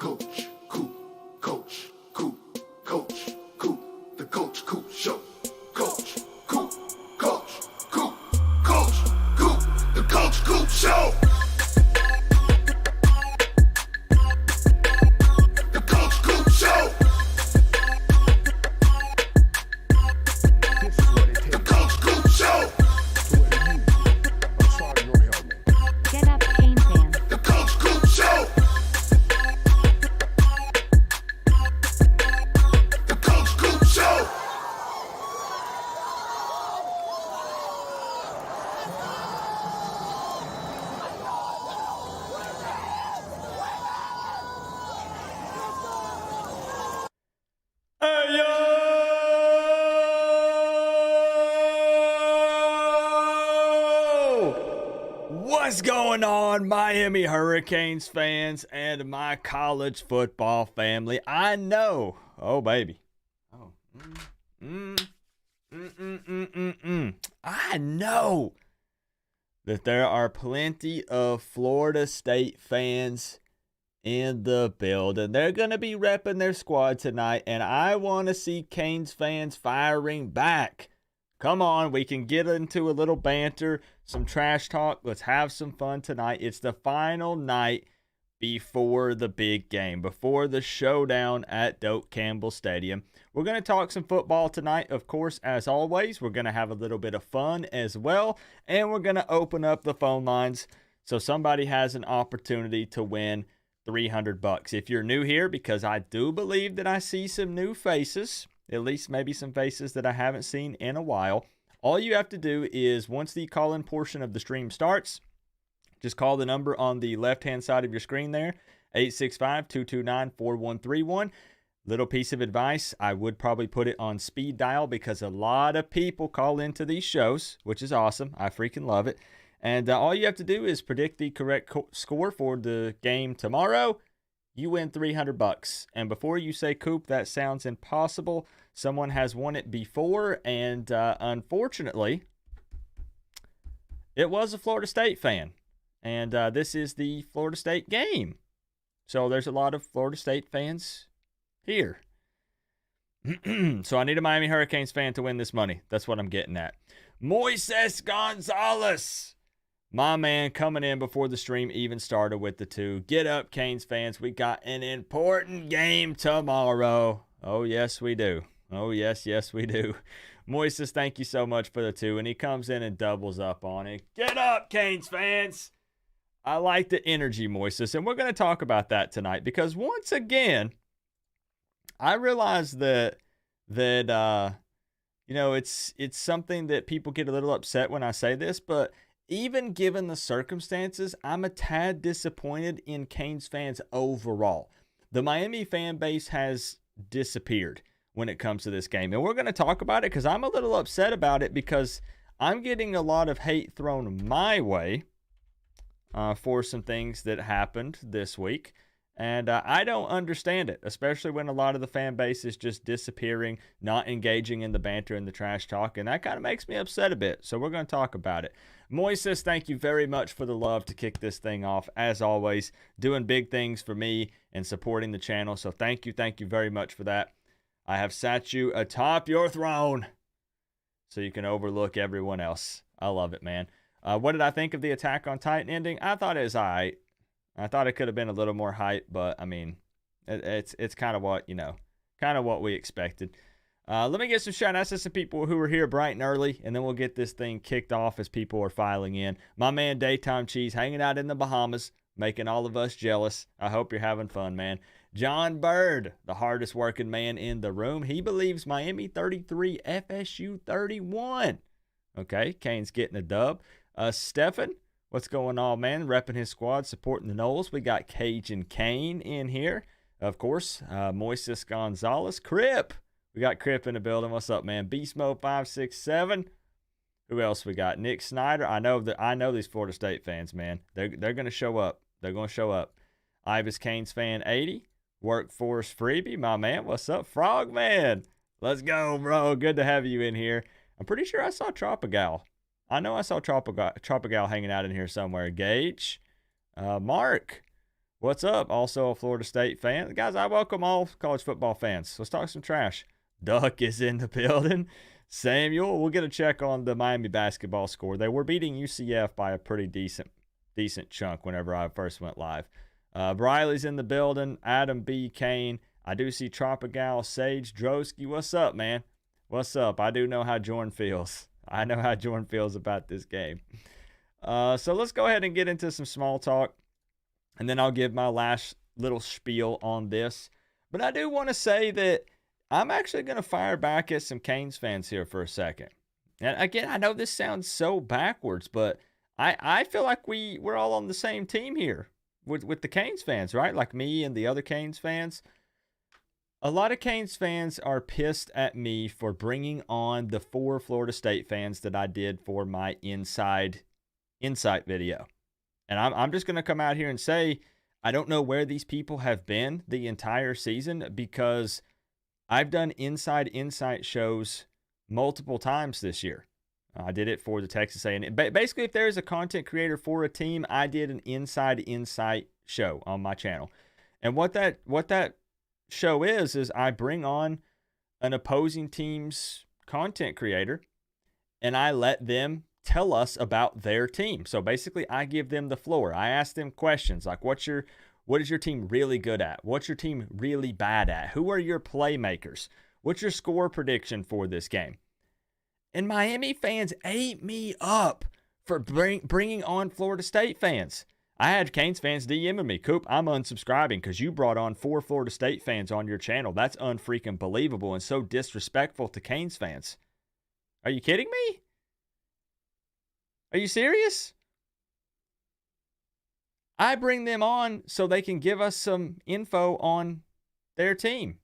Coach, Coop, Coach, Coop, Coach, Coop, the Coach Coop Show. Coach, Coop, Coach, Coop, Coach, Coop, the Coach Coop Show. The Coach Coop Show. This is what it The takes Coach Coop Show. to win you. I'm sorry, your helmet. Get up, Kane fans. The Coach Coop Show. The Coach Coop Show. Hey yo! What's going on, Miami Hurricanes fans and my college football family? I know. Oh, baby. Oh. I know that there are plenty of Florida State fans in the building. They're going to be repping their squad tonight, and I want to see Canes fans firing back. Come on, we can get into a little banter, some trash talk. Let's have some fun tonight. It's the final night before the big game, before the showdown at Doak Campbell Stadium. We're going to talk some football tonight, of course, as always. We're going to have a little bit of fun as well, and we're going to open up the phone lines so somebody has an opportunity to win $300. If you're new here, because I do believe that I see some new faces, at least maybe some faces that I haven't seen in a while, all you have to do is once the call-in portion of the stream starts, just call the number on the left-hand side of your screen there, 865-229-4131. Little piece of advice, I would probably put it on speed dial because a lot of people call into these shows, which is awesome. I freaking love it. And all you have to do is predict the correct score for the game tomorrow. You win $300. And before you say, Coop, that sounds impossible, someone has won it before. And unfortunately, it was a Florida State fan. And this is the Florida State game. So there's a lot of Florida State fans here. So I need a Miami Hurricanes fan to win this money. That's what I'm getting at. Moises Gonzalez, my man, coming in before the stream even started with the two. Get up, Canes fans. We got an important game tomorrow. Oh, yes, we do. Oh, yes, we do. Moises, thank you so much for the two. And he comes in and doubles up on it. Get up, Canes fans. I like the energy, Moises. And we're going to talk about that tonight because once again, I realize that it's something that people get a little upset when I say this, but even given the circumstances, I'm a tad disappointed in Canes fans overall. The Miami fan base has disappeared when it comes to this game, and we're going to talk about it because I'm a little upset about it because I'm getting a lot of hate thrown my way for some things that happened this week. And I don't understand it, especially when a lot of the fan base is just disappearing, not engaging in the banter and the trash talk. And that kind of makes me upset a bit. So we're going to talk about it. Moises, thank you very much for the love to kick this thing off. As always, doing big things for me and supporting the channel. So thank you very much for that. I have sat you atop your throne so you can overlook everyone else. I love it, man. What did I think of the Attack on Titan ending? I thought it was all right. I thought it could have been a little more hype, but I mean, it's kind of what, kind of what we expected. Let me get some shout outs to some people who were here bright and early, and then we'll get this thing kicked off as people are filing in. My man, Daytime Cheese, hanging out in the Bahamas, making all of us jealous. I hope you're having fun, man. John Bird, the hardest working man in the room. He believes Miami 33, FSU 31. Okay, Cane's getting a dub. Stefan, what's going on, man? Repping his squad, supporting the Knowles. We got Cajun Kane in here. Of course, Moises Gonzalez. Crip. We got Crip in the building. What's up, man? Beast Mode 567. Who else we got? Nick Snyder. I know these Florida State fans, man. They're going to show up. They're going to show up. Ibis Canes fan 80. Workforce Freebie, my man. What's up, Frogman? Let's go, bro. Good to have you in here. I'm pretty sure I saw Tropigal. I know I saw Tropigal hanging out in here somewhere. Gage. Mark. What's up? Also a Florida State fan. Guys, I welcome all college football fans. Let's talk some trash. Duck is in the building. Samuel, we'll get a check on the Miami basketball score. They were beating UCF by a pretty decent chunk whenever I first went live. Briley's in the building. Adam B. Kane. I do see Tropigal, Sage, Drosky. What's up, man? What's up? I do know how Jordan feels. I know how Jordan feels about this game. So let's go ahead and get into some small talk, and then I'll give my last little spiel on this. But I do want to say that I'm actually going to fire back at some Canes fans here for a second. And again, I know this sounds so backwards, but I feel like we're all on the same team here with the Canes fans, right? Like me and the other Canes fans. A lot of Canes fans are pissed at me for bringing on the 4 Florida State fans that I did for my insight video. And I'm just going to come out here and say, I don't know where these people have been the entire season, because I've done inside insight shows multiple times this year. I did it for the Texas A&M. Basically, if there is a content creator for a team, I did an inside insight show on my channel. And what that show is I bring on an opposing team's content creator and I let them tell us about their team. So basically, I give them the floor. I ask them questions like, what is your team really good at? What's your team really bad at? Who are your playmakers? What's your score prediction for this game? And Miami fans ate me up for bringing on Florida State fans. I had Canes fans DMing me, Coop, I'm unsubscribing because you brought on 4 Florida State fans on your channel. That's unfreaking believable and so disrespectful to Canes fans. Are you kidding me? Are you serious? I bring them on so they can give us some info on their team.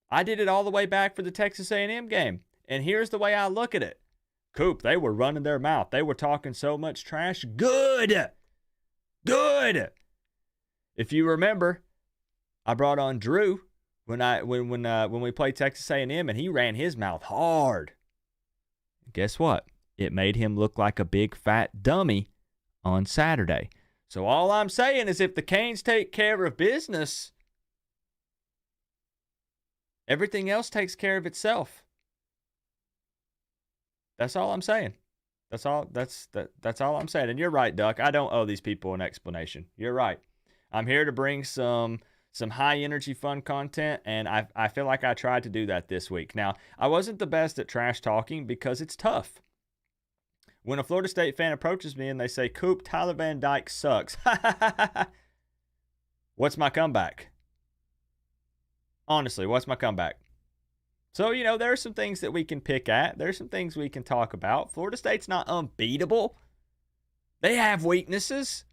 I did it all the way back for the Texas A&M game. And here's the way I look at it. Coop, they were running their mouth. They were talking so much trash. Good. If you remember, I brought on Drew when we played Texas A&M, and he ran his mouth hard. Guess what? It made him look like a big fat dummy on Saturday. So all I'm saying is, if the Canes take care of business, everything else takes care of itself. That's all I'm saying. That's all I'm saying. And you're right, Duck. I don't owe these people an explanation. You're right. I'm here to bring some high energy fun content, and I feel like I tried to do that this week. Now, I wasn't the best at trash talking because it's tough. When a Florida State fan approaches me and they say, Coop, Tyler Van Dyke sucks. What's my comeback? Honestly, what's my comeback? So, there are some things that we can pick at. There's some things we can talk about. Florida State's not unbeatable. They have weaknesses.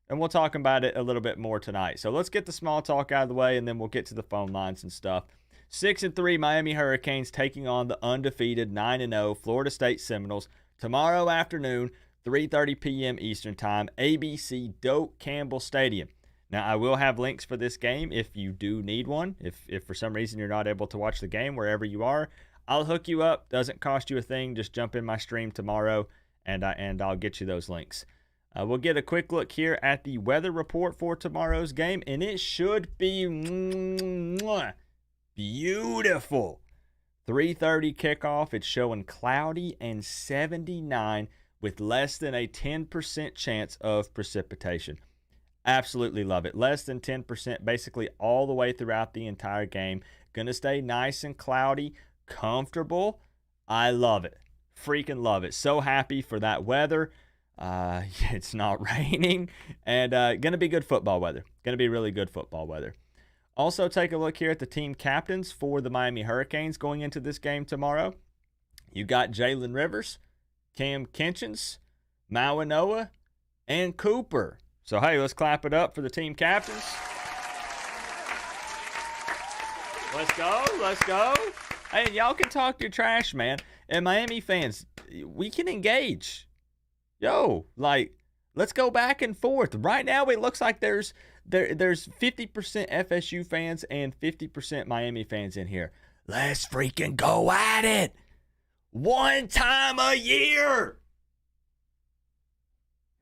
And we'll talk about it a little bit more tonight. So let's get the small talk out of the way, and then we'll get to the phone lines and stuff. 6-3 Miami Hurricanes taking on the undefeated 9-0 Florida State Seminoles tomorrow afternoon, 3:30 p.m. Eastern Time, ABC Doak Campbell Stadium. Now, I will have links for this game if you do need one. If for some reason you're not able to watch the game wherever you are, I'll hook you up. Doesn't cost you a thing. Just jump in my stream tomorrow, and I'll get you those links. We'll get a quick look here at the weather report for tomorrow's game, and it should be beautiful. 3:30 kickoff. It's showing cloudy and 79 with less than a 10% chance of precipitation. Absolutely love it. Less than 10% basically all the way throughout the entire game. Going to stay nice and cloudy, comfortable. I love it. Freaking love it. So happy for that weather. It's not raining, and going to be good football weather. Going to be really good football weather. Also, take a look here at the team captains for the Miami Hurricanes going into this game tomorrow. You got Jalen Rivers, Cam Kinchins, Mawanoa, and Cooper. So, hey, let's clap it up for the team captains. Let's go. Let's go. Hey, and y'all can talk your trash, man. And Miami fans, we can engage. Yo, let's go back and forth. Right now, it looks like there's 50% FSU fans and 50% Miami fans in here. Let's freaking go at it. One time a year.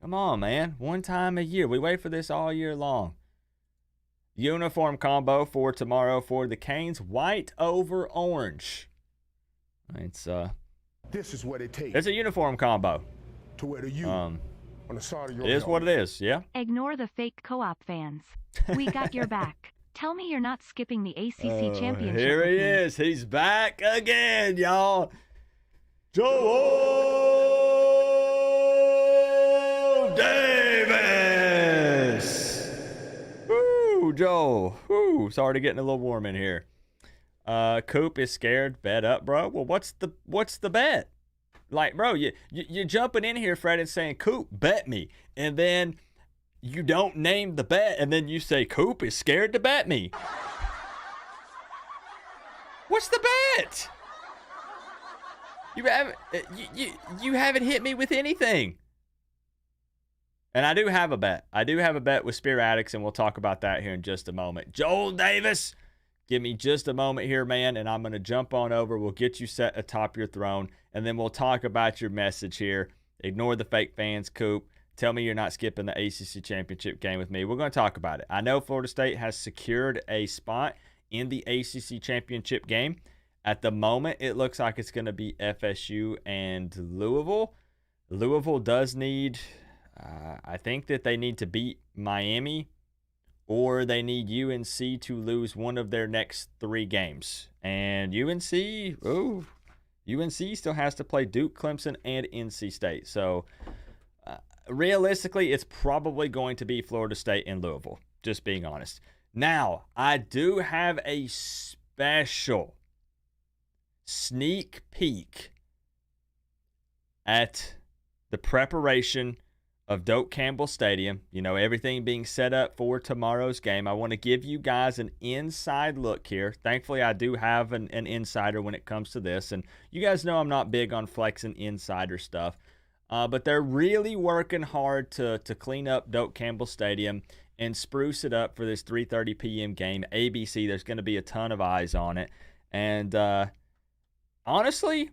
Come on, man. One time a year. We wait for this all year long. Uniform combo for tomorrow for the Canes, white over orange. This is what it takes It's a uniform combo. to wear the U on the side of your It is what it is, yeah. Ignore the fake Co-op fans. We got your back. Tell me you're not skipping the ACC championship. Here he with me. is. He's back again, y'all. Joel Davis. Woo, Joel. Woo, sorry to getting a little warm in here. Coop is scared. Bet up, bro. Well, what's the bet? Like, bro, you're jumping in here, Fred, and saying, Coop, bet me. And then you don't name the bet, and then you say, Coop is scared to bet me. What's the bet? You haven't hit me with anything. And I do have a bet. I do have a bet with Spear Addicts, and we'll talk about that here in just a moment. Joel Davis, give me just a moment here, man, and I'm going to jump on over. We'll get you set atop your throne, and then we'll talk about your message here. Ignore the fake fans, Coop. Tell me you're not skipping the ACC championship game with me. We're going to talk about it. I know Florida State has secured a spot in the ACC championship game. At the moment, it looks like it's going to be FSU and Louisville. Louisville does need, I think that they need to beat Miami, or they need UNC to lose one of their next 3 games. And UNC still has to play Duke, Clemson, and NC State. So realistically, it's probably going to be Florida State and Louisville, just being honest. Now, I do have a special sneak peek at the preparation of Doak Campbell Stadium. You know, everything being set up for tomorrow's game. I want to give you guys an inside look here. Thankfully, I do have an insider when it comes to this. And you guys know I'm not big on flexing insider stuff. But they're really working hard to clean up Doak Campbell Stadium and spruce it up for this 3:30 p.m. game. ABC, there's going to be a ton of eyes on it. And honestly,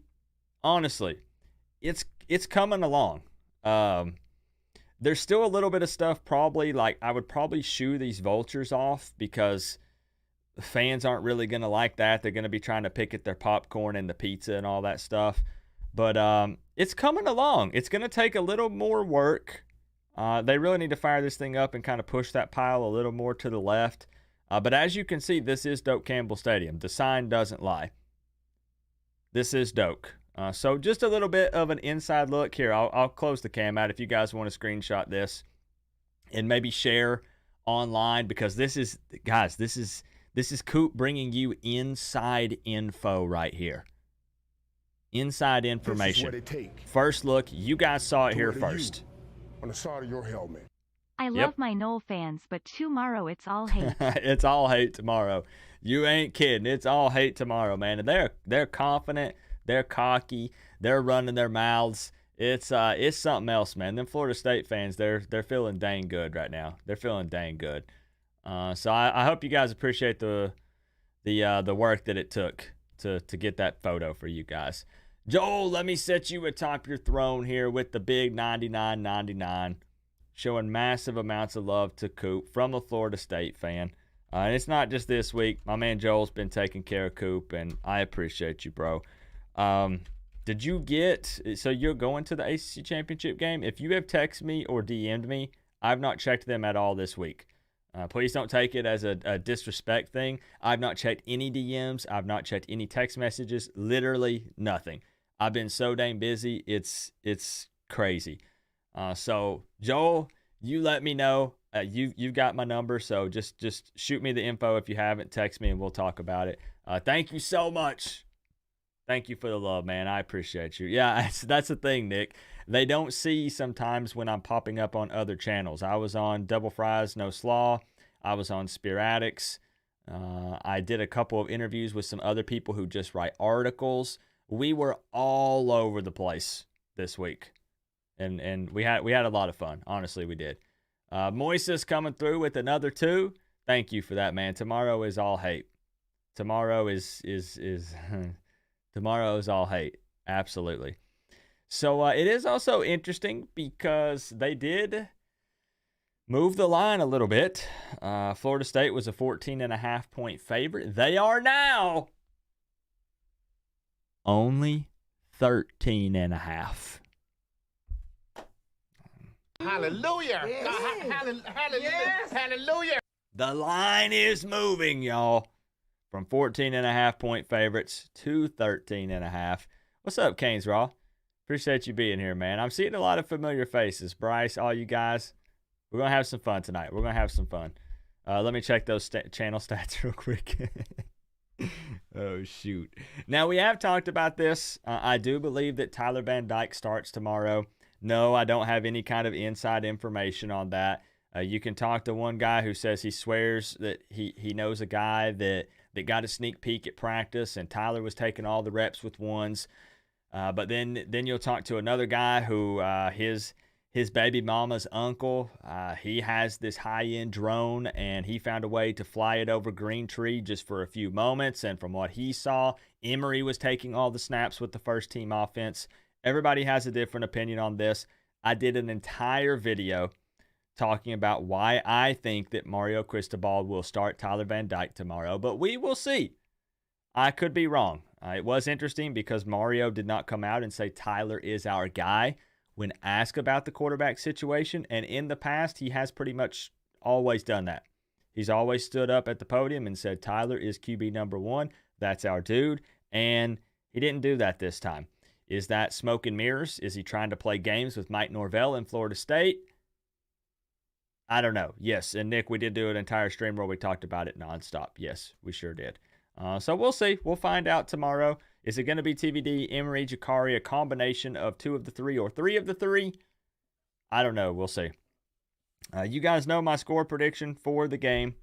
it's coming along. There's still a little bit of stuff probably, like I would probably shoo these vultures off because the fans aren't really going to like that. They're going to be trying to pick at their popcorn and the pizza and all that stuff. But it's coming along. It's going to take a little more work. They really need to fire this thing up and kind of push that pile a little more to the left. But as you can see, this is Doak Campbell Stadium. The sign doesn't lie. This is Doak. So just a little bit of an inside look here. I'll close the cam out if you guys want to screenshot this and maybe share online, because this is Coop bringing you inside info right here. Inside information. This is what it takes First look, you guys saw it to here wear the U first. on the side of your helmet. I love my Knoll fans, but tomorrow it's all hate. It's all hate tomorrow. You ain't kidding. It's all hate tomorrow, man. And they're confident. They're cocky. They're running their mouths. It's something else, man. Them Florida State fans, they're feeling dang good right now. They're feeling dang good. So I hope you guys appreciate the work that it took to get that photo for you guys. Joel, let me set you atop your throne here with the big 99.99, showing massive amounts of love to Coop from a Florida State fan. And it's not just this week. My man Joel's been taking care of Coop, and I appreciate you, bro. Did you get – so you're going to the ACC Championship game? If you have texted me or DM'd me, I've not checked them at all this week. Please don't take it as a disrespect thing. I've not checked any DMs. I've not checked any text messages. Literally nothing. I've been so dang busy. It's crazy. So, Joel, you let me know. You've got my number, so just shoot me the info if you haven't. Text me, and we'll talk about it. Thank you so much. Thank you for the love, man. I appreciate you. Yeah, that's the thing, Nick. They don't see sometimes when I'm popping up on other channels. I was on Double Fries, No Slaw. I was on Spear Addicts. I did a couple of interviews with some other people who just write articles. We were all over the place this week, and we had a lot of fun. Honestly, we did. Moises coming through with another 2. Thank you for that, man. Tomorrow is all hate. Tomorrow is tomorrow is all hate. Absolutely. So it is also interesting because they did move the line a little bit. Florida State was a 14.5-point favorite. They are now only 13.5. Hallelujah. Hallelujah. The line is moving, y'all, from 14.5-point favorites to 13.5. What's up, Canes Raw? Appreciate you being here, man. I'm seeing a lot of familiar faces. Bryce, all you guys, we're going to have some fun tonight. We're going to have some fun. Let me check those channel stats real quick. Oh, shoot. Now, we have talked about this. I do believe that Tyler Van Dyke starts tomorrow. No, I don't have any kind of inside information on that. You can talk to one guy who says he swears that he knows a guy that got a sneak peek at practice, and Tyler was taking all the reps with ones. But then you'll talk to another guy who his baby mama's uncle, he has this high-end drone, and he found a way to fly it over Green Tree just for a few moments. And from what he saw, Emory was taking all the snaps with the first-team offense. Everybody has a different opinion on this. I did an entire video talking about why I think that Mario Cristobal will start Tyler Van Dyke tomorrow, but we will see. I could be wrong. It was interesting because Mario did not come out and say Tyler is our guy when asked about the quarterback situation, and in the past, he has pretty much always done that. He's always stood up at the podium and said Tyler is QB number 1. That's our dude, and he didn't do that this time. Is that smoke and mirrors? Is he trying to play games with Mike Norvell in Florida State? I don't know. Yes, and Nick, we did do an entire stream where we talked about it nonstop. Yes, we sure did. So we'll see. We'll find out tomorrow. Is it going to be TVD, Emory, Jakari, a combination of 2 of the 3 or 3 of the 3? I don't know. We'll see. You guys know my score prediction for the game.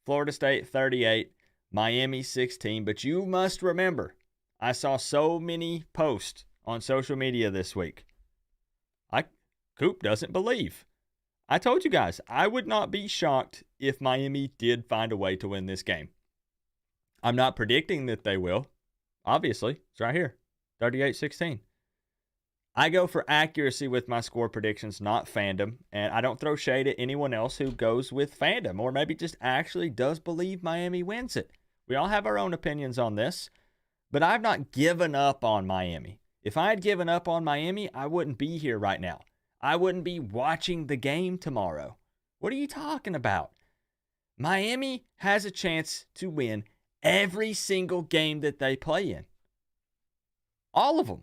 Florida State 38, Miami 16. But you must remember, I saw so many posts on social media this week. Coop doesn't believe. I told you guys, I would not be shocked if Miami did find a way to win this game. I'm not predicting that they will. Obviously, it's right here, 38-16. I go for accuracy with my score predictions, not fandom, and I don't throw shade at anyone else who goes with fandom or maybe just actually does believe Miami wins it. We all have our own opinions on this, but I've not given up on Miami. If I had given up on Miami, I wouldn't be here right now. I wouldn't be watching the game tomorrow. What are you talking about? Miami has a chance to win every single game that they play in. All of them.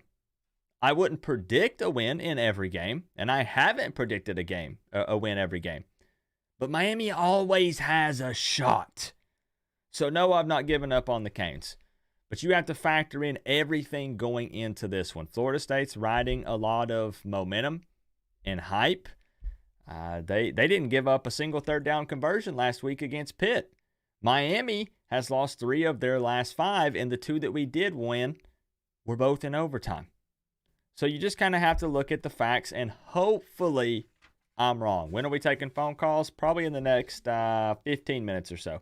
I wouldn't predict a win in every game, and I haven't predicted a win every game. But Miami always has a shot. So no, I've not given up on the Canes. But you have to factor in everything going into this one. Florida State's riding a lot of momentum and hype. They didn't give up a single third down conversion last week against Pitt. Miami has lost 3 of their last 5, and the 2 that we did win were both in overtime. So you just kind of have to look at the facts, and hopefully I'm wrong. When are we taking phone calls? Probably in the next 15 minutes or so.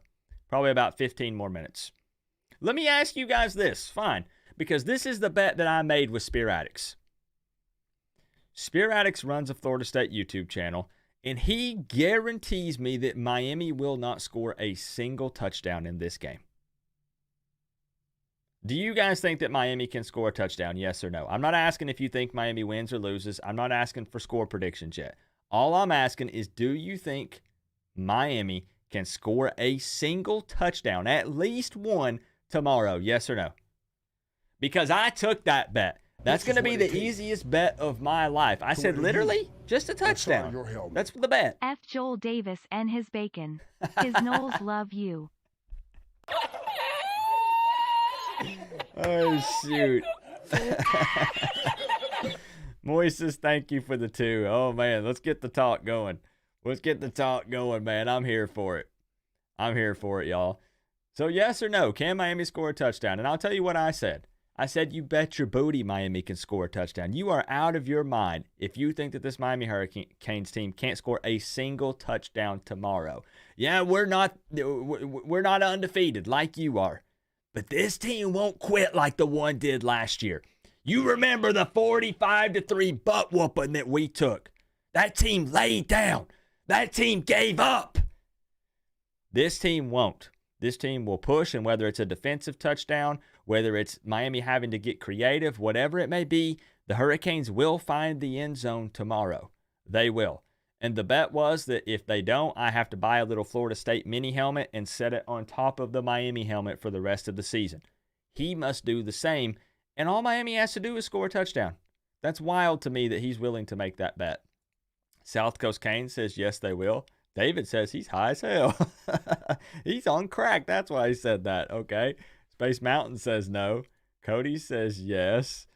Probably about 15 more minutes. Let me ask you guys this. Fine. Because this is the bet that I made with Spear Addicts. Spear Addicts runs a Florida State YouTube channel, and he guarantees me that Miami will not score a single touchdown in this game. Do you guys think that Miami can score a touchdown? Yes or no? I'm not asking if you think Miami wins or loses. I'm not asking for score predictions yet. All I'm asking is, do you think Miami can score a single touchdown, at least one, tomorrow? Yes or no? Because I took that bet. That's going to be the easiest bet of my life. I said literally just a touchdown. That's the bet. F. Joel Davis and his bacon. His Knowles love you. Oh, shoot. Moises, thank you for the 2. Oh, man, let's get the talk going. Let's get the talk going, man. I'm here for it. I'm here for it, y'all. So, yes or no, can Miami score a touchdown? And I'll tell you what I said. I said, you bet your booty Miami can score a touchdown. You are out of your mind if you think that this Miami Hurricanes team can't score a single touchdown tomorrow. Yeah, we're not undefeated like you are. But this team won't quit like the one did last year. You remember the 45-3 butt whooping that we took. That team laid down. That team gave up. This team won't. This team will push, and whether it's a defensive touchdown, whether it's Miami having to get creative, whatever it may be, the Hurricanes will find the end zone tomorrow. They will. And the bet was that if they don't, I have to buy a little Florida State mini helmet and set it on top of the Miami helmet for the rest of the season. He must do the same, and all Miami has to do is score a touchdown. That's wild to me that he's willing to make that bet. South Coast Kane says yes, they will. David says he's high as hell. He's on crack. That's why he said that. Okay. Space Mountain says no. Cody says yes.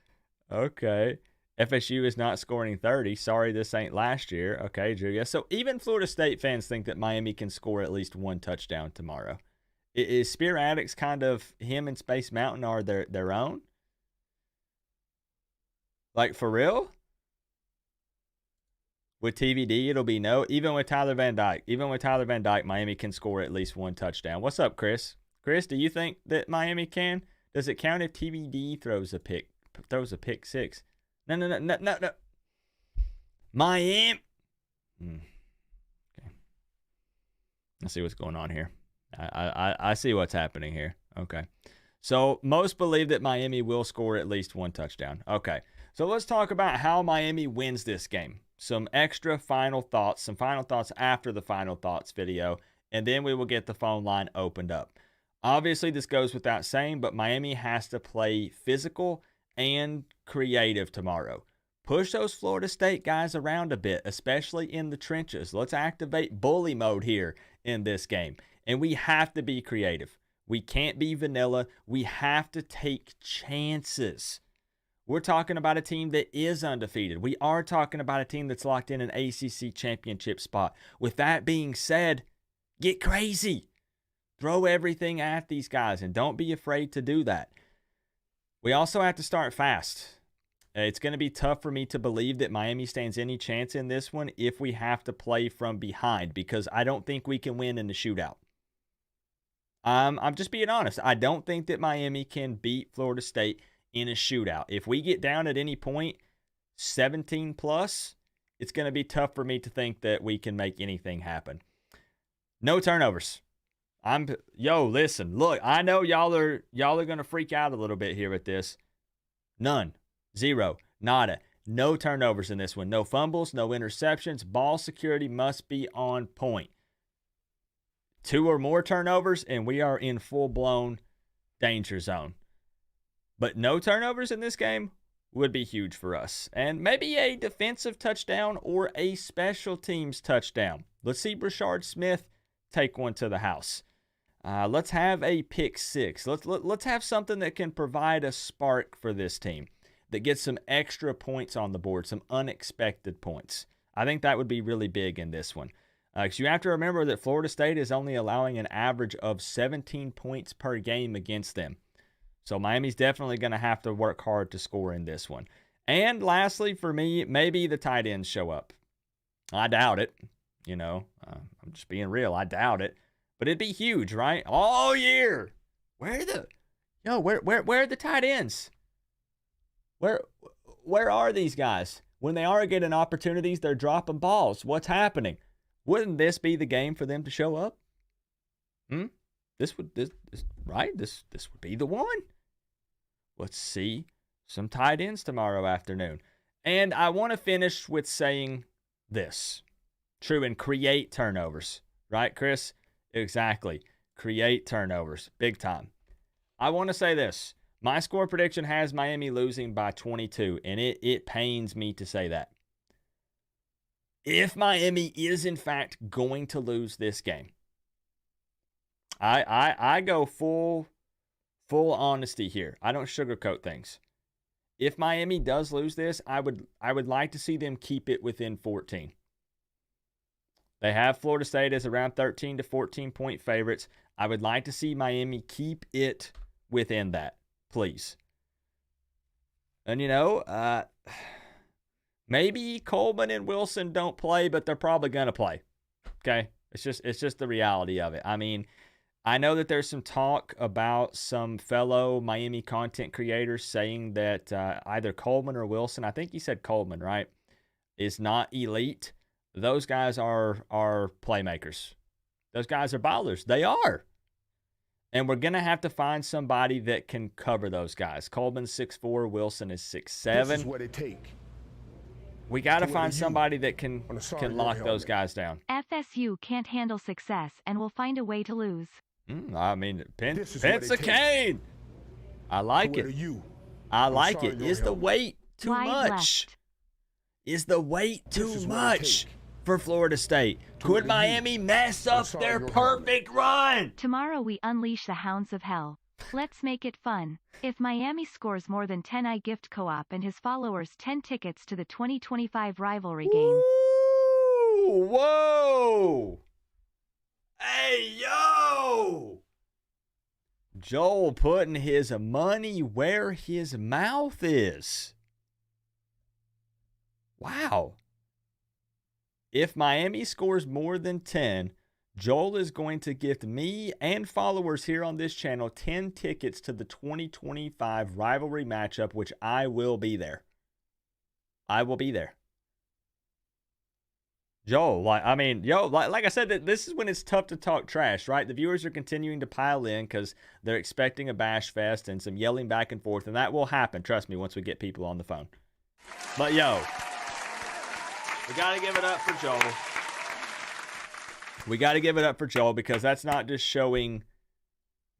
Okay. FSU is not scoring 30. Sorry, this ain't last year. Okay, Drew. Yeah. So even Florida State fans think that Miami can score at least one touchdown tomorrow. Is Spear Addicts kind of him and Space Mountain are their own? Like, for real? With TVD, it'll be no. Even with Tyler Van Dyke, Miami can score at least one touchdown. What's up, Chris? Chris, do you think that Miami can? Does it count if TVD throws a pick six? No. Miami. Okay. Let's see what's going on here. I see what's happening here. Okay. So most believe that Miami will score at least one touchdown. Okay. So let's talk about how Miami wins this game. Some extra final thoughts, some final thoughts after the final thoughts video, and then we will get the phone line opened up. Obviously, this goes without saying, but Miami has to play physical and creative tomorrow. Push those Florida State guys around a bit, especially in the trenches. Let's activate bully mode here in this game. And we have to be creative. We can't be vanilla. We have to take chances. We're talking about a team that is undefeated. We are talking about a team that's locked in an ACC championship spot. With that being said, get crazy. Throw everything at these guys, and don't be afraid to do that. We also have to start fast. It's going to be tough for me to believe that Miami stands any chance in this one if we have to play from behind, because I don't think we can win in the shootout. I'm just being honest. I don't think that Miami can beat Florida State in a shootout. If we get down at any point, 17 plus, it's going to be tough for me to think that we can make anything happen. No turnovers. Listen, look, I know y'all are going to freak out a little bit here with this. None. Zero. Nada. No turnovers in this one. No fumbles, no interceptions. Ball security must be on point. 2 or more turnovers, and we are in full-blown danger zone. But no turnovers in this game would be huge for us. And maybe a defensive touchdown or a special teams touchdown. Let's see Brashard Smith take one to the house. Let's have a pick six. Let's have something that can provide a spark for this team, that gets some extra points on the board, some unexpected points. I think that would be really big in this one. Because you have to remember that Florida State is only allowing an average of 17 points per game against them. So Miami's definitely going to have to work hard to score in this one. And lastly, for me, maybe the tight ends show up. I doubt it. I'm just being real. I doubt it. But it'd be huge, right? All year. Where are the tight ends? Where are these guys? When they are getting opportunities, they're dropping balls. What's happening? Wouldn't this be the game for them to show up? This would be the one. Let's see some tight ends tomorrow afternoon. And I want to finish with saying this. True, and create turnovers. Right, Chris? Exactly. Create turnovers. Big time. I want to say this. My score prediction has Miami losing by 22, and it pains me to say that. If Miami is, in fact, going to lose this game, I go full honesty here. I don't sugarcoat things. If Miami does lose this, I would like to see them keep it within 14. They have Florida State as around 13 to 14 point favorites. I would like to see Miami keep it within that, please. And maybe Coleman and Wilson don't play, but they're probably going to play. Okay? It's just the reality of it. I mean, I know that there's some talk about some fellow Miami content creators saying that either Coleman or Wilson, I think he said Coleman, right, is not elite. those guys are playmakers. Those guys are ballers. They are. And we're going to have to find somebody that can cover those guys. Coleman's 6'4", Wilson is 6'7". This is what it take. We got to Do it find to you. somebody that On the side can of your lock those helmet. guys down. FSU can't handle success and will find a way to lose. I mean, This is what it Pence takes. Kane. I like Do it it. to you. I on the like side it. of your Is the helmet. weight too Wide much? left. Is the weight This too is what it much take. for Florida State? Do it Could to Miami you. mess on the up side their of your helmet. perfect run? Tomorrow we unleash the hounds of hell. Let's make it fun. If Miami scores more than 10, I gift Co-op and his followers 10 tickets to the 2025 Rivalry game. Ooh, whoa. Hey, yo. Joel putting his money where his mouth is. Wow. If Miami scores more than 10, Joel is going to gift me and followers here on this channel 10 tickets to the 2025 rivalry matchup, which I will be there. I will be there. Joel, like I said, that this is when it's tough to talk trash, right? The viewers are continuing to pile in because they're expecting a bash fest and some yelling back and forth, and that will happen, trust me, once we get people on the phone. But yo, we got to give it up for Joel. We got to give it up for Joel because that's not just showing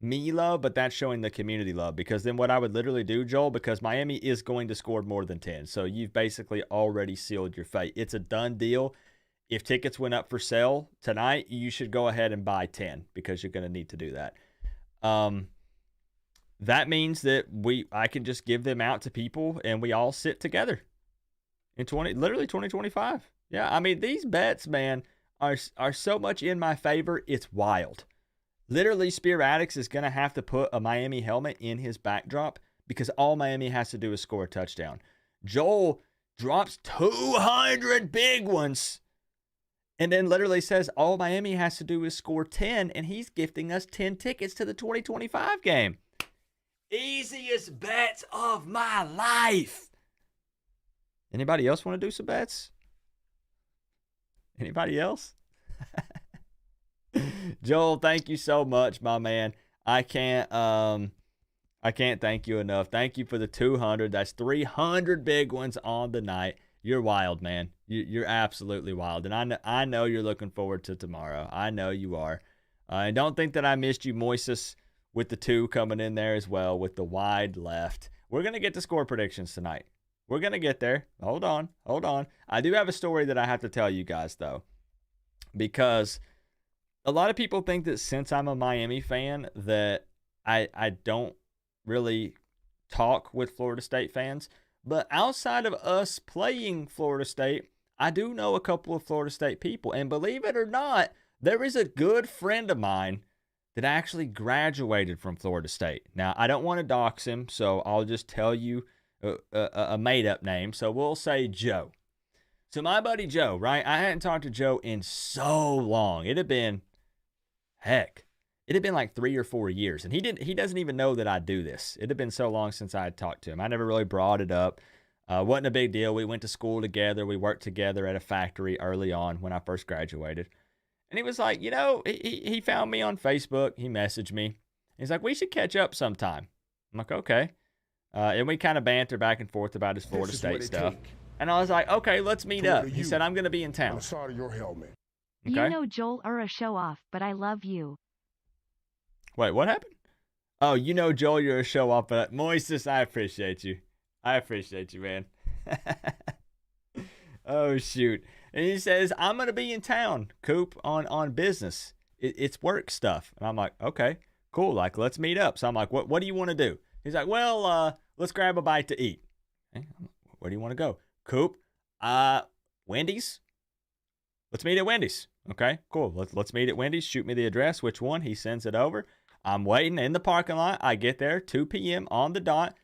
me love, but that's showing the community love. Because then what I would literally do, Joel, because Miami is going to score more than 10. So you've basically already sealed your fate. It's a done deal. If tickets went up for sale tonight, you should go ahead and buy 10 because you're going to need to do that. That means that I can just give them out to people and we all sit together in 2025. Yeah, I mean, these bets, man, are so much in my favor, it's wild. Literally, Spear Addicts is going to have to put a Miami helmet in his backdrop because all Miami has to do is score a touchdown. Joel drops 200 big ones and then literally says all Miami has to do is score 10, and he's gifting us 10 tickets to the 2025 game. Easiest bets of my life. Anybody else want to do some bets? Anybody else? Joel, thank you so much, my man. I can't thank you enough. Thank you for the 200. That's 300 big ones on the night. You're wild, man. You're absolutely wild. And I know you're looking forward to tomorrow. I know you are. And don't think that I missed you, Moises, with the 2 coming in there as well with the wide left. We're going to get to score predictions tonight. We're going to get there. Hold on. I do have a story that I have to tell you guys, though, because a lot of people think that since I'm a Miami fan that I don't really talk with Florida State fans. But outside of us playing Florida State, I do know a couple of Florida State people. And believe it or not, there is a good friend of mine that actually graduated from Florida State. Now, I don't want to dox him, so I'll just tell you a made-up name. So we'll say Joe. So my buddy Joe, right? I hadn't talked to Joe in so long. It had been like 3 or 4 years. And he doesn't even know that I do this. It had been so long since I had talked to him. I never really brought it up. Wasn't a big deal. We went to school together. We worked together at a factory early on when I first graduated. And he was like, he found me on Facebook. He messaged me. He's like, we should catch up sometime. I'm like, okay. And we kind of banter back and forth about his Florida This is what State it stuff. take. And I was like, okay, let's meet Do it up. to He you. said, I'm going to be in On town. the side of your helmet. You Okay. know Joel are a show off, but I love you. Wait, what happened? Oh, Joel, you're a show off, but Moises, I appreciate you. I appreciate you, man. Oh, shoot. And he says, I'm going to be in town, Coop, on business. It's work stuff. And I'm like, okay, cool. Like, let's meet up. So I'm like, what do you want to do? He's like, well, let's grab a bite to eat. Okay. Where do you want to go? Coop, Wendy's. Let's meet at Wendy's. Okay, cool. Let's meet at Wendy's. Shoot me the address. Which one? He sends it over. I'm waiting in the parking lot. I get there 2 p.m. on the dot.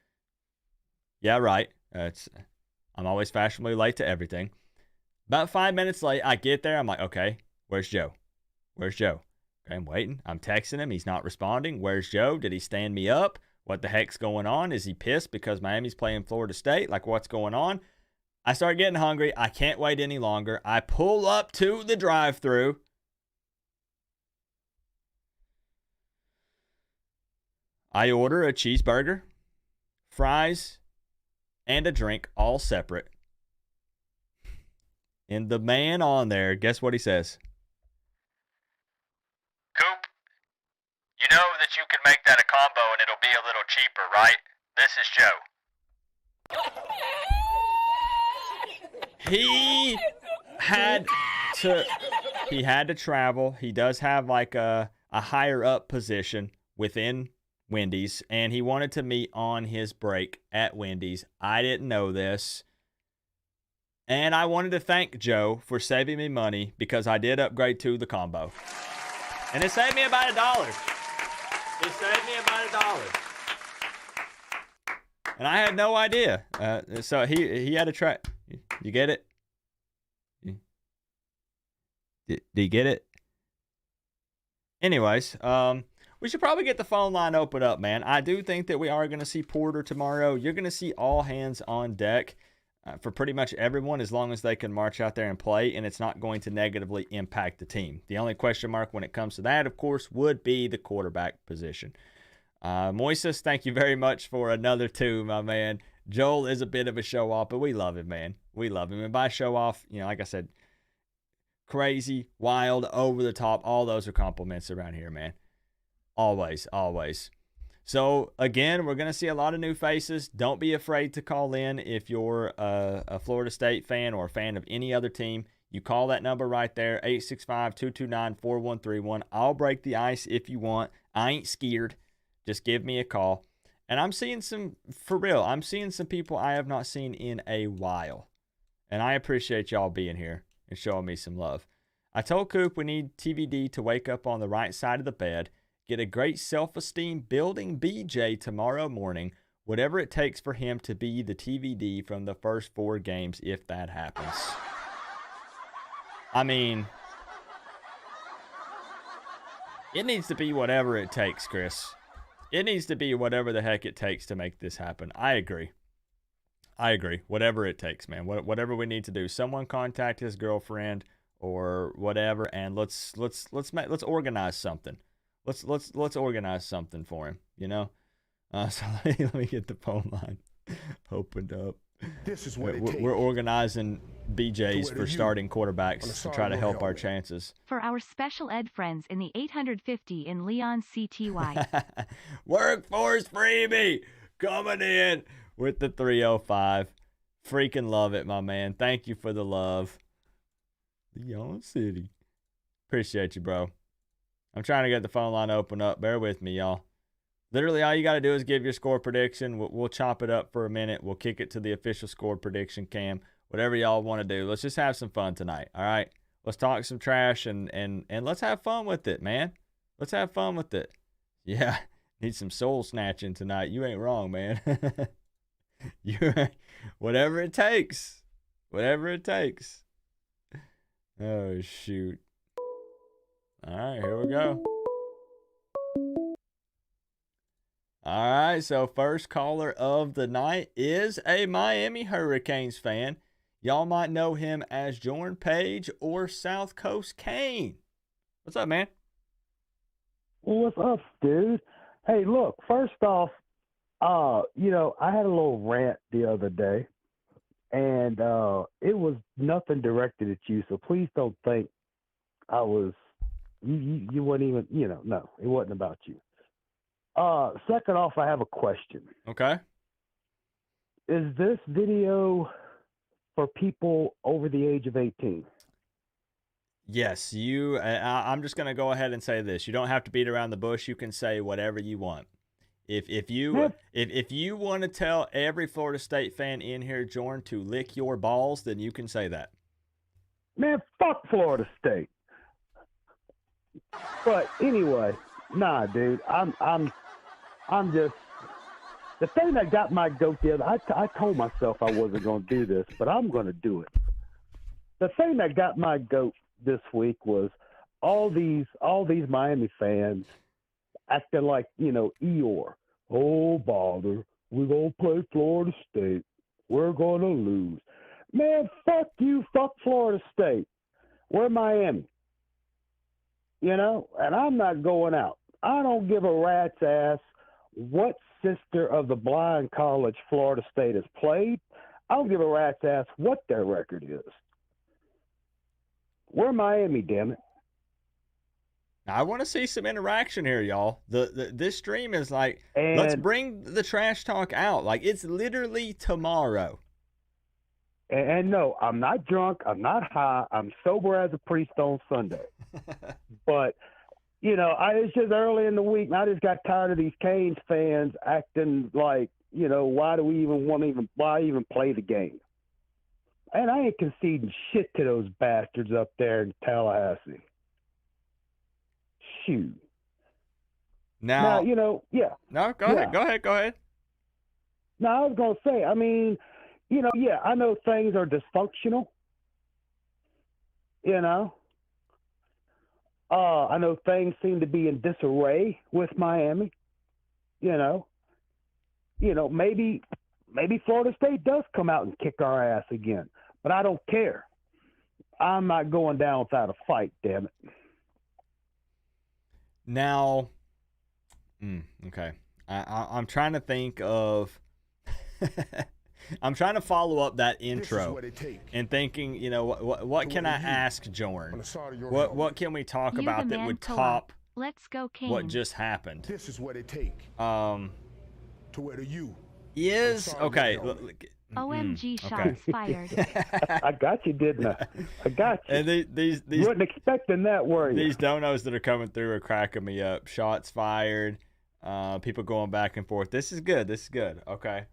Yeah, right. I'm always fashionably late to everything. About 5 minutes late, I get there. I'm like, okay, where's Joe? Where's Joe? Okay, I'm waiting. I'm texting him. He's not responding. Where's Joe? Did he stand me up? What the heck's going on? Is he pissed because Miami's playing Florida State? Like, what's going on? I start getting hungry. I can't wait any longer. I pull up to the drive-thru. I order a cheeseburger, fries, and a drink, all separate. And the man on there, guess what he says? Coop, you know that you can make that a combo and it'll be a little cheaper, right? This is Joe. He had to travel. He does have like a higher up position within Wendy's, and he wanted to meet on his break at Wendy's. I didn't know this. And I wanted to thank Joe for saving me money because I did upgrade to the combo. And it saved me about $1. It saved me about $1. And I had no idea. So he had to try. You get it? Did you get it? Anyways, we should probably get the phone line open up, man. I do think that we are going to see Porter tomorrow. You're going to see all hands on deck for pretty much everyone as long as they can march out there and play, and it's not going to negatively impact the team. The only question mark when it comes to that, of course, would be the quarterback position. Moises, thank you very much for another 2, my man. Joel is a bit of a show-off, but we love him, man. We love him. And by show-off, like I said, crazy, wild, over the top, all those are compliments around here, man. Always, always. So, again, we're going to see a lot of new faces. Don't be afraid to call in if you're a Florida State fan or a fan of any other team. You call that number right there, 865-229-4131. I'll break the ice if you want. I ain't scared. Just give me a call. And I'm seeing some people I have not seen in a while. And I appreciate y'all being here and showing me some love. I told Coop we need TVD to wake up on the right side of the bed, get a great self-esteem building BJ tomorrow morning, whatever it takes for him to be the TVD from the first 4 games if that happens. I mean, it needs to be whatever it takes, Chris. It needs to be whatever the heck it takes to make this happen. I agree. Whatever it takes, man. Whatever we need to do. Someone contact his girlfriend or whatever, and let's organize something. Let's organize something for him. So let me get the phone line opened up. This is what We're organizing BJs for starting quarterbacks to try to help our chances. For our special ed friends in the 850 in Leon CTY. Workforce freebie coming in with the 305. Freaking love it, my man. Thank you for the love. Leon City. Appreciate you, bro. I'm trying to get the phone line open up. Bear with me, y'all. Literally, all you got to do is give your score prediction. We'll chop it up for a minute. We'll kick it to the official score prediction cam. Whatever y'all want to do. Let's just have some fun tonight, all right? Let's talk some trash and let's have fun with it, man. Let's have fun with it. Yeah, need some soul snatching tonight. You ain't wrong, man. Whatever it takes. Whatever it takes. Oh, shoot. All right, here we go. All right, so first caller of the night is a Miami Hurricanes fan. Y'all might know him as Jordan Page or South Coast Kane. What's up, man? What's up, dude? Hey, look, first off, I had a little rant the other day, and it was nothing directed at you, so please don't think I was, you weren't even, no, it wasn't about you. Second off, I have a question. Okay. Is this video for people over the age of 18? Yes, I'm just going to go ahead and say this. You don't have to beat around the bush. You can say whatever you want. If you want to tell every Florida State fan in here, Jordan, to lick your balls, then you can say that. Man, fuck Florida State. But anyway, nah, dude, I'm just, the thing that got my goat the other, I told myself I wasn't going to do this, but I'm going to do it. The thing that got my goat this week was all these Miami fans acting like, Eeyore. Oh, bother, we're going to play Florida State. We're going to lose. Man, fuck you, fuck Florida State. We're Miami. You know, and I'm not going out. I don't give a rat's ass what sister of the blind college Florida State has played. I don't give a rat's ass what their record is. We're Miami, damn it. I want to see some interaction here, y'all. This stream is like, let's bring the trash talk out. Like, it's literally tomorrow. And no, I'm not drunk. I'm not high. I'm sober as a priest on Sunday. But, you know, it's just early in the week, and I just got tired of these Canes fans acting like, you know, why even play the game? And I ain't conceding shit to those bastards up there in Tallahassee. Shoot. Now, you know, yeah. No, go ahead. No, I was going to say, I mean, you know, yeah, I know things are dysfunctional. You know, I know things seem to be in disarray with Miami. You know, maybe Florida State does come out and kick our ass again, but I don't care. I'm not going down without a fight, damn it. Now, okay, I'm trying to think of. I'm trying to follow up that intro and thinking, you know, what can I ask Jorn? What can we talk about that would top Let's go Canes. what just happened? This is what it take to wear the U. Is okay. OMG shots fired. I got you, didn't I? I got you. And these you wasn't expecting that, were you? These donos that are coming through are cracking me up. Shots fired. People going back and forth. This is good. Okay.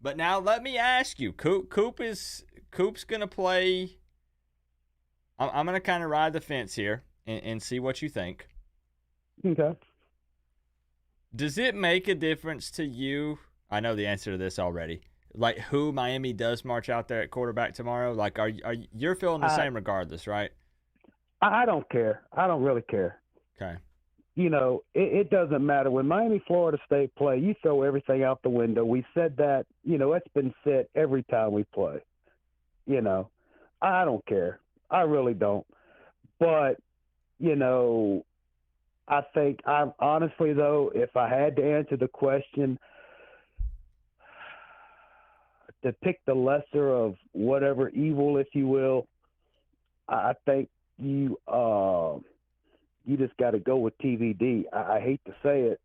But now let me ask you, Coop's gonna play. I'm gonna kind of ride the fence here and see what you think. Okay. Does it make a difference to you? I know the answer to this already. Like who Miami does march out there at quarterback tomorrow? Like are you're feeling the same regardless, right? I don't care. I don't really care. Okay. You know, it doesn't matter. When Miami, Florida State play, you throw everything out the window. We said that, you know, it's been said every time we play. You know, I don't care. I really don't. But, you know, I think honestly, though, if I had to answer the question, to pick the lesser of whatever evil, if you will, I think you just got to go with TVD. I hate to say it.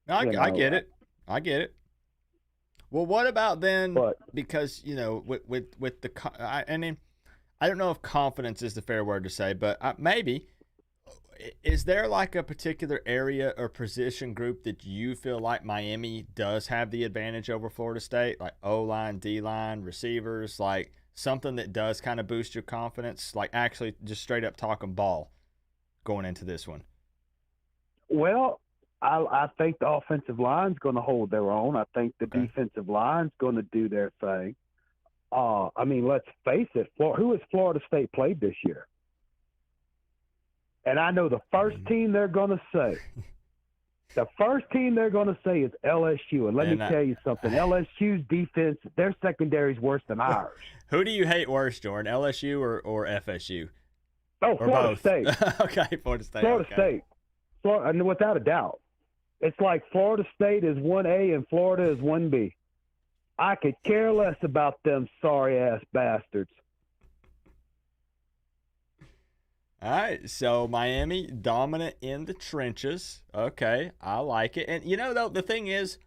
I get it. I get it. Well, what about then? Because you know, with the I mean, I don't know if confidence is the fair word to say, but maybe is there like a particular area or position group that you feel like Miami does have the advantage over Florida State, like O-line, D-line, receivers, like something that does kind of boost your confidence, like actually just straight up talking ball going into this one? Well, I think the offensive line's going to hold their own. I think the defensive line's going to do their thing. I mean, let's face it. Who has Florida State played this year? And I know the first team they're going to say. The first team they're going to say is LSU. And let me tell you something. LSU's defense, their secondary is worse than ours. Who do you hate worse, Jordan? LSU or FSU? Oh, Florida State. Okay, Florida State. Florida State. And without a doubt. It's like Florida State is 1A and Florida is 1B. I could care less about them sorry-ass bastards. All right, so Miami dominant in the trenches. Okay, I like it. And, you know, though, the thing is,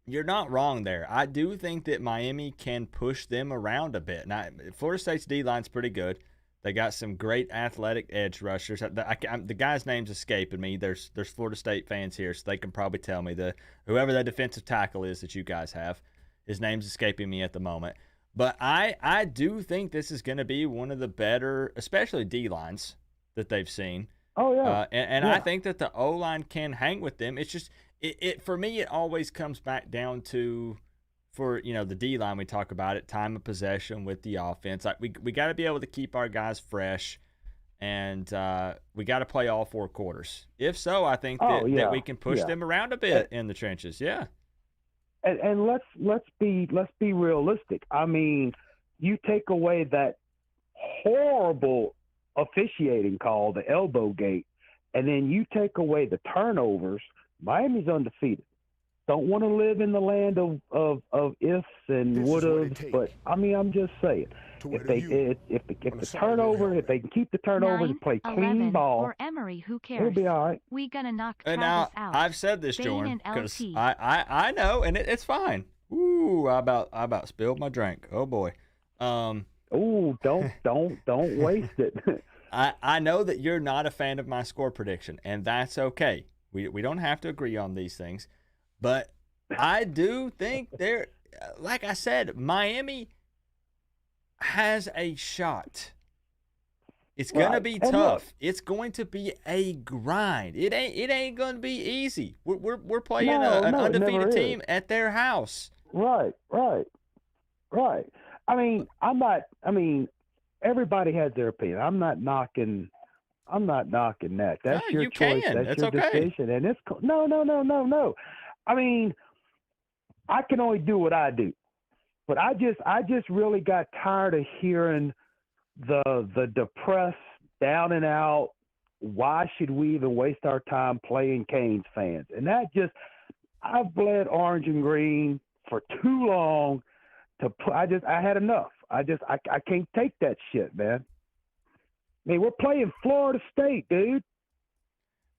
you're not wrong there. I do think that Miami can push them around a bit. Now, Florida State's D-line's pretty good. They got some great athletic edge rushers. The guy's name's escaping me. There's Florida State fans here, so they can probably tell me. Whoever that defensive tackle is that you guys have, his name's escaping me at the moment. But I do think this is going to be one of the better, especially D-lines, that they've seen. Oh, yeah. And yeah. I think that the O-line can hang with them. It's just, for me, it always comes back down to, for, you know, the D-line, we talk about it, time of possession with the offense. Like we got to be able to keep our guys fresh, and we got to play all four quarters. If so, I think that we can push them around a bit in the trenches. Yeah. and let's be realistic. I mean, you take away that horrible officiating call, the elbow gate, and then you take away the turnovers. Miami's undefeated. Don't want to live in the land of ifs and This is what it would-haves, take but I mean, I'm just saying, to if wear they you if on the the side of your turnover, helmet. if they can keep the turnover 9, and play clean 11, ball, or Emery, who it'll cares? be all right. We gonna knock And Travis now out. I've said this, Bane Jordan, and because LT. I know, and it's fine. Ooh, I about spilled my drink. Oh boy. Ooh, don't waste it. I know that you're not a fan of my score prediction, and that's okay. We don't have to agree on these things, but I do think they're, like I said, Miami has a shot. It's gonna Right. be And tough. look, It's going to be a grind. It ain't gonna be easy. We're playing an no, it never undefeated is. team at their house. Right. I mean, everybody has their opinion. I'm not knocking that. That's No, your you choice. can. That's That's your okay. decision. And it's no. I mean, I can only do what I do. But I just really got tired of hearing the depressed, down and out. Why should we even waste our time playing Canes fans? And that just, I've bled orange and green for too long. I had enough. I can't take that shit, man. I mean, we're playing Florida State, dude.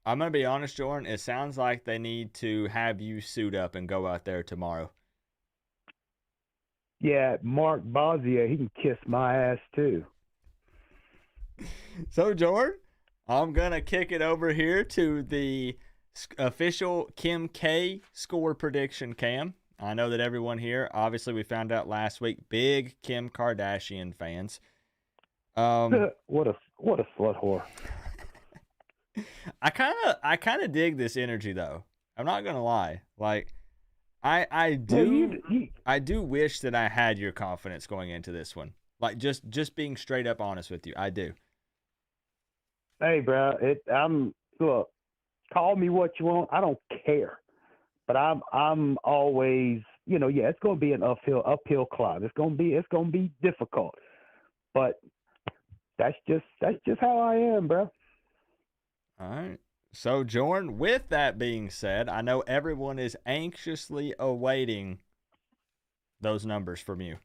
I'm gonna be honest, Jordan. It sounds like they need to have you suit up and go out there tomorrow. Yeah, Mark Bosnia, he can kiss my ass too. So, Jordan, I'm gonna kick it over here to the official Kim K score prediction cam. I know that everyone here, obviously, we found out last week, big Kim Kardashian fans. What a slut whore. I kind of dig this energy though. I'm not gonna lie. Like, I do I do wish that I had your confidence going into this one. Like, just being straight up honest with you, I do. Hey, bro, look. Call me what you want. I don't care. But I'm always, yeah, it's going to be an uphill climb. It's going to be difficult. But that's just how I am, bro. All right. So, Jordan, with that being said, I know everyone is anxiously awaiting those numbers from you.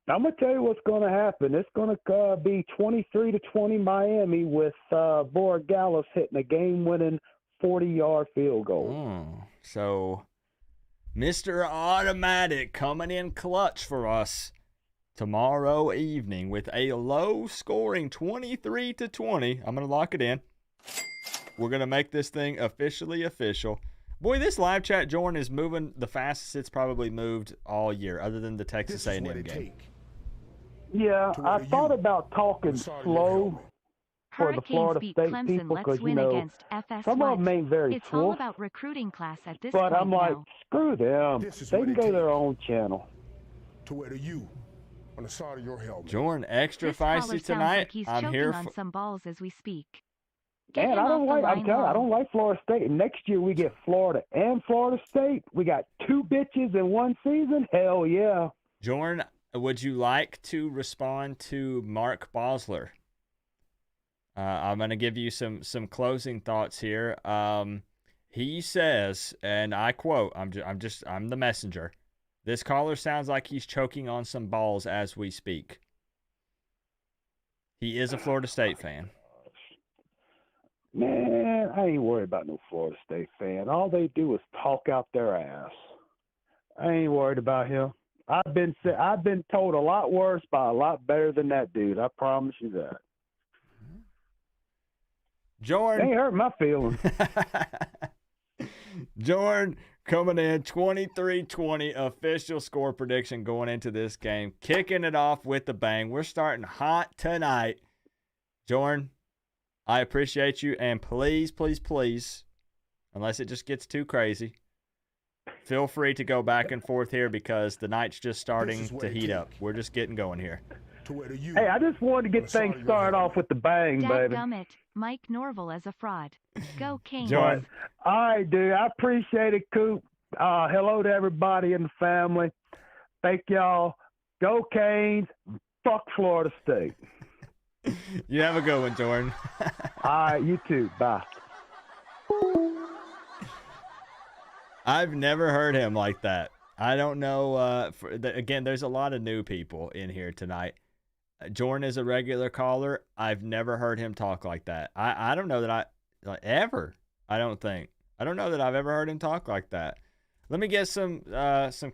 I'm going to tell you what's going to happen. It's going to be 23-20 Miami with Borregales hitting a game-winning 40-yard field goal. So, Mr. Automatic coming in clutch for us tomorrow evening with a low-scoring 23-20. I'm going to lock it in. We're going to make this thing officially official. Boy, this live chat, Jordan, is moving the fastest it's probably moved all year, other than the Texas This is A&M what it game. take Yeah, to I wear thought you about talking on the side of your slow helmet. for the Hurricanes Florida beat State Clemson. people Let's because, win against FS some of them West. ain't very It's all swift. about recruiting class at this But point I'm like, now. screw them. This is They what can it go to their take own channel. to wear you on the side of your helmet. Jordan, extra This caller feisty sounds tonight. like he's I'm choking here on for. some balls as we speak. Get And him I don't off the like, I'm line telling you, I long. don't like Florida State. Next year we get Florida and Florida State. We got 2 bitches in one season. Hell yeah. Jordan, would you like to respond to Mark Bosler? I'm going to give you some closing thoughts here. He says, and I quote, I'm the messenger. This caller sounds like he's choking on some balls as we speak. He is a Florida State fan. Man, I ain't worried about no Florida State fan. All they do is talk out their ass. I ain't worried about him. I've been told a lot worse by a lot better than that dude. I promise you that. Jordan. Ain't hurt my feelings. Jordan coming in 23-20 official score prediction going into this game. Kicking it off with the bang. We're starting hot tonight. Jordan, I appreciate you. And please, please, please, unless it just gets too crazy, feel free to go back and forth here because the night's just starting to heat up. We're just getting going here. Hey, I just wanted to get things started off with the bang, baby. Dadgummit, Mike Norville as a fraud. Go Canes. Jordan. All right, dude. I appreciate it, Coop. Hello to everybody in the family. Thank y'all. Go Canes. Fuck Florida State. You have a good one, Jordan. All right, you too. Bye. I've never heard him like that. I don't know. Again, there's a lot of new people in here tonight. Jordan is a regular caller. I've never heard him talk like that. I don't know that ever. I don't know that I've ever heard him talk like that. Let me get some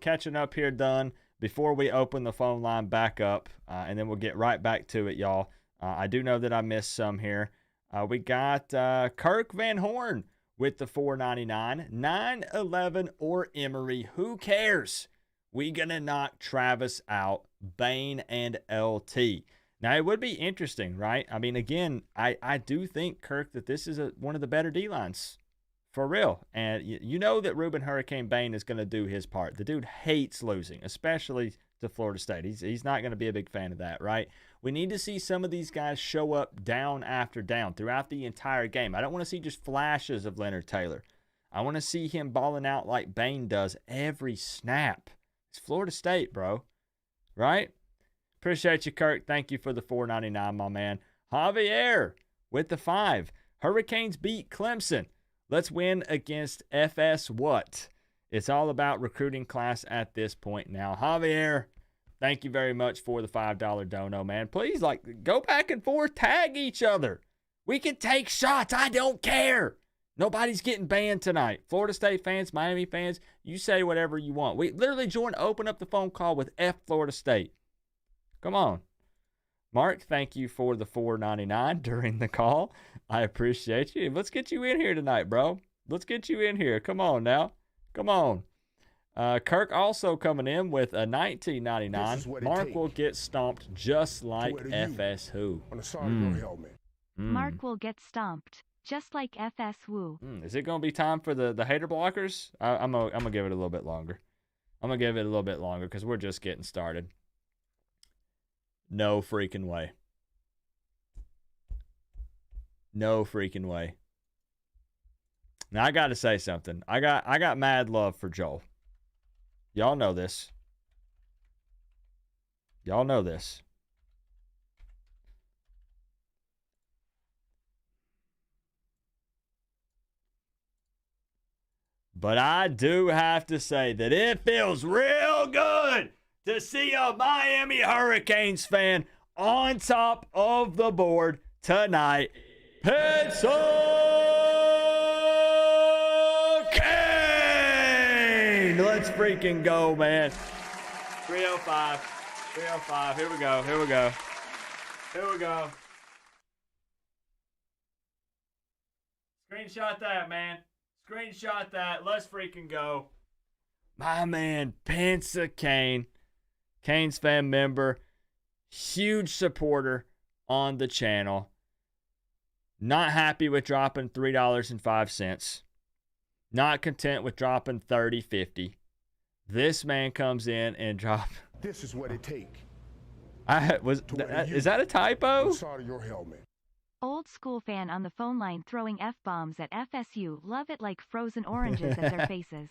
catching up here done before we open the phone line back up, and then we'll get right back to it, y'all. I do know that I missed some here. We got Kirk Van Horn with the $4.99, 9/11 or Emory. Who cares? We gonna knock Travis out, Bain and LT. Now, it would be interesting, right? I mean, again, I do think, Kirk, that this is one of the better D-lines. For real. And you know that Ruben Hurricane Bain is going to do his part. The dude hates losing, especially to Florida State. He's not going to be a big fan of that, right? We need to see some of these guys show up down after down throughout the entire game. I don't want to see just flashes of Leonard Taylor. I want to see him balling out like Bain does every snap. It's Florida State, bro. Right? Appreciate you, Kirk. Thank you for the $4.99, my man. Javier with the 5. Hurricanes beat Clemson. Let's win against FS what? It's all about recruiting class at this point now. Javier, thank you very much for the $5 dono, man. Please, go back and forth, tag each other. We can take shots. I don't care. Nobody's getting banned tonight. Florida State fans, Miami fans, you say whatever you want. We literally, Jordan, open up the phone call with F Florida State. Come on. Mark, thank you for the $4.99 during the call. I appreciate you. Let's get you in here tonight, bro. Let's get you in here. Come on now. Come on. Kirk also coming in with a $19.99. Mark will get stomped just like FS Who. On the side of your helmet. Mark will get stomped, just like FS Woo. Is it going to be time for the hater blockers? I'm gonna give it a little bit longer. I'm going to give it a little bit longer because we're just getting started. No freaking way. No freaking way. Now I got to say something. I got mad love for Joel. Y'all know this. Y'all know this. But I do have to say that it feels real good to see a Miami Hurricanes fan on top of the board tonight. Pensa Kane! Let's freaking go, man. 305. 305. Here we go. Here we go. Here we go. Screenshot that, man. Screenshot that. Let's freaking go. My man, Pensa Kane. Canes fan member, huge supporter on the channel. Not happy with dropping $3.05. Not content with dropping $30.50. This man comes in and drops. This is what it take. Is that a typo? On the side of your helmet. Old school fan on the phone line throwing F-bombs at FSU. Love it like frozen oranges at their faces.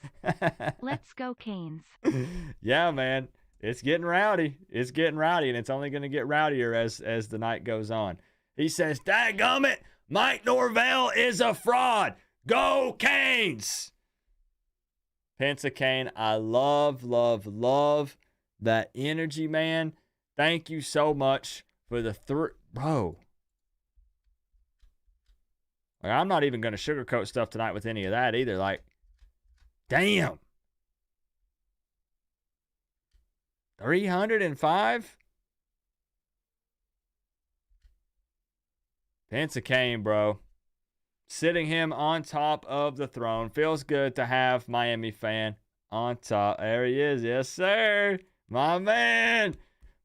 Let's go, Canes. Yeah, man. It's getting rowdy. It's getting rowdy, and it's only going to get rowdier as the night goes on. He says, "Dadgummit, Mike Norvell is a fraud. Go Canes!" Pensa Kane, I love, love, love that energy, man. Thank you so much for the bro. I'm not even going to sugarcoat stuff tonight with any of that either. Damn. 305? Pensa Kane, bro. Sitting him on top of the throne. Feels good to have Miami fan on top. There he is. Yes, sir. My man.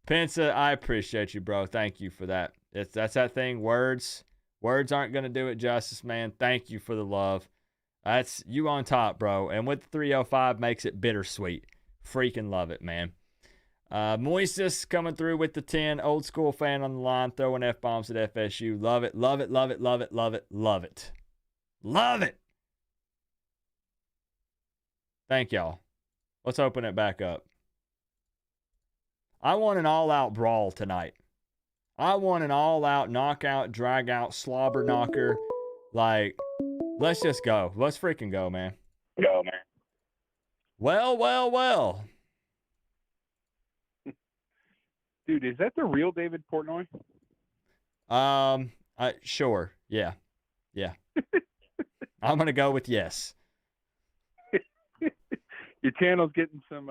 Pensa, I appreciate you, bro. Thank you for that. That's that thing. Words aren't going to do it justice, man. Thank you for the love. That's you on top, bro. And with the 305 makes it bittersweet. Freaking love it, man. Moises coming through with the 10. Old school fan on the line, throwing F-bombs at FSU. Love it, love it, love it, love it, love it, love it. Love it. Thank y'all. Let's open it back up. I want an all-out brawl tonight. I want an all-out knockout, drag-out, slobber knocker. Like, let's just go. Let's freaking go, man. Go, man. Well, well, well. Dude, is that the real David Portnoy? Sure. Yeah. I'm gonna go with yes. Your channel's getting some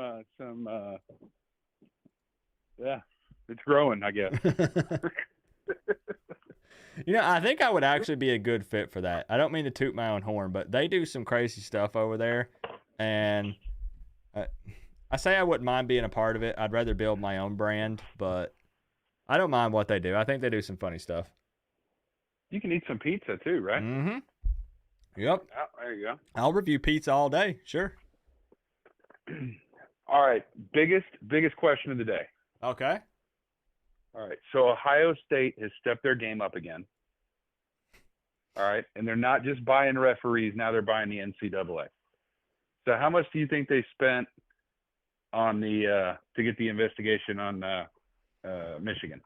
yeah, it's growing, I guess. I think I would actually be a good fit for that. I don't mean to toot my own horn, but they do some crazy stuff over there, and I say I wouldn't mind being a part of it. I'd rather build my own brand, but I don't mind what they do. I think they do some funny stuff. You can eat some pizza too, right? Mm-hmm. Yep. Oh, there you go. I'll review pizza all day. Sure. All right. Biggest question of the day. Okay. All right. So Ohio State has stepped their game up again. All right. And they're not just buying referees. Now they're buying the NCAA. So how much do you think they spent on the to get the investigation on Michigan?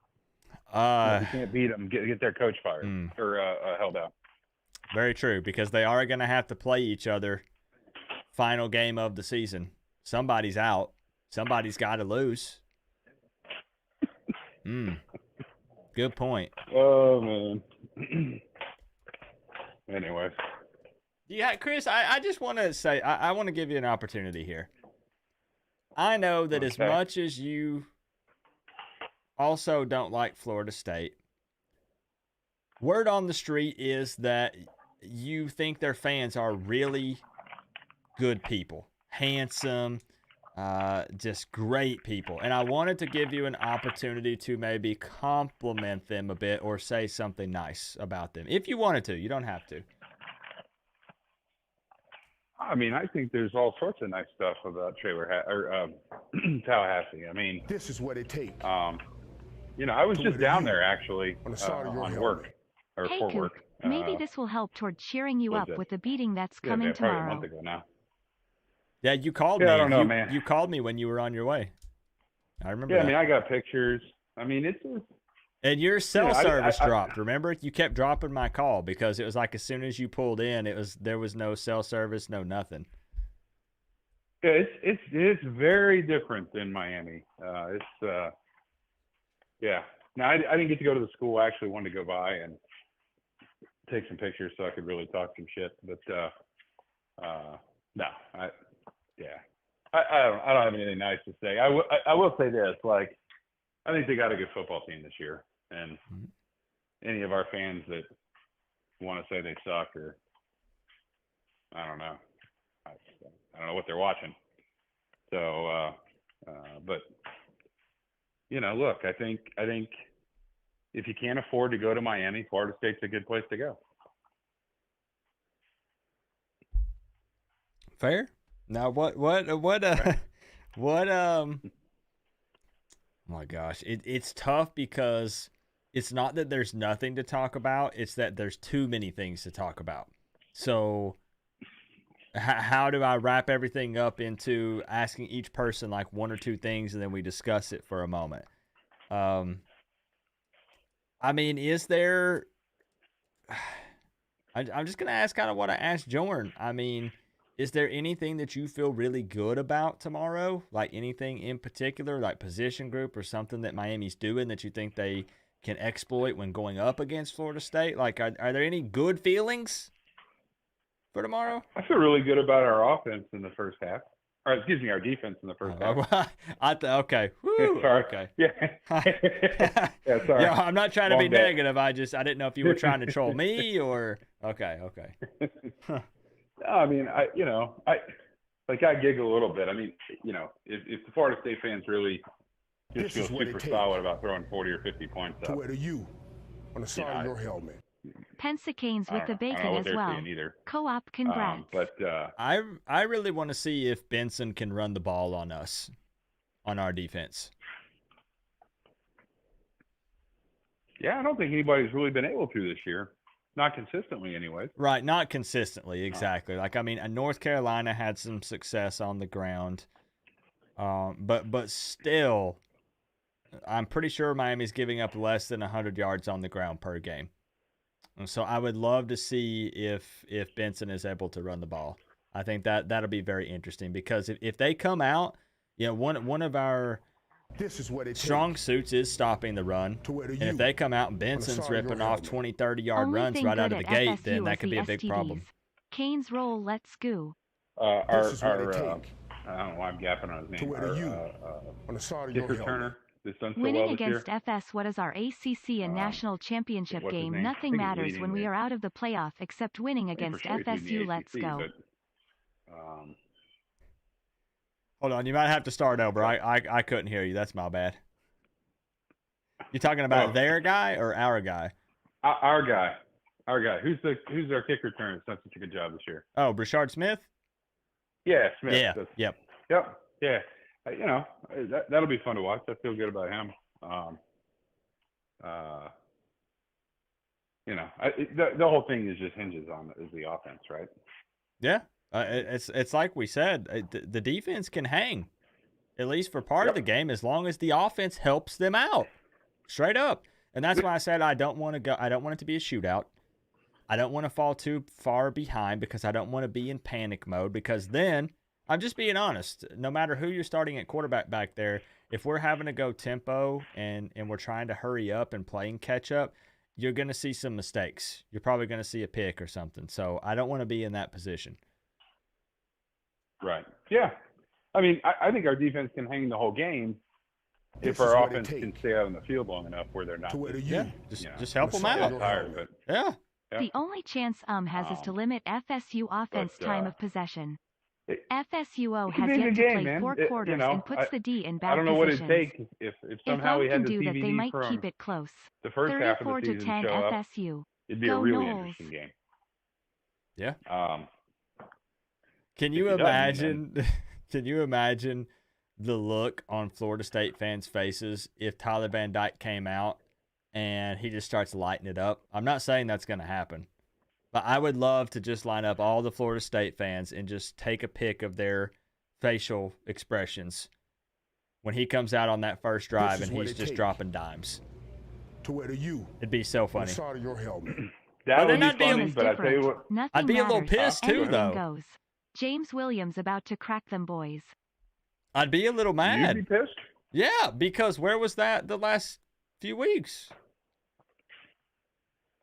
If you can't beat them, get their coach fired or held out. Very true, because they are going to have to play each other final game of the season. Somebody's out. Somebody's got to lose. Good point. Oh, man. Anyways. Yeah, Chris, I just want to say, I want to give you an opportunity here. I know that as much as you also don't like Florida State, word on the street is that you think their fans are really good people, handsome, just great people. And I wanted to give you an opportunity to maybe compliment them a bit or say something nice about them. If you wanted to, you don't have to. I mean, I think there's all sorts of nice stuff about Tallahassee. I mean, This is what it takes. I was just down there actually On the side of your on helmet. work or Hey, for Coop, work. maybe this will help toward cheering you was up it? with the beating that's Yeah, coming probably a tomorrow. month ago now. Yeah, you called me. Yeah, I don't know, man. You called me when you were on your way. I remember Yeah, that. I mean, I got pictures. I mean, it's And your cell I- service I- dropped. Remember, you kept dropping my call because it was like as soon as you pulled in, there was no cell service, no nothing. it's very different than Miami. Yeah. Now I didn't get to go to the school. I actually wanted to go by and take some pictures so I could really talk some shit. But no, I don't have anything nice to say. I will say this, like, I think they got a good football team this year, and any of our fans that want to say they suck or I don't know what they're watching. So, but look, I think if you can't afford to go to Miami, Florida State's a good place to go. Fair. Now, what, oh my gosh, it's tough because it's not that there's nothing to talk about. It's that there's too many things to talk about. So how do I wrap everything up into asking each person like one or two things and then we discuss it for a moment? I mean, is there, I'm just going to ask kind of what I asked Jordan. I mean, is there anything that you feel really good about tomorrow? Like anything in particular, like position group or something that Miami's doing that you think they can exploit when going up against Florida State? Like, are there any good feelings for tomorrow? I feel really good about our offense in the first half. Or excuse me, our defense in the first half. Okay. Woo, sorry. Okay. Yeah. Yeah, sorry. Yeah, I'm not trying to Long be day. negative. I didn't know if you were trying to troll me or okay. No, I mean, I giggle a little bit. I mean, if the Florida State fans really just This is feel what it super takes. solid about throwing 40 or 50 points To up, wear the U on the side of your helmet. Pensacanes with the I don't know bacon what as they're well. seeing either. Co-op, congrats. But I really want to see if Benson can run the ball on us, on our defense. yeah, I don't think anybody's really been able to this year. Not consistently, anyways. Right, not consistently, exactly. Like I mean, North Carolina had some success on the ground, but still, I'm pretty sure Miami's giving up less than 100 yards on the ground per game. And so I would love to see if Benson is able to run the ball. I think that'll be very interesting because if they come out, one of our This is what it strong takes suits is stopping the run. to wear the And U if they come out and on the Benson's side of your ripping off helmet. 20, 30-yard Only runs thing right good out of the at gate, FSU then that is could be the a big STDs. problem. Canes roll, let's go. This is what it take I don't know why I'm gapping on his to name. wear the U on the side of your kicker helmet. returner that's done so Winning well this year. against FS, what is our ACC and national championship what's his game? name? I Nothing think he's matters leading when we the- are out of the playoff except winning I think for against sure he's leading FSU. the Let's ACC, go. But, Hold on, you might have to start over. I couldn't hear you. That's my bad. You talking about their guy or our guy? our guy. Who's our kicker returner that's done such a good job this year? Oh, Brashard Smith? Yeah, Smith. Yeah. That's- Yep. Yep. Yeah. That'll be fun to watch. I feel good about him. The whole thing is just hinges on the offense, right? Yeah. It's like we said, the defense can hang, at least for part of the game, as long as the offense helps them out. Straight up. And that's why I said I don't want it to be a shootout. I don't want to fall too far behind because I don't want to be in panic mode, because then, I'm just being honest, no matter who you're starting at quarterback back there, if we're having to go tempo and we're trying to hurry up and playing catch up, you're going to see some mistakes. You're probably going to see a pick or something. So I don't want to be in that position. Right. Yeah. I mean, I think our defense can hang the whole game This if is our what it offense can take stay out on the field long enough where they're not to wear the Yeah. U. Just help them Sorry, out. your tired. helmet. But Yeah. Yeah. The only chance has is to limit FSU offense But, time of possession. it- FSUO it could has be a yet good to game, play man. 4 It- quarters and puts the D in bad I don't know what positions. it'd take if If somehow we can had the do that, they TVD might from keep it close. the first half of 34 the to season 10 show up. FSU. It'd be Go a really Noles. interesting game. Yeah. If Can you he doesn't, imagine? Can you imagine the look on Florida State fans' faces if Tyler Van Dyke came out and he just starts lighting it up? I'm not saying that's going to happen, but I would love to just line up all the Florida State fans and just take a pic of their facial expressions when he comes out on that first drive is and what he's it just take dropping dimes. To wear the U It'd be so on the funny. side of your helmet. That would then be I'd be funny, Is but I tell you different. what, Nothing I'd be a little matters. pissed too, Anything though. goes. James Williams about to crack them boys. I'd be a little you'd mad. be pissed. Yeah, because where was that the last few weeks?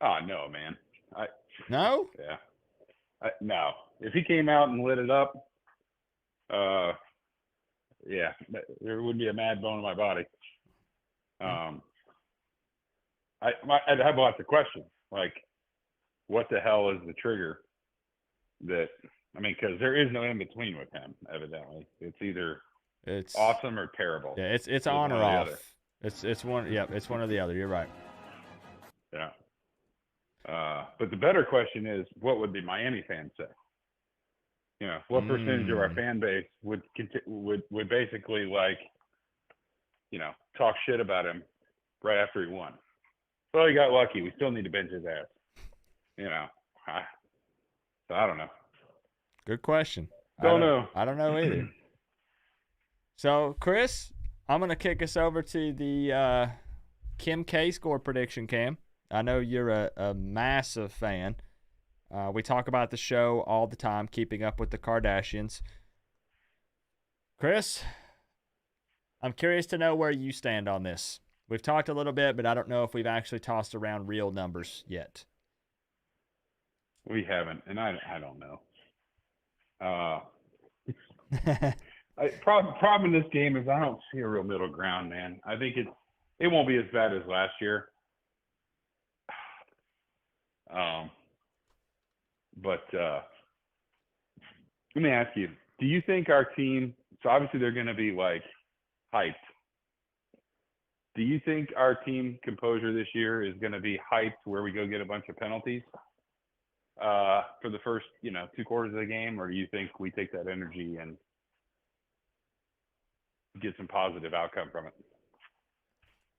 Oh no, man. No? Yeah. No. If he came out and lit it up, yeah, there wouldn't be a mad bone in my body. I'd have lots of questions, like, what the hell is the trigger that, I mean, because there is no in between with him, evidently. It's either It's awesome or terrible. Yeah, it's It's on one or or the off. other. It's one. Yep, it's one or the other. You're right. Yeah. But the better question is, what would the Miami fans say? You know, what percentage of our fan base would basically, like, you know, talk shit about him right after he won? Well, he got lucky. We still need to bench his ass. You know, so I don't know. Good question. Don't know. I don't know either. So, Chris, I'm gonna kick us over to the Kim K score prediction. Cam, I know you're a massive fan. We talk about the show all the time, keeping up with the Kardashians. Chris, I'm curious to know where you stand on this. We've talked a little bit, but I don't know if we've actually tossed around real numbers yet. We haven't, and I don't know. Problem in this game is I don't see a real middle ground, man. I think it won't be as bad as last year. But let me ask you, do you think our team, so obviously they're going to be like hyped. Do you think our team composure this year is going to be hyped where we go get a bunch of penalties for the first, 2 quarters of the game? Or do you think we take that energy and get some positive outcome from it?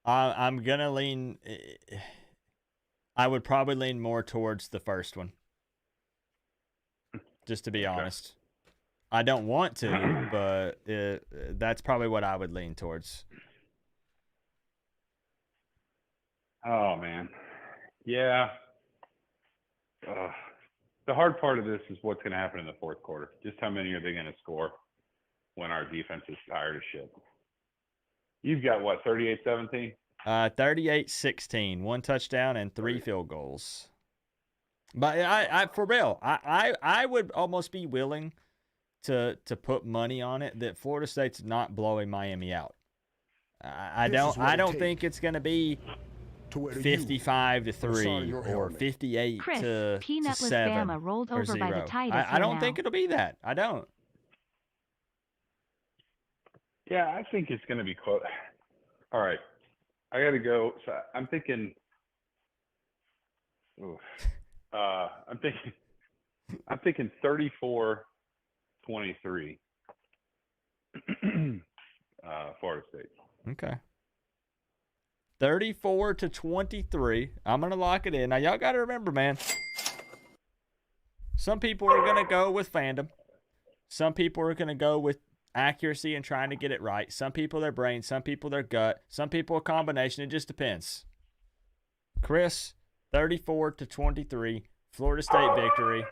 I'm going to lean I would probably lean more towards the first one, just to be honest. I don't want to, but that's probably what I would lean towards. Oh, man. Yeah. The hard part of this is what's going to happen in the fourth quarter. Just how many are they going to score when our defense is tired of shit? You've got, what, 38-17? 38-16, 1 touchdown and 3 field goals. But I for real, I would almost be willing to put money on it that Florida State's not blowing Miami out. I don't think it's going to be 55-3 or 58 Chris, to peanutless 7 Bama rolled or over 0. by the Tide. I don't think it'll be that. I don't. Yeah, I think it's going to be close. All right. I got to go. So I'm thinking. I'm thinking 34-23. Florida State. Okay. 34-23. I'm going to lock it in. Now, y'all got to remember, man, some people are going to go with fandom. Some people are going to go with accuracy and trying to get it right. Some people, their brain. Some people, their gut. Some people, a combination. It just depends. Chris, 34-23. Florida State victory.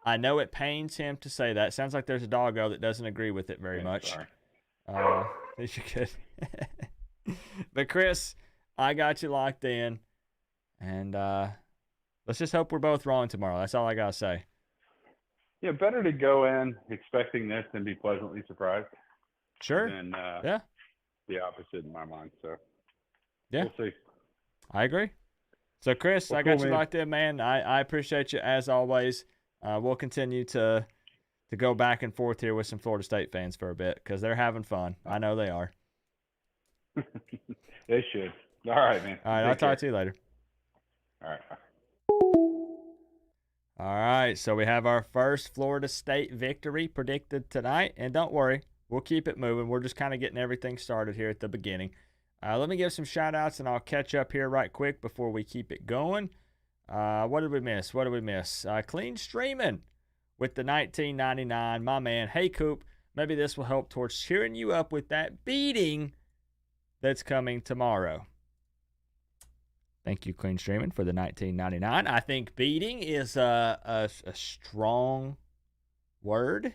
I know it pains him to say that. Sounds like there's a doggo that doesn't agree with it very much. You could. But Chris, I got you locked in, and let's just hope we're both wrong tomorrow. That's all I gotta say. Yeah, better to go in expecting this than be pleasantly surprised. Sure. And yeah, the opposite in my mind. So yeah, we'll see. I agree. So Chris, Well, I got cool, you man. locked in, man. I appreciate you as always. We'll continue to go back and forth here with some Florida State fans for a bit because they're having fun. I know they are. They should. All right, man. All right, I'll talk to you later. All right. All right, so we have our first Florida State victory predicted tonight. And don't worry, we'll keep it moving. We're just kind of getting everything started here at the beginning. Let me give some shout-outs, and I'll catch up here right quick before we keep it going. What did we miss? Clean Streaming with the 1999. My man, hey, Coop, maybe this will help towards cheering you up with that beating that's coming tomorrow. Thank you, Clean Streaming, for the 1999. I think beating is a strong word.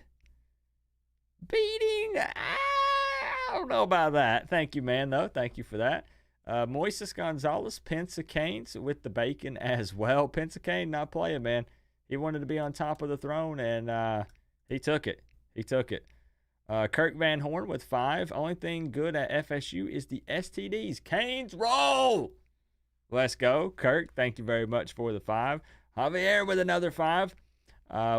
Beating, I don't know about that. Thank you, man, though. Thank you for that. Moises Gonzalez, Pensa Canes with the bacon as well. Pensa Cane not playing, man. He wanted to be on top of the throne, and he took it. Kirk Van Horn with 5. Only thing good at FSU is the STDs. Canes roll! Let's go. Kirk, thank you very much for the 5. Javier with another 5.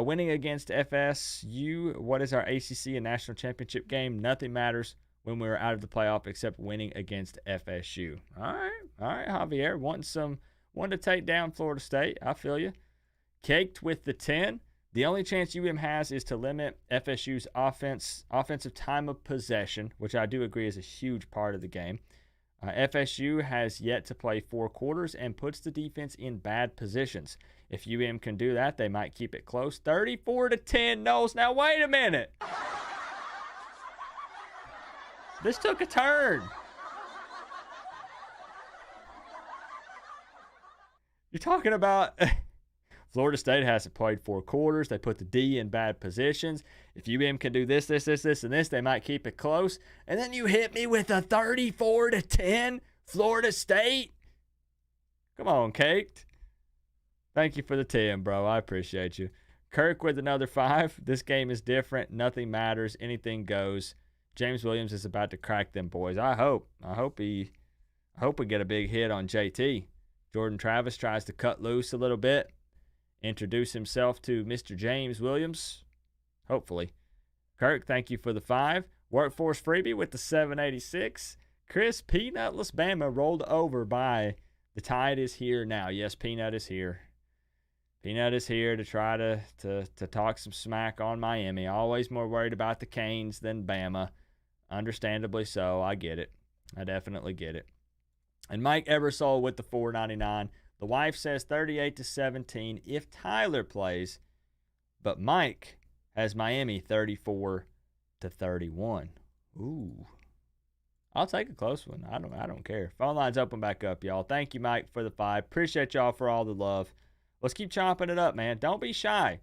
Winning against FSU. What is our ACC and national championship game? Nothing matters when we're out of the playoff except winning against FSU. All right, Javier. Wanting to take down Florida State. I feel you. Caked with the 10. The only chance UM has is to limit FSU's offensive time of possession, which I do agree is a huge part of the game. FSU has yet to play 4 quarters and puts the defense in bad positions. If UM can do that, they might keep it close. 34-10 Knowles. Now, wait a minute. This took a turn. You're talking about Florida State hasn't played 4 quarters. They put the D in bad positions. If UM can do this, and this, they might keep it close. And then you hit me with a 34-10 Florida State. Come on, Caked. Thank you for the 10, bro. I appreciate you. Kirk with another 5. This game is different. Nothing matters. Anything goes. James Williams is about to crack them boys. I hope we get a big hit on JT. Jordan Travis tries to cut loose a little bit. Introduce himself to Mr. James Williams. Hopefully. Kirk, thank you for the 5. Workforce Freebie with the 786. Chris, Peanutless Bama rolled over by the Tide is here now. Yes, Peanut is here. Peanut is here to try to talk some smack on Miami. Always more worried about the Canes than Bama. Understandably so. I get it. I definitely get it. And Mike Eversole with the 499. The wife says 38-17 if Tyler plays, but Mike has Miami 34-31. Ooh. I'll take a close one. I don't care. Phone line's open back up, y'all. Thank you, Mike, for the 5. Appreciate y'all for all the love. Let's keep chopping it up, man. Don't be shy.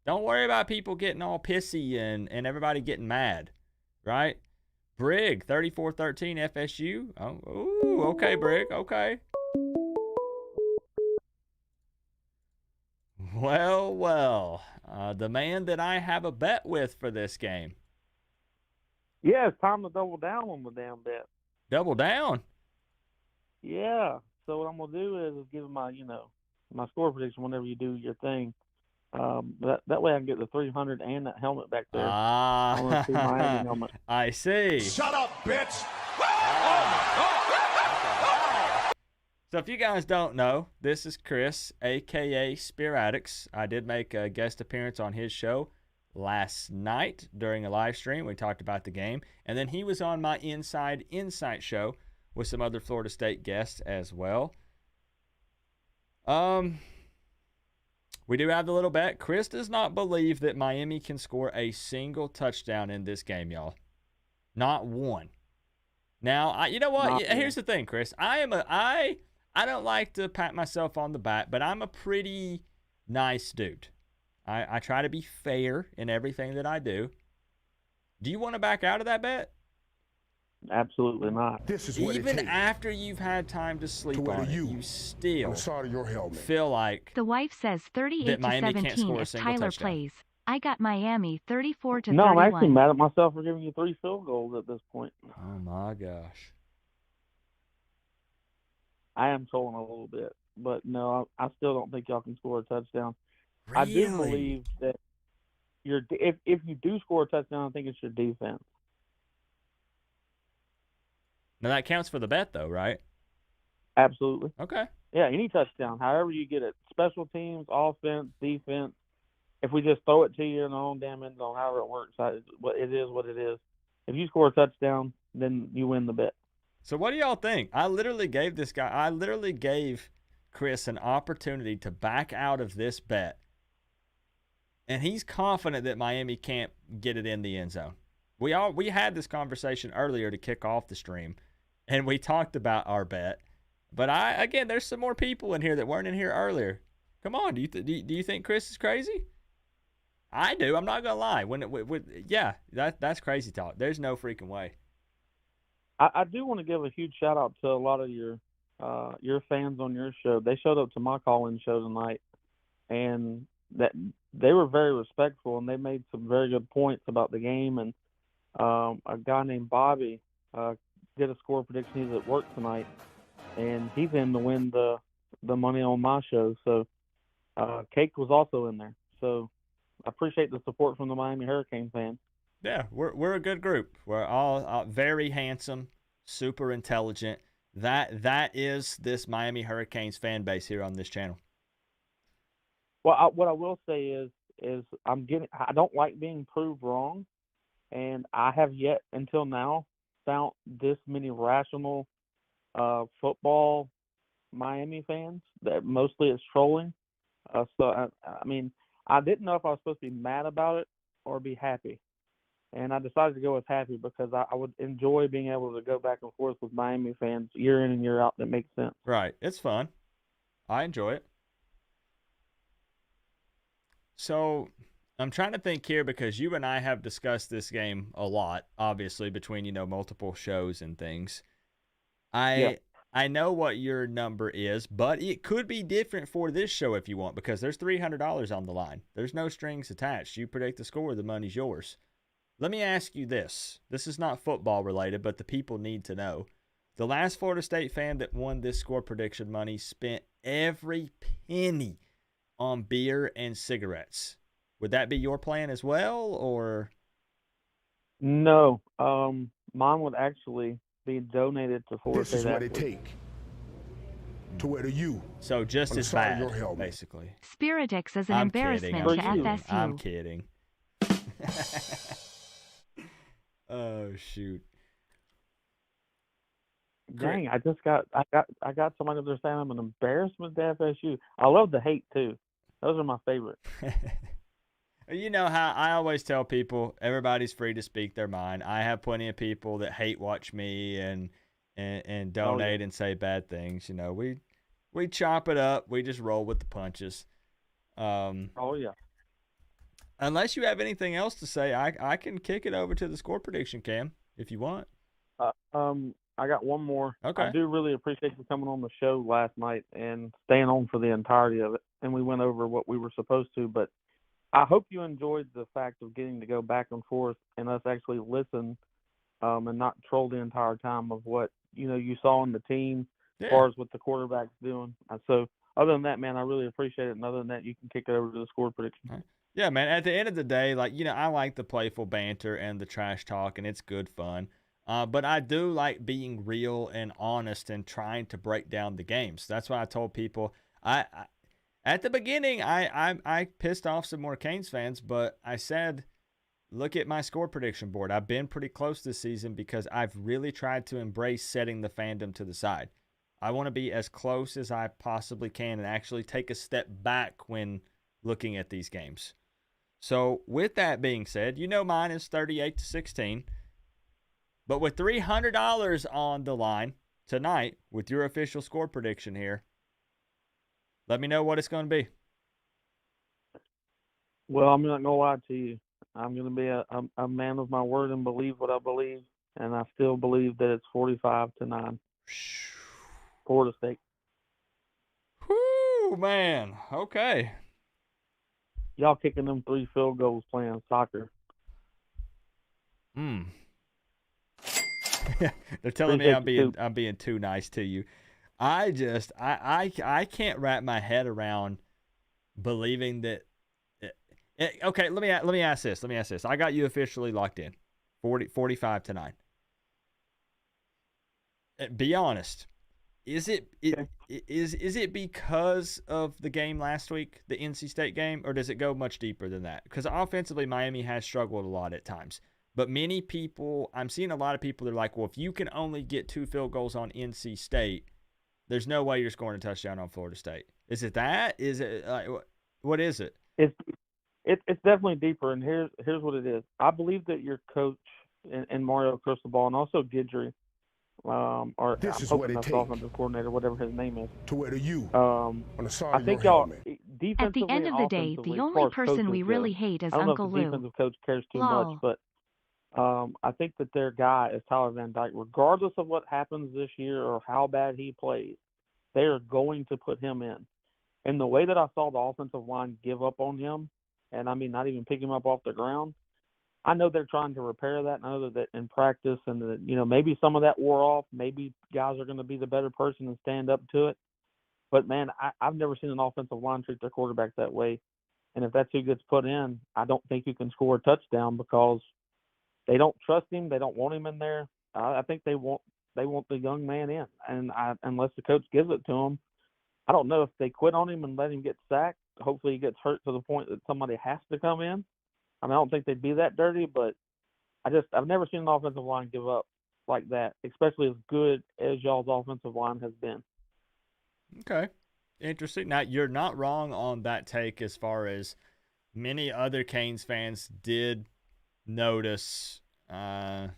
Don't worry about people getting all pissy and everybody getting mad, right? Brig, 34-13 FSU. Oh, ooh, okay, Brig, okay. Well, the man that I have a bet with for this game. Yeah, it's time to double down on the damn bet. Double down? Yeah. So what I'm gonna do is give my my score prediction whenever you do your thing. That way I can get the 300 and that helmet back there. I want to see Miami helmet. I see. Shut up, bitch! So if you guys don't know, this is Chris, a.k.a. Spear Addicts. I did make a guest appearance on his show last night during a live stream. We talked about the game. And then he was on my Inside Insight show with some other Florida State guests as well. We do have the little bet. Chris does not believe that Miami can score a single touchdown in this game, y'all. Not one. Now, you know what? Here's the thing, Chris. I don't like to pat myself on the back, but I'm a pretty nice dude. I try to be fair in everything that I do. Do you want to back out of that bet? Absolutely not. This is what Even it takes after you've had time to sleep on it, you still on the side of your helmet. feel like The wife says that Miami can't 38-17 score a if single Tyler touchdown. plays. I got Miami 34-31. No, I'm actually mad at myself for giving you 3 field goals at this point. Oh, my gosh. I am trolling a little bit, but no, I still don't think y'all can score a touchdown. Really? I do believe that if you do score a touchdown, I think it's your defense. Now, that counts for the bet, though, right? Absolutely. Okay. Yeah, any touchdown, however you get it. Special teams, offense, defense. If we just throw it to you in the own damn end zone, however it works, it is what it is. If you score a touchdown, then you win the bet. So what do y'all think? I literally gave Chris an opportunity to back out of this bet. And he's confident that Miami can't get it in the end zone. We had this conversation earlier to kick off the stream, and we talked about our bet. But again, there's some more people in here that weren't in here earlier. Come on, do you think Chris is crazy? I do. I'm not gonna lie. That's crazy talk. There's no freaking way. I do want to give a huge shout out to a lot of your fans on your show. They showed up to my call-in show tonight, and that they were very respectful, and they made some very good points about the game. And a guy named Bobby did a score prediction. He's at work tonight, and he's in to win the money on my show. So Cake was also in there. So I appreciate the support from the Miami Hurricane fans. Yeah, we're a good group. We're all very handsome, super intelligent. That is this Miami Hurricanes fan base here on this channel. Well, what I will say is I don't like being proved wrong, and I have yet until now found this many rational football Miami fans that mostly it's trolling. So I mean, I didn't know if I was supposed to be mad about it or be happy. And I decided to go with happy because I would enjoy being able to go back and forth with Miami fans year in and year out. That makes sense. Right. It's fun. I enjoy it. So I'm trying to think here because you and I have discussed this game a lot, obviously, between, multiple shows and things. I know what your number is, but it could be different for this show if you want because there's $300 on the line. There's no strings attached. You predict the score, the money's yours. Let me ask you this. This is not football related, but the people need to know. The last Florida State fan that won this score prediction money spent every penny on beer and cigarettes. Would that be your plan as well, or? No. Mine would actually be donated to Florida State. This is what it takes to wear the U. So just on the as side bad, of your helmet. basically. Spiritix is an I'm embarrassment kidding. to FSU. I'm kidding. Oh, shoot. Dang, I got somebody up there saying I'm an embarrassment to FSU. I love the hate too. Those are my favorite. You know how I always tell people everybody's free to speak their mind. I have plenty of people that hate watch me and donate and say bad things. You know, we chop it up. We just roll with the punches. Oh yeah. Unless you have anything else to say, I can kick it over to the score prediction, Cam, if you want. I got one more. Okay. I do really appreciate you coming on the show last night and staying on for the entirety of it. And we went over what we were supposed to, but I hope you enjoyed the fact of getting to go back and forth and us actually listen and not troll the entire time of what, you saw in the team as far as what the quarterback's doing. So other than that, man, I really appreciate it. And other than that, you can kick it over to the score prediction. Yeah, man. At the end of the day, I like the playful banter and the trash talk, and it's good fun. But I do like being real and honest and trying to break down the games. That's why I told people at the beginning I pissed off some more Canes fans, but I said, look at my score prediction board. I've been pretty close this season because I've really tried to embrace setting the fandom to the side. I want to be as close as I possibly can and actually take a step back when looking at these games. So with that being said, mine is 38-16. But with $300 on the line tonight with your official score prediction here, let me know what it's going to be. Well, I'm not going to lie to you. I'm going to be a man of my word and believe what I believe, and I still believe that it's 45-9. Florida State. Whoo, man. Okay. Y'all kicking them 3 field goals playing soccer. They're telling me I'm being too nice to you. I can't wrap my head around believing that. Okay, let me ask this. I got you officially locked in, 45-9. Be honest. Is it because of the game last week, the NC State game, or does it go much deeper than that? Because offensively, Miami has struggled a lot at times. But I'm seeing a lot of people that are like, well, if you can only get 2 field goals on NC State, there's no way you're scoring a touchdown on Florida State. Is it that? Is it what is it? It's definitely deeper, and here's what it is. I believe that your coach and Mario Cristobal and also Guidry, or This I'm is hoping what it that's takes offensive coordinator, whatever his name is. to wear the U on the side I of think your y'all helmet. defensively At the end of the day, offensively, the as only far as person we coaches really go, hate is I don't know Uncle if the Lou. defensive coach cares too Lol. much, but I think that their guy is Tyler Van Dyke. Regardless of what happens this year or how bad he plays, they are going to put him in. And the way that I saw the offensive line give up on him, and I mean not even pick him up off the ground, I know they're trying to repair that. And I know that in practice and that, maybe some of that wore off. Maybe guys are going to be the better person and stand up to it. But, man, I've never seen an offensive line treat their quarterback that way. And if that's who gets put in, I don't think you can score a touchdown because they don't trust him. They don't want him in there. I think they want the young man in. And unless the coach gives it to him, I don't know if they quit on him and let him get sacked. Hopefully he gets hurt to the point that somebody has to come in. I don't think they'd be that dirty, but I've never seen an offensive line give up like that, especially as good as y'all's offensive line has been. Okay. Interesting. Now, you're not wrong on that take as far as many other Canes fans did notice. I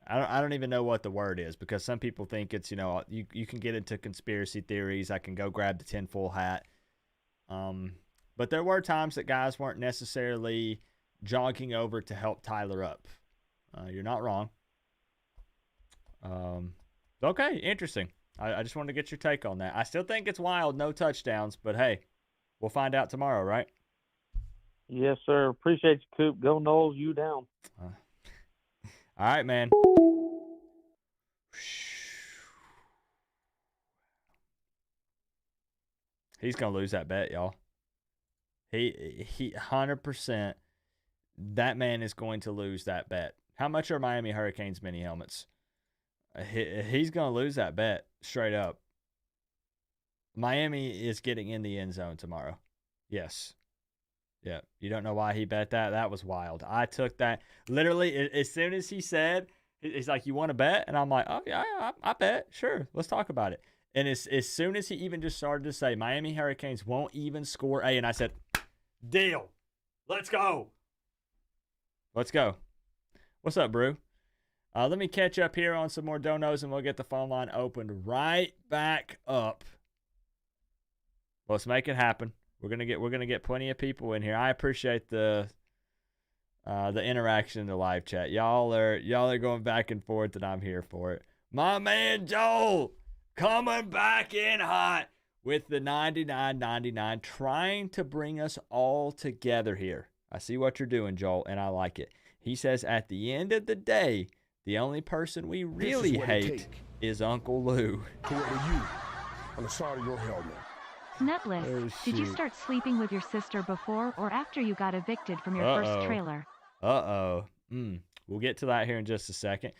don't even know what the word is because some people think it's, you can get into conspiracy theories. I can go grab the tinfoil hat. But there were times that guys weren't necessarily jogging over to help Tyler up. You're not wrong. Okay, interesting. I just wanted to get your take on that. I still think it's wild, no touchdowns, but hey, we'll find out tomorrow, right? Yes, sir. Appreciate you, Coop. Go Noles, you down. All right, man. He's going to lose that bet, y'all. He 100%, that man is going to lose that bet. How much are Miami Hurricanes mini helmets? He's going to lose that bet straight up. Miami is getting in the end zone tomorrow. Yes. Yeah. You don't know why he bet that? That was wild. I took that. Literally, as soon as he said He's like, you want to bet? And I'm like, oh, yeah, I bet. Sure. Let's talk about it. And as soon as he even just started to say, Miami Hurricanes won't even score a, and I said, deal. Let's go. Let's go. What's up, Brew? Let me catch up here on some more donos, and we'll get the phone line opened right back up. Let's make it happen. We're gonna get plenty of people in here. I appreciate the interaction in the live chat. Y'all are going back and forth, and I'm here for it. My man Joel coming back in hot with the 99.99, trying to bring us all together here. I see what you're doing, Joel, and I like it. He says at the end of the day, the only person we really hate is Uncle Lou. Whoever you on the side of your helmet. Nutless, did you start sleeping with your sister before or after you got evicted from your first trailer? We'll get to that here in just a second.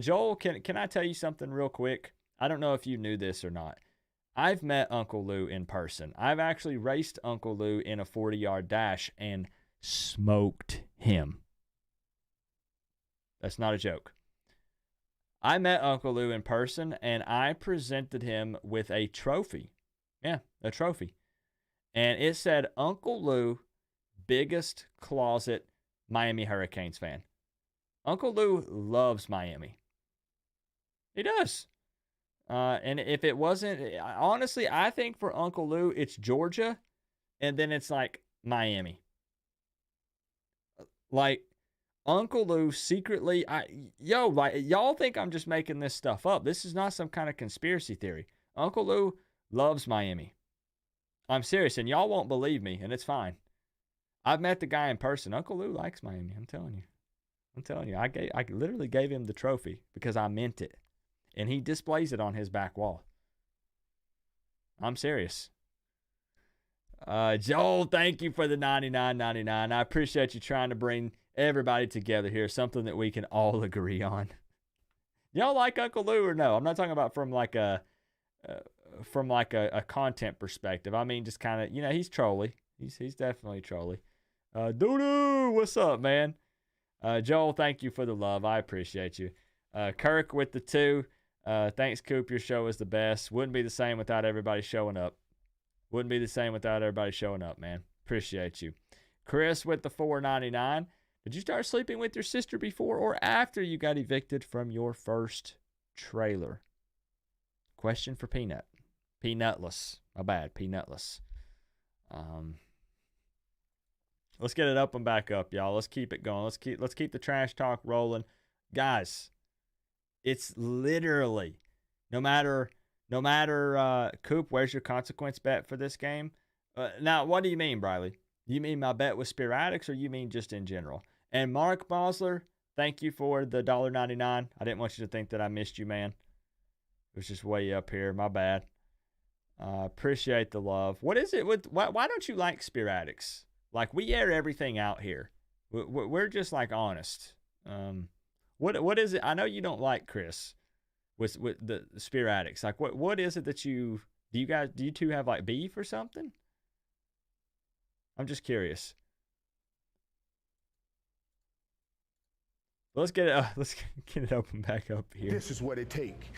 Joel, can I tell you something real quick? I don't know if you knew this or not. I've met Uncle Lou in person. I've actually raced Uncle Lou in a 40-yard dash and smoked him. That's not a joke. I met Uncle Lou in person, and I presented him with a trophy. Yeah, a trophy. And it said, Uncle Lou, biggest closet Miami Hurricanes fan. Uncle Lou loves Miami. He does. And if it wasn't, honestly, I think for Uncle Lou, it's Georgia, and then it's like Miami. Like, Uncle Lou secretly, y'all think I'm just making this stuff up. This is not some kind of conspiracy theory. Uncle Lou loves Miami. I'm serious, and y'all won't believe me, and it's fine. I've met the guy in person. Uncle Lou likes Miami. I'm telling you. I literally gave him the trophy because I meant it, and he displays it on his back wall. I'm serious. Joel, thank you for the $99.99. I appreciate you trying to bring everybody together here, something that we can all agree on. Y'all like Uncle Lou or no? I'm not talking about from like a content perspective. I mean, just kind of, he's trolly. He's definitely trolly. Doo-doo, what's up, man? Joel, thank you for the love. I appreciate you. Kirk with the 2. Thanks, Coop. Your show is the best. Wouldn't be the same without everybody showing up. Wouldn't be the same without everybody showing up, man. Appreciate you. Chris with the $4.99. Did you start sleeping with your sister before or after you got evicted from your first trailer? Question for Peanut. Peanutless. My bad. Peanutless. Let's get it up and back up, y'all. Let's keep it going. Let's keep the trash talk rolling. Guys, it's literally no matter Coop, where's your consequence bet for this game? Now, what do you mean, Briley? You mean my bet with Sporadics, or you mean just in general? And Mark Bosler, thank you for the $1.99. I didn't want you to think that I missed you, man. It was just way up here. My bad. Appreciate the love. What is it with? Why don't you like Sporadics? Like, we air everything out here. We're just like honest. What is it? I know you don't like Chris with the Sporadics. Like, what is it that do you two have like beef or something? I'm just curious. Let's get it open back up here. This is what it take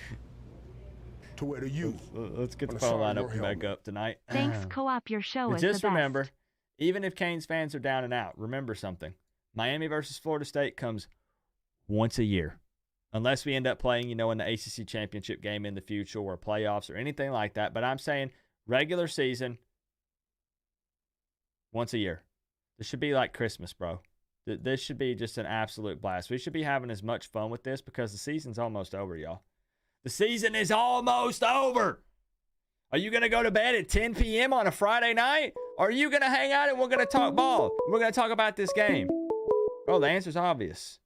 to wear the U. Let's get the phone line open back up tonight. Thanks, Co-op. Your show But is just the best. remember, even if Canes fans are down and out, remember something. Miami versus Florida State comes once a year. Unless we end up playing, in the ACC championship game in the future or playoffs or anything like that. But I'm saying regular season, once a year. This should be like Christmas, bro. This should be just an absolute blast. We should be having as much fun with this because the season's almost over, y'all. The season is almost over. Are you going to go to bed at 10 p.m. on a Friday night? Or are you going to hang out and we're going to talk ball? We're going to talk about this game. Oh, the answer's obvious.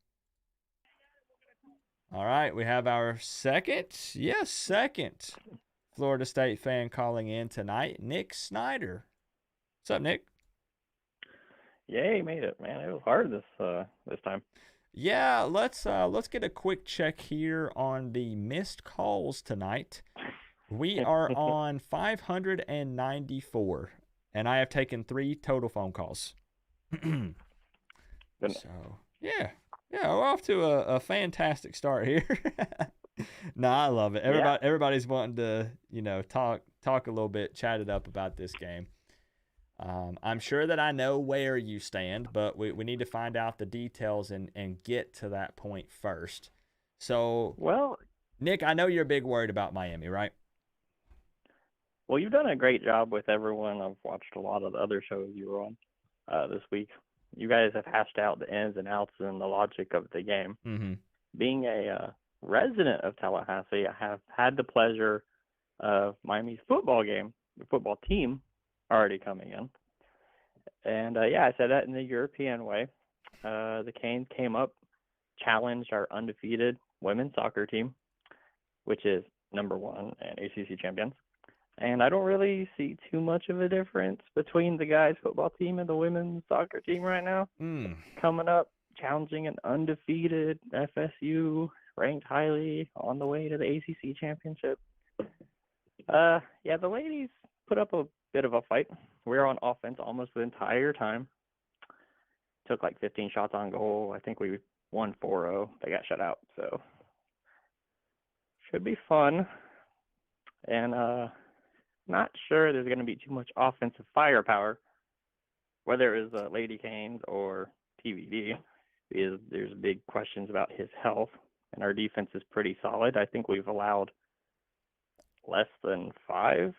All right, we have our second Florida State fan calling in tonight, Nick Snyder. What's up, Nick? Yeah, you made it, man. It was hard this time. Yeah, let's get a quick check here on the missed calls tonight. We are on 594, and I have taken 3 total phone calls. Goodness. So, yeah, Yeah, we're off to a fantastic start here. No, I love it. Yeah. Everybody's wanting to, talk a little bit, chat it up about this game. I'm sure that I know where you stand, but we need to find out the details and get to that point first. So, Well, Nick, I know you're big worried about Miami, right? well, you've done a great job with everyone. I've watched a lot of the other shows you were on this week. You guys have hashed out the ins and outs and the logic of the game. Mm-hmm. Being a resident of Tallahassee, I have had the pleasure of Miami's football team already coming in. And, I said that in the European way. The Canes came up, challenged our undefeated women's soccer team, which is number 1 and ACC champions. And I don't really see too much of a difference between the guys' football team and the women's soccer team right now. Coming up, challenging an undefeated FSU, ranked highly on the way to the ACC championship. The ladies put up a bit of a fight. We were on offense almost the entire time. Took like 15 shots on goal. I think we won 4-0. They got shut out, so should be fun. And not sure there's going to be too much offensive firepower, whether it was Lady Canes or TVD, because there's big questions about his health, and our defense is pretty solid. I think we've allowed less than 5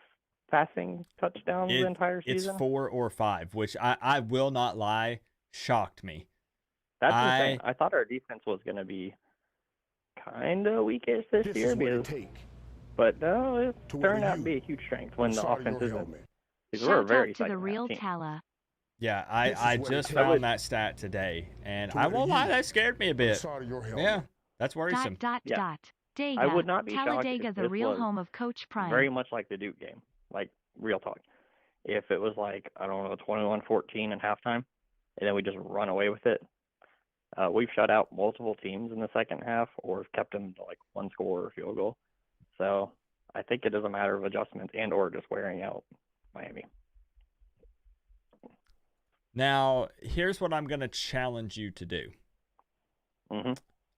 passing touchdowns the entire season. It's 4 or 5, which I will not lie, shocked me. That's insane. I thought our defense was going to be kind of weakish this year, but no, it turned out to be a huge strength when the offense isn't. We're a very to the real Tala. Yeah, I just found that stat today, and I won't lie, that scared me a bit. Yeah, that's worrisome. Dega. I would not be shocked Talladega, if the this real was home of Coach Prime. very much like the Duke game, like real talk. If it was like, I don't know, 21-14 in halftime, and then we just run away with it. We've shut out multiple teams in the second half or kept them to like 1 score or field goal. So I think it is a matter of adjustments and or just wearing out Miami. Now, here's what I'm going to challenge you to do. Mm-hmm.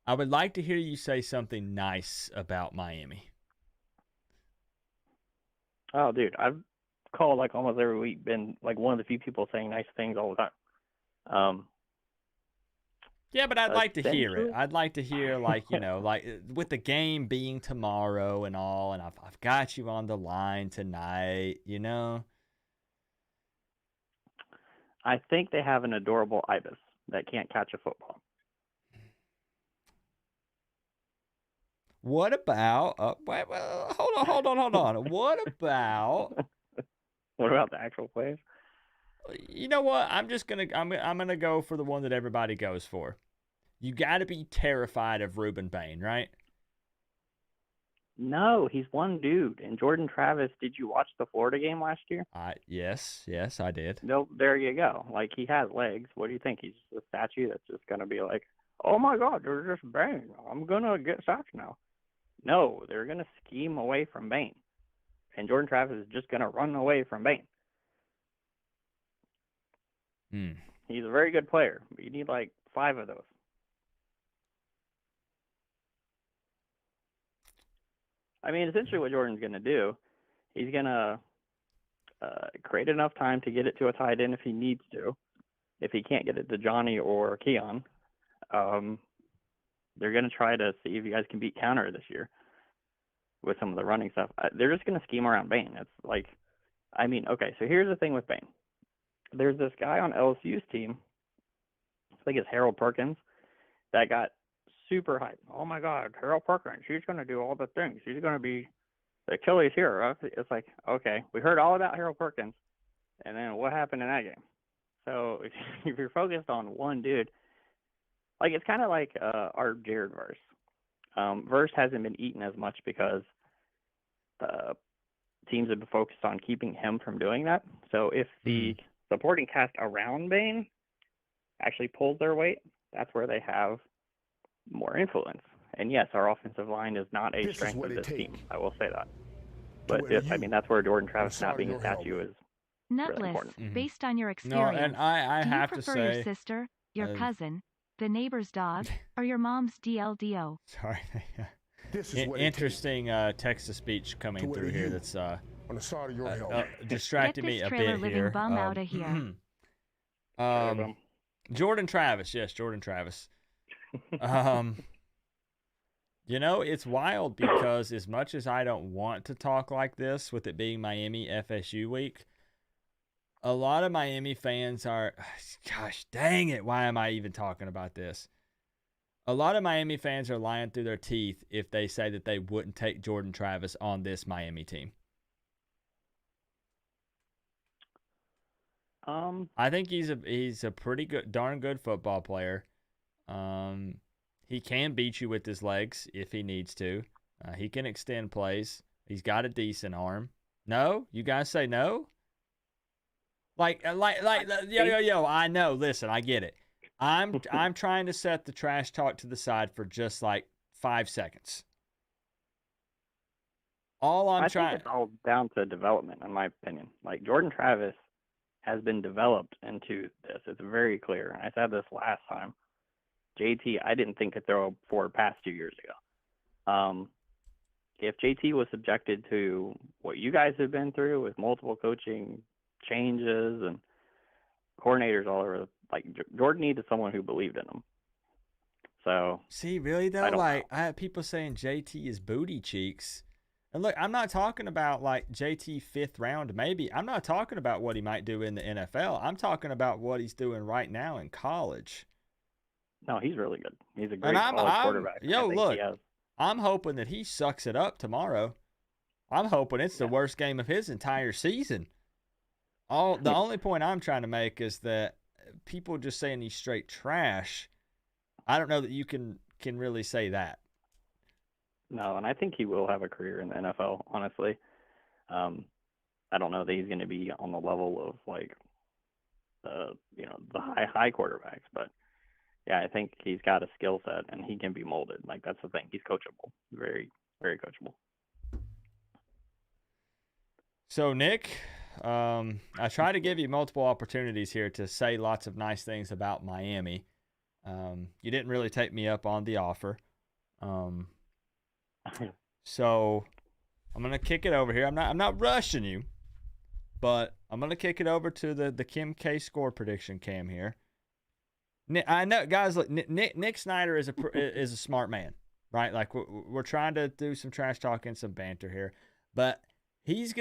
I would like to hear you say something nice about Miami. Oh, dude, I've called like almost every week, been like one of the few people saying nice things all the time. Yeah, but I'd like to hear it. I'd like to hear, like, like with the game being tomorrow and all, and I've got you on the line tonight, I think they have an adorable ibis that can't catch a football. What about? Hold on. What about? What about the actual plays? You know what? I'm gonna go for the one that everybody goes for. You got to be terrified of Ruben Bain, right? No, he's one dude. And Jordan Travis, did you watch the Florida game last year? Yes, I did. No, there you go. Like, he has legs. What do you think? He's a statue that's just gonna be like, oh my God, they're just Bain. I'm gonna get sacked now. No, they're gonna scheme away from Bain, and Jordan Travis is just gonna run away from Bain. He's a very good player, but you need like 5 of those. I mean, essentially what Jordan's going to do, he's going to create enough time to get it to a tight end if he needs to. If he can't get it to Johnny or Keon, they're going to try to see if you guys can beat counter this year with some of the running stuff. They're just going to scheme around Bain. It's like, I mean, okay, so here's the thing with Bain. There's this guy on LSU's team, I think it's Harold Perkins, that got super hyped. Oh my God, Harold Perkins, she's going to do all the things. She's going to be the Achilles hero. It's like, okay, we heard all about Harold Perkins, and then what happened in that game? So if you're focused on one dude, like it's kind of like our Jared Verse. Verse hasn't been eaten as much because teams have been focused on keeping him from doing that. So if the supporting cast around Bain actually pulls their weight, that's where they have more influence. And yes, our offensive line is not a strength of this team. I will say that. But that's where Jordan Travis not being a statue is really Nutless, important. based on your experience, No, and I do have you to prefer say, your sister, your cousin, the neighbor's dog, or your mom's DLDO? Sorry. This is what it Interesting text-to-speech coming To through where here you- that's takes on the side of your helmet. distracted Get me this a trailer bit living here. bum outta here. Jordan Travis. Yes, Jordan Travis. Um, it's wild because as much as I don't want to talk like this with it being Miami FSU week, a lot of Miami fans are, gosh dang it, why am I even talking about this? A lot of Miami fans are lying through their teeth if they say that they wouldn't take Jordan Travis on this Miami team. I think he's a pretty good, darn good football player. He can beat you with his legs if he needs to. He can extend plays. He's got a decent arm. No, you guys say no. Yo. I know. Listen, I get it. I'm trying to set the trash talk to the side for just like 5 seconds. I think it's all down to development, in my opinion. Like, Jordan Travis has been developed into this. It's very clear. I said this last time. JT, I didn't think could throw forward past 2 years ago. If JT was subjected to what you guys have been through with multiple coaching changes and coordinators all over, like, Jordan needed someone who believed in him. So, see, really though, I have people saying JT is booty cheeks. And look, I'm not talking about like JT 5th round, maybe. I'm not talking about what he might do in the NFL. I'm talking about what he's doing right now in college. No, he's really good. He's a great college quarterback. Look, I'm hoping that he sucks it up tomorrow. I'm hoping it's the worst game of his entire season. The only point I'm trying to make is that people just saying he's straight trash, I don't know that you can really say that. No, and I think he will have a career in the NFL, honestly. I don't know that he's going to be on the level of, like, the high quarterbacks, but yeah, I think he's got a skill set and he can be molded. Like, that's the thing. He's coachable. Very, very coachable. So, Nick, I try to give you multiple opportunities here to say lots of nice things about Miami. You didn't really take me up on the offer. So I'm going to kick it over here. I'm not rushing you, but I'm going to kick it over to the Kim K score prediction cam here. I know, guys. Look, Nick Snyder is a smart man, right? Like, we're trying to do some trash talk and some banter here, but he's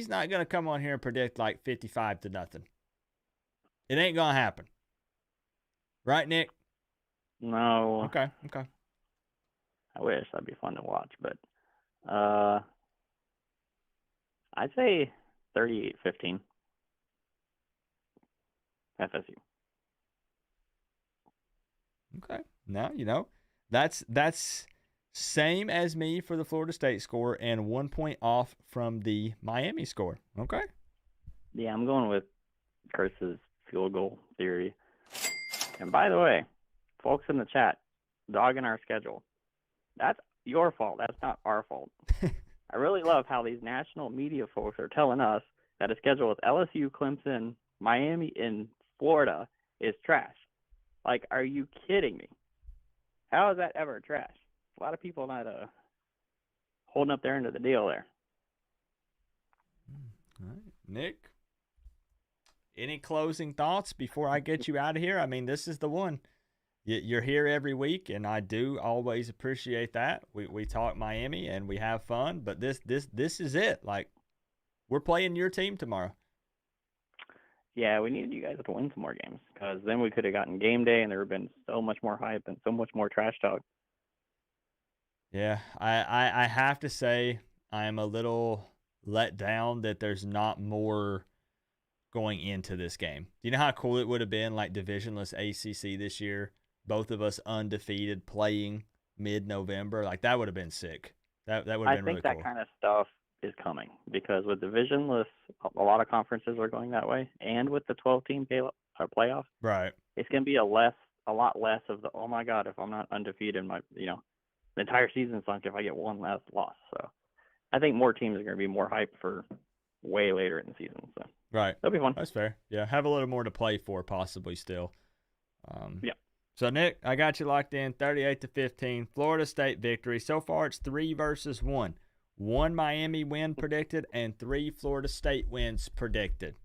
not gonna come on here and predict like 55-0. It ain't gonna happen, right, Nick? No. Okay. I wish. That'd be fun to watch, but I'd say 38-15. FSU. Okay. Now, that's same as me for the Florida State score and 1 point off from the Miami score. Okay. Yeah, I'm going with Kurtz's field goal theory. And by the way, folks in the chat, dogging our schedule. That's your fault. That's not our fault. I really love how these national media folks are telling us that a schedule with LSU, Clemson, Miami, and Florida is trash. Like, are you kidding me? How is that ever trash? A lot of people not holding up their end of the deal there. All right. Nick, any closing thoughts before I get you out of here? I mean, this is the one. You're here every week, and I do always appreciate that. We talk Miami, and we have fun, but this is it. Like, we're playing your team tomorrow. Yeah, we needed you guys to win some more games, because then we could have gotten game day, and there would have been so much more hype and so much more trash talk. Yeah, I have to say I am a little let down that there's not more going into this game. Do you know how cool it would have been, like, divisionless ACC this year? Both of us undefeated playing mid-November. Like, that would have been sick. That would have been really cool. I think that kind of stuff is coming, because with divisionless, a lot of conferences are going that way, and with the 12-team playoff, right? It's going to be a lot less of the, oh my God, if I'm not undefeated, the entire season's sunk if I get one last loss. So I think more teams are going to be more hyped for way later in the season. So right, that'll be fun. That's fair. Yeah, have a little more to play for, possibly still. Yeah. So, Nick, I got you locked in 38-15. Florida State victory. So far, it's 3 versus 1. 1 Miami win predicted and 3 Florida State wins predicted.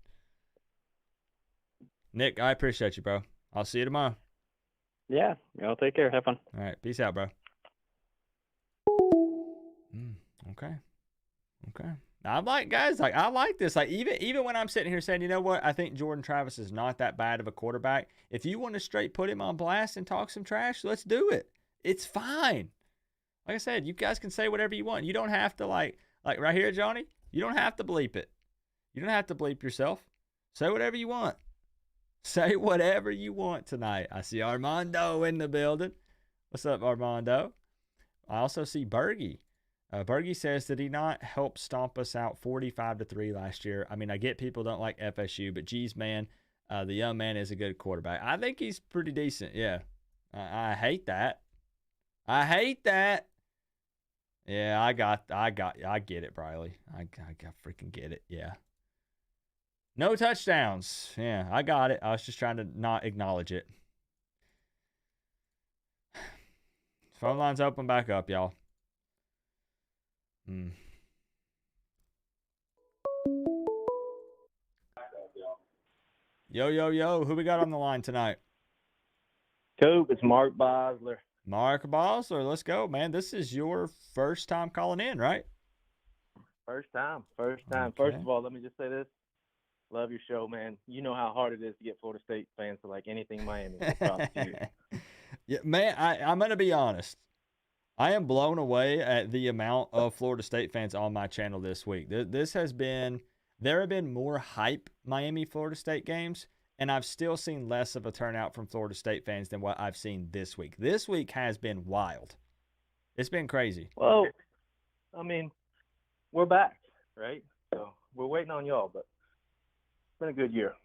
Nick, I appreciate you, bro. I'll see you tomorrow. Yeah. Y'all take care. Have fun. All right. Peace out, bro. Okay. I'm like, guys, like, I like this. Like, even when I'm sitting here saying, you know what, I think Jordan Travis is not that bad of a quarterback. If you want to straight put him on blast and talk some trash, let's do it. It's fine. Like I said, you guys can say whatever you want. You don't have to, like right here, Johnny, you don't have to bleep it. You don't have to bleep yourself. Say whatever you want. Say whatever you want tonight. I see Armando in the building. What's up, Armando? I also see Bergie. Bergie says, did he not help stomp us out 45-3 last year? I mean, I get people don't like FSU, but geez, man, the young man is a good quarterback. I think he's pretty decent. Yeah. I hate that. Yeah, I get it, Briley. I freaking get it. Yeah. No touchdowns. Yeah, I got it. I was just trying to not acknowledge it. Phone line's open back up, y'all. Yo. Who we got on the line tonight? Coop, it's Mark Bosler. Mark Bosler, let's go, man. This is your first time calling in, right? First time. Okay. First of all, let me just say this. Love your show, man. You know how hard it is to get Florida State fans to like anything Miami. Yeah, man, I'm going to be honest. I am blown away at the amount of Florida State fans on my channel this week. There have been more hype Miami Florida State games, and I've still seen less of a turnout from Florida State fans than what I've seen this week. This week has been wild. It's been crazy. Well, I mean, we're back, right? So we're waiting on y'all, but it's been a good year.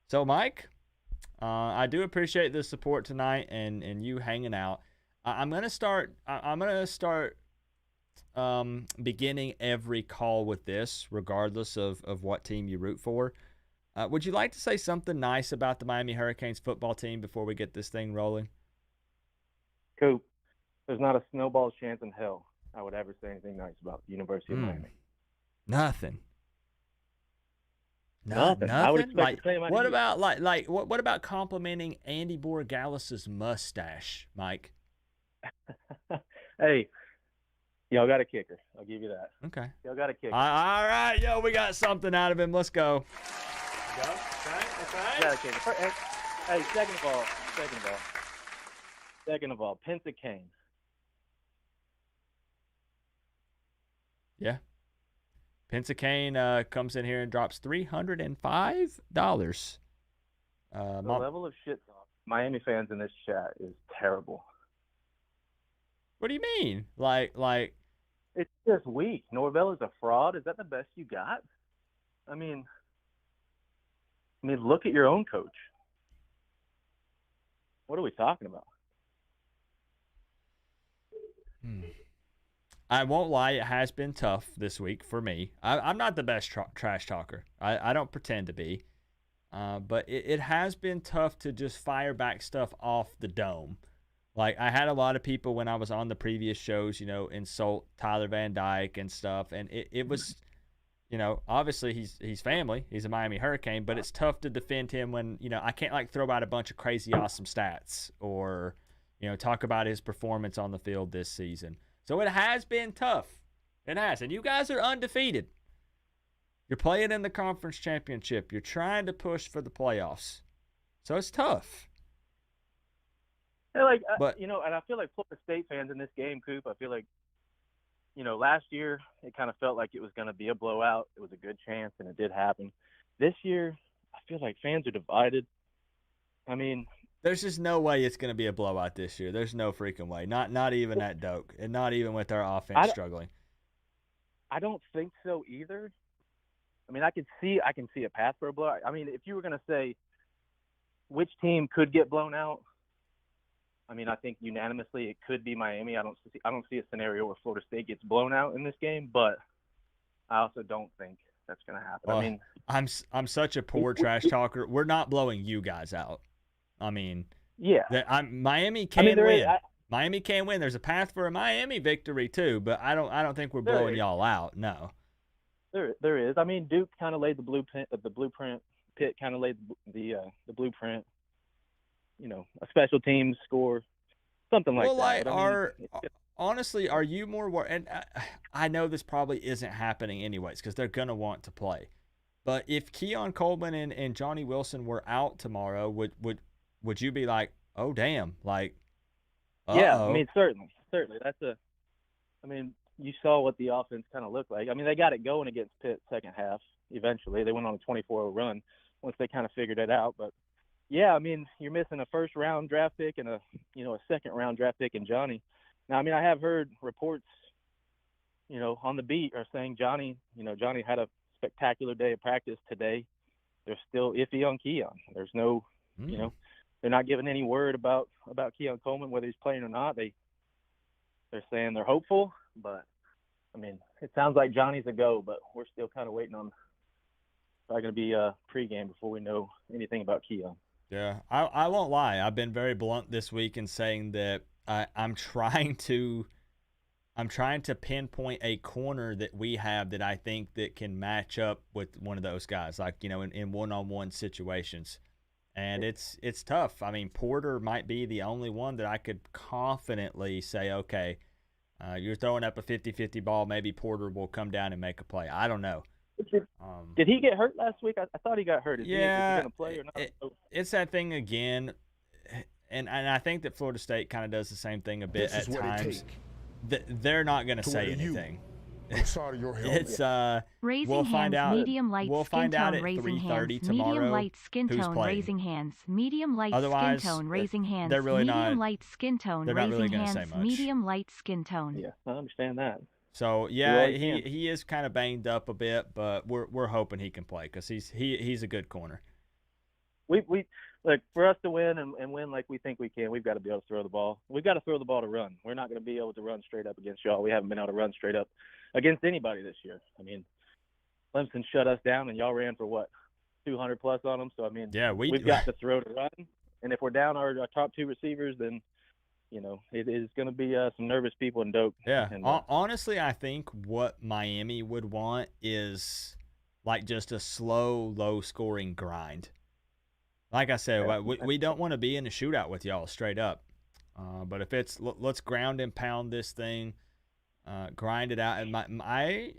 So, Mike, I do appreciate the support tonight and you hanging out. I'm gonna start beginning every call with this, regardless of what team you root for. Would you like to say something nice about the Miami Hurricanes football team before we get this thing rolling? Coop, there's not a snowball's chance in hell I would ever say anything nice about the University of Miami. Nothing. Nothing. I would expect the same. What about what about complimenting Andy Borregales' mustache, Mike? Hey, y'all got a kicker. I'll give you that. Okay. Y'all got a kicker. All right, yo, we got something out of him. Let's go. Go. Okay. Got a kicker. Hey, second of all, Pensacane. Yeah. Pensacane comes in here and drops $305. The level of shit talk Miami fans in this chat is terrible. What do you mean? Like it's just weak. Norvell is a fraud. Is that the best you got? I mean, look at your own coach. What are we talking about? I won't lie, it has been tough this week for me. I'm not the best trash talker. I don't pretend to be. But it has been tough to just fire back stuff off the dome. Like, I had a lot of people when I was on the previous shows, insult Tyler Van Dyke and stuff. And it was, obviously he's family. He's a Miami Hurricane. But it's tough to defend him when, I can't, throw out a bunch of crazy awesome stats or, talk about his performance on the field this season. So it has been tough. It has. And you guys are undefeated. You're playing in the conference championship. You're trying to push for the playoffs. So it's tough. And and I feel like Florida State fans in this game, Coop, I feel like, last year it kind of felt like it was going to be a blowout. It was a good chance, and it did happen. This year, I feel like fans are divided. I mean, there's just no way it's going to be a blowout this year. There's no freaking way. Not even at Doak, and not even with our offense struggling. I don't think so either. I mean, I can see a path for a blowout. I mean, if you were going to say which team could get blown out, I mean, I think unanimously it could be Miami. I don't see a scenario where Florida State gets blown out in this game, but I also don't think that's going to happen. Well, I mean, I'm such a poor trash talker. We're not blowing you guys out. I mean, yeah. Miami can there win. is, Miami can win. There's a path for a Miami victory too, but I don't think we're blowing y'all out. No. There is. I mean, Duke kind of laid the blueprint. Pitt kind of laid the blueprint. You know, a special teams score, something like that. But, honestly, are you more worried? And I know this probably isn't happening anyways because they're gonna want to play. But if Keon Coleman and Johnny Wilson were out tomorrow, would you be like, oh damn, like, uh-oh. Yeah, I mean certainly. I mean, you saw what the offense kind of looked like. I mean, they got it going against Pitt second half. Eventually, they went on a 24-0 run once they kind of figured it out. But yeah, I mean, you're missing a first-round draft pick and a second-round draft pick in Johnny. Now, I mean, I have heard reports, on the beat are saying Johnny had a spectacular day of practice today. They're still iffy on Keon. There's no, they're not giving any word about Keon Coleman, whether he's playing or not. They're saying they're hopeful, but I mean, it sounds like Johnny's a go, but we're still kind of waiting on probably going to be a pregame before we know anything about Keon. Yeah, I won't lie. I've been very blunt this week in saying that I'm trying to pinpoint a corner that we have that I think that can match up with one of those guys, like, in one-on-one situations. And it's tough. I mean, Porter might be the only one that I could confidently say, okay, you're throwing up a 50-50 ball, maybe Porter will come down and make a play. I don't know. Did he get hurt last week? I thought he got hurt. Is he going to play or not? It's that thing again, and I think that Florida State kind of does the same thing a bit at times. They're not going to say anything. I'm sorry, your helmet. It's raising we'll hands, find out. medium light We'll skin find out tone at raising 3:30 hands, tomorrow. medium light skin who's tone playing. raising hands, medium light Otherwise, skin tone raising hands, they're really medium not- light skin tone they're not raising really gonna say hands, much. medium light skin tone. Yeah, I understand that. So yeah, You always he is kind of banged up a bit, but we're hoping he can play because he's a good corner. We look, for us to win and win like we think we can, we've got to be able to throw the ball. We've got to throw the ball to run. We're not going to be able to run straight up against y'all. We haven't been able to run straight up against anybody this year. I mean, Clemson shut us down, and y'all ran for what, 200 plus on them. So I mean, Yeah, we've got to throw to run. And if we're down our top two receivers, then it is going to be some nervous people in Doak. Yeah, And, honestly, I think what Miami would want is like just a slow, low-scoring grind. Like I said, we don't want to be in a shootout with y'all straight up. But if it's let's ground and pound this thing, grind it out, and I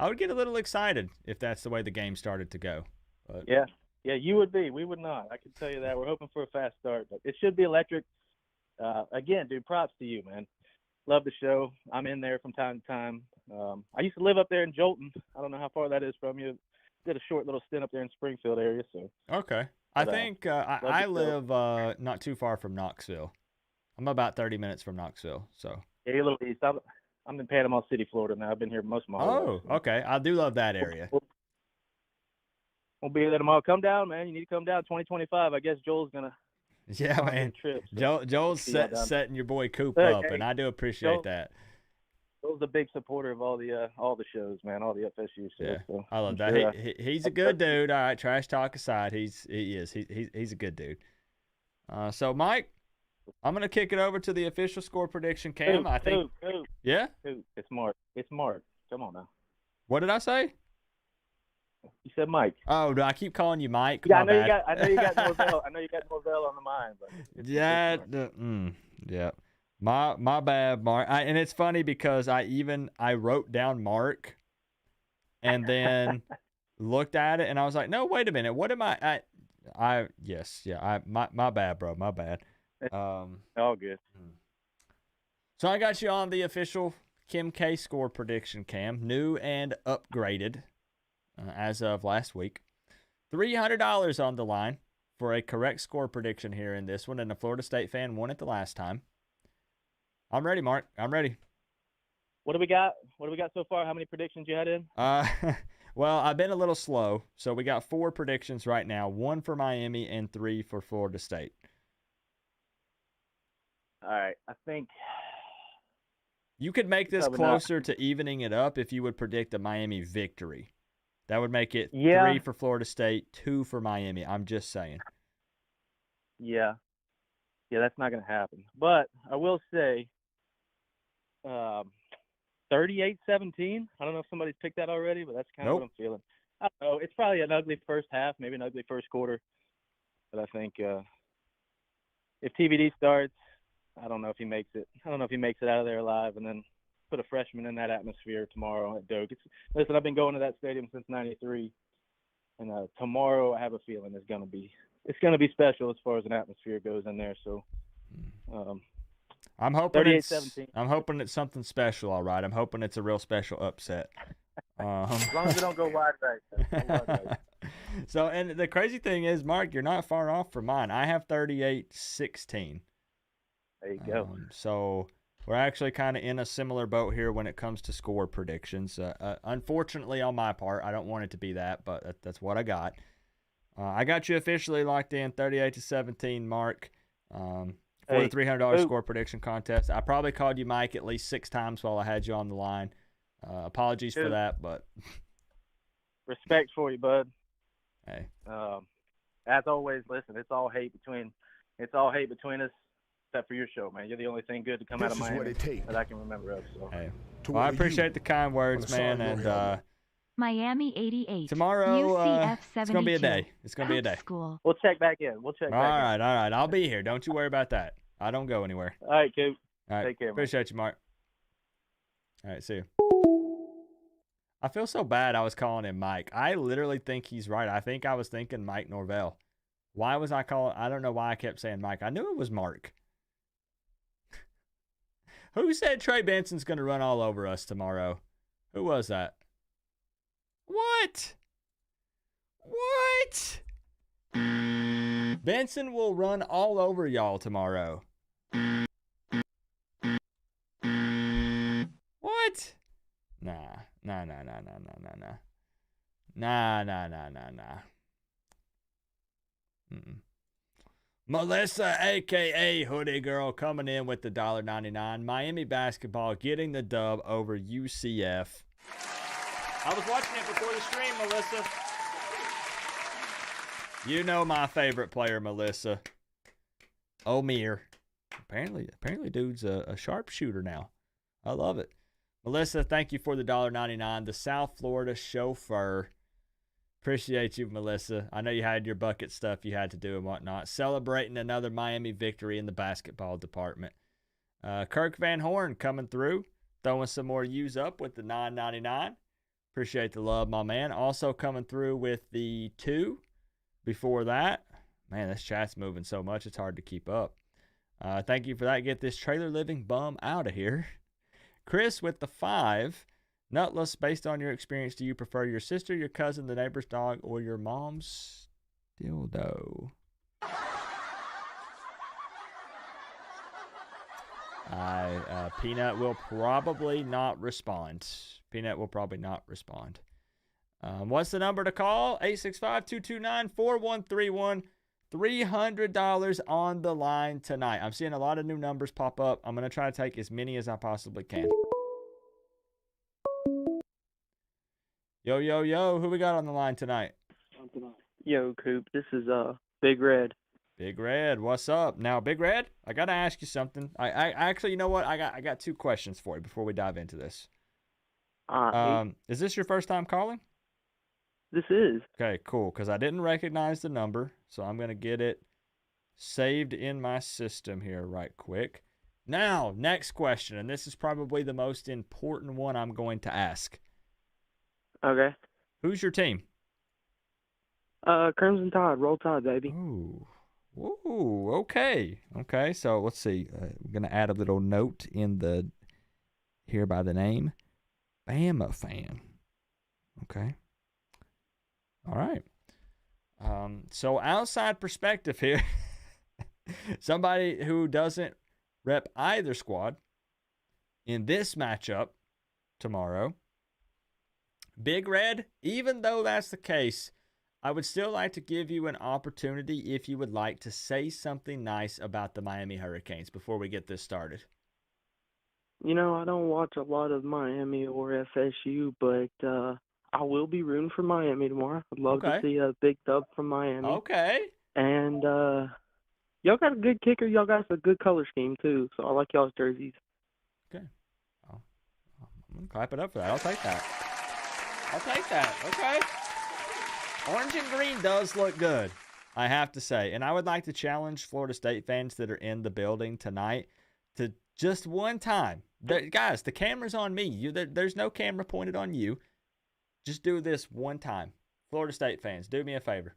would get a little excited if that's the way the game started to go. But, yeah, you would be. We would not. I can tell you that. We're hoping for a fast start, but it should be electric. Again, dude, props to you, man. Love the show. I'm in there from time to time. I used to live up there in Jolton. I don't know how far that is from you. Did a short little stint up there in Springfield area. So okay. I think I live not too far from Knoxville. I'm about 30 minutes from Knoxville. So yeah, you're a little east. I'm in Panama City, Florida now. I've been here most of my whole life. Oh, okay. I do love that area. We'll be there tomorrow. Come down, man. You need to come down. 2025. I guess Joel's gonna. Yeah, man. Trip, so Joel's setting your boy Coop up, and I do appreciate that. Joel's a big supporter of all the shows, man, all the FSU shows. Yeah, so I love that. Sure, he's a good dude. All right, trash talk aside, he's a good dude. So Mike, I'm gonna kick it over to the official score prediction cam. I think. Yeah. It's Mark. It's Mark. Come on now. What did I say? You said Mike. Oh, do I keep calling you Mike? Yeah, I know you got Norvell. I know you got Norvell on the mind, but yeah, yeah. My bad, Mark. And it's funny because I wrote down Mark, and then looked at it, and I was like, no, wait a minute. What am I? My bad, bro. My bad. All good. So I got you on the official Kim K score prediction cam, new and upgraded as of last week. $300 on the line for a correct score prediction here in this one, and a Florida State fan won it the last time. I'm ready, Mark. I'm ready. What do we got? What do we got so far? How many predictions you had in? Well, I've been a little slow, so we got 4 predictions right now. 1 for Miami and 3 for Florida State. All right, I think you could make this closer to evening it up if you would predict a Miami victory. That would make it Yeah. 3 for Florida State, 2 for Miami. I'm just saying. Yeah. Yeah, that's not going to happen. But I will say 38-17. I don't know if somebody's picked that already, but that's kind of what I'm feeling. I don't know. It's probably an ugly first half, maybe an ugly first quarter. But I think if TBD starts, I don't know if he makes it. I don't know if he makes it out of there alive, and then put a freshman in that atmosphere tomorrow at Doak. Listen, I've been going to that stadium since '93, and tomorrow I have a feeling it's gonna be special as far as an atmosphere goes in there. So I'm hoping 38-17. I'm hoping it's something special. All right, I'm hoping it's a real special upset. As long as we don't go wide right. So, and the crazy thing is, Mark, you're not far off from mine. I have 38-16. There you go. So we're actually kind of in a similar boat here when it comes to score predictions. Unfortunately, on my part, I don't want it to be that, but that's what I got. I got you officially locked in, 38-17, Mark, for the $300 score prediction contest. I probably called you Mike at least 6 times while I had you on the line. Apologies for that, but respect for you, bud. Hey. As always, listen, it's all hate between us, except for your show, man. You're the only thing good to come out of Miami that I can remember of. So. Hey. Well, I appreciate the kind words, man, and Miami 88. tomorrow UCF 72. it's gonna be a day. It's gonna be a day. School. We'll check back in. All right. I'll be here. Don't you worry about that. I don't go anywhere. All right, Coop. All right. Take care, man. Appreciate you, Mark. All right, see you. I feel so bad I was calling him Mike. I literally think he's right. I think I was thinking Mike Norvell. Why was I calling? I don't know why I kept saying Mike. I knew it was Mark. Who said Trey Benson's going to run all over us tomorrow? Who was that? What? Benson will run all over y'all tomorrow. What? Nah. Melissa, a.k.a. Hoodie Girl, coming in with the $1.99. Miami basketball getting the dub over UCF. I was watching it before the stream, Melissa. You know my favorite player, Melissa. Omir. Apparently dude's a sharpshooter now. I love it. Melissa, thank you for the $1.99. The South Florida chauffeur. Appreciate you, Melissa. I know you had your bucket stuff you had to do and whatnot. Celebrating another Miami victory in the basketball department. Kirk Van Horn coming through. Throwing some more U's up with the $9.99. Appreciate the love, my man. Also coming through with the 2 before that. Man, this chat's moving so much, it's hard to keep up. Thank you for that. Get this trailer living bum out of here. Chris with the 5. Nutless, based on your experience, do you prefer your sister, your cousin, the neighbor's dog, or your mom's dildo? Peanut will probably not respond. What's the number to call? 865-229-4131. $300 on the line tonight. I'm seeing a lot of new numbers pop up. I'm going to try to take as many as I possibly can. Yo, who we got on the line tonight? Yo, Coop, this is Big Red. Big Red, what's up? Now, Big Red, I got to ask you something. I actually, you know what? I got 2 questions for you before we dive into this. Is this your first time calling? This is. Okay, cool, because I didn't recognize the number, so I'm going to get it saved in my system here right quick. Now, next question, and this is probably the most important one I'm going to ask. Okay. Who's your team? Crimson Tide. Roll Tide, baby. Ooh, okay. Okay, so let's see. We're going to add a little note in the here by the name. Bama fan. Okay. All right. So outside perspective here, somebody who doesn't rep either squad in this matchup tomorrow, Big Red, even though that's the case, I would still like to give you an opportunity if you would like to say something nice about the Miami Hurricanes before we get this started. You know, I don't watch a lot of Miami or FSU, but I will be rooting for Miami tomorrow. I'd love to Okay. see a big dub from Miami. Okay. And y'all got a good kicker. Y'all got a good color scheme, too. So I like y'all's jerseys. Okay. I'm going to clap it up for that. I'll take that. Okay. Orange and green does look good, I have to say. And I would like to challenge Florida State fans that are in the building tonight to just one time. Guys, the camera's on me. There's no camera pointed on you. Just do this one time. Florida State fans, do me a favor.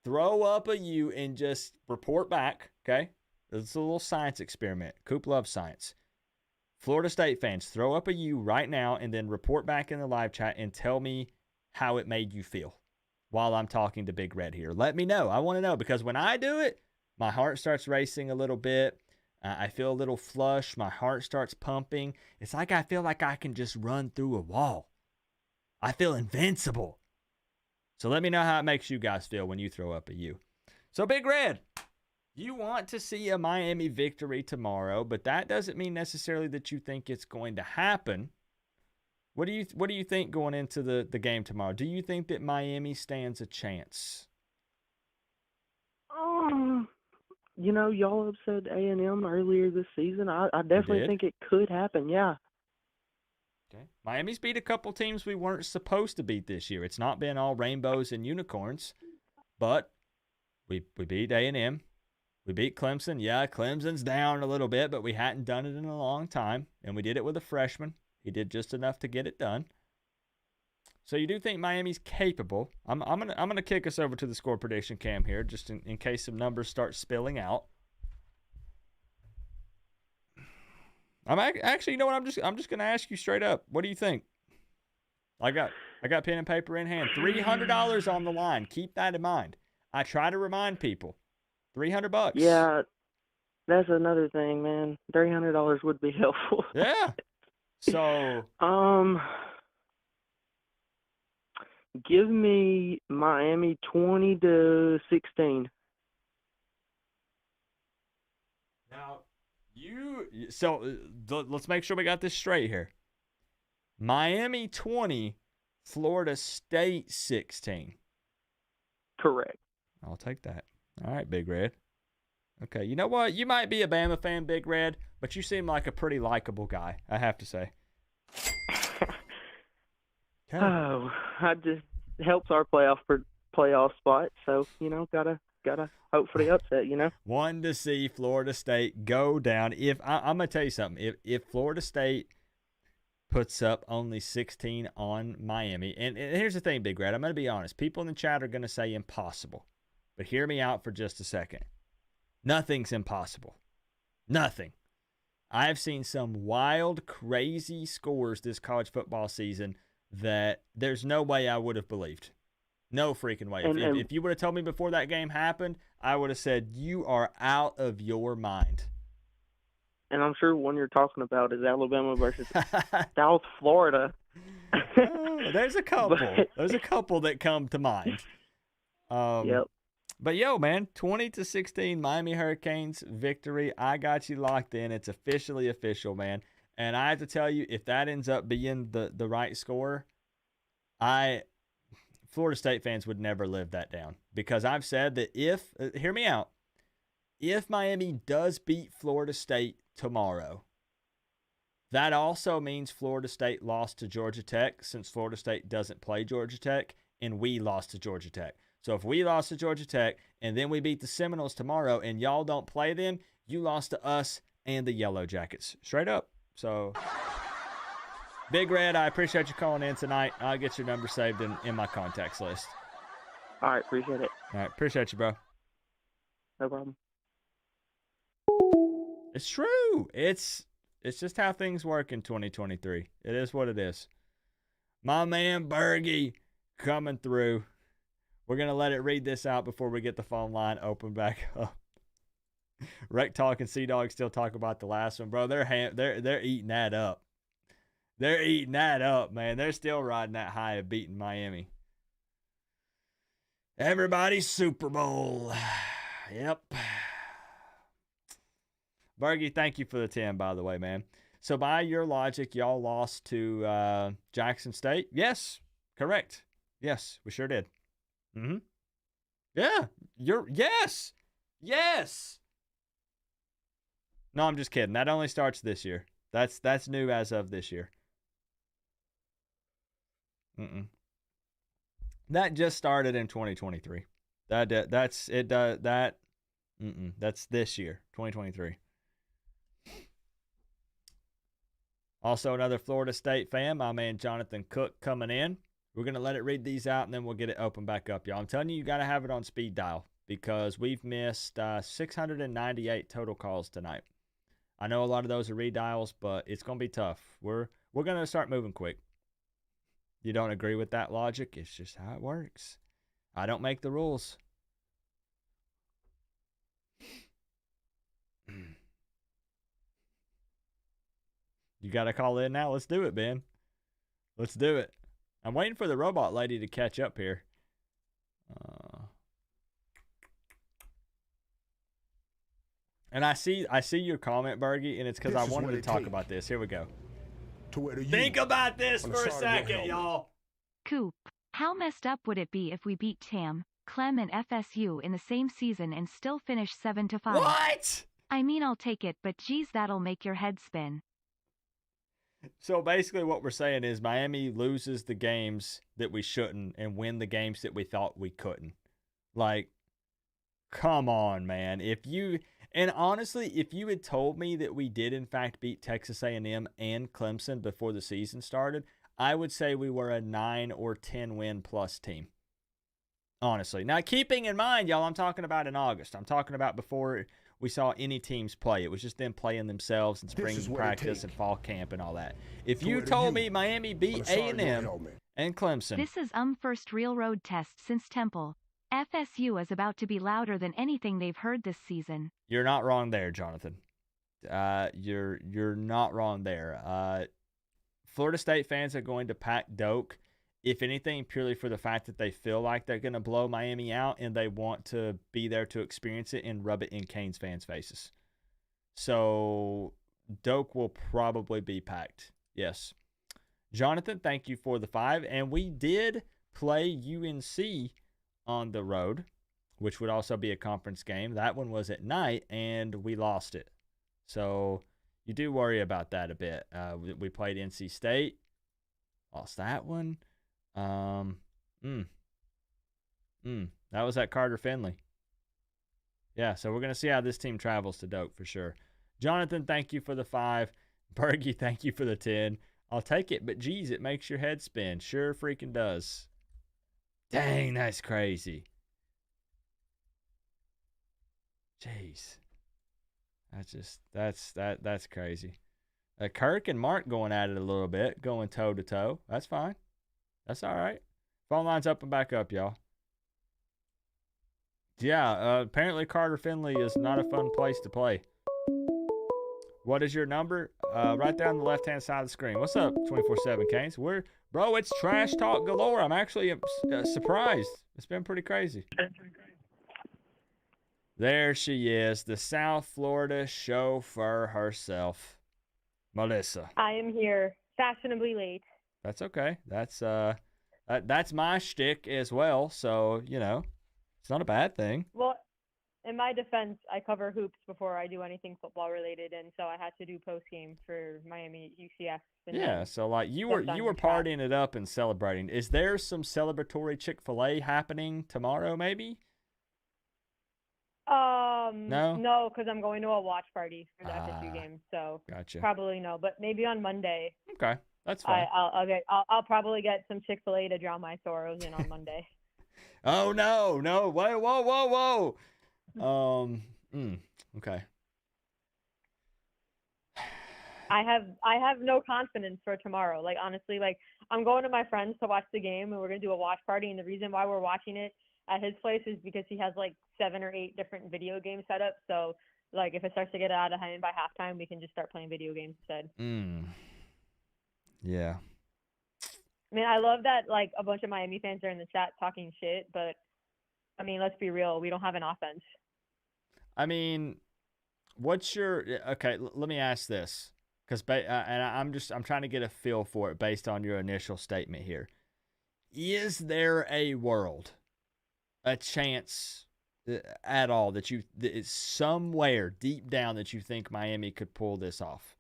Throw up a U and just report back, okay? It's a little science experiment. Coop loves science. Florida State fans, throw up a U right now and then report back in the live chat and tell me how it made you feel while I'm talking to Big Red here. Let me know. I want to know, because when I do it, my heart starts racing a little bit. I feel a little flush. My heart starts pumping. It's like I feel like I can just run through a wall. I feel invincible. So let me know how it makes you guys feel when you throw up a U. So Big Red, you want to see a Miami victory tomorrow, but that doesn't mean necessarily that you think it's going to happen. What do you think going into the game tomorrow? Do you think that Miami stands a chance? Y'all upset A&M earlier this season. I definitely think it could happen, yeah. Okay. Miami's beat a couple teams we weren't supposed to beat this year. It's not been all rainbows and unicorns, but we beat A&M. We beat Clemson. Yeah, Clemson's down a little bit, but we hadn't done it in a long time, and we did it with a freshman. He did just enough to get it done. So you do think Miami's capable. I'm gonna kick us over to the score prediction cam here, just in case some numbers start spilling out. Actually, you know what? I'm just gonna ask you straight up. What do you think? I got pen and paper in hand. $300 on the line. Keep that in mind. I try to remind people. $300. Yeah, that's another thing, man. $300 would be helpful. Yeah. So. Give me Miami 20-16. Now, let's make sure we got this straight here. Miami 20, Florida State 16. Correct. I'll take that. All right, Big Red. Okay, you know what? You might be a Bama fan, Big Red, but you seem like a pretty likable guy, I have to say. Okay. Oh, I just helps our playoff spot. So gotta hope for the upset. Wanting to see Florida State go down. I'm gonna tell you something. If Florida State puts up only 16 on Miami, and here's the thing, Big Red. I'm gonna be honest. People in the chat are gonna say impossible, but hear me out for just a second. Nothing's impossible. Nothing. I've seen some wild, crazy scores this college football season that there's no way I would have believed. No freaking way. If you would have told me before that game happened, I would have said, you are out of your mind. And I'm sure one you're talking about is Alabama versus South Florida. There's a couple. There's a couple that come to mind. Yep. But, yo, man, 20-16 Miami Hurricanes victory. I got you locked in. It's officially official, man. And I have to tell you, if that ends up being the right score, Florida State fans would never live that down. Because I've said that hear me out, if Miami does beat Florida State tomorrow, that also means Florida State lost to Georgia Tech, since Florida State doesn't play Georgia Tech, and we lost to Georgia Tech. So if we lost to Georgia Tech, and then we beat the Seminoles tomorrow, and y'all don't play them, you lost to us and the Yellow Jackets. Straight up. So, Big Red, I appreciate you calling in tonight. I'll get your number saved in my contacts list. All right, appreciate it. All right, appreciate you, bro. No problem. It's true. It's just how things work in 2023. It is what it is. My man Bergie coming through. We're going to let it read this out before we get the phone line open back up. Rec Talk and Sea-Dog still talk about the last one. Bro, they're eating that up. They're eating that up, man. They're still riding that high of beating Miami. Everybody's Super Bowl. Yep. Bergie, thank you for the 10, by the way, man. So by your logic, y'all lost to Jackson State? Yes, correct. Yes, we sure did. Mm-hmm. Yeah, yes. No, I'm just kidding. That only starts this year. That's new as of this year. That just started in 2023. That's this year, 2023. Also, another Florida State fan, my man Jonathan Cook, coming in. We're going to let it read these out, and then we'll get it open back up, y'all. I'm telling you, you got to have it on speed dial because we've missed 698 total calls tonight. I know a lot of those are redials, but it's going to be tough. We're going to start moving quick. You don't agree with that logic? It's just how it works. I don't make the rules. You got to call in now. Let's do it, Ben. Let's do it. I'm waiting for the robot lady to catch up here. And I see your comment, Bergie, and it's because I wanted to talk about this. Here we go. Think about this for a second, y'all. Coop, how messed up would it be if we beat Tam, Clem, and FSU in the same season and still finish 7-5? What? I mean, I'll take it, but geez, that'll make your head spin. So basically what we're saying is Miami loses the games that we shouldn't and win the games that we thought we couldn't. Like, come on, man. And honestly, if you had told me that we did in fact beat Texas A&M and Clemson before the season started, I would say we were a 9 or 10 win plus team. Honestly. Now, keeping in mind, y'all, I'm talking about in August. I'm talking about before we saw any teams play. It was just them playing themselves in spring practice and fall camp and all that. If you told me Miami beat A&M and Clemson. This is first real road test since Temple. FSU is about to be louder than anything they've heard this season. You're not wrong there, Jonathan. You're not wrong there. Florida State fans are going to pack Doak, if anything, purely for the fact that they feel like they're going to blow Miami out and they want to be there to experience it and rub it in Canes fans' faces. So Doak will probably be packed. Yes. Jonathan, thank you for the 5. And we did play UNC on the road, which would also be a conference game. That one was at night, and we lost it. So you do worry about that a bit. We played NC State, lost that one. That was at Carter Finley. Yeah, so we're going to see how this team travels to Doak for sure. Jonathan, thank you for the 5. Bergie, thank you for the 10. I'll take it, but geez, it makes your head spin. Sure freaking does. Dang, that's crazy. Jeez. That's crazy. Kirk and Mark going at it a little bit, going toe to toe. That's fine. That's all right. Phone line's up and back up, y'all. Yeah, apparently Carter Finley is not a fun place to play. What is your number? Right there on the left-hand side of the screen. What's up, 24/7 Canes? Bro, it's trash talk galore. I'm actually surprised. It's been pretty crazy. There she is, the South Florida chauffeur herself, Melissa. I am here, fashionably late. That's okay. That's my shtick as well. So it's not a bad thing. Well, in my defense, I cover hoops before I do anything football related, and so I had to do post game for Miami UCF. Yeah, so like you were partying it up and celebrating. Is there some celebratory Chick-fil-A happening tomorrow? Maybe. No, because I'm going to a watch party for the FSU game, so gotcha. Probably no, but maybe on Monday. Okay, that's fine. I'll probably get some Chick-fil-A to drown my sorrows in on Monday. Oh no, whoa. Okay. I have no confidence for tomorrow. Like honestly, like I'm going to my friends to watch the game and we're gonna do a watch party, and the reason why we're watching it at his place is because he has like 7 or 8 different video games set up. So like if it starts to get out of hand by halftime, we can just start playing video games instead. Yeah. I mean, I love that like a bunch of Miami fans are in the chat talking shit, but I mean, let's be real, we don't have an offense. I mean, let me ask this, because I'm trying to get a feel for it based on your initial statement here. Is there a world, a chance at all that it's somewhere deep down that you think Miami could pull this off?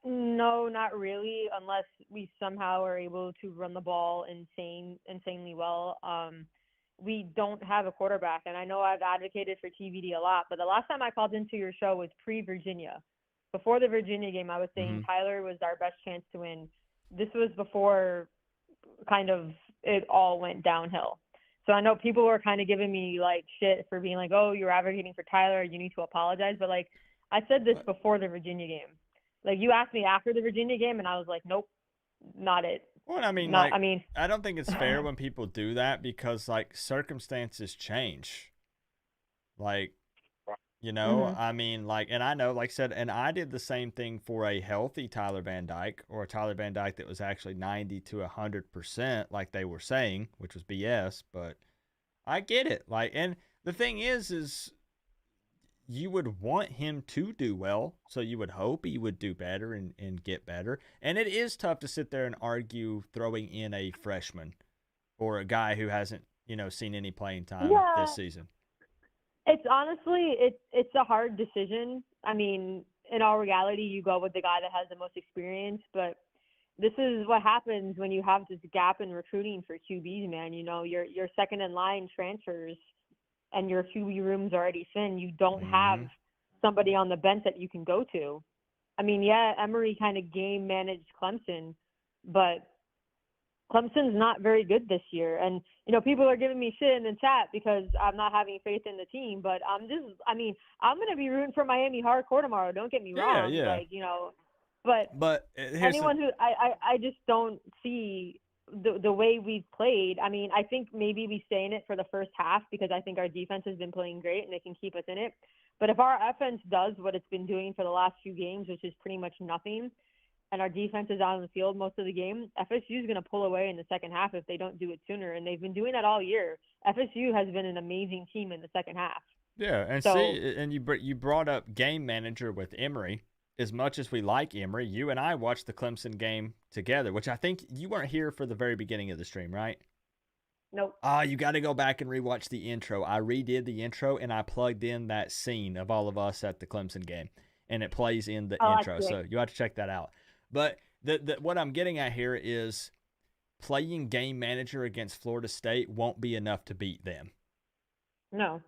No, not really, unless we somehow are able to run the ball insanely well. We don't have a quarterback, and I know I've advocated for TVD a lot, but the last time I called into your show was pre-Virginia. Before the Virginia game, I was saying Tyler was our best chance to win. This was before kind of it all went downhill. So I know people were kind of giving me like shit for being like, oh, you're advocating for Tyler, you need to apologize. But like, I said this before the Virginia game. Like, you asked me after the Virginia game, and I was like, nope, not it. Well, I mean, I don't think it's fair when people do that because, like, circumstances change. Like, I mean, like, and I know, like I said, and I did the same thing for a healthy Tyler Van Dyke, or a Tyler Van Dyke that was actually 90 to 100%, like they were saying, which was BS, but I get it. Like, and the thing is you would want him to do well, so you would hope he would do better and get better. And it is tough to sit there and argue throwing in a freshman or a guy who hasn't, seen any playing time this season. It's honestly, it's a hard decision. I mean, in all reality, you go with the guy that has the most experience, but this is what happens when you have this gap in recruiting for QBs, man. Your second in line transfers and your QB room's already thin. You don't have somebody on the bench that you can go to. I mean, yeah, Emory kind of game managed Clemson, but Clemson's not very good this year. And, people are giving me shit in the chat because I'm not having faith in the team, but I'm going to be rooting for Miami hardcore tomorrow. Don't get me wrong. Yeah. Like, but anyone who I just don't see the way we've played. I mean, I think maybe we stay in it for the first half because I think our defense has been playing great and they can keep us in it. But if our offense does what it's been doing for the last few games, which is pretty much nothing, and our defense is out on the field most of the game, FSU is going to pull away in the second half if they don't do it sooner. And they've been doing that all year. FSU has been an amazing team in the second half. Yeah, and and you brought up game manager with Emory. As much as we like Emory, you and I watched the Clemson game together, which I think you weren't here for the very beginning of the stream, right? Nope. You got to go back and rewatch the intro. I redid the intro, and I plugged in that scene of all of us at the Clemson game, and it plays in the intro. So you have to check that out. But what I'm getting at here is playing game manager against Florida State won't be enough to beat them. No.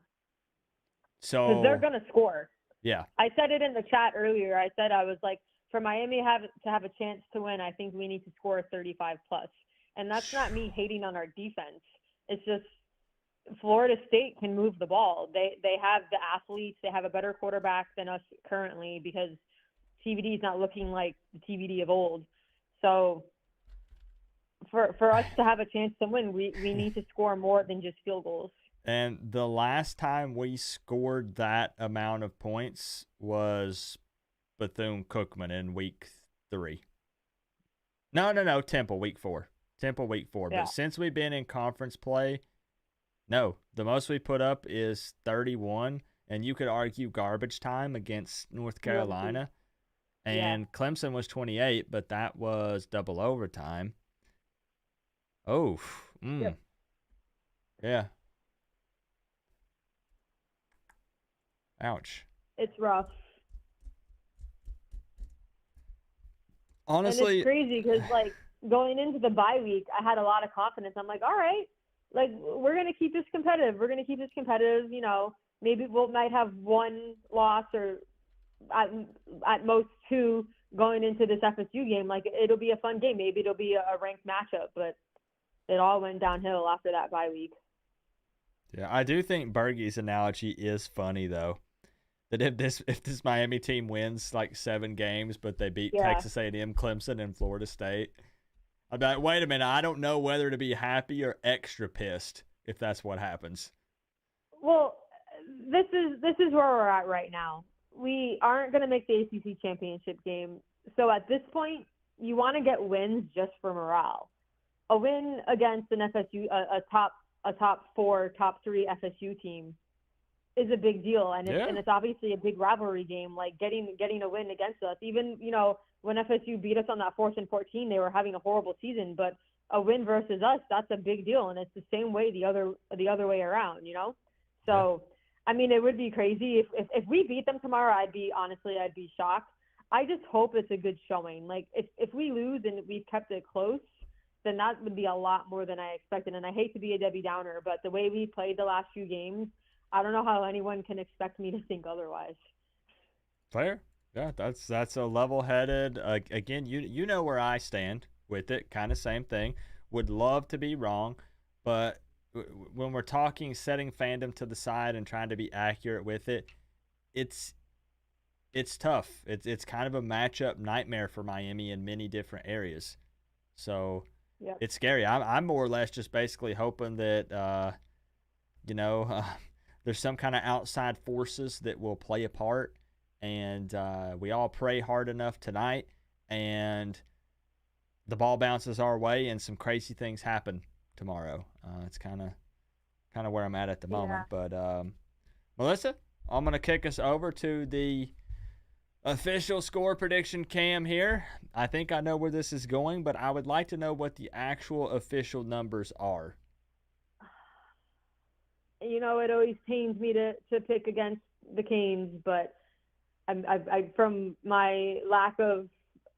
So because they're going to score. Yeah. I said it in the chat earlier. I said I was like, for Miami to have a chance to win, I think we need to score 35 plus. And that's not me hating on our defense. It's just Florida State can move the ball. They have the athletes. They have a better quarterback than us currently because TVD is not looking like the TVD of old. So for us to have a chance to win, we need to score more than just field goals. And the last time we scored that amount of points was Bethune-Cookman in week 3. No, Temple, week 4. Temple, week 4. Yeah. But since we've been in conference play, no, the most we put up is 31. And you could argue garbage time against North Carolina. And Clemson was 28, but that was double overtime. Oh, yeah. Ouch. It's rough. Honestly, and it's crazy because like going into the bye week, I had a lot of confidence. I'm like, all right, like we're gonna keep this competitive. Maybe we might have one loss or at most 2 going into this FSU game. Like it'll be a fun game. Maybe it'll be a ranked matchup, but it all went downhill after that bye week. Yeah, I do think Bergie's analogy is funny though. That if this Miami team wins like 7 games, but they beat Texas A&M, Clemson, and Florida State, I'd be like, wait a minute, I don't know whether to be happy or extra pissed if that's what happens. Well, this is where we're at right now. We aren't going to make the ACC championship game, so at this point, you want to get wins just for morale. A win against an FSU, a top 4, top 3 FSU team is a big deal, and Yeah. it's obviously a big rivalry game. Like getting a win against us, even when FSU beat us on that 4th and 14, they were having a horrible season, but a win versus us, that's a big deal, and it's the same way the other way around, So, I mean, it would be crazy if we beat them tomorrow. I'd be shocked. I just hope it's a good showing. Like if we lose and we've kept it close, then that would be a lot more than I expected. And I hate to be a Debbie Downer, but the way we played the last few games, I don't know how anyone can expect me to think otherwise. Fair. Yeah, that's a level-headed. Again, you know where I stand with it. Kind of same thing. Would love to be wrong, but when we're talking setting fandom to the side and trying to be accurate with it, it's tough. It's kind of a matchup nightmare for Miami in many different areas. So Yep. it's scary. I'm more or less just basically hoping that there's some kind of outside forces that will play a part, and we all pray hard enough tonight, and the ball bounces our way, and some crazy things happen tomorrow. It's kind of where I'm at the moment. But Melissa, I'm gonna kick us over to the official score prediction cam here. I think I know where this is going, but I would like to know what the actual official numbers are. It always pains me to pick against the Canes, but I from my lack of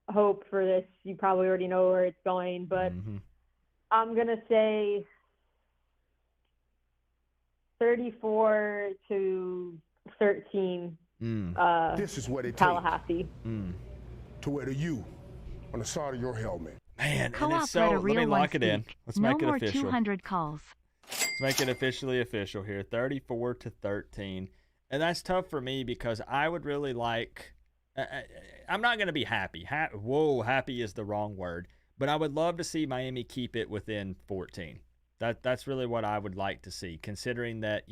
hope for this, you probably already know where it's going, but I'm going to say 34-13. This is what it Tallahassee. To wear the U on the side of your helmet. Man, and Co-op it's so. let a Let me real lock one it in. speak. Let's No make it more official. 200 calls. Let's make it officially official here. 34-13, and that's tough for me because I would really like. I'm not going to be happy. Happy is the wrong word, but I would love to see Miami keep it within 14. That's really what I would like to see, considering that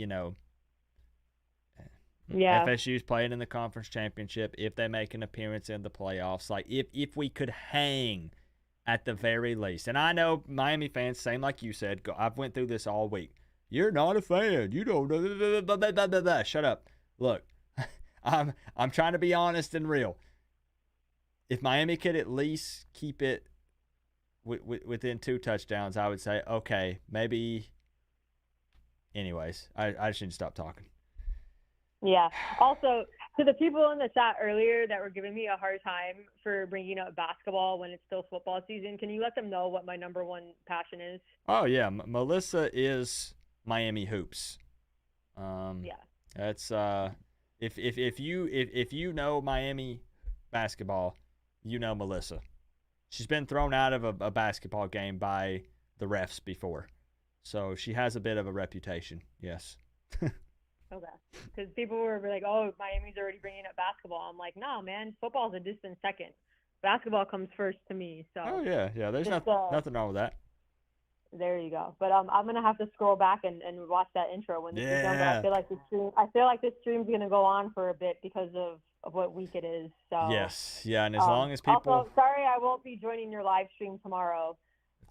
FSU's playing in the conference championship. If they make an appearance in the playoffs, like if we could hang at the very least. And I know Miami fans, same like you said, I've went through this all week. You're not a fan. You don't know. Shut up. Look, I'm trying to be honest and real. If Miami could at least keep it within 2 touchdowns, I would say, okay, maybe. Anyways, I just need to stop talking. Yeah. Also, to the people in the chat earlier that were giving me a hard time for bringing up basketball when it's still football season, can you let them know what my number one passion is? Oh yeah, Melissa is Miami hoops. That's if you know Miami basketball, you know Melissa. She's been thrown out of a basketball game by the refs before, so she has a bit of a reputation. Yes. Okay. Because people were like, oh, Miami's already bringing up basketball. I'm like, no, man, football's a distant second. Basketball comes first to me. So. Oh, yeah. There's nothing wrong with that. There you go. But I'm going to have to scroll back and watch that intro when this is done. But I feel like this stream's going to go on for a bit because of what week it is. So. Yes. Yeah, and as long as people. Also, sorry I won't be joining your live stream tomorrow.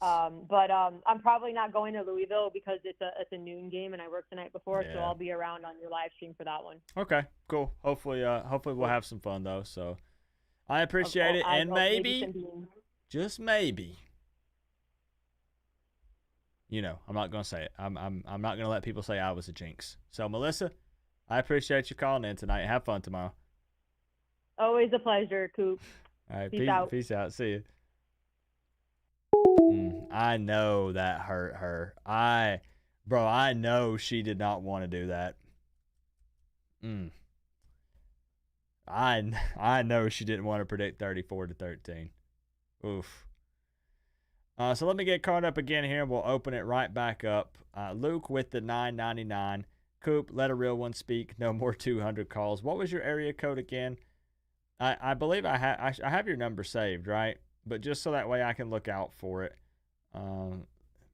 But I'm probably not going to Louisville because it's a noon game and I worked the night before, so I'll be around on your live stream for that one. Okay, cool. Hopefully we'll have some fun though. So I appreciate it, and maybe just maybe, I'm not gonna say it. I'm not gonna let people say I was a jinx. So Melissa, I appreciate you calling in tonight. Have fun tomorrow. Always a pleasure, Coop. All right, peace out. Peace out. See you. I know that hurt her. I know she did not want to do that. I know she didn't want to predict 34-13. Oof. So let me get caught up again here. We'll open it right back up. Luke with the $9.99. Coop, let a real one speak. No more 200 calls. What was your area code again? I believe I have your number saved, right? But just so that way I can look out for it.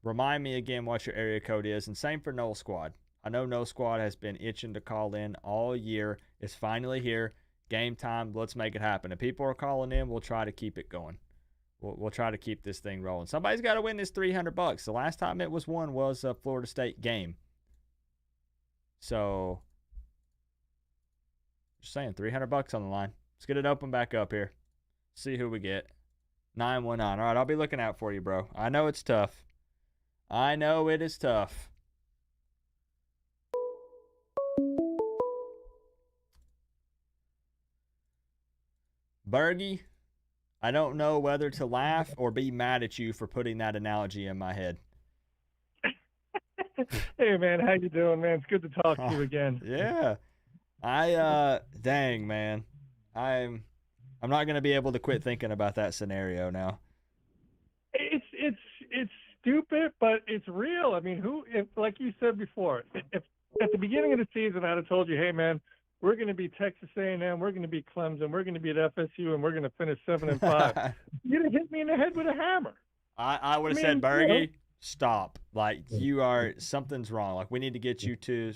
Remind me again what your area code is, and same for Noel Squad. I know Noel Squad has been itching to call in all year. It's finally here. Game time. Let's make it happen. If people are calling in, we'll try to keep it going. We'll try to keep this thing rolling. Somebody's got to win this $300. The last time it was won was a Florida State game. So Just saying, $300 on the line. Let's get it open back up here. See who we get. 919. All right, I'll be looking out for you, bro. I know it's tough. I know it is tough. Bergie, I don't know whether to laugh or be mad at you for putting that analogy in my head. Hey, man, how you doing, man? It's good to talk to you again. Yeah. Dang, man. I'm not going to be able to quit thinking about that scenario now. It's stupid, but it's real. I mean, if like you said before, if at the beginning of the season I'd have told you, hey, man, we're going to be Texas A&M, we're going to be Clemson, we're going to be at FSU, and we're going to finish 7-5, you'd have hit me in the head with a hammer. I would have said, Bergie, stop. Like, something's wrong. Like, we need to get you to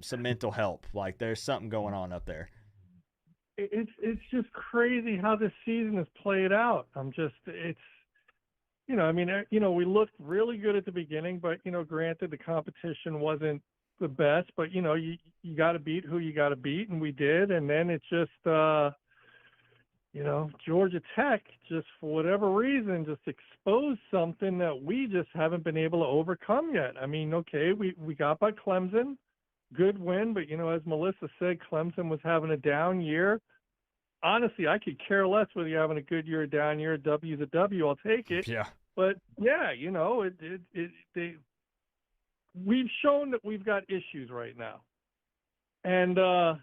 some mental help. Like, there's something going on up there. It's just crazy how this season has played out. We looked really good at the beginning, but, granted the competition wasn't the best, but, you got to beat who you got to beat, and we did. And then it just, Georgia Tech, just for whatever reason, just exposed something that we just haven't been able to overcome yet. I mean, okay, we got by Clemson, good win, but, as Melissa said, Clemson was having a down year. Honestly, I could care less whether you're having a good year or down year. W's a W, I'll take it. Yeah. But yeah, we've shown that we've got issues right now, and I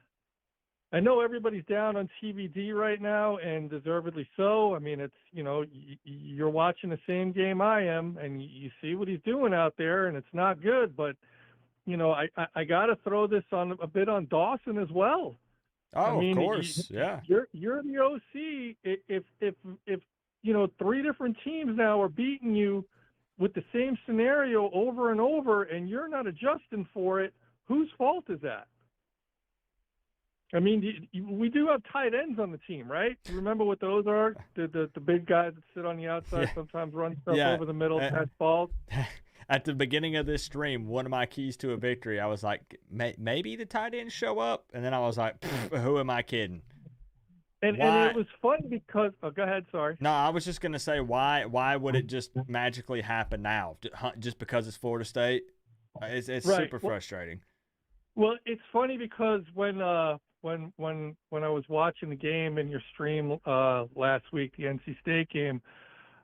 know everybody's down on TVD right now, and deservedly so. I mean, it's you're watching the same game I am, and you see what he's doing out there, and it's not good. But I got to throw this on a bit on Dawson as well. Oh, I mean, of course, yeah. You're the OC. If three different teams now are beating you with the same scenario over and over, and you're not adjusting for it, whose fault is that? I mean, we do have tight ends on the team, right? Remember what those are? The big guys that sit on the outside, sometimes run stuff over the middle, catch balls. At the beginning of this stream, one of my keys to a victory, I was like, maybe the tight ends show up, and then I was like, who am I kidding? And it was fun because go ahead, sorry. No, I was just gonna say why would it just magically happen now? Just because it's Florida State? It's right. Super frustrating. Well, it's funny because when I was watching the game in your stream last week, the NC State game,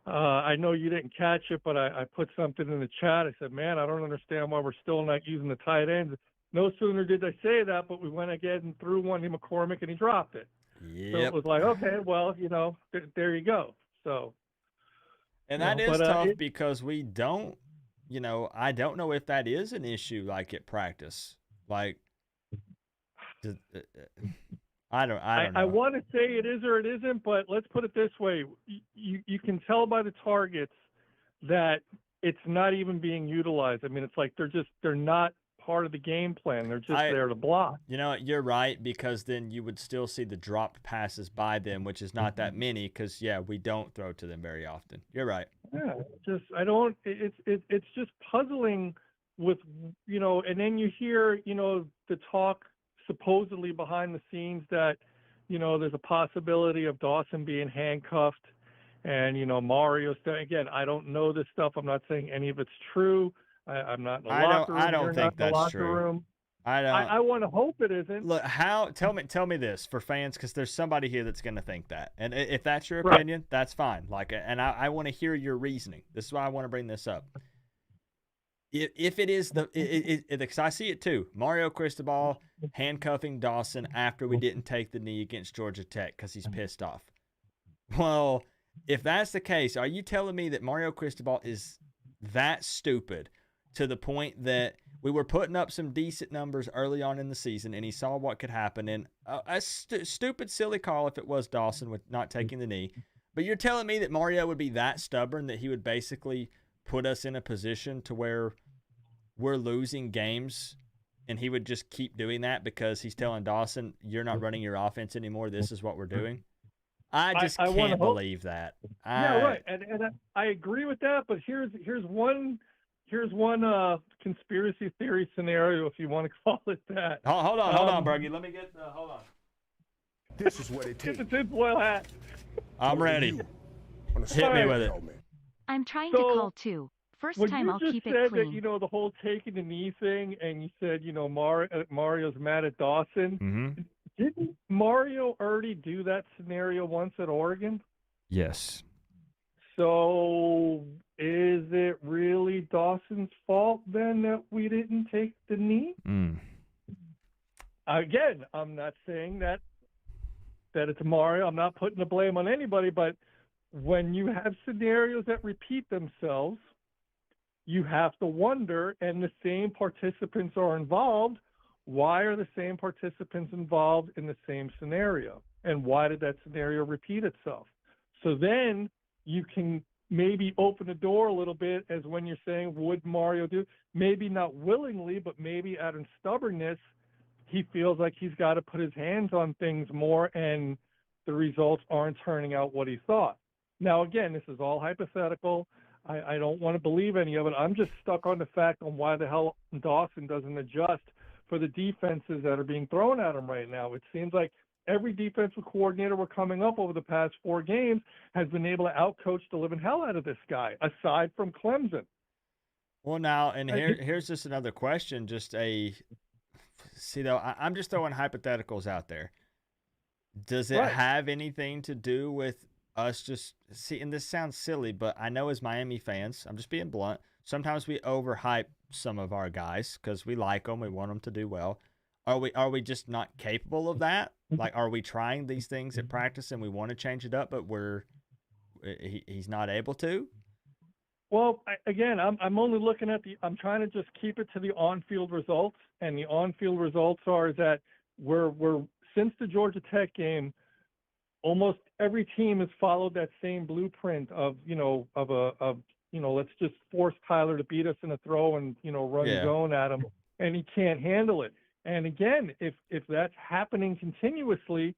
I know you didn't catch it, but I put something in the chat. I said, man, I don't understand why we're still not using the tight ends. No sooner did I say that, but we went again and threw one to McCormick, and he dropped it. Yep. So it was like, okay, well, there you go. So, and that is tough because we don't, I don't know if that is an issue like at practice. Like, I don't know. I want to say it is or it isn't, but let's put it this way: you can tell by the targets that it's not even being utilized. I mean, it's like they're not part of the game plan. They're just there to block. You're right, because then you would still see the dropped passes by them, which is not that many, because we don't throw to them very often. You're right. Yeah, it's just puzzling with and then you hear the talk supposedly behind the scenes that there's a possibility of Dawson being handcuffed, and Mario. Again, I don't know this stuff. I'm not saying any of it's true. I'm not in the locker room. I don't think that's true. Room. I don't. I want to hope it isn't. Look, tell me this for fans, because there's somebody here that's going to think that, and if that's your opinion, that's fine. Like, and I want to hear your reasoning. This is why I want to bring this up. If it is because I see it too. Mario Cristobal handcuffing Dawson after we didn't take the knee against Georgia Tech because he's pissed off. Well, if that's the case, are you telling me that Mario Cristobal is that stupid to the point that we were putting up some decent numbers early on in the season, and he saw what could happen, and a stupid, silly call if it was Dawson with not taking the knee. But you're telling me that Mario would be that stubborn that he would basically put us in a position to where we're losing games, and he would just keep doing that because he's telling Dawson, you're not running your offense anymore, this is what we're doing? I can't believe that. Yeah, right. And I agree with that, but here's here's one conspiracy theory scenario, if you want to call it that. Hold on, Bergie. Let me get hold on. This is what it takes. Get the tinfoil hat. I'm ready. Hit me with it. I'm trying to call too. First time I'll keep it When you just clean. said that, the whole taking the knee thing, and you said, Mario's mad at Dawson. Mm-hmm. Didn't Mario already do that scenario once at Oregon? Yes. So is it really Dawson's fault then that we didn't take the knee? Again, I'm not saying that it's Mario. I'm not putting the blame on anybody, but when you have scenarios that repeat themselves, you have to wonder, and the same participants are involved, why are the same participants involved in the same scenario? And why did that scenario repeat itself? So then you can maybe open the door a little bit as when you're saying, would Mario do? Maybe not willingly, but maybe out of stubbornness, he feels like he's got to put his hands on things more, and the results aren't turning out what he thought. Now, again, this is all hypothetical. I don't want to believe any of it. I'm just stuck on the fact on why the hell Dawson doesn't adjust for the defenses that are being thrown at him right now. It seems like every defensive coordinator we're coming up over the past 4 games has been able to outcoach the living hell out of this guy, aside from Clemson. Well, now, and here's just another question. I'm just throwing hypotheticals out there. Does it have anything to do with us and this sounds silly, but I know as Miami fans, I'm just being blunt, sometimes we overhype some of our guys because we like them, we want them to do well. Are we just not capable of that? Like, are we trying these things at practice and we want to change it up, but he's not able to? Well, I'm only looking at I'm trying to just keep it to the on-field results, and the on-field results are that we're since the Georgia Tech game, almost every team has followed that same blueprint of let's just force Tyler to beat us in a throw and run zone at him, and he can't handle it. And again, if that's happening continuously,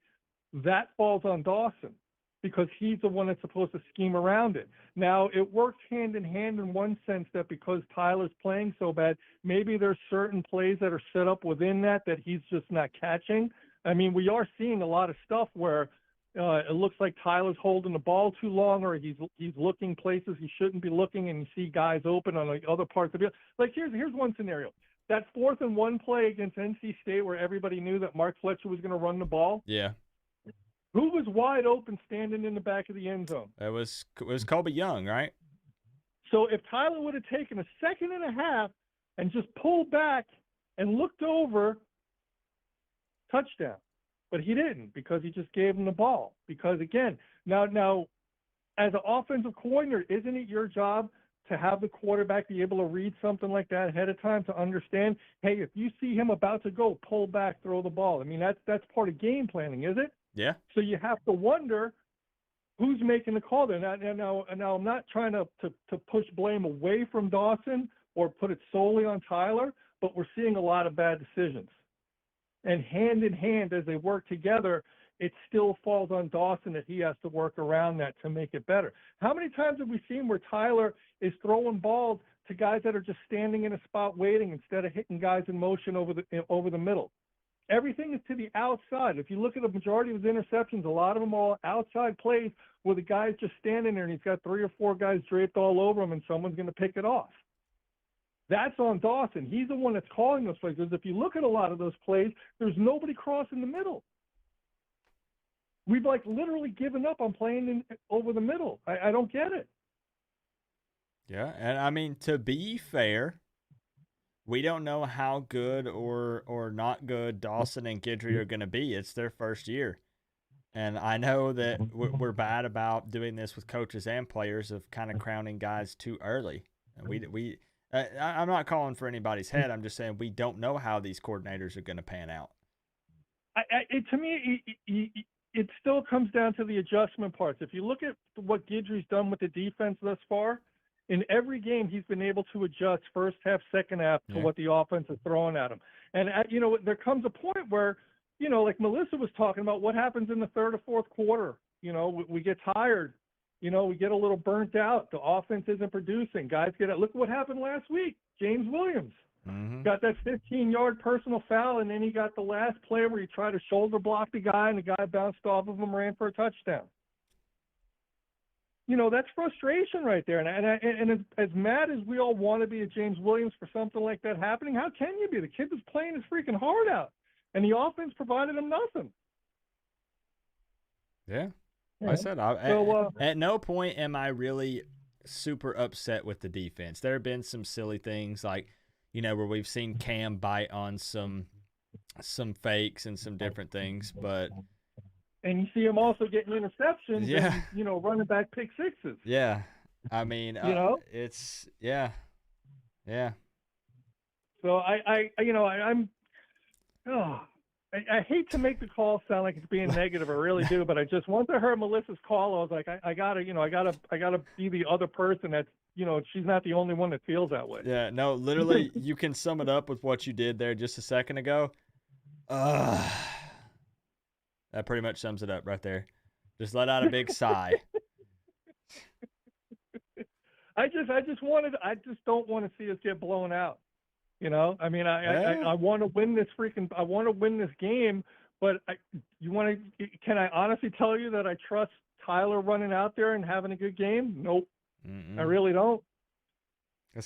that falls on Dawson, because he's the one that's supposed to scheme around it. Now, it works hand in hand in one sense, that because Tyler's playing so bad, maybe there's certain plays that are set up within that he's just not catching. I mean, we are seeing a lot of stuff where it looks like Tyler's holding the ball too long, or he's looking places he shouldn't be looking, and you see guys open on the other parts of the field. Like, here's one scenario. That 4th and 1 play against NC State where everybody knew that Mark Fletcher was going to run the ball. Yeah. Who was wide open standing in the back of the end zone? It was Colby Young, right? So if Tyler would have taken a second and a half and just pulled back and looked over, touchdown. But he didn't, because he just gave him the ball. Because, again, now as an offensive coordinator, isn't it your job to have the quarterback be able to read something like that ahead of time, to understand, hey, if you see him about to go, pull back, throw the ball? I mean, that's part of game planning, is it? Yeah. So you have to wonder who's making the call there. Now I'm not trying to push blame away from Dawson or put it solely on Tyler, but we're seeing a lot of bad decisions. And hand in hand, as they work together, it still falls on Dawson that he has to work around that to make it better. How many times have we seen where Tyler is throwing balls to guys that are just standing in a spot waiting instead of hitting guys in motion over the middle? Everything is to the outside. If you look at the majority of his interceptions, a lot of them are outside plays where the guy's just standing there and he's got 3 or 4 guys draped all over him and someone's going to pick it off. That's on Dawson. He's the one that's calling those plays. Because if you look at a lot of those plays, there's nobody crossing the middle. We've literally given up on playing over the middle. I don't get it. Yeah, and I mean, to be fair, we don't know how good or not good Dawson and Guidry are going to be. It's their first year. And I know that we're bad about doing this with coaches and players, of kind of crowning guys too early. And I'm not calling for anybody's head. I'm just saying we don't know how these coordinators are going to pan out. To me, it still comes down to the adjustment parts. If you look at what Guidry's done with the defense thus far, in every game he's been able to adjust first half, second half to what the offense is throwing at him. And, there comes a point where, like Melissa was talking about, what happens in the third or fourth quarter. We get tired. we get a little burnt out. The offense isn't producing. Guys get it. Look what happened last week. James Williams got that 15-yard personal foul, and then he got the last play where he tried to shoulder block the guy, and the guy bounced off of him, ran for a touchdown. That's frustration right there. And as mad as we all want to be at James Williams for something like that happening, how can you be? The kid was playing his freaking heart out, and the offense provided him nothing. Yeah. I said, at no point am I really super upset with the defense. There have been some silly things like, where we've seen Cam bite on some fakes and some different things, but. And you see him also getting interceptions and, running back pick sixes. Yeah. I mean, it's, yeah. So I hate to make the call sound like it's being negative. I really do, but once I heard Melissa's call, I was like, I gotta be the other person that's, she's not the only one that feels that way. Yeah, no, literally, you can sum it up with what you did there just a second ago. That pretty much sums it up right there. Just let out a big sigh. I just don't want to see us get blown out. I mean, I want to win this game, but can I honestly tell you that I trust Tyler running out there and having a good game? Nope. I really don't.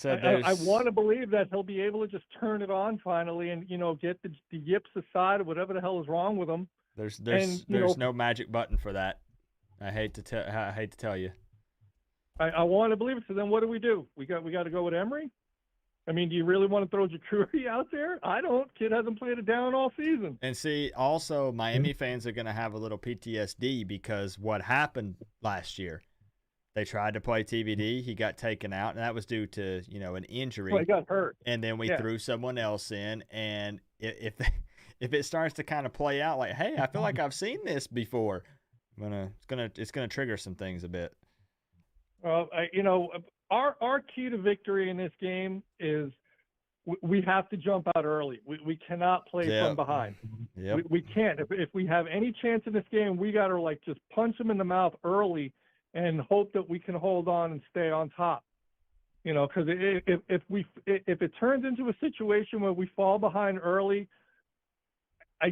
I want to believe that he'll be able to just turn it on finally and, get the yips aside or whatever the hell is wrong with him. There's no magic button for that. I hate to tell you. I want to believe it. So then what do? We got to go with Emery? I mean, do you really want to throw Jacuri out there? I don't. Kid hasn't played it down all season. And see, also, Miami fans are going to have a little PTSD because what happened last year, they tried to play TVD. He got taken out, and that was due to, an injury. Well, he got hurt. And then we threw someone else in, and if it starts to kind of play out like, hey, I feel like I've seen this before, it's gonna trigger some things a bit. Well, our key to victory in this game is we have to jump out early. We cannot play from behind. Yep. We can't. If we have any chance in this game, we got to just punch them in the mouth early and hope that we can hold on and stay on top. Because if it turns into a situation where we fall behind early, I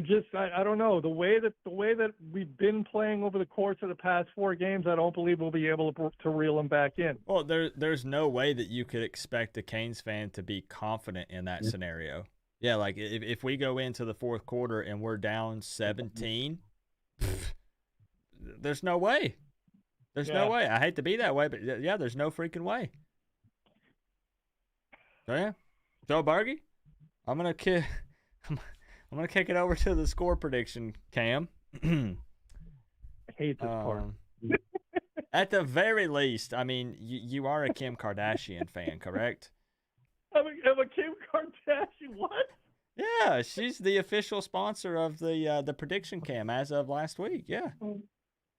don't know, the way that we've been playing over the course of the past 4 games, I don't believe we'll be able to reel them back in. Well, there's no way that you could expect a Canes fan to be confident in that scenario. Yeah, like if we go into the fourth quarter and we're down 17, there's no way. There's no way. I hate to be that way, but yeah, there's no freaking way. So yeah, Joe Bargy, I'm gonna kick it over to the score prediction, Cam. I hate this part. At the very least, I mean, you are a Kim Kardashian fan, correct? I'm a Kim Kardashian. What? Yeah, she's the official sponsor of the prediction cam as of last week. Yeah. Oh,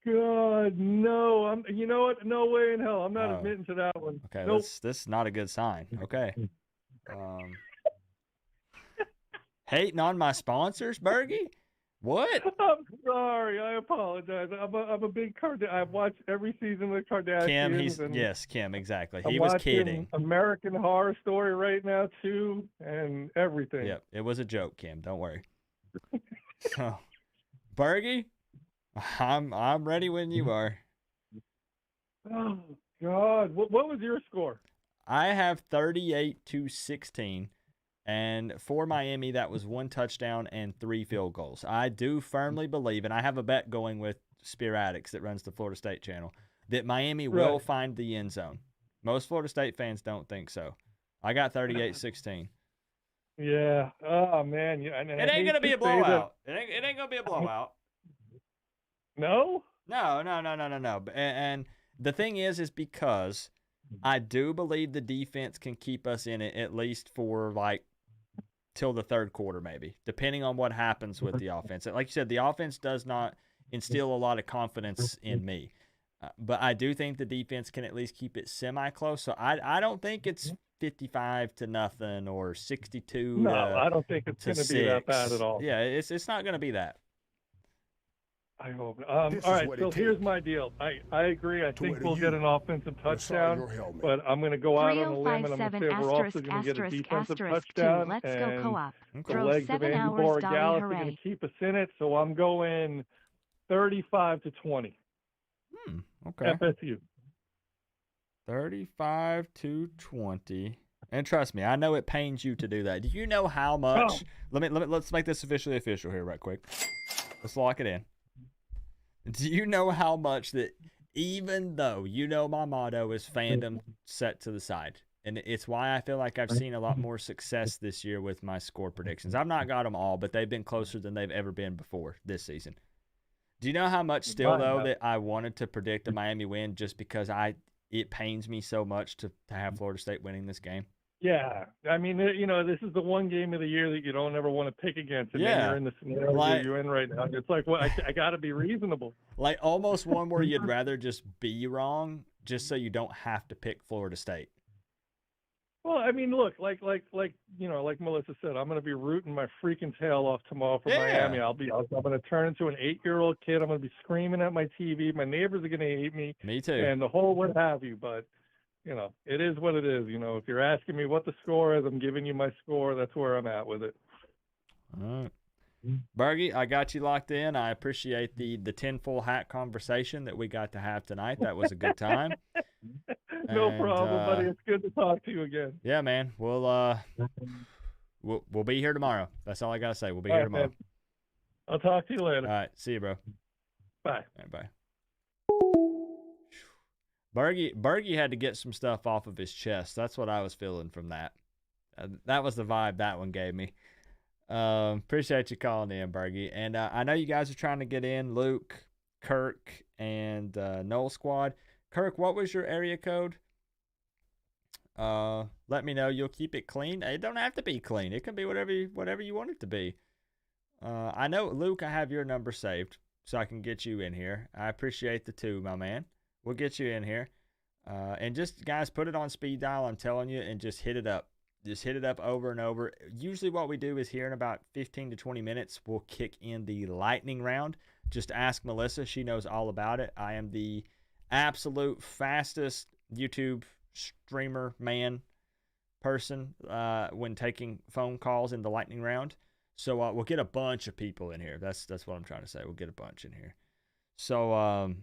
God, no. You know what? No way in hell. I'm not admitting to that one. Okay, nope. This is not a good sign. Okay. Hating on my sponsors, Bergie? What? I'm sorry. I apologize. I'm a big Kardashian. I've watched every season of Kardashians. Kim, yes, Kim, exactly. He was kidding. American Horror Story right now too, and everything. Yep, it was a joke, Kim. Don't worry. So, Bergie, I'm ready when you are. Oh God, what was your score? I have 38-16. And for Miami, that was 1 touchdown and 3 field goals. I do firmly believe, and I have a bet going with Spear Addicts that runs the Florida State channel, that Miami will find the end zone. Most Florida State fans don't think so. I got 38-16. Yeah. Oh, man. It ain't going to be a blowout. It ain't going to be a blowout. No? No. And the thing is because I do believe the defense can keep us in it at least for till the third quarter, maybe, depending on what happens with the offense. Like you said, the offense does not instill a lot of confidence in me. But I do think the defense can at least keep it semi-close. So I don't think it's 55-0 or 62. No, I don't think it's going to be that bad at all. Yeah, it's not going to be that. I hope. This All is right, what so it here's takes my deal. I agree. I to think wear we'll the get U an offensive inside touchdown, your helmet. but I'm going to go out on a limb and I'm going to 3057 say we're also asterisk going to get a asterisk defensive asterisk 2. touchdown, Let's go and co-op. the Drove legs of 7 Andy hours, dolly Borregales are going hooray. to keep us in it. So I'm going 35-20. Okay. FSU. 35-20. And trust me, I know it pains you to do that. Do you know how much? Let's make this officially official here, right quick. Let's lock it in. Do you know how much that, even though you know my motto is fandom set to the side, and it's why I feel like I've seen a lot more success this year with my score predictions. I've not got them all, but they've been closer than they've ever been before this season. Do you know how much still, though, that I wanted to predict a Miami win just because it pains me so much to have Florida State winning this game? Yeah, I mean, this is the one game of the year that you don't ever want to pick against, and then Yeah. you're in the scenario you're in right now. It's like, well, I got to be reasonable. Like almost one where you'd rather just be wrong just so you don't have to pick Florida State. Well, I mean, look, like Melissa said, I'm going to be rooting my freaking tail off tomorrow for Miami. I'm going to turn into an 8-year-old kid. I'm going to be screaming at my TV. My neighbors are going to hate me. Me too. And the whole what have you. But it is what it is. If you're asking me what the score is, I'm giving you my score. That's where I'm at with it. All right. Bergie, I got you locked in. I appreciate the tinfoil hat conversation that we got to have tonight. That was a good time. No problem, buddy. It's good to talk to you again. Yeah, man. We'll be here tomorrow. That's all I gotta say. We'll be here tomorrow. Man. I'll talk to you later. All right. See you, bro. Bye. All right, bye. Bergie had to get some stuff off of his chest. That's what I was feeling from that. That was the vibe that one gave me. Appreciate you calling in, Bergie. And I know you guys are trying to get in, Luke, Kirk, and Noel Squad. Kirk, what was your area code? Let me know. You'll keep it clean. It don't have to be clean. It can be whatever you want it to be. I know, Luke, I have your number saved so I can get you in here. I appreciate the 2, my man. We'll get you in here. And just, guys, put it on speed dial, I'm telling you, and just hit it up. Just hit it up over and over. Usually what we do is here in about 15 to 20 minutes, we'll kick in the lightning round. Just ask Melissa. She knows all about it. I am the absolute fastest YouTube streamer person when taking phone calls in the lightning round. So we'll get a bunch of people in here. That's what I'm trying to say. We'll get a bunch in here. So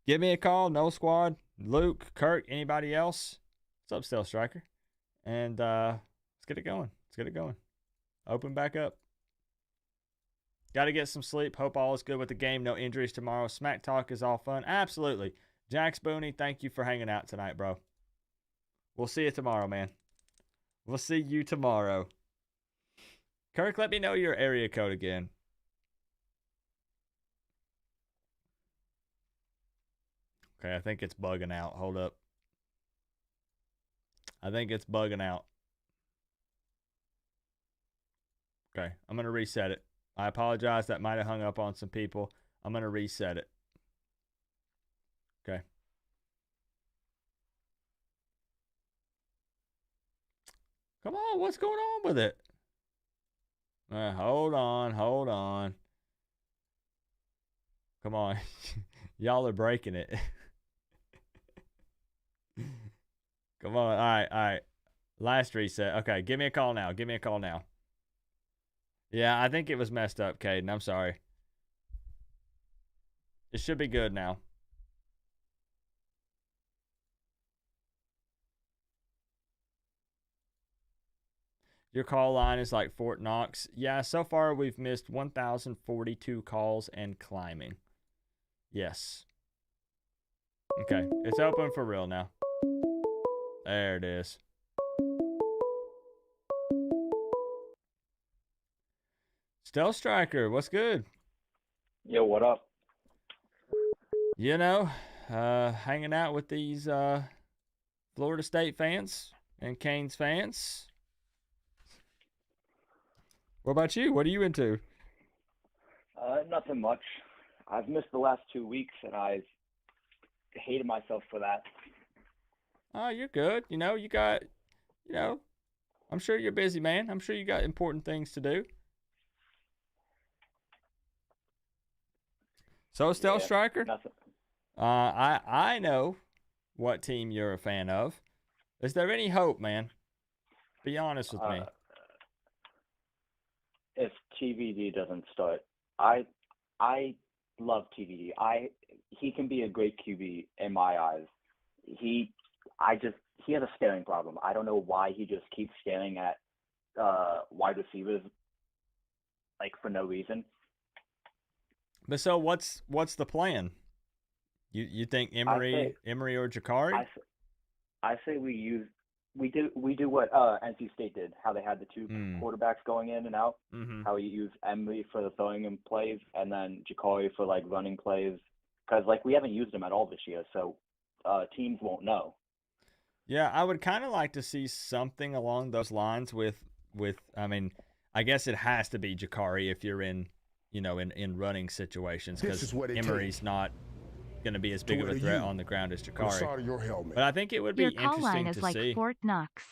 give me a call. No Squad, Luke, Kirk, anybody else. What's up, Stealth Striker? And let's get it going. Open back up. Got to get some sleep. Hope all is good with the game. No injuries tomorrow. Smack Talk is all fun. Absolutely. Jax Booney, thank you for hanging out tonight, bro. We'll see you tomorrow, man. We'll see you tomorrow. Kirk, let me know your area code again. Okay, I think it's bugging out. Hold up. I think it's bugging out. Okay, I'm going to reset it. I apologize. That might have hung up on some people. I'm going to reset it. Okay. Come on, what's going on with it? Hold on. Come on. Y'all are breaking it. Come on. All right. Last reset. Okay, give me a call now. Yeah, I think it was messed up, Caden. I'm sorry. It should be good now. Your call line is like Fort Knox. Yeah, so far we've missed 1,042 calls and climbing. Yes. Okay, it's open for real now. There it is. Stealth Striker, what's good? Yo, what up? Hanging out with these Florida State fans and Canes fans. What about you? What are you into? Nothing much. I've missed the last 2 weeks, and I've hated myself for that. Oh, you're good. You got, I'm sure you're busy, man. I'm sure you got important things to do. So, Stealth Yeah, Striker, nothing. I know what team you're a fan of. Is there any hope, man? Be honest with me. If TVD doesn't start, I love TVD. He can be a great QB in my eyes. He has a staring problem. I don't know why he just keeps staring at wide receivers like for no reason. But so what's the plan? You think Emory or Jakari? I say we do what NC State did, how they had the two quarterbacks going in and out, how we use Emory for the throwing in plays and then Jakari for like running plays, because like we haven't used them at all this year, so teams won't know. Yeah, I would kind of like to see something along those lines with I mean, I guess it has to be Jakari if you're in running situations, because Emory's not going to be as big of a threat on the ground as Jakari. But I think it would be Your call line interesting is to like see. Fort Knox.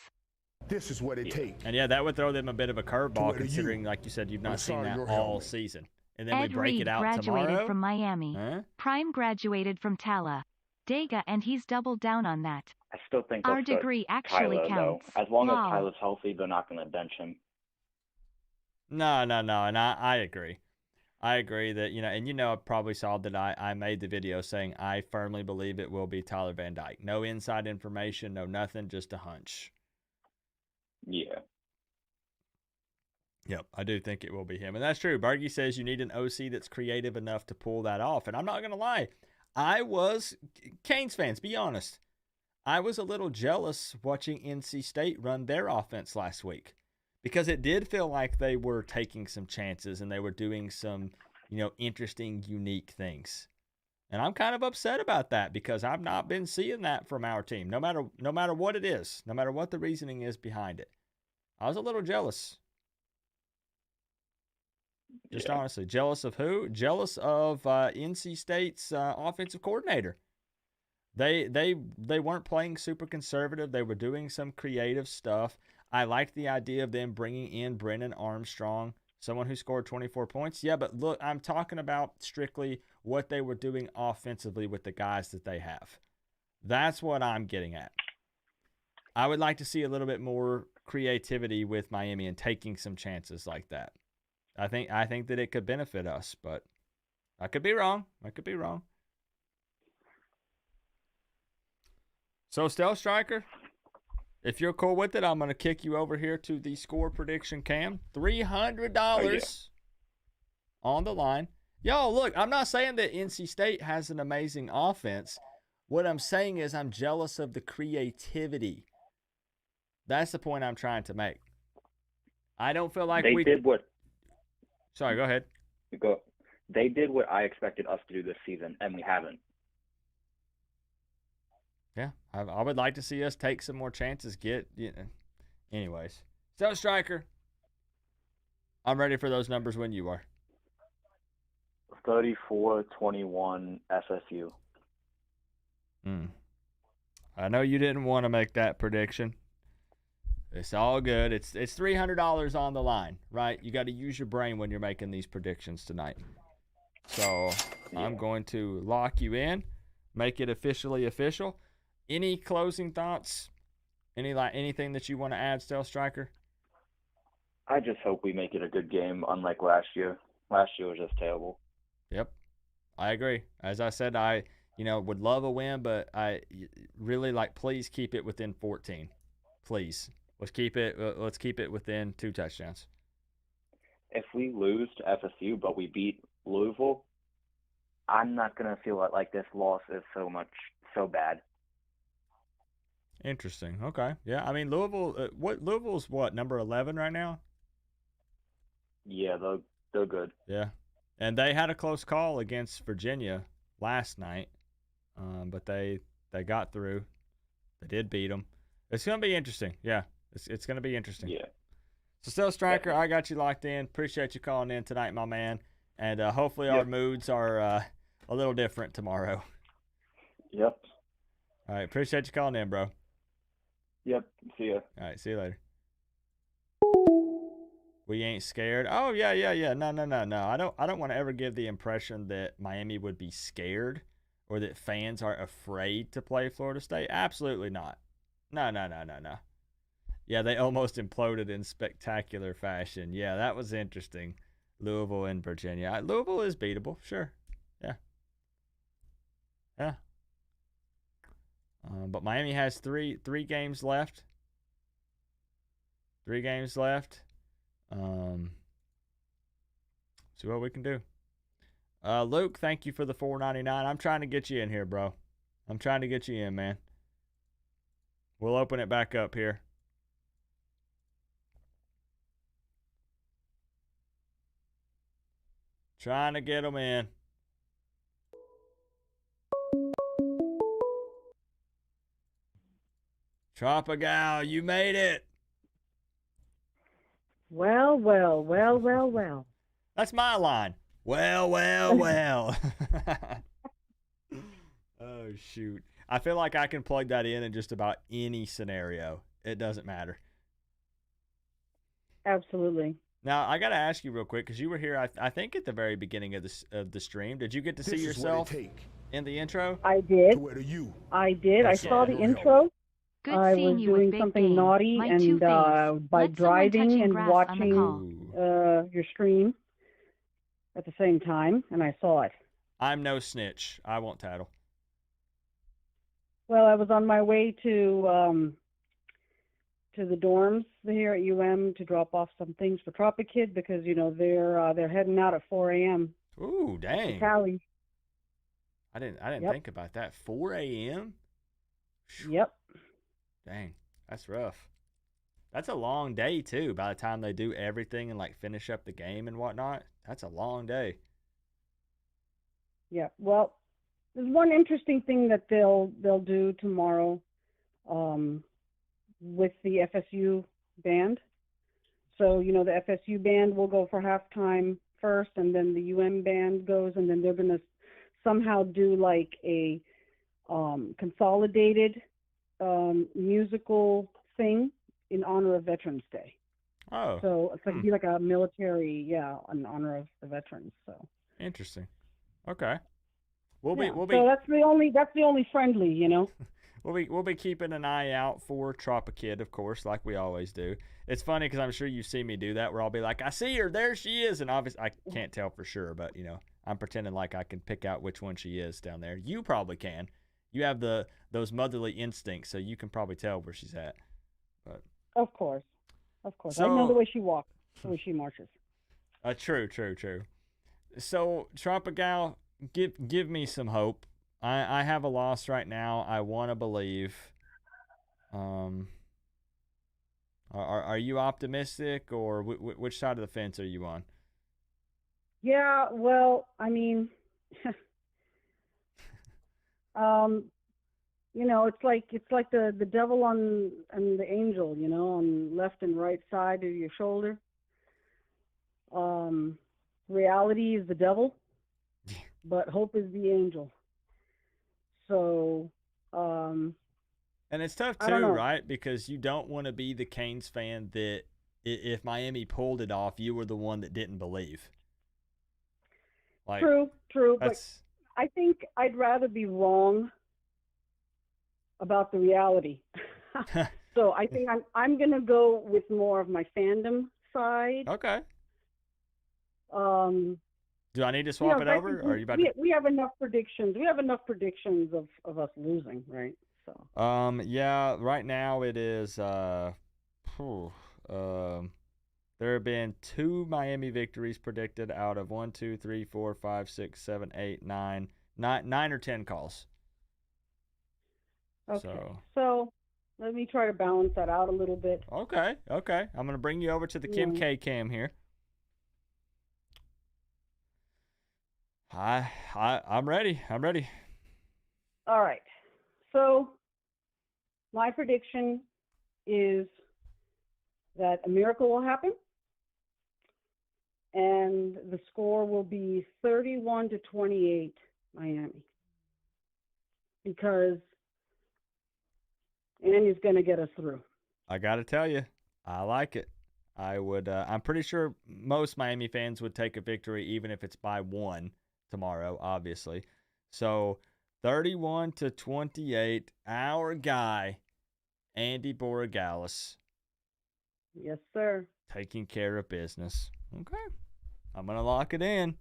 This is what it takes. And yeah, that would throw them a bit of a curveball, considering, like you said, you've not seen that all season. And then we Ed break Reed it out graduated tomorrow. from Miami. Huh? Prime graduated from Talladega, and he's doubled down on that. I still think Our they'll start degree actually Tyler, counts. though. As long as Lol. Tyler's healthy, they're not going to bench him. No, and I agree. I agree that, I probably saw that I made the video saying I firmly believe it will be Tyler Van Dyke. No inside information, no nothing, just a hunch. Yeah. Yep, I do think it will be him. And that's true. Bergie says you need an OC that's creative enough to pull that off. And I'm not going to lie. Canes fans, be honest. I was a little jealous watching NC State run their offense last week, because it did feel like they were taking some chances and they were doing some, interesting, unique things. And I'm kind of upset about that, because I've not been seeing that from our team, no matter what it is, no matter what the reasoning is behind it. I was a little jealous. Just honestly, jealous of who? Jealous of NC State's offensive coordinator. They weren't playing super conservative. They were doing some creative stuff. I liked the idea of them bringing in Brennan Armstrong, someone who scored 24 points. Yeah, but look, I'm talking about strictly what they were doing offensively with the guys that they have. That's what I'm getting at. I would like to see a little bit more creativity with Miami and taking some chances like that. I think that it could benefit us, but I could be wrong. So, Stealth Striker, if you're cool with it, I'm going to kick you over here to the score prediction cam. $300 on the line. Yo, look, I'm not saying that NC State has an amazing offense. What I'm saying is I'm jealous of the creativity. That's the point I'm trying to make. I don't feel like they did what. Sorry, go ahead. They did what I expected us to do this season, and we haven't. Yeah, I would like to see us take some more chances. Anyways, Stealth Striker, I'm ready for those numbers when you are. 34-21 SSU. I know you didn't want to make that prediction. It's all good. It's $300 on the line, right? You got to use your brain when you're making these predictions tonight. So I'm going to lock you in, make it officially official. Any closing thoughts? Anything that you want to add, Stealth Striker? I just hope we make it a good game, unlike last year. Last year was just terrible. Yep, I agree. As I said, I would love a win, but I really please keep it within 14. Please. Let's keep it within 2 touchdowns. If we lose to FSU but we beat Louisville, I'm not gonna feel like this loss is so bad. Interesting. Okay. Yeah. I mean, Louisville's number 11 right now? Yeah, they're good. Yeah, and they had a close call against Virginia last night, but they got through. They did beat them. It's gonna be interesting. Yeah. It's going to be interesting. Yeah. So, Stealth Striker, I got you locked in. Appreciate you calling in tonight, my man. And hopefully our moods are a little different tomorrow. Yep. All right. Appreciate you calling in, bro. Yep. See ya. All right. See you later. We ain't scared. Oh yeah. No. I don't want to ever give the impression that Miami would be scared or that fans are afraid to play Florida State. Absolutely not. No. Yeah, they almost imploded in spectacular fashion. Yeah, that was interesting. Louisville and Virginia. Louisville is beatable, sure. Yeah. But Miami has three games left. 3 games left. See what we can do. Luke, thank you for the $4.99. I'm trying to get you in here, bro. I'm trying to get you in, man. We'll open it back up here. Trying to get them in. Tropical, you made it. Well. That's my line. Well. Oh, shoot. I feel like I can plug that in just about any scenario. It doesn't matter. Absolutely. Now, I got to ask you real quick, because you were here, I think, at the very beginning of the stream. Did you get to see yourself in the intro? I did. I did. I saw the intro. Good I seeing was you with doing Big something Bang. naughty, My and Two-Face. by Let someone driving touching and grass on the watching call. your stream at the same time, and I saw it. I'm no snitch. I won't tattle. Well, I was on my way to the dorms here at UM to drop off some things for Tropic Kid because they're heading out at 4 a.m. Ooh, to dang. Cali. I didn't Yep. think about that. 4 a.m.? Yep. Dang, that's rough. That's a long day, too, by the time they do everything and, like, finish up the game and whatnot. That's a long day. Yeah. Well, there's one interesting thing that they'll do tomorrow with the FSU band. So, the FSU band will go for halftime first, and then the UM band goes, and then they're going to somehow do like a consolidated musical thing in honor of Veterans Day. Oh. So it's like be like a military, in honor of the veterans. So interesting. Okay. We'll yeah. be So that's the only friendly, We'll be keeping an eye out for Tropic Kid, of course, like we always do. It's funny because I'm sure you see me do that, where I'll be like, I see her, there she is, and obviously I can't tell for sure, but I'm pretending like I can pick out which one she is down there. You probably can. You have those motherly instincts, so you can probably tell where she's at. But of course, so, I know the way she walks, the way she marches. True. So Tropical, give me some hope. I have a loss right now. I want to believe. Are you optimistic, or which side of the fence are you on? Yeah, well, I mean, it's like the devil and the angel, on left and right side of your shoulder. Reality is the devil, but hope is the angel. So, and it's tough too, right? Because you don't want to be the Canes fan that if Miami pulled it off, you were the one that didn't believe. Like, true. But I think I'd rather be wrong about the reality. So I think I'm gonna go with more of my fandom side. Okay. Do I need to swap it over, or are you about to? We have enough predictions. We have enough predictions of us losing, right? So. Yeah. Right now it is. There have been 2 Miami victories predicted out of 1, 2, 3, 4, 5, 6, 7, 8, 9 or 10 calls. Okay. So let me try to balance that out a little bit. Okay. I'm gonna bring you over to the Kim K cam here. I'm ready. All right. So my prediction is that a miracle will happen, and the score will be 31-28 Miami, because Andy's going to get us through. I got to tell you, I like it. I'm pretty sure most Miami fans would take a victory, even if it's by 1 tomorrow, obviously. So 31-28, our guy, Andy Borregales. Yes, sir. Taking care of business. Okay. I'm going to lock it in.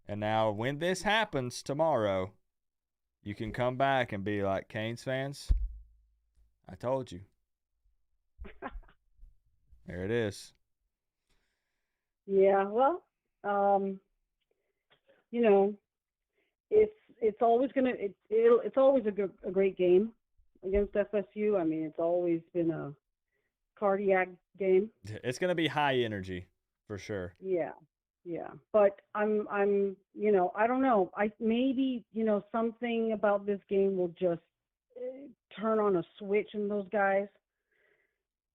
And now when this happens tomorrow, you can come back and be like, Canes fans, I told you. There it is. Yeah, well, you know, it's always it's always a great game against FSU. I mean, it's always been a cardiac game. It's gonna be high energy for sure. Yeah, but I'm I don't know. Maybe something about this game will just turn on a switch in those guys.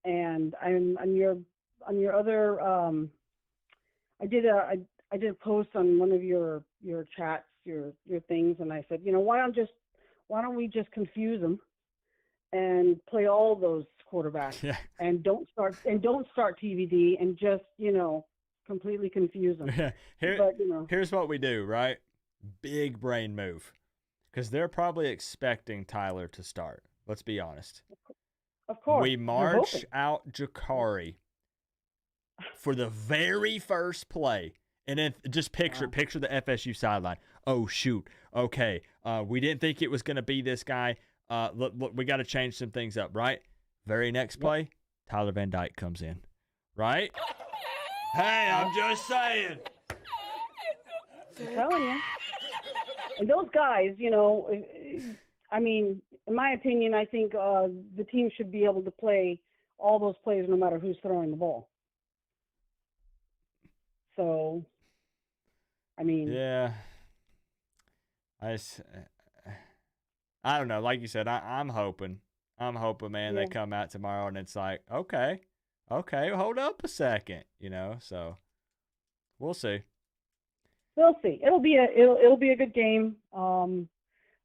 And on your other I did a post on one of your chats, your things, and I said, why don't we just confuse them and play all those quarterbacks and don't start TVD and just completely confuse them. Here's what we do, right? Big brain move, because they're probably expecting Tyler to start. Let's be honest. Of course. We march out Jakari for the very first play, and then just picture the FSU sideline. Oh, shoot. Okay, we didn't think it was going to be this guy. Look, we got to change some things up, right? Very next play, Tyler Van Dyke comes in, right? Hey, I'm just saying. I'm telling you. And those guys, I mean, in my opinion, I think the team should be able to play all those plays no matter who's throwing the ball. So, I mean. Yeah. I don't know. Like you said, I'm hoping, man, they come out tomorrow and it's like, okay, hold up a second, so we'll see. We'll see. It'll be a good game.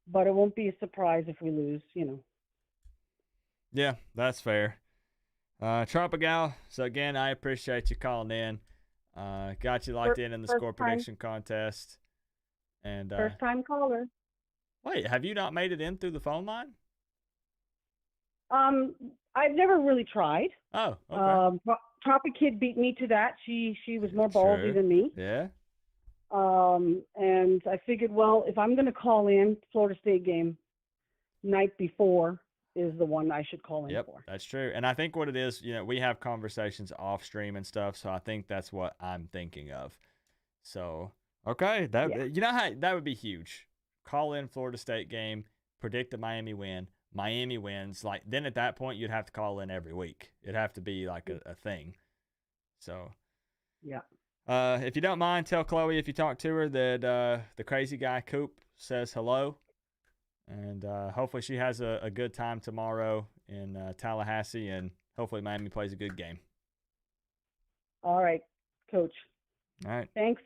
But it won't be a surprise if we lose, Yeah, that's fair. Tropical, so again, I appreciate you calling in. Got you locked in the score prediction contest. And first time caller. Wait, have you not made it in through the phone line? I've never really tried. Oh, okay. Tropic Kid beat me to that. She was more ballsy than me. Yeah. And I figured, well, if I'm going to call in, Florida State game night before is the one I should call in for. That's true. And I think what it is, we have conversations off stream and stuff, so I think that's what I'm thinking of. So, okay, that would be huge. Call in Florida State game, predict a Miami win. Miami wins, then at that point you'd have to call in every week. It'd have to be like a thing. So, yeah. If you don't mind, tell Chloe if you talk to her that the crazy guy Coop says hello, and hopefully she has a good time tomorrow in Tallahassee, and hopefully Miami plays a good game. All right, Coach. All right. Thanks.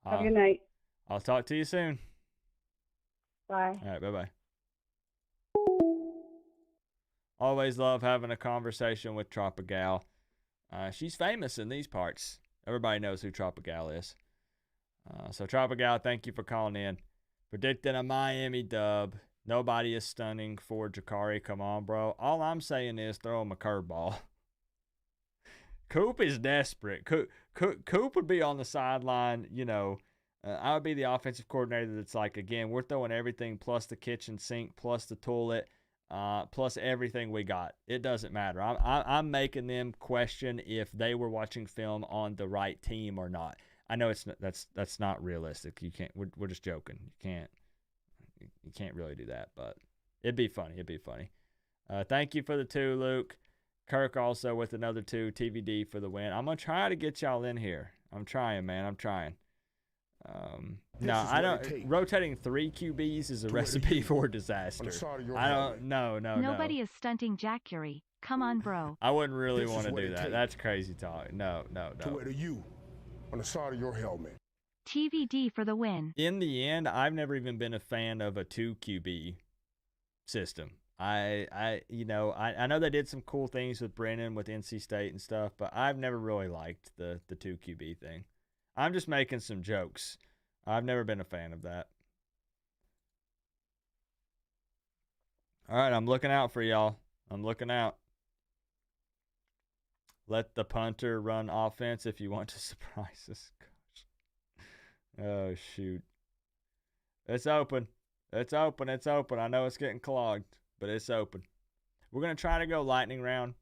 Have a good night. I'll talk to you soon. Bye. All right, bye-bye. Always love having a conversation with Tropical. She's famous in these parts. Everybody knows who Tropical is. So Tropical, thank you for calling in. Predicting a Miami dub. Nobody is stunning for Jakari. Come on, bro. All I'm saying is throw him a curveball. Coop is desperate. Coop would be on the sideline, I would be the offensive coordinator that's like, again, we're throwing everything plus the kitchen sink, plus the toilet, plus everything we got. It doesn't matter. I'm making them question if they were watching film on the right team or not. I know that's not realistic. You can't. We're just joking. You can't really do that, but it'd be funny. Thank you for the 2, Luke. Kirk also with another 2, TVD for the win. I'm gonna try to get y'all in here. I'm trying, man. I'm trying. No, I don't. Rotating 3 QBs is a recipe for disaster. I don't. No. Nobody is stunting Jack Curie. Come on, bro. I wouldn't really want to do that. That's crazy talk. No. To you on the side of your helmet. TVD for the win. In the end, I've never even been a fan of a 2 QB system. I know they did some cool things with Brennan with NC State and stuff, but I've never really liked the 2 QB thing. I'm just making some jokes. I've never been a fan of that. All right, I'm looking out for y'all. I'm looking out. Let the punter run offense if you want to surprise us. Gosh. Oh, shoot. It's open. It's open. It's open. I know it's getting clogged, but it's open. We're going to try to go lightning round.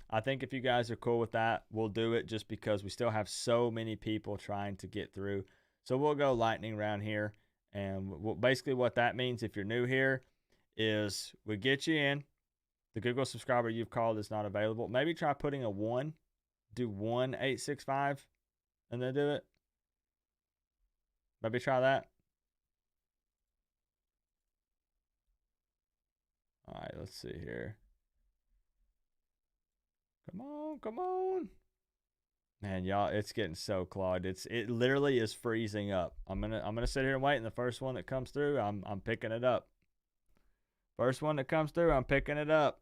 I think if you guys are cool with that, we'll do it just because we still have so many people trying to get through. So we'll go lightning round here. And basically what that means, if you're new here, is we get you in. The Google subscriber you've called is not available. Maybe try putting a 1. Do 1865 and then do it. Maybe try that. All right, let's see here. Come on, come on. Man, y'all, it's getting so clogged. It literally is freezing up. I'm gonna sit here and wait, and the first one that comes through, I'm picking it up. First one that comes through, I'm picking it up.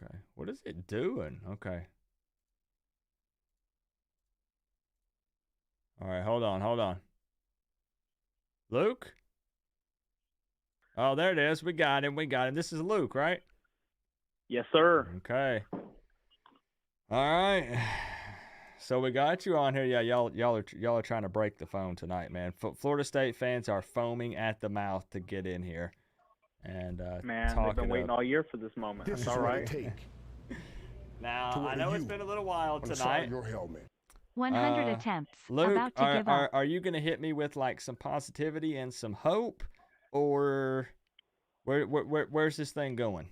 Okay, what is it doing? Okay. All right, hold on. Luke? Oh, there it is. We got him. This is Luke, right? Yes, sir. Okay. All right. So we got you on here. Yeah, y'all are trying to break the phone tonight, man. Florida State fans are foaming at the mouth to get in here. And man, they've been waiting all year for this moment. This That's is all what right. it take Now, I know it's been a little while tonight. your helmet. 100 attempts. Luke, About to give up. are you going to hit me with like some positivity and some hope, or where's this thing going?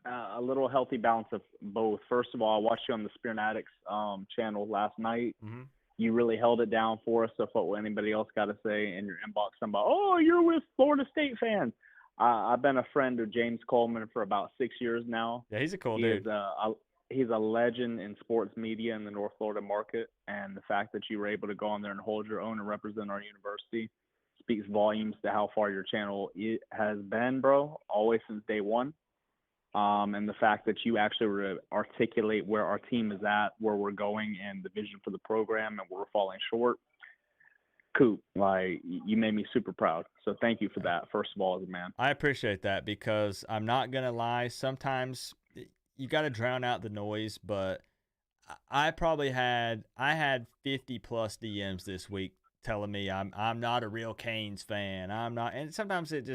A little healthy balance of both. First of all, I watched you on the Spearnatics channel last night. Mm-hmm. You really held it down for us. So what anybody else got to say in your inbox about, oh, you're with Florida State fans. I've been a friend of James Coleman for about 6 years now. Yeah, he's a cool dude. He's a legend in sports media in the North Florida market, and the fact that you were able to go on there and hold your own and represent our university speaks volumes to how far your channel has been, bro, always since day one. And the fact that you actually articulate where our team is at, where we're going, and the vision for the program, and where we're falling short. Coop, like, you made me super proud. So thank you for that, first of all, as a man. I appreciate that, because I'm not going to lie. Sometimes you got to drown out the noise, but I had 50 plus DMs this week telling me I'm not a real Canes fan. I'm not. And sometimes it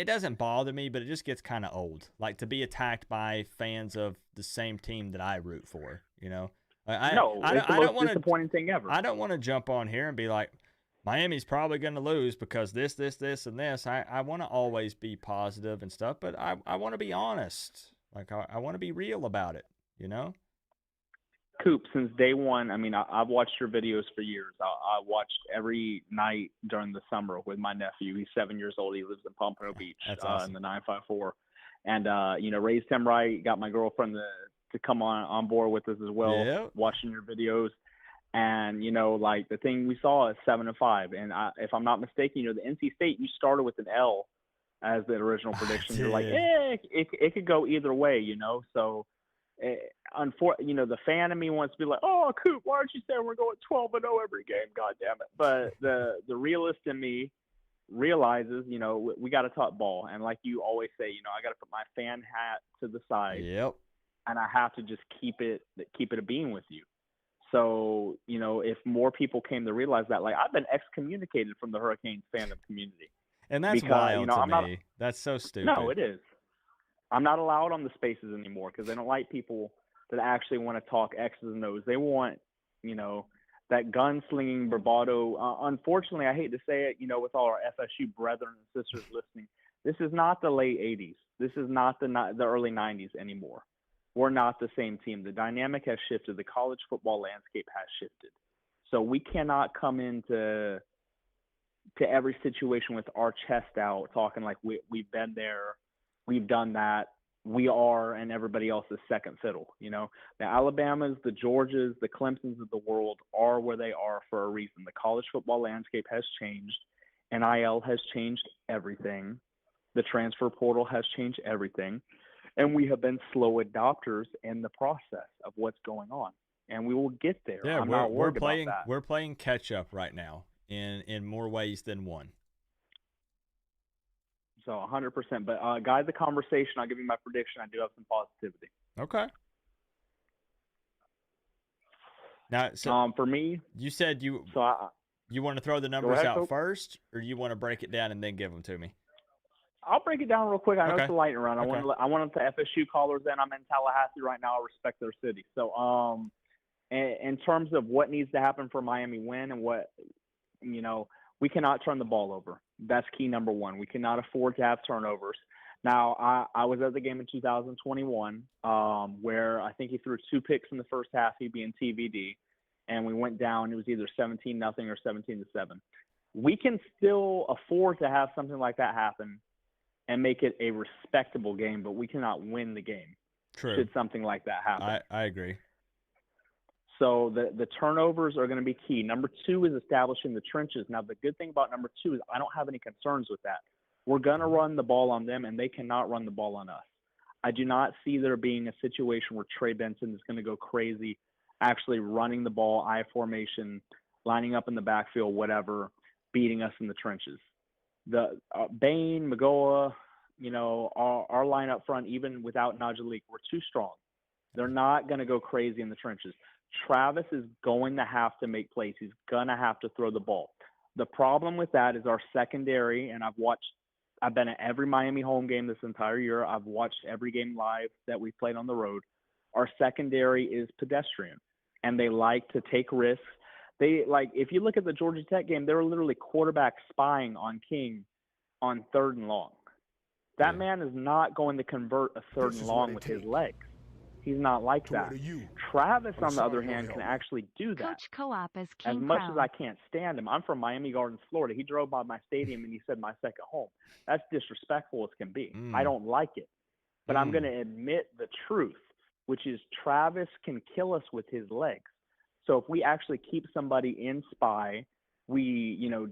doesn't bother me, but it just gets kind of old. Like, to be attacked by fans of the same team that I root for, you know? It's the most disappointing thing ever. I don't want to jump on here and be like, Miami's probably going to lose because this, and this. I want to always be positive and stuff, but I want to be honest. Like, I want to be real about it, you know? Coop, since day one, I mean, I've watched your videos for years. I watched every night during the summer with my nephew. He's 7 years old. He lives in Pompano Beach. That's awesome. In the 954. And, raised him right, got my girlfriend to come on board with us as well, yep. Watching your videos. And, like, the thing we saw is 7-5. And if I'm not mistaken, the NC State, you started with an L as the original prediction. You're like, it could go either way, So, the fan of me wants to be like, oh, Coop, why aren't you saying we're going 12-0 every game? God damn it. But the realist in me realizes, we got to talk ball. And like you always say, I got to put my fan hat to the side. Yep. And I have to just keep it a being with you. So, if more people came to realize that, like, I've been excommunicated from the Hurricanes fandom community. And that's wild to me. That's so stupid. No, it is. I'm not allowed on the spaces anymore because they don't like people that actually want to talk X's and O's. They want, that gunslinging bravado. Unfortunately, I hate to say it, with all our FSU brethren and sisters listening, this is not the late 80s. This is not the early 90s anymore. We're not the same team. The dynamic has shifted. The college football landscape has shifted. So we cannot come into every situation with our chest out, talking like we've been there, we've done that. we are and everybody else is second fiddle. You know, the Alabamas, the Georgias, the Clemsons of the world are where they are for a reason. The college football landscape has changed. NIL has changed everything. The transfer portal has changed everything. And we have been slow adopters in the process of what's going on. And we will get there. Yeah, I'm not worried about that. We're playing catch up right now in more ways than one. So 100%. But guide the conversation. I'll give you my prediction. I do have some positivity. Okay. Now, so for me, you said you want to throw the numbers ahead, out Coop. first, or you want to break it down and then give them to me? I'll break it down real quick. I know Okay. it's a lightning round. Okay. I want the FSU callers in. I'm in Tallahassee right now. I respect their city. So in terms of what needs to happen for Miami win and what, you know, we cannot turn the ball over. That's key number one. We cannot afford to have turnovers. Now, I was at the game in 2021 where I think he threw 2 picks in the first half, he being TVD, and we went down. It was either 17-0 or 17-7. We can still afford to have something like that happen and make it a respectable game, but we cannot win the game. True. Should something like that happen. I agree. So the turnovers are going to be key. Number 2 is establishing the trenches. Now, the good thing about number 2 is I don't have any concerns with that. We're going to run the ball on them, and they cannot run the ball on us. I do not see there being a situation where Trey Benson is going to go crazy, actually running the ball, I formation, lining up in the backfield, whatever, beating us in the trenches. The Bain, Magoa, you know, our line up front, even without Najee, we're too strong. They're not going to go crazy in the trenches. Travis is going to have to make plays. He's going to have to throw the ball. The problem with that is our secondary, and I've been at every Miami home game this entire year. I've watched every game live that we've played on the road. Our secondary is pedestrian, and they like to take risks. If you look at the Georgia Tech game, they were literally quarterback spying on King on 3rd and long. That man is not going to convert a 3rd and long with his legs. He's not like that. Travis, on the other hand, can actually do that. Coach Co-op as King As much Crown. as I can't stand him, I'm from Miami Gardens, Florida. He drove by my stadium and he said my second home. That's disrespectful as can be. I don't like it. But I'm going to admit the truth, which is Travis can kill us with his legs. So if we actually keep somebody in spy, the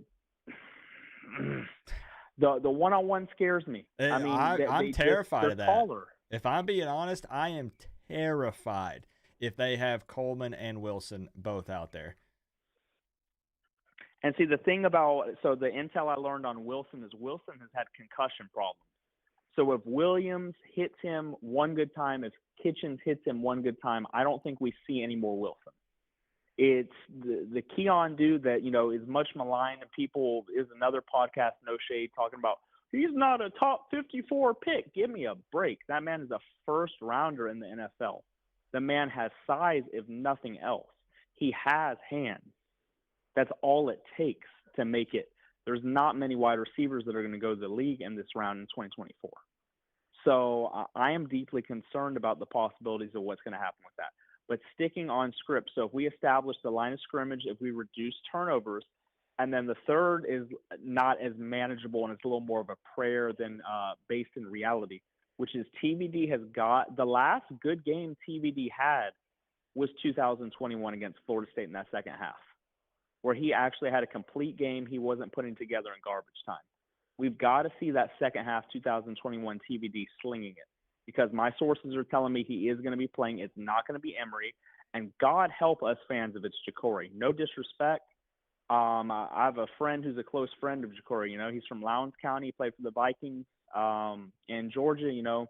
one-on-one scares me. I mean, I'm terrified of that. Taller. If I'm being honest, I am terrified if they have Coleman and Wilson both out there. And see, the thing about the intel I learned on Wilson is Wilson has had concussion problems. So if Williams hits him one good time, if Kitchens hits him one good time, I don't think we see any more Wilson. It's the Keon dude that, you know, is much maligned, and people is another podcast, No Shade, talking about he's not a top 54 pick. Give me a break. That man is a first rounder in the NFL. The man has size, if nothing else. He has hands. That's all it takes to make it. There's not many wide receivers that are going to go to the league in this round in 2024. So I am deeply concerned about the possibilities of what's going to happen with that. But sticking on script, so if we establish the line of scrimmage, if we reduce turnovers, and then the third is not as manageable and it's a little more of a prayer than based in reality, which is TVD has got – the last good game TVD had was 2021 against Florida State in that second half, where he actually had a complete game he wasn't putting together in garbage time. We've got to see that second half 2021 TVD slinging it, because my sources are telling me he is going to be playing. It's not going to be Emory. And God help us fans if it's Ja'Cory. No disrespect. I have a friend who's a close friend of Ja'Cory. You know, he's from Lowndes County. He played for the Vikings in Georgia. You know,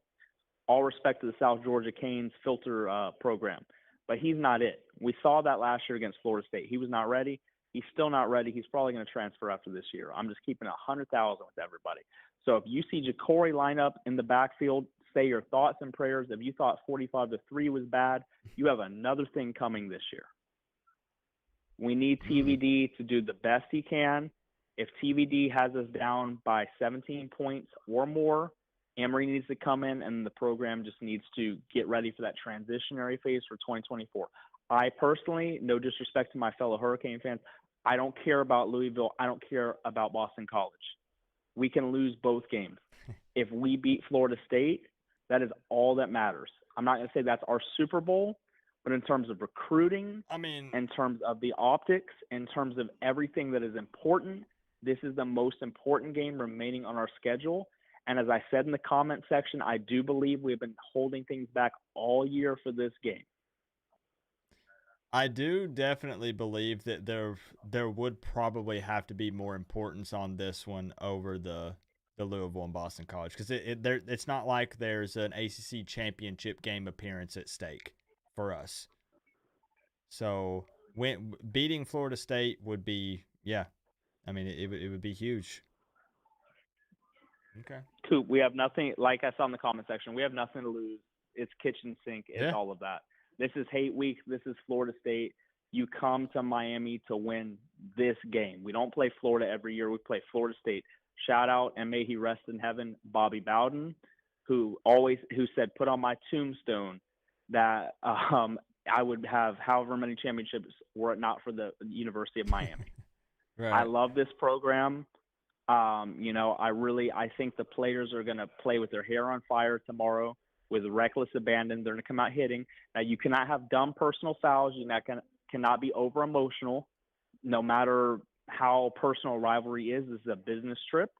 all respect to the South Georgia Canes filter program. But he's not it. We saw that last year against Florida State. He was not ready. He's still not ready. He's probably going to transfer after this year. I'm just keeping 100,000 with everybody. So if you see Ja'Cory line up in the backfield, say your thoughts and prayers. If you thought 45-3 was bad, you have another thing coming this year. We need TVD to do the best he can. If TVD has us down by 17 points or more, Emory needs to come in, and the program just needs to get ready for that transitionary phase for 2024. I personally, no disrespect to my fellow Hurricane fans, I don't care about Louisville. I don't care about Boston College. We can lose both games. If we beat Florida State, That is all that matters. I'm not going to say that's our Super Bowl, but in terms of recruiting, in terms of the optics, in terms of everything that is important, this is the most important game remaining on our schedule. And as I said in the comment section, I do believe we've been holding things back all year for this game. I do definitely believe that there would probably have to be more importance on this one over the Louisville and Boston College, because it's not like there's an ACC championship game appearance at stake for us. So beating Florida State would be, I mean, it would be huge. Okay. Coop, we have nothing, like I saw in the comment section, we have nothing to lose. It's kitchen sink. It's all of that. This is hate week. This is Florida State. You come to Miami to win this game. We don't play Florida every year. We play Florida State. Shout out, and may he rest in heaven, Bobby Bowden, who said, put on my tombstone that I would have however many championships were it not for the University of Miami. Right. I love this program. I think the players are going to play with their hair on fire tomorrow with reckless abandon. They're going to come out hitting. Now, you cannot have dumb personal fouls. You cannot be over emotional, no matter how personal rivalry is. This is a business trip.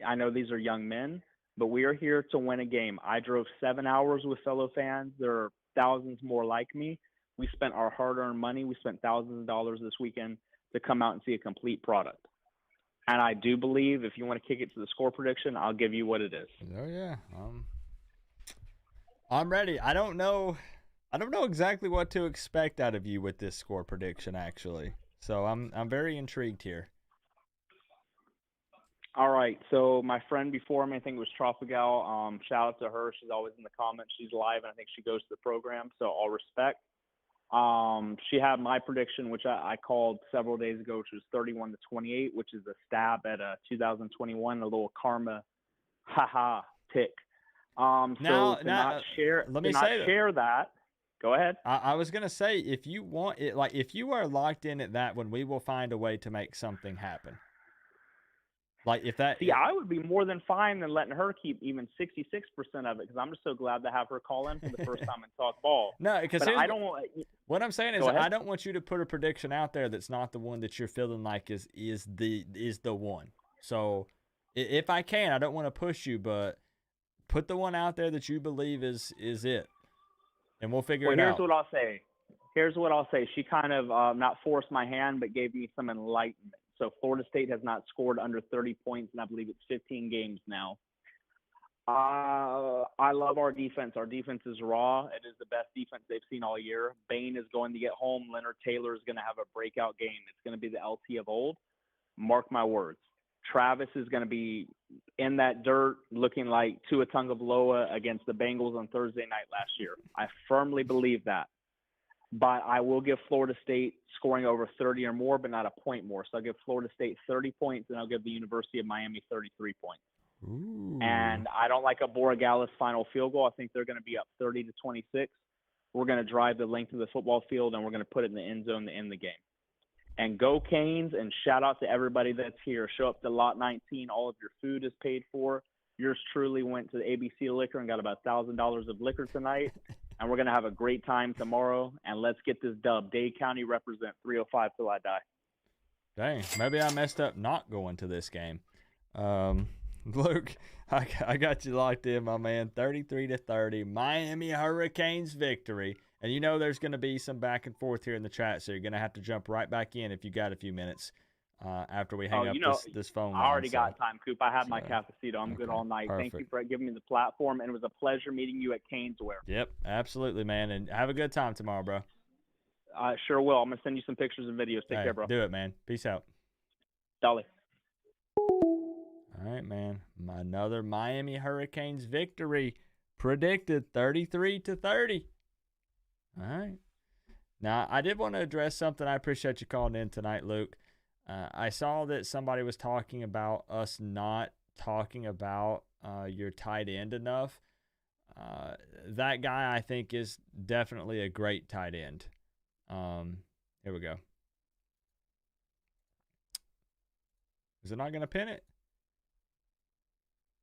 I know these are young men, but we are here to win a game. I drove 7 hours with fellow fans. There are thousands more like me. We spent our hard-earned money. We spent thousands of dollars this weekend to come out and see a complete product. And I do believe if you want to kick it to the score prediction, I'll give you what it is. Oh, yeah. I'm ready. I don't know exactly what to expect out of you with this score prediction, actually. So I'm very intrigued here. All right. So my friend before me, I think it was Tropical. Shout out to her. She's always in the comments. She's live, and I think she goes to the program. So all respect. She had my prediction, which I called several days ago, which was 31-28, which is a stab at 2021, a little karma, pick. Share that. Go ahead. I was gonna say, if you want it, like if you are locked in at that one, we will find a way to make something happen. Like if that. See, I would be more than fine than letting her keep even 66% of it, because I'm just so glad to have her call in for the first time and talk ball. No, because I don't. What I'm saying is, I don't want you to put a prediction out there that's not the one that you're feeling like is the one. So, if I can, I don't want to push you, but put the one out there that you believe is it, and we'll figure it out. Here's what I'll say. She kind of not forced my hand, but gave me some enlightenment. So Florida State has not scored under 30 points, and I believe it's 15 games now. I love our defense. Our defense is raw. It is the best defense they've seen all year. Bain is going to get home. Leonard Taylor is going to have a breakout game. It's going to be the LT of old. Mark my words. Travis is going to be in that dirt looking like Tua Tagovailoa against the Bengals on Thursday night last year. I firmly believe that. But I will give Florida State scoring over 30 or more, but not a point more. So I'll give Florida State 30 points, and I'll give the University of Miami 33 points. Ooh. And I don't like a Borregales final field goal. I think they're going to be up 30-26. We're going to drive the length of the football field, and we're going to put it in the end zone to end the game. And go Canes, and shout out to everybody that's here. Show up to Lot 19. All of your food is paid for. Yours truly went to the ABC Liquor and got about $1,000 of liquor tonight. And we're going to have a great time tomorrow. And let's get this dub. Dade County represent 305 till I die. Dang, maybe I messed up not going to this game. Luke, I got you locked in, my man. 33-30, Miami Hurricanes victory. And you know there's going to be some back and forth here in the chat, so you're going to have to jump right back in if you got a few minutes after we hang up this phone line. I already got time, Coop. I had my cafecito. I'm good all night. Perfect. Thank you for giving me the platform, and it was a pleasure meeting you at Caneswear. Yep, absolutely, man. And have a good time tomorrow, bro. I sure will. I'm going to send you some pictures and videos. Take care, bro. Do it, man. Peace out. Dolly. All right, man. Another Miami Hurricanes victory predicted 33-30. All right. Now, I did want to address something. I appreciate you calling in tonight, Luke. I saw that somebody was talking about us not talking about your tight end enough. That guy, I think, is definitely a great tight end. Here we go. Is it not going to pin it?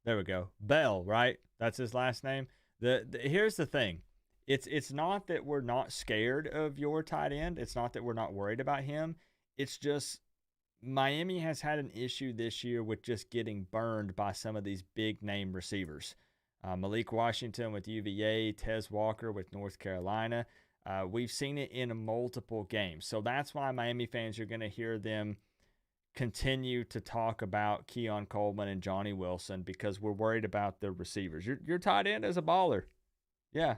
There we go. Bell, right? That's his last name. Here's the thing. It's not that we're not scared of your tight end. It's not that we're not worried about him. It's just Miami has had an issue this year with just getting burned by some of these big name receivers. Malik Washington with UVA, Tez Walker with North Carolina. We've seen it in multiple games. So that's why Miami fans are going to hear them continue to talk about Keon Coleman and Johnny Wilson because we're worried about the receivers. Your tight end is a baller. Yeah.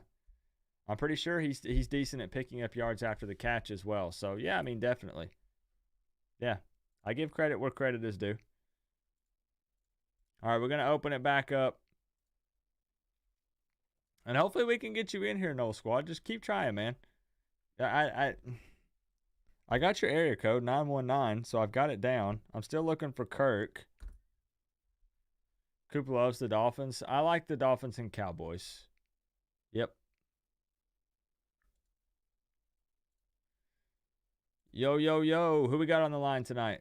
I'm pretty sure he's decent at picking up yards after the catch as well. So, yeah, I mean, definitely. Yeah. I give credit where credit is due. All right, we're going to open it back up. And hopefully we can get you in here, Noel Squad. Just keep trying, man. I got your area code, 919, so I've got it down. I'm still looking for Kirk. Coop loves the Dolphins. I like the Dolphins and Cowboys. Yep. Yo, yo, yo. Who we got on the line tonight?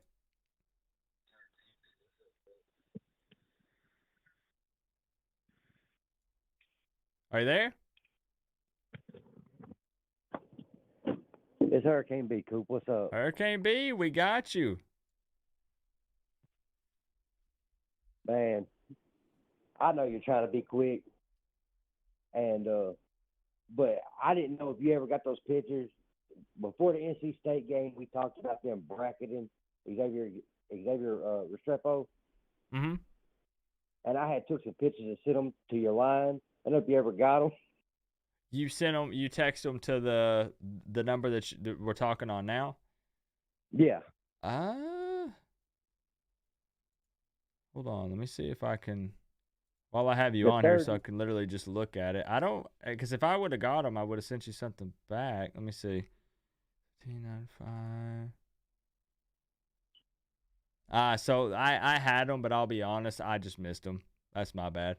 Are you there? It's Hurricane B, Coop. What's up? Hurricane B, we got you. Man, I know you're trying to be quick, and but I didn't know if you ever got those pictures before the NC State game. We talked about them bracketing Xavier Restrepo, Mm-hmm. and I had took some pictures and sent them to your line. I don't know if you ever got them. You sent them. You text them to the number that we're talking on now. Yeah. Hold on. Let me see if I can. While I have you on here, so I can literally just look at it. I don't, because if I would have got them, I would have sent you something back. Let me see. 1595. So I had them, but I'll be honest, I just missed them. That's my bad.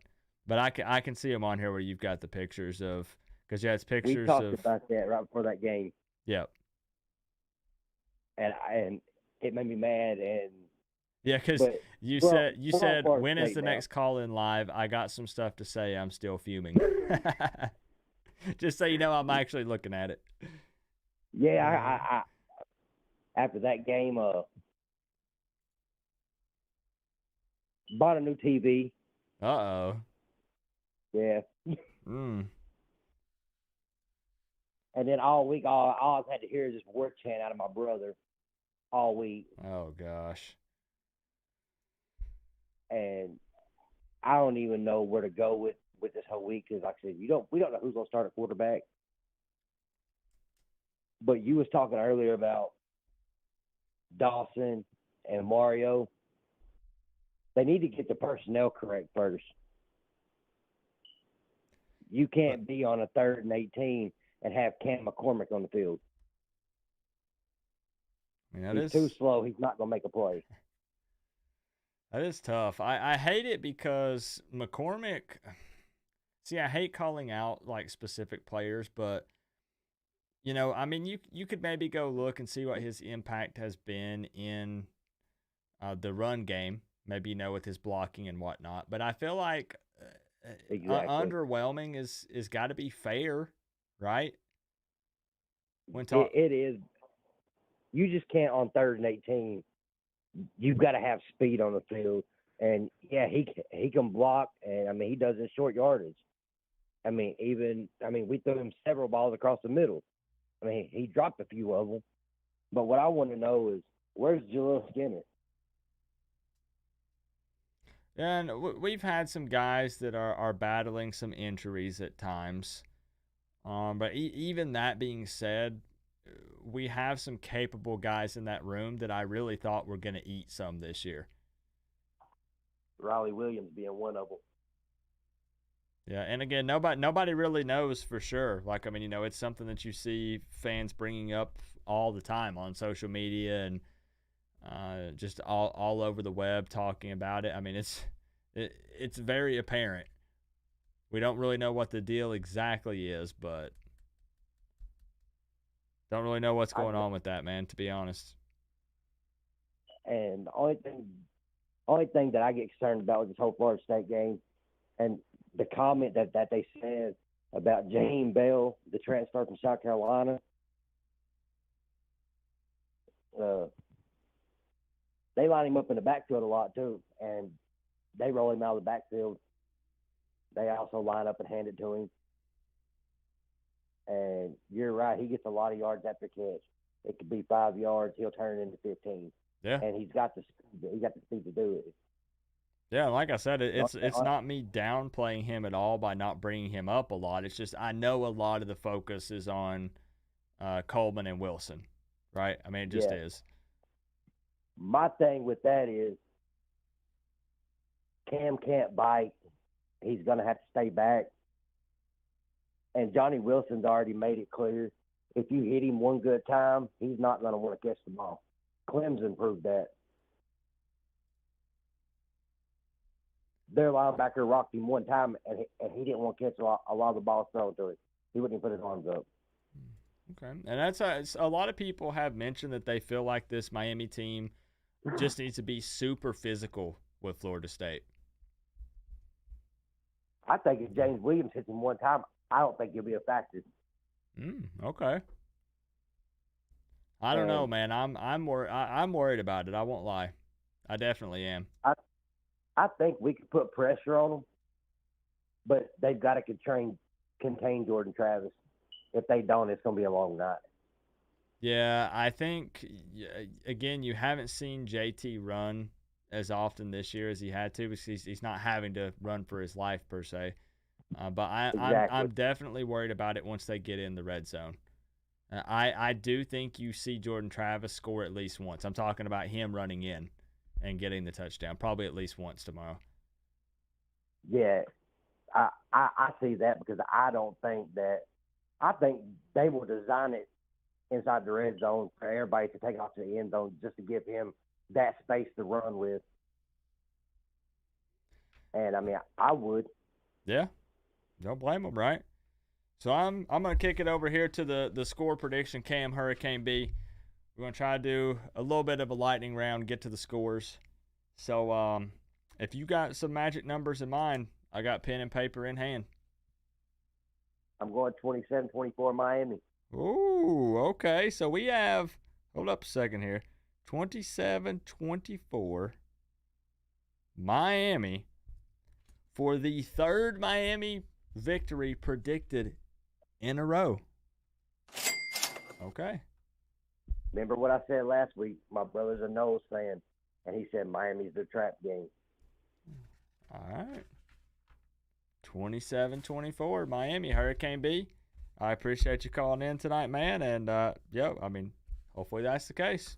But I can see them on here where you've got the pictures of, because yeah, it's pictures we talked of. about that right before that game. Yep. And it made me mad. And yeah, because you said when is the next call in live? I got some stuff to say. I'm still fuming. Just so you know, I'm actually looking at it. Yeah, I after that game, bought a new TV. Uh-oh. Yeah. Mm. And then all week, all I've had to hear is this word chant out of my brother all week. Oh, gosh. And I don't even know where to go with this whole week because, like I said, we don't know who's going to start at quarterback. But you was talking earlier about Dawson and Mario. They need to get the personnel correct first. You can't be on a 3rd and 18 and have Cam McCormick on the field. I mean, he's too slow. He's not going to make a play. That is tough. I hate it because McCormick. See, I hate calling out like specific players, but you know, I mean, you could maybe go look and see what his impact has been in the run game. Maybe, you know, with his blocking and whatnot. But I feel like exactly. Underwhelming is got to be fair, right? It is. You just can't on 3rd and 18. You've got to have speed on the field. And, yeah, he can block, and, I mean, he does in short yardage. I mean, we threw him several balls across the middle. I mean, he dropped a few of them. But what I want to know is, where's Jaleel Skinner? And we've had some guys that are battling some injuries at times. But even that being said, we have some capable guys in that room that I really thought were going to eat some this year. Riley Williams being one of them. Yeah, and again, nobody really knows for sure. Like, I mean, you know, it's something that you see fans bringing up all the time on social media and just all over the web talking about it. I mean, it's very apparent. We don't really know what the deal exactly is, but don't really know what's going on with that, man, to be honest. And the only thing Only thing that I get concerned about with this whole Florida State game, and the comment that they said about Jaheim Bell, the transfer from South Carolina. They line him up in the backfield a lot too, and they roll him out of the backfield. They also line up and hand it to him. And you're right, he gets a lot of yards after catch. It could be 5 yards, he'll turn it into 15. Yeah. And he's got the speed to do it. Yeah, like I said, it's not me downplaying him at all by not bringing him up a lot. It's just I know a lot of the focus is on Coleman and Wilson, right? I mean, it just is. My thing with that is Cam can't bite. He's going to have to stay back. And Johnny Wilson's already made it clear, if you hit him one good time, he's not going to want to catch the ball. Clemson proved that. Their linebacker rocked him one time, and he didn't want to catch a lot of the balls thrown to it. He wouldn't even put his arms up. Okay. And that's a lot of people have mentioned that they feel like this Miami team just needs to be super physical with Florida State. I think if James Williams hits him one time, I don't think he'll be a factor. Okay. I don't know, man. I'm worried about it. I won't lie. I definitely am. I think we could put pressure on them, but they've got to contain Jordan Travis. If they don't, it's going to be a long night. Yeah, I think, again, you haven't seen JT run as often this year as he had to because he's not having to run for his life per se. But I'm definitely worried about it once they get in the red zone. I do think you see Jordan Travis score at least once. I'm talking about him running in and getting the touchdown, probably at least once tomorrow. Yeah, I see that because I think they will design it inside the red zone for everybody to take off to the end zone just to give him that space to run with. And, I mean, I would. Yeah. Don't blame them, right? So I'm going to kick it over here to the score prediction, Cam Hurricane B. We're going to try to do a little bit of a lightning round, get to the scores. So if you got some magic numbers in mind, I got pen and paper in hand. I'm going 27-24 Miami. Ooh, okay. So we have, hold up a second here, 27-24 Miami for the third Miami victory predicted in a row. Okay. Remember what I said last week? My brother's a Knowles fan, and he said Miami's the trap game. All right. 27-24 Miami, Hurricane B. I appreciate you calling in tonight, man. And, I mean, hopefully that's the case.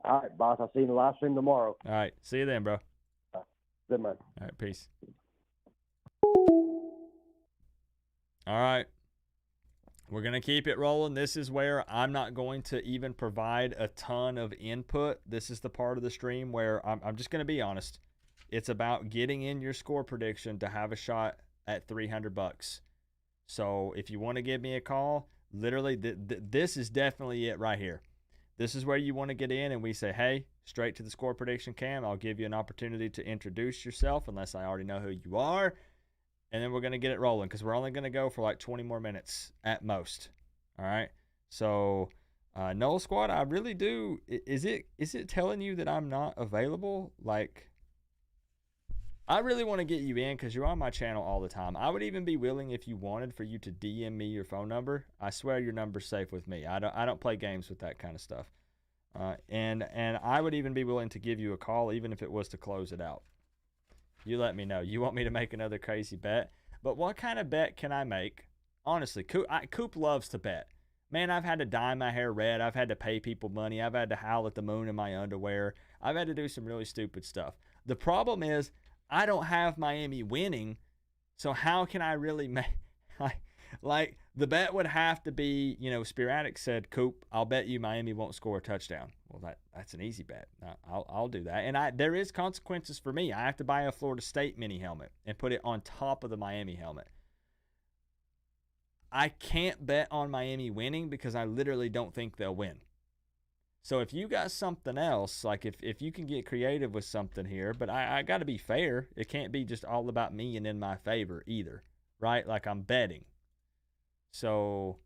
All right, boss. I'll see you in the live stream tomorrow. All right. See you then, bro. Good man. All right. Peace. All right. We're going to keep it rolling. This is where I'm not going to even provide a ton of input. This is the part of the stream where I'm just going to be honest. It's about getting in your score prediction to have a shot at $300. So if you want to give me a call, literally this is definitely it right here. This is where you want to get in and we say, hey, straight to the score prediction, Cam. I'll give you an opportunity to introduce yourself unless I already know who you are. And then we're going to get it rolling because we're only going to go for like 20 more minutes at most. All right. So, Noel Squad, I really do. Is it telling you that I'm not available? Like, I really want to get you in because you're on my channel all the time. I would even be willing if you wanted for you to DM me your phone number. I swear your number's safe with me. I don't play games with that kind of stuff. And I would even be willing to give you a call even if it was to close it out. You let me know. You want me to make another crazy bet? But what kind of bet can I make? Honestly, Coop loves to bet. Man, I've had to dye my hair red. I've had to pay people money. I've had to howl at the moon in my underwear. I've had to do some really stupid stuff. The problem is I don't have Miami winning, so how can I really make like the bet would have to be, Spiratic said, Coop, I'll bet you Miami won't score a touchdown. Well, that's an easy bet. I'll do that. And there is consequences for me. I have to buy a Florida State mini helmet and put it on top of the Miami helmet. I can't bet on Miami winning because I literally don't think they'll win. So if you got something else, like if you can get creative with something here, but I got to be fair. It can't be just all about me and in my favor either, right? Like I'm betting. So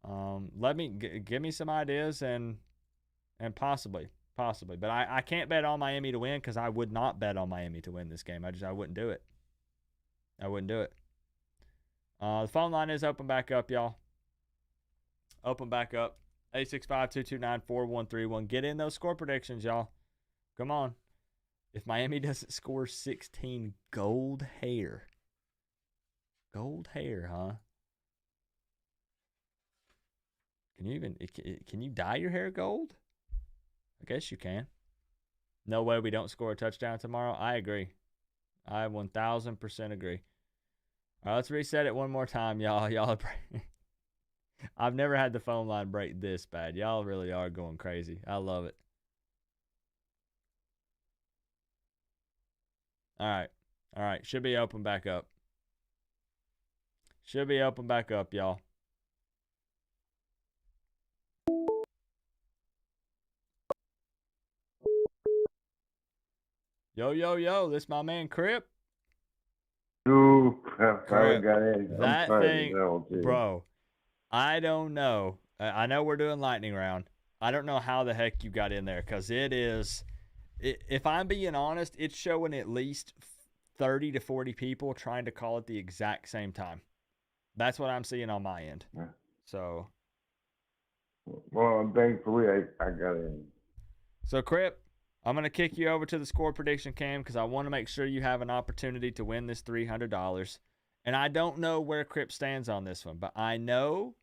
give me some ideas and possibly. But I can't bet on Miami to win because I would not bet on Miami to win this game. I wouldn't do it. I wouldn't do it. The phone line is open back up, y'all. Open back up. 865-229-4131. Get in those score predictions, y'all. Come on. If Miami doesn't score 16, gold hair. Gold hair, huh? Can you dye your hair gold? I guess you can. No way we don't score a touchdown tomorrow. I agree. I 1000% agree. All right, let's reset it one more time, y'all. I've never had the phone line break this bad. Y'all really are going crazy. I love it. All right. Should be open back up. Y'all. Yo. This my man Crip. Ooh, I Crip. got in. That thing, bro. I don't know. I know we're doing lightning round. I don't know how the heck you got in there because it is. If I'm being honest, it's showing at least 30 to 40 people trying to call at the exact same time. That's what I'm seeing on my end. Yeah. So. Well, thankfully I got in. So, Crip, I'm going to kick you over to the score prediction cam because I want to make sure you have an opportunity to win this $300. And I don't know where Crip stands on this one, but I know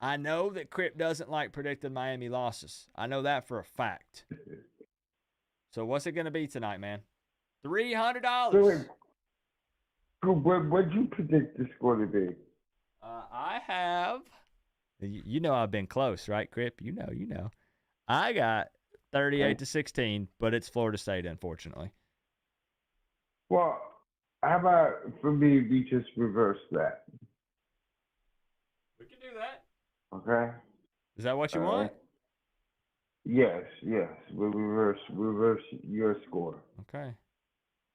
that Crip doesn't like predicting Miami losses. I know that for a fact. So what's it going to be tonight, man? $300. So what'd you predict the score to be? I have. You know I've been close, right, Crip? You know. I got 38-16, but it's Florida State, unfortunately. Well, how about for me, we just reverse that? We can do that. Okay. Is that what you want? Yes. We'll reverse your score. Okay.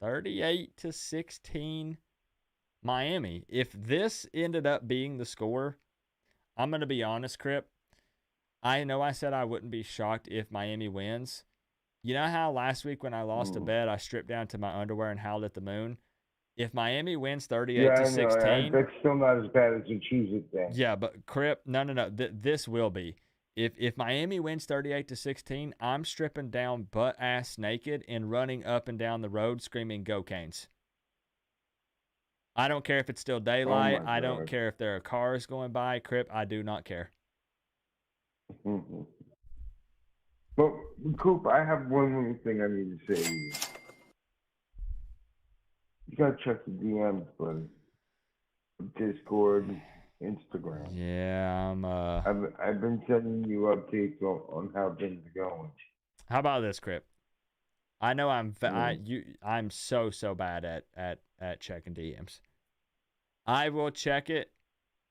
38-16 Miami. If this ended up being the score, I'm going to be honest, Crip. I know I said I wouldn't be shocked if Miami wins. You know how last week when I lost a bet, I stripped down to my underwear and howled at the moon? If Miami wins 38-16, that's still not as bad as you choose it then. Yeah, but Crip, no. This will be. If Miami wins 38-16, I'm stripping down butt ass naked and running up and down the road screaming "Go Canes!" I don't care if it's still daylight. I don't care if there are cars going by. Crip, I do not care. Mm-hmm. But Coop, I have one little thing I need to say to you. You gotta check the DMs, buddy. Discord, Instagram. Yeah, I've been sending you updates on how things are going. How about this, Crip? I know I'm so bad at checking DMs. I will check it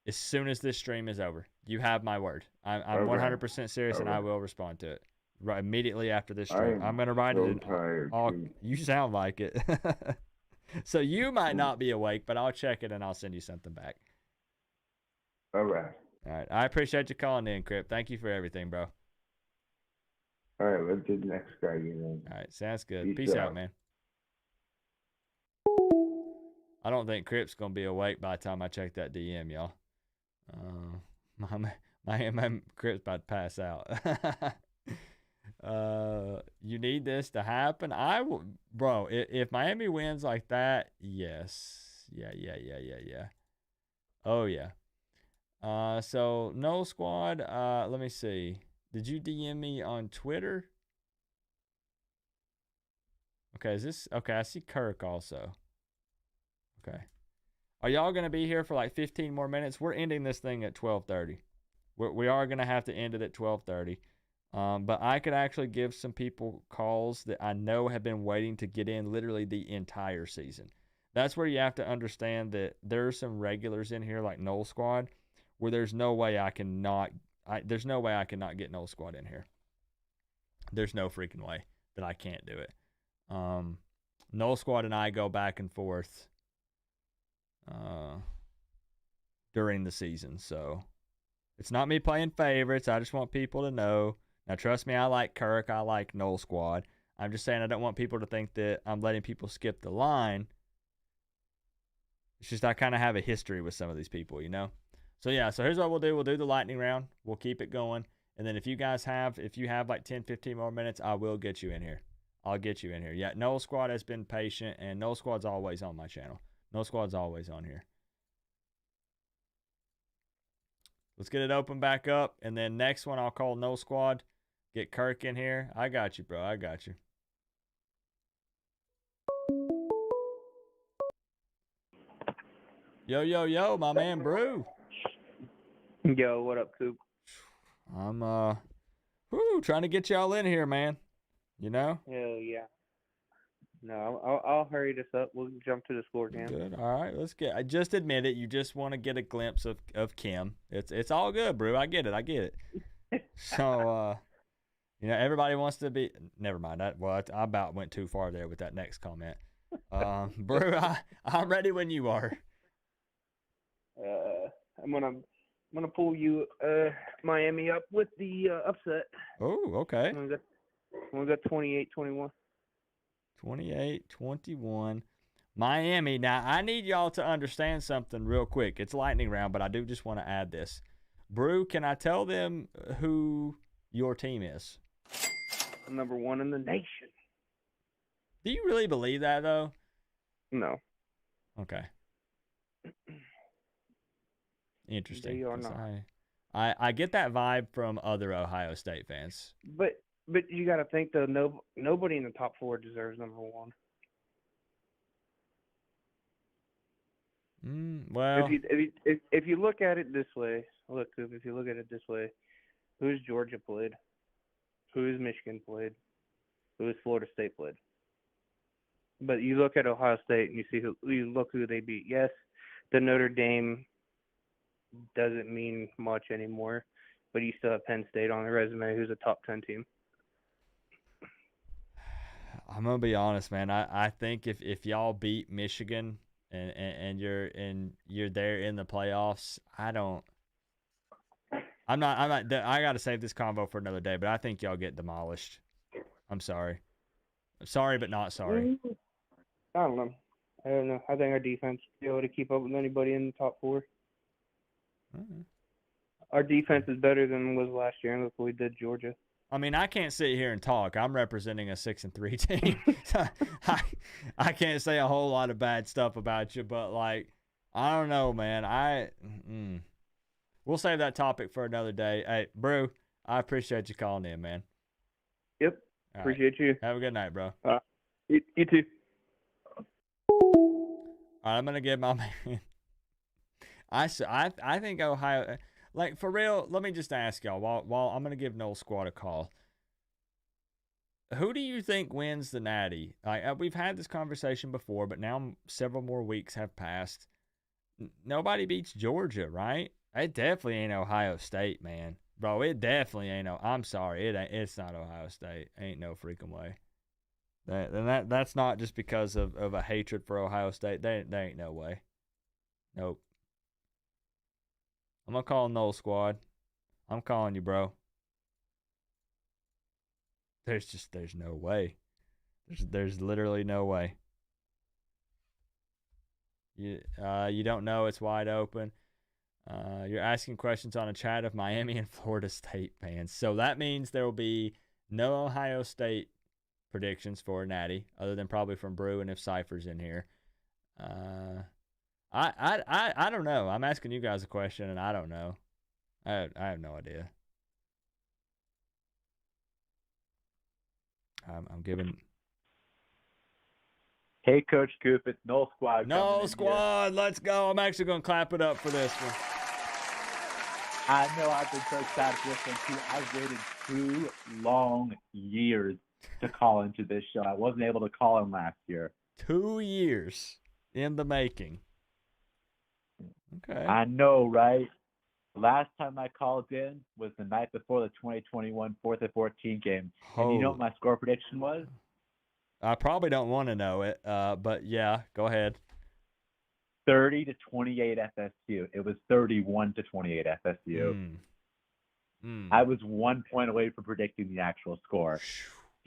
as soon as this stream is over. You have my word. I'm 100% serious, and I will respond to it right immediately after this stream. I'm gonna write it. You sound like it. So you might not be awake, but I'll check it and I'll send you something back. All right. I appreciate you calling in, Crip. Thank you for everything, bro. All right, let's get the next guy in. All right, sounds good. Peace out, man. I don't think Crip's gonna be awake by the time I check that DM, y'all. My Crip's about to pass out. You need this to happen. I will, bro. If Miami wins like that, yes, yeah. Oh yeah. So no squad. Let me see. Did you DM me on Twitter? Okay, is this okay? I see Kirk also. Okay. Are y'all gonna be here for like 15 more minutes? We're ending this thing at 12:30. We are gonna have to end it at 12:30. But I could actually give some people calls that I know have been waiting to get in literally the entire season. That's where you have to understand that there are some regulars in here like Noel Squad where there's no way I there's no way I cannot get Noel Squad in here. There's no freaking way that I can't do it. Noel Squad and I go back and forth during the season, so it's not me playing favorites. I just want people to know. Now, trust me, I like Kirk. I like Noel Squad. I'm just saying I don't want people to think that I'm letting people skip the line. It's just I kind of have a history with some of these people, you know? So, yeah, so here's what we'll do. We'll do the lightning round. We'll keep it going. And then if you have like 10, 15 more minutes, I will get you in here. I'll get you in here. Yeah, Noel Squad has been patient, and Noel Squad's always on my channel. Noel Squad's always on here. Let's get it open back up, and then next one I'll call Noel Squad. Get Kirk in here. I got you, bro. I got you. Yo, yo, yo, my man Brew. Yo, what up, Coop? I'm trying to get y'all in here, man. You know? Hell yeah. No, I'll hurry this up. We'll jump to the score game. Good. All right, let's get. I just admit it. You just want to get a glimpse of Kim. It's all good, Brew. I get it. So, everybody wants to be. Never mind that. Well, I about went too far there with that next comment. Brew, I'm ready when you are. I'm gonna pull you Miami up with the upset. Oh, okay. We got 28-21. 28-21. Miami. Now, I need y'all to understand something real quick. It's lightning round, but I do just want to add this. Brew, can I tell them who your team is? Number 1 in the nation. Do you really believe that, though? No. Okay. Interesting. They are not. I get that vibe from other Ohio State fans. But you got to think though, nobody in the top 4 deserves number 1. Well, if you look at it this way, Coop, if you look at it this way, who's Georgia played? Who's Michigan played? Who's Florida State played? But you look at Ohio State and you look who they beat. Yes, the Notre Dame doesn't mean much anymore, but you still have Penn State on the resume, who's a top 10 team. I'm gonna be honest, man. I think if y'all beat Michigan and you're there in the playoffs, I gotta save this combo for another day, but I think y'all get demolished. I'm sorry. Sorry, but not sorry. I don't know. I think our defense will be able to keep up with anybody in the top 4. Mm-hmm. Our defense is better than it was last year, and look what we did Georgia. I mean, I can't sit here and talk. I'm representing a 6-3 team. I can't say a whole lot of bad stuff about you, but I don't know, man. We'll save that topic for another day. Hey, Brew, I appreciate you calling in, man. Yep, all appreciate you. Have a good night, bro. You too. All right, I'm gonna give my man. I think Ohio. For real, let me just ask y'all while I'm going to give Noel Squad a call. Who do you think wins the Natty? We've had this conversation before, but now several more weeks have passed. Nobody beats Georgia, right? It definitely ain't Ohio State, man. Bro, it definitely ain't. I'm sorry. It's not Ohio State. Ain't no freaking way. That's not just because of a hatred for Ohio State. There ain't no way. Nope. I'm going to call Noel Squad. I'm calling you, bro. There's no way. There's literally no way. You don't know it's wide open. You're asking questions on a chat of Miami and Florida State fans. So that means there will be no Ohio State predictions for Natty, other than probably from Brew and if Cypher's in here. I don't know. I'm asking you guys a question, and I don't know. I have no idea. I'm giving. Hey, Coach Coop, it's Noel Squad. Noel Squad, let's go. I'm actually going to clap it up for this one. I know I've been so excited for this one, too. I've waited 2 long years to call into this show. I wasn't able to call in last year. 2 years in the making. Okay. I know, right? Last time I called in was the night before the 2021 4th and 14 game. And you know what my score prediction was? I probably don't want to know it, but yeah, go ahead. 30-28 FSU. It was 31-28 FSU. I was 1 point away from predicting the actual score.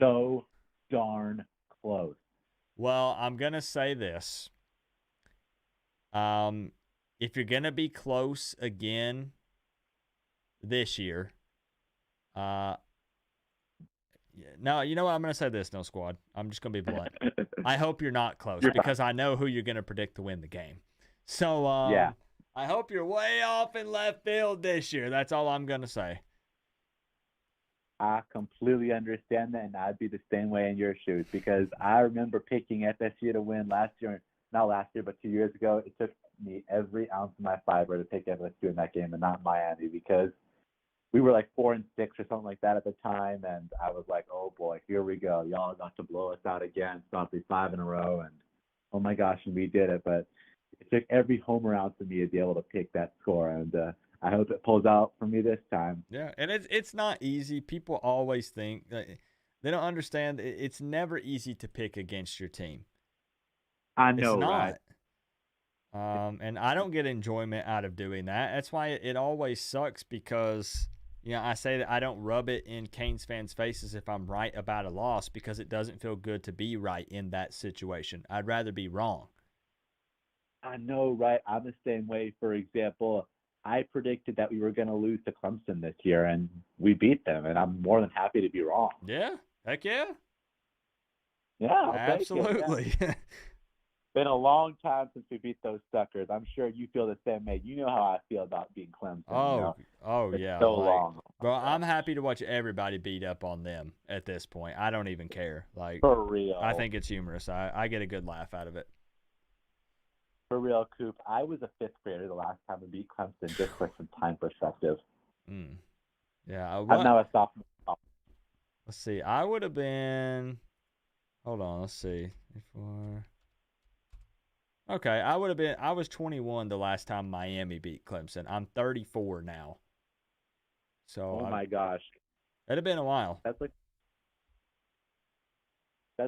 So darn close. Well, I'm going to say this. If you're going to be close again this year, no, you know what? I'm going to say this, No Squad. I'm just going to be blunt. I hope you're not close because I know who you're going to predict to win the game. So, yeah. I hope you're way off in left field this year. That's all I'm going to say. I completely understand that, and I'd be the same way in your shoes because I remember picking FSU to win last year. Not last year, but 2 years ago. It took me every ounce of my fiber to pick FSU in that game and not Miami because we were like 4-6 or something like that at the time, and I was like, oh boy, here we go. Y'all got to blow us out again. It's about to be 5 in a row, and oh my gosh, and we did it. But it took every homer ounce of me to be able to pick that score, and I hope it pulls out for me this time. Yeah, and it's not easy. People always think they don't understand. It's never easy to pick against your team. I know, it's not. Right? And I don't get enjoyment out of doing that. That's why it always sucks because, I say that I don't rub it in Canes fans' faces if I'm right about a loss because it doesn't feel good to be right in that situation. I'd rather be wrong. I know, right? I'm the same way. For example, I predicted that we were going to lose to Clemson this year, and we beat them, and I'm more than happy to be wrong. Yeah, heck yeah. Yeah, absolutely. Yeah. Been a long time since we beat those suckers. I'm sure you feel the same way. You know how I feel about beating Clemson. It's yeah. So long. Bro, I'm happy to watch everybody beat up on them at this point. I don't even care. Like, for real. I think it's humorous. I get a good laugh out of it. For real, Coop. I was a 5th grader the last time we beat Clemson, just for some time perspective. Yeah. I'm now a sophomore. Let's see. I would have been. Hold on. Let's see. Before. Okay, I was 21 the last time Miami beat Clemson. I'm 34 now. So oh my gosh. It'd have been a while. That's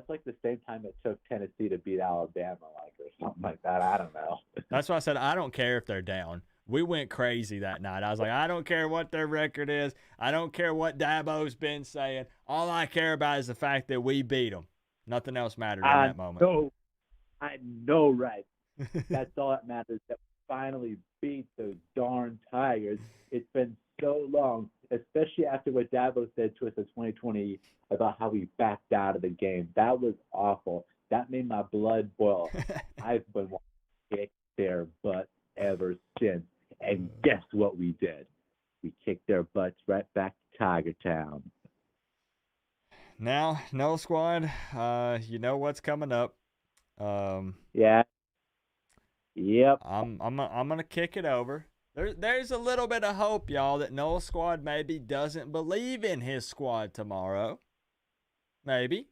like the same time it took Tennessee to beat Alabama, or something like that. I don't know. That's why I said I don't care if they're down. We went crazy that night. I was like, I don't care what their record is. I don't care what Dabo's been saying. All I care about is the fact that we beat them. Nothing else mattered in that moment. I know, right? That's all that matters, that we finally beat those darn Tigers. It's been so long, especially after what Dabo said to us in 2020 about how we backed out of the game. That was awful. That made my blood boil. I've been wanting to kick their butt ever since. And guess what we did? We kicked their butts right back to Tiger Town. Now, No Squad, you know what's coming up. Yeah. Yep. I'm gonna kick it over. There's a little bit of hope, y'all, that Noel Squad maybe doesn't believe in his squad tomorrow. Maybe.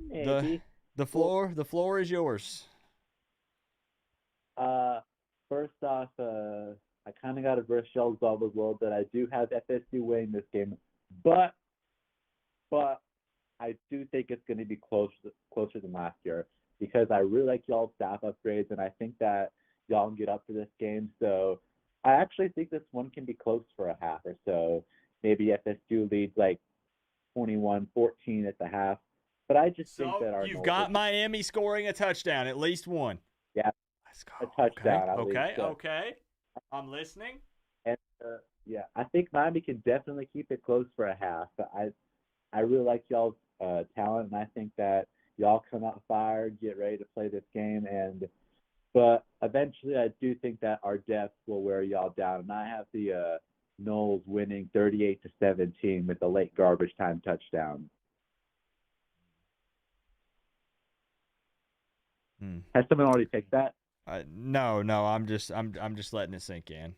Maybe. The floor is yours. First off, I kind of got to burst y'all's bubbles a little bit. I do have FSU winning this game, but I do think it's going to be closer than last year because I really like y'all's staff upgrades, and I think that y'all can get up for this game. So I actually think this one can be close for a half or so. Maybe FSU leads like 21-14 at the half. But I just think that you've got Miami scoring a touchdown, at least one. Yeah. Let's go. A touchdown. Okay. I'm listening. And yeah, I think Miami can definitely keep it close for a half. I really like y'all's talent, and I think that y'all come out fired, get ready to play this game, but eventually I do think that our depth will wear y'all down, and I have the Noles winning 38-17 with a late garbage time touchdown. Has someone already picked that? No. I'm just letting it sink in.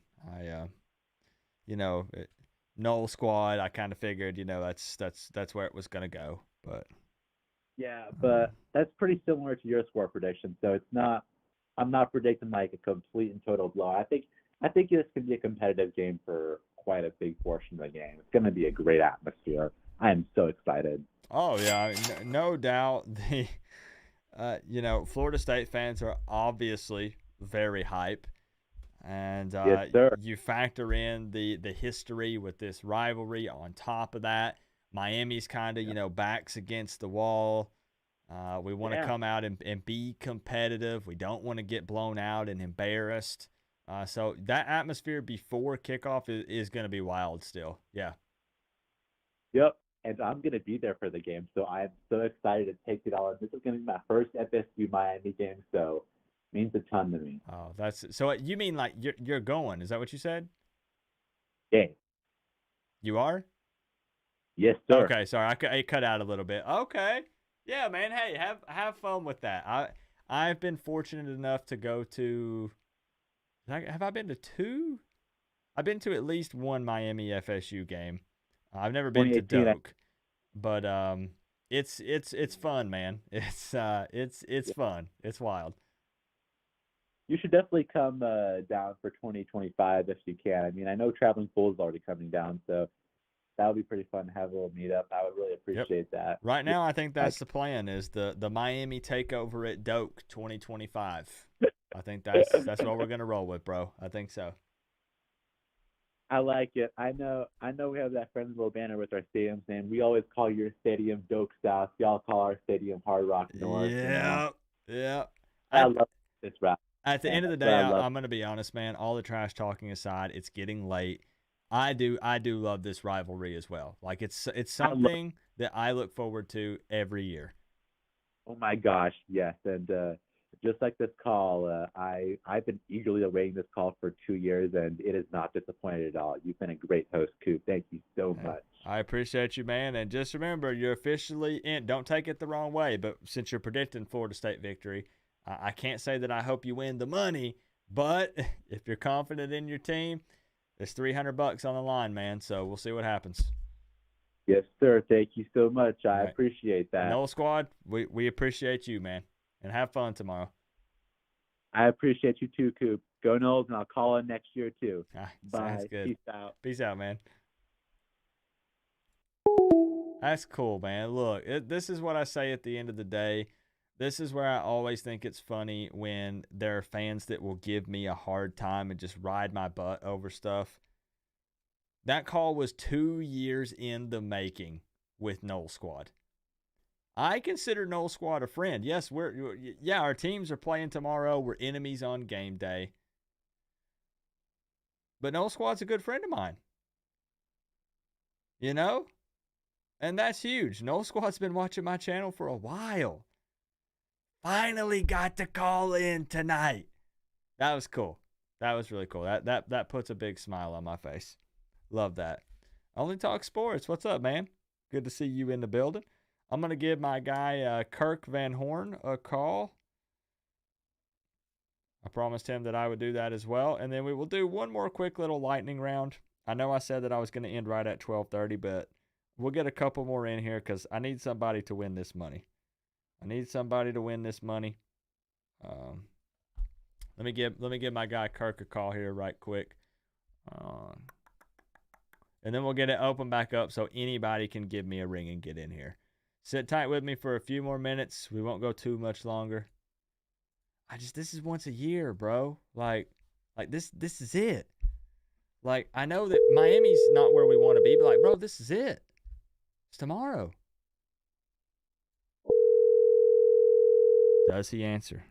Noel Squad. I kind of figured, that's where it was gonna go. But yeah, but that's pretty similar to your score prediction. So it's not. I'm not predicting like a complete and total blow. I think I think this could be a competitive game for quite a big portion of the game. It's going to be a great atmosphere. I am so excited. Oh yeah, no doubt. Florida State fans are obviously very hype, and Yes, sir. you factor in the history with this rivalry. On top of that, Miami's kind of backs against the wall. We want to come out and be competitive. We don't want to get blown out and embarrassed. So that atmosphere before kickoff is going to be wild still. Yeah. Yep. And I'm going to be there for the game, so I'm so excited to take it all. This is going to be my first FSU Miami game, so it means a ton to me. Oh, that's so. You mean like you're going? Is that what you said? Yeah. You are? Yes, sir. Okay, sorry, I cut out a little bit. Okay, yeah, man. Hey, have fun with that. I've been fortunate enough to go to. Have I been to two? I've been to at least one Miami FSU game. I've never been to Doak, but it's fun, man. It's fun. It's wild. You should definitely come down for 2025 if you can. I mean, I know Traveling Fool is already coming down, so that would be pretty fun to have a little meetup. I would really appreciate that. Right now, I think that's the plan: is the Miami takeover at Doak 2025. I think that's what we're gonna roll with, bro. I think so. I like it. I know we have that friendly little banner with our stadiums, and we always call your stadium Doak South. Y'all call our stadium Hard Rock North. Yeah, I love this route. At the end of the day, I'm going to be honest, man. All the trash talking aside, it's getting late. I do love this rivalry as well. Like it's something that I look forward to every year. Oh my gosh, yes, and just like this call, I've been eagerly awaiting this call for 2 years, and it has not disappointed at all. You've been a great host, Coop. Thank you so much. I appreciate you, man. And just remember, you're officially in. Don't take it the wrong way, but since you're predicting Florida State victory, I can't say that I hope you win the money, but if you're confident in your team, there's $300 on the line, man. So we'll see what happens. Yes, sir. Thank you so much. I appreciate that. Noel Squad, we appreciate you, man. And have fun tomorrow. I appreciate you too, Coop. Go Noles, and I'll call in next year too. Bye. Sounds good. Peace out. Peace out, man. That's cool, man. Look, this is what I say at the end of the day. This is where I always think it's funny when there are fans that will give me a hard time and just ride my butt over stuff. That call was 2 years in the making with Noel Squad. I consider Noel Squad a friend. Yes, our teams are playing tomorrow. We're enemies on game day. But Noel Squad's a good friend of mine. You know? And that's huge. Noel Squad's been watching my channel for a while. Finally got to call in tonight. That was cool. That was really cool. That puts a big smile on my face. Love that. Only Talk Sports. What's up, man? Good to see you in the building. I'm going to give my guy Kirk Van Horn a call. I promised him that I would do that as well. And then we will do one more quick little lightning round. I know I said that I was going to end right at 12:30, but we'll get a couple more in here because I need somebody to win this money. Let me give my guy Kirk a call here right quick. And then we'll get it open back up so anybody can give me a ring and get in here. Sit tight with me for a few more minutes. We won't go too much longer. This is once a year, bro. Like this is it. Like, I know that Miami's not where we want to be, but like, bro, this is it. It's tomorrow. Does he answer?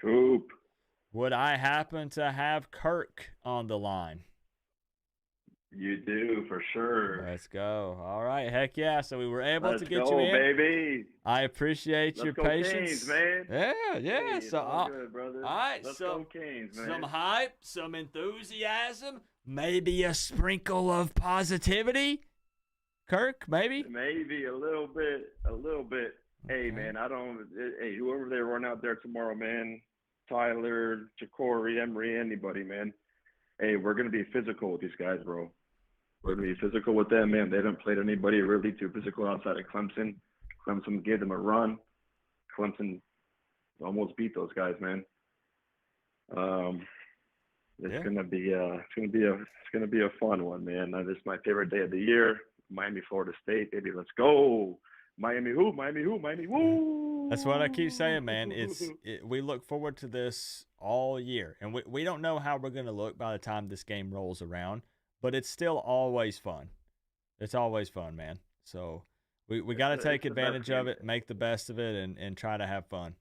Coop. Would I happen to have Kirk on the line? You do, for sure. Let's go. All right. Heck yeah. So we were able to get go, you in. Baby. I appreciate your patience. Canes, man. Yeah. Hey, so all good, brother. All right. Let's go Canes, man. Some hype, some enthusiasm, maybe a sprinkle of positivity. Kirk, maybe? Maybe a little bit. Hey, man, whoever they run out there tomorrow, man, Tyler, Ja'Cory, Emery, anybody, man. Hey, we're going to be physical with these guys, bro. We're going to be physical with them, man. They haven't played anybody really too physical outside of Clemson. Clemson gave them a run. Clemson almost beat those guys, man. It's Yeah. gonna be a fun one, man. This is my favorite day of the year. Miami, Florida State, baby, let's go. Miami who? Miami who? Miami woo. That's what I keep saying, man. We look forward to this all year, and we don't know how we're going to look by the time this game rolls around, but it's still always fun. It's always fun, man. So we got to take advantage of it, make the best of it, and try to have fun,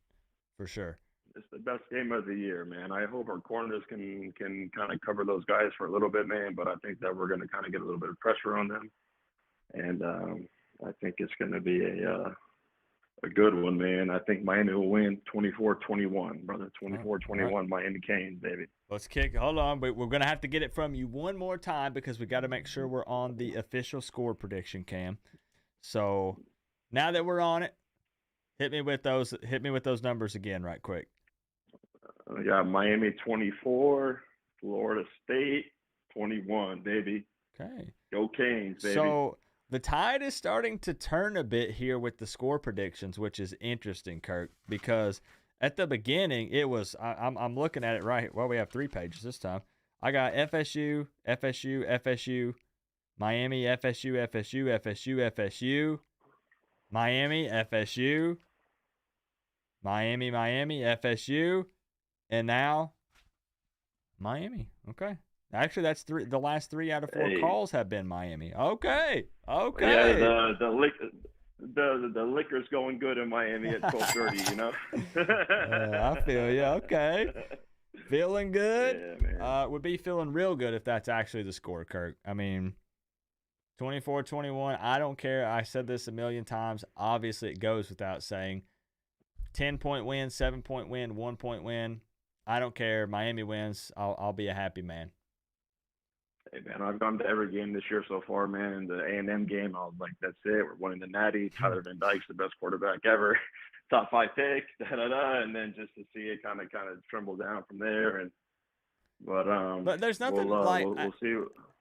for sure. It's the best game of the year, man. I hope our corners can kind of cover those guys for a little bit, man. But I think that we're going to kind of get a little bit of pressure on them, and I think it's going to be a good one, man. I think Miami will win 24-21, brother. 24-21, right. Miami Canes, baby. Let's kick. Hold on. We're going to have to get it from you one more time because we got to make sure we're on the official score prediction, Cam. So now that we're on it, hit me with those numbers again right quick. Yeah, Miami 24, Florida State 21, baby. Okay. Go Canes, baby. So the tide is starting to turn a bit here with the score predictions, which is interesting, Kirk, because at the beginning it was I'm looking at it right here. Well, we have 3 pages this time. I got FSU, FSU, FSU, Miami, FSU, FSU, FSU, FSU, Miami, FSU, Miami, Miami, FSU. And now, Miami. Okay. Actually, that's the last 3 out of 4 calls have been Miami. Okay. Okay. Yeah, the liquor's going good in Miami at 12:30. You know. I feel you. Okay. Feeling good. Yeah, man. Would be feeling real good if that's actually the score, Kirk. I mean, 24-21. I don't care. I said this a million times. Obviously, it goes without saying. 10-point win, 7-point win, 1-point win. I don't care. Miami wins. I'll be a happy man. Hey, man, I've gone to every game this year so far, man. The A&M game, I was like, that's it. We're winning the Natty. Tyler Van Dyke's the best quarterback ever. Top 5 pick, and then just to see it kind of tremble down from there. But there's nothing we'll see.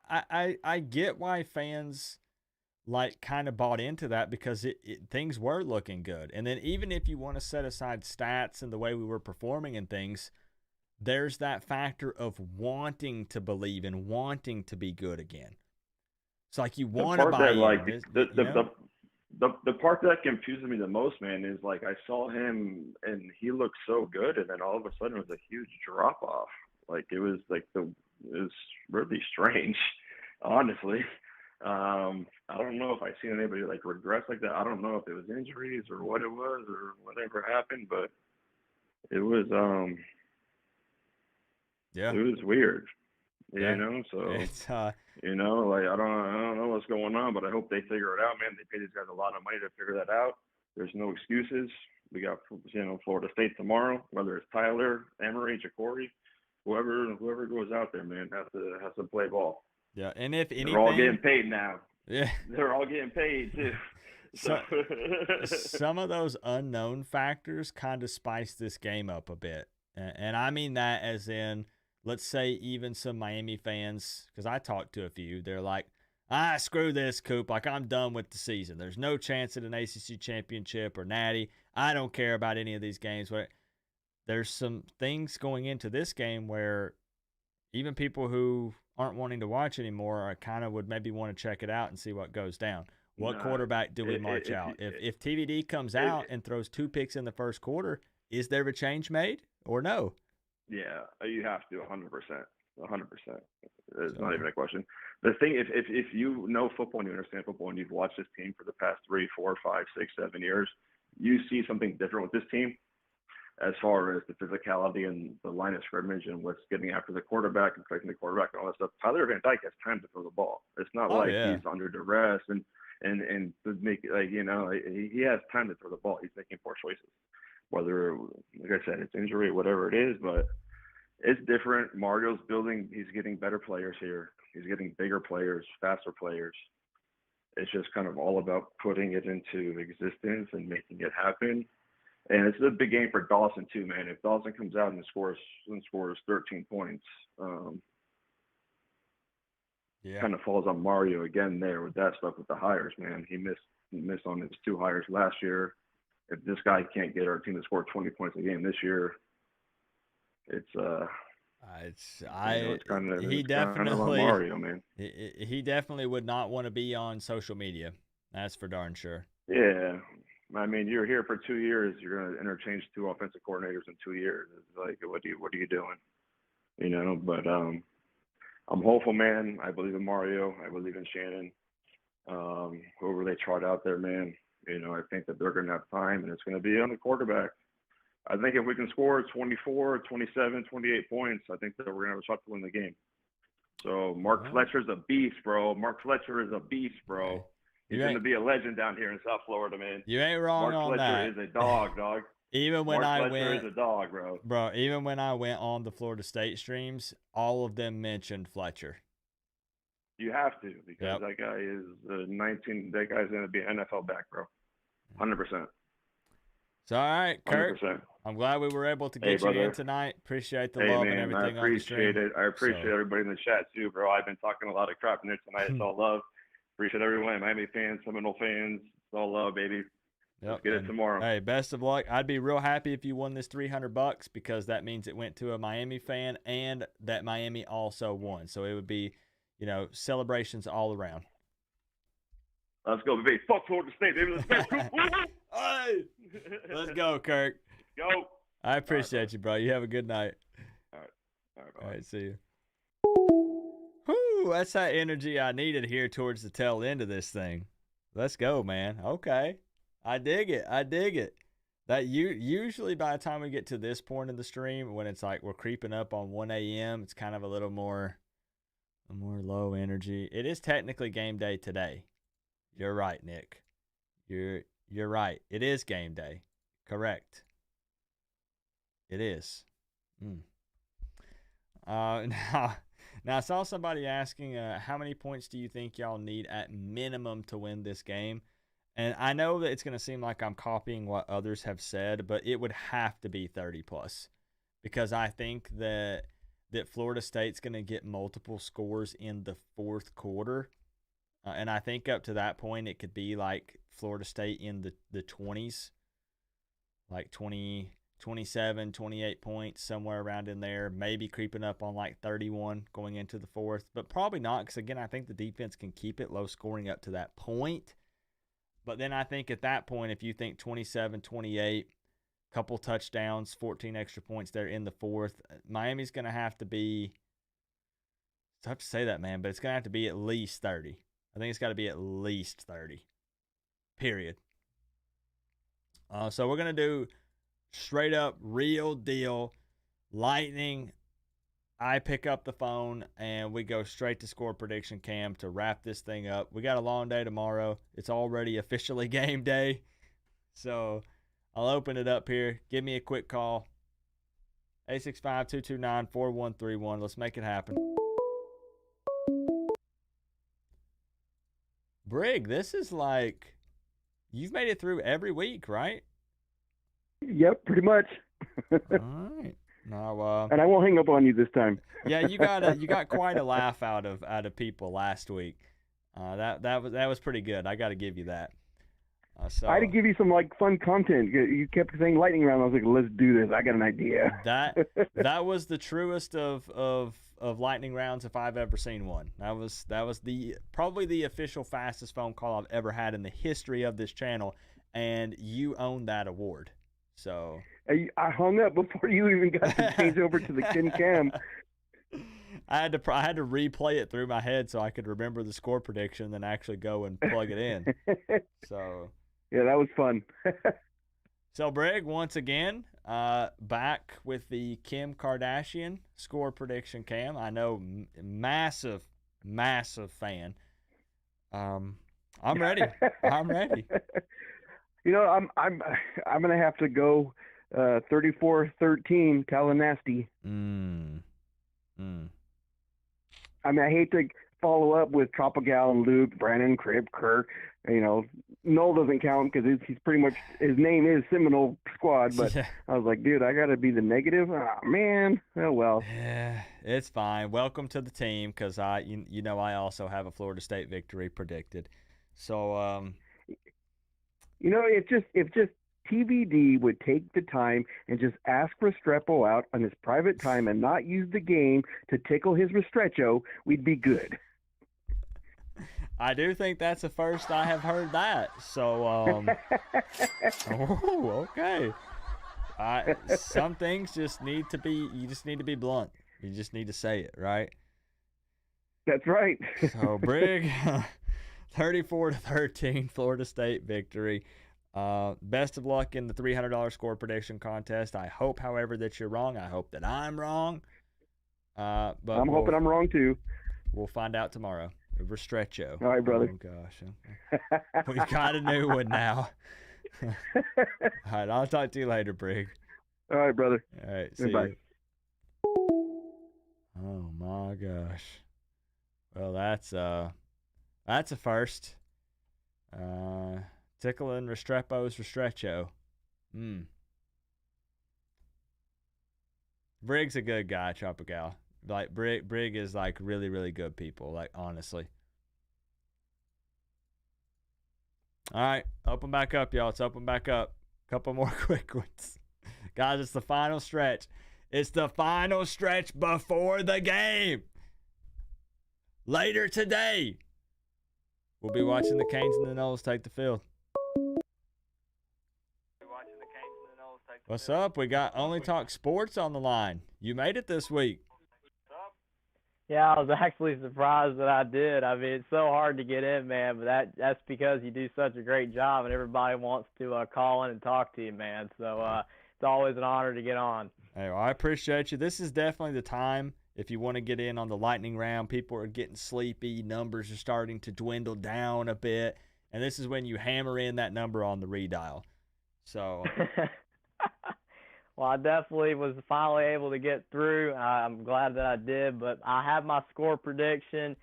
I get why fans kind of bought into that because things were looking good. And then even if you want to set aside stats and the way we were performing and things, there's that factor of wanting to believe and wanting to be good again. It's like you want to buy in. The part that confuses me the most, man, is I saw him and he looked so good, and then all of a sudden it was a huge drop off. It was really strange, honestly. I don't know if I've seen anybody regress like that. I don't know if it was injuries or what it was or whatever happened, but it was yeah, it was weird. Yeah. You know, so it's I don't know what's going on, but I hope they figure it out, man. They pay these guys a lot of money to figure that out. There's no excuses. We got Florida State tomorrow, whether it's Tyler, Emory, Ja'Cory, whoever goes out there, man, has to play ball. Yeah, and if anything, they're all getting paid now. Yeah, they're all getting paid too. So some of those unknown factors kind of spice this game up a bit, and I mean that as in, let's say even some Miami fans, because I talked to a few, they're like, screw this, Coop. I'm done with the season. There's no chance at an ACC championship or Natty. I don't care about any of these games. But there's some things going into this game where even people who aren't wanting to watch anymore would maybe want to check it out and see what goes down. What quarterback do we march out? If TVD comes out and throws 2 picks in the first quarter, is there a change made or no? Yeah, you have to 100%. 100%. It's not even a question. The thing, if you know football and you understand football and you've watched this team for the past 3, 4, 5, 6, 7 years, you see something different with this team as far as the physicality and the line of scrimmage and what's getting after the quarterback and protecting the quarterback and all that stuff. Tyler Van Dyke has time to throw the ball. It's not he's under duress and to make he has time to throw the ball. He's making poor choices. Whether, like I said, it's injury, whatever it is, but it's different. Mario's building. He's getting better players here. He's getting bigger players, faster players. It's just kind of all about putting it into existence and making it happen. And it's a big game for Dawson too, man. If Dawson comes out and scores 13 points, kind of falls on Mario again there with that stuff with the hires, man. He missed on his 2 hires last year. if this guy can't get our team to score 20 points a game this year, it's kind of on Mario, man. He definitely would not want to be on social media. That's for darn sure. Yeah. I mean, you're here for 2 years. You're going to interchange 2 offensive coordinators in 2 years. It's like, what are you doing? You know, but I'm hopeful, man. I believe in Mario. I believe in Shannon. Whoever they trot out there, man, you know, I think that they're going to have time, and it's going to be on the quarterback. I think if we can score 24, 27, 28 points, I think that we're going to have a shot to win the game. So Mark Fletcher's a beast, bro. Mark Fletcher is a beast, bro. He's going to be a legend down here in South Florida, man. You ain't wrong Mark on Fletcher that. is a dog, dog. Even when Mark Fletcher is a dog, bro. Bro, even when I went on the Florida State streams, all of them mentioned Fletcher. You have to, because that guy is 19. That guy's going to be an NFL back, bro. 100%. So, all right, Kirk. 100%. I'm glad we were able to get you in tonight. Appreciate the love and everything. I appreciate it. I appreciate everybody in the chat too, bro. I've been talking a lot of crap in there tonight. It's all love. Appreciate everyone. Miami fans, Seminole fans. It's all love, baby. Let's get it tomorrow. Hey, best of luck. I'd be real happy if you won this $300 because that means it went to a Miami fan and that Miami also won. So it would be, you know, celebrations all around. Let's go, baby. Fuck Florida State, baby. Let's go. Hey, let's go, Kirk. Go. I appreciate you, bro. You have a good night. All right. All right, see you. Whew, that's that energy I needed here towards the tail end of this thing. Let's go, man. Okay. I dig it. That usually by the time we get to this point in the stream, when it's like we're creeping up on 1 a.m., it's kind of a more low energy. It is technically game day today. You're right, Nick. You're right. It is game day. Correct. It is. Now I saw somebody asking, how many points do you think y'all need at minimum to win this game? And I know that it's going to seem like I'm copying what others have said, but it would have to be 30 plus because I think that Florida State's going to get multiple scores in the fourth quarter. And I think up to that point, it could be like Florida State in the 20s, like 20, 27, 28 points, somewhere around in there, maybe creeping up on like 31 going into the fourth, but probably not because, again, I think the defense can keep it low scoring up to that point. But then I think at that point, if you think 27, 28, couple touchdowns, 14 extra points there in the fourth, Miami's going to have to be, it's tough to say that, man, but it's going to have to be at least 30. I think it's got to be at least 30, period. So we're going to do straight up, real deal, lightning. I pick up the phone and we go straight to score prediction cam to wrap this thing up. We got a long day tomorrow. It's already officially game day. So I'll open it up here. Give me a quick call. 865-229-4131. Let's make it happen. Brig, this is like, you've made it through every week, right? Yep, pretty much. All right. Now, and I won't hang up on you this time. Yeah, you got quite a laugh out of people last week. That was pretty good. I got to give you that. So I had to give you some like fun content. You kept saying lightning round. I was like, let's do this. I got an idea. That was the truest of lightning rounds if I've ever seen one. That was probably the official fastest phone call I've ever had in the history of this channel, and you own that award. So I hung up before you even got to change over to the Kin Cam. I had to replay it through my head so I could remember the score prediction, then actually go and plug it in. So yeah, that was fun. So Brig, once again, back with the Kim Kardashian score prediction cam. I know, massive fan. I'm ready. I'm ready. You know, I'm gonna have to go 34-13 Tallahassee. I mean, I hate to follow up with Tropical and Luke, Brandon, Crib, Kirk. You know, Noel doesn't count because he's pretty much, his name is Seminole Squad. But yeah. I was like, dude, I got to be the negative. Oh, man. Oh, well. Yeah, it's fine. Welcome to the team because you know I also have a Florida State victory predicted. So, you know, if just TVD would take the time and just ask Restrepo out on his private time and not use the game to tickle his Restrecho, we'd be good. I do think that's the first I have heard that. So, oh, okay. Some things just need to be, you just need to be blunt. You just need to say it, right? That's right. So, Brig, 34-13, Florida State victory. Best of luck in the $300 score prediction contest. I hope, however, that you're wrong. I hope that I'm wrong. But I'm hoping I'm wrong too. We'll find out tomorrow. Restrecho. All right, brother. Oh, gosh. We've got a new one now. All right, I'll talk to you later, Brig. All right, brother. All right, see Bye. you. Oh, my gosh. Well, that's a first. Tickling Restrepo's Restrecho. Brig's a good guy, Tropical. Like, Brig is, like, really, really good people, like, honestly. All right, open back up, y'all. It's open back up. Couple more quick ones. Guys, it's the final stretch. It's the final stretch before the game. Later today, we'll be watching the Canes and the Knowles take the field. What's up? We got Only Talk Sports on the line. You made it this week. Yeah, I was actually surprised that I did. I mean, it's so hard to get in, man, but that's because you do such a great job and everybody wants to call in and talk to you, man. So it's always an honor to get on. Hey, well, I appreciate you. This is definitely the time if you want to get in on the lightning round. People are getting sleepy. Numbers are starting to dwindle down a bit. And this is when you hammer in that number on the redial. So... Well, I definitely was finally able to get through. I'm glad that I did, but I have my score prediction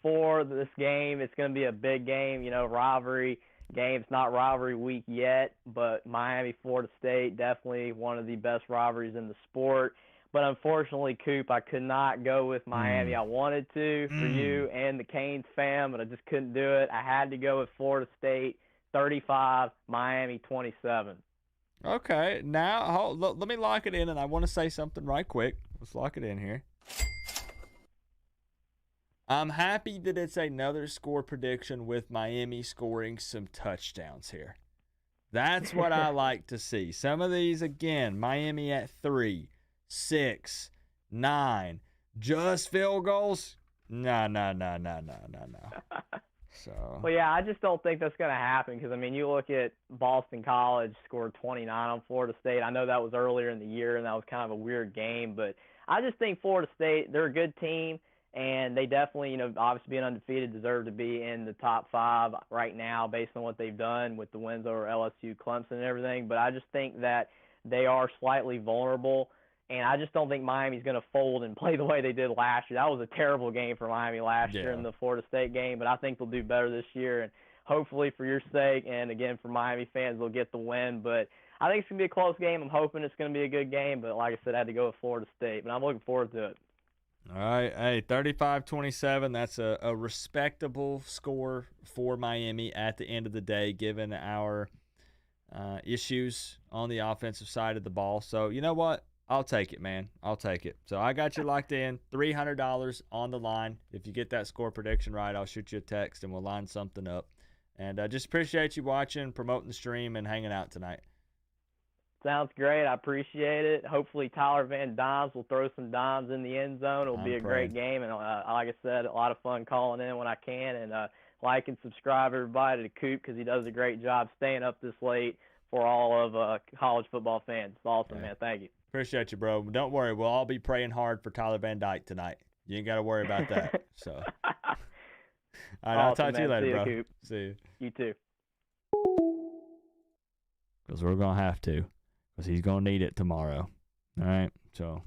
for this game. It's going to be a big game, rivalry game. It's not rivalry week yet, but Miami, Florida State, definitely one of the best rivalries in the sport. But unfortunately, Coop, I could not go with Miami. I wanted to for you and the Canes fam, but I just couldn't do it. I had to go with Florida State 35, Miami 27. Okay, now let me lock it in, and I want to say something right quick. Let's lock it in here. I'm happy that it's another score prediction with Miami scoring some touchdowns here. That's what I like to see. Some of these, again, Miami at 3, 6, 9, just field goals? No. So. Well, yeah, I just don't think that's going to happen because, you look at Boston College scored 29 on Florida State. I know that was earlier in the year, and that was kind of a weird game. But I just think Florida State, they're a good team, and they definitely, obviously being undefeated, deserve to be in the top 5 right now based on what they've done with the wins over LSU, Clemson, and everything. But I just think that they are slightly vulnerable. And I just don't think Miami's going to fold and play the way they did last year. That was a terrible game for Miami last year in the Florida State game, but I think they'll do better this year. And hopefully for your sake and, again, for Miami fans, they'll get the win. But I think it's going to be a close game. I'm hoping it's going to be a good game. But like I said, I had to go with Florida State. But I'm looking forward to it. All right. Hey, 35-27. That's a respectable score for Miami at the end of the day, given our issues on the offensive side of the ball. So, you know what? I'll take it, man. I'll take it. So I got you locked in. $300 on the line. If you get that score prediction right, I'll shoot you a text and we'll line something up. And I just appreciate you watching, promoting the stream, and hanging out tonight. Sounds great. I appreciate it. Hopefully Tyler Van Dimes will throw some dimes in the end zone. It'll be a great game. And like I said, a lot of fun calling in when I can. And like and subscribe, everybody, to Coop because he does a great job staying up this late for all of college football fans. It's awesome, man. Thank you. Appreciate you, bro. Don't worry. We'll all be praying hard for Tyler Van Dyke tonight. You ain't got to worry about that. So, all right, I'll talk to you later, bro. Coop. See you. You too. Because we're going to have to. Because he's going to need it tomorrow. All right. So,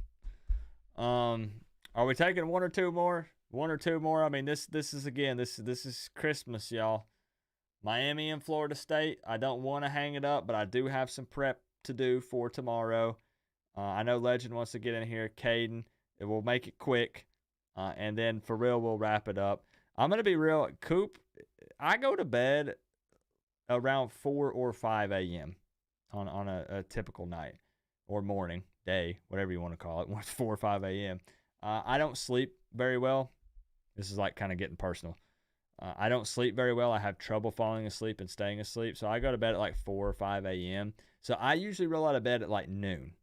are we taking one or two more? One or two more? This is Christmas, y'all. Miami and Florida State. I don't want to hang it up, but I do have some prep to do for tomorrow. I know Legend wants to get in here. Caden, we'll make it quick. And then for real, we'll wrap it up. I'm going to be real. Coop, I go to bed around 4 or 5 a.m. on a typical night or morning, day, whatever you want to call it, when it's 4 or 5 a.m. I don't sleep very well. This is like kind of getting personal. I don't sleep very well. I have trouble falling asleep and staying asleep. So I go to bed at like 4 or 5 a.m. So I usually roll out of bed at like noon.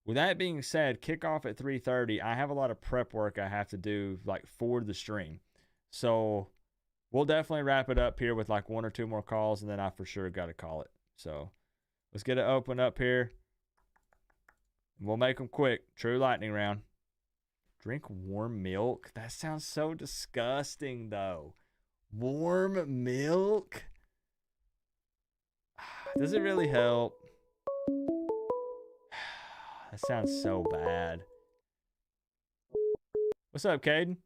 With that being said, kickoff at 3:30. I have a lot of prep work I have to do like for the stream. So we'll definitely wrap it up here with like 1 or 2 more calls, and then I for sure got to call it. So let's get it opened up here. We'll make them quick. True lightning round. Drink warm milk? That sounds so disgusting, though. Warm milk? Does it really help? That sounds so bad. What's up, Caden?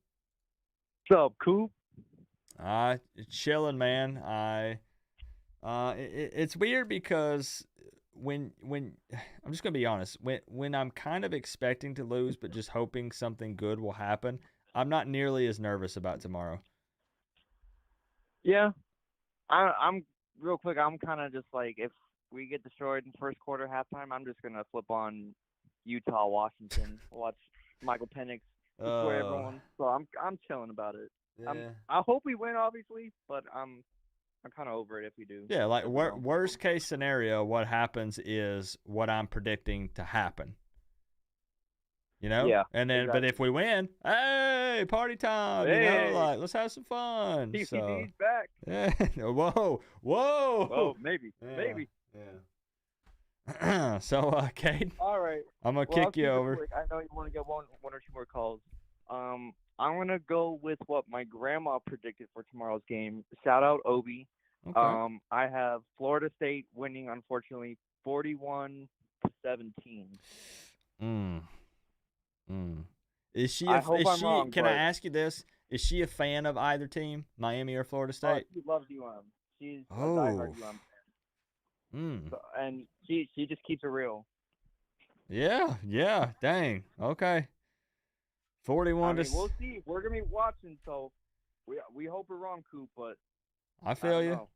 What's up, Coop? Chilling, man. It's weird because when I'm just gonna be honest, when I'm kind of expecting to lose but just hoping something good will happen, I'm not nearly as nervous about tomorrow. Yeah, I'm real quick. I'm kind of just like, if we get destroyed in first quarter, halftime, I'm just gonna flip on Utah, Washington, watch Michael Penix destroy everyone. So I'm chilling about it. Yeah. I hope we win, obviously, but I'm kind of over it if we do. Yeah, like worst case scenario, what happens is what I'm predicting to happen. You know? Yeah. And then, exactly. but if we win, hey, party time! You Hey. know, like let's have some fun. TCD's back. Yeah. Whoa. Maybe. Yeah. So, Kate. All right. I'm gonna I'll kick you keep it over. quick. I know you want to get one or two more calls. I'm gonna go with what my grandma predicted for tomorrow's game. Shout out Obi. Okay. I have Florida State winning, unfortunately, 41-17. Is she? I hope I'm wrong, Can I but- ask you this? Is she a fan of either team, Miami or Florida State? She loves UM. She's a diehard UM fan. So, and she just keeps it real. Yeah. Dang. Okay. 41 I to. mean, we'll see. We're gonna be watching, so we hope we're wrong, Coop. But I feel you. know.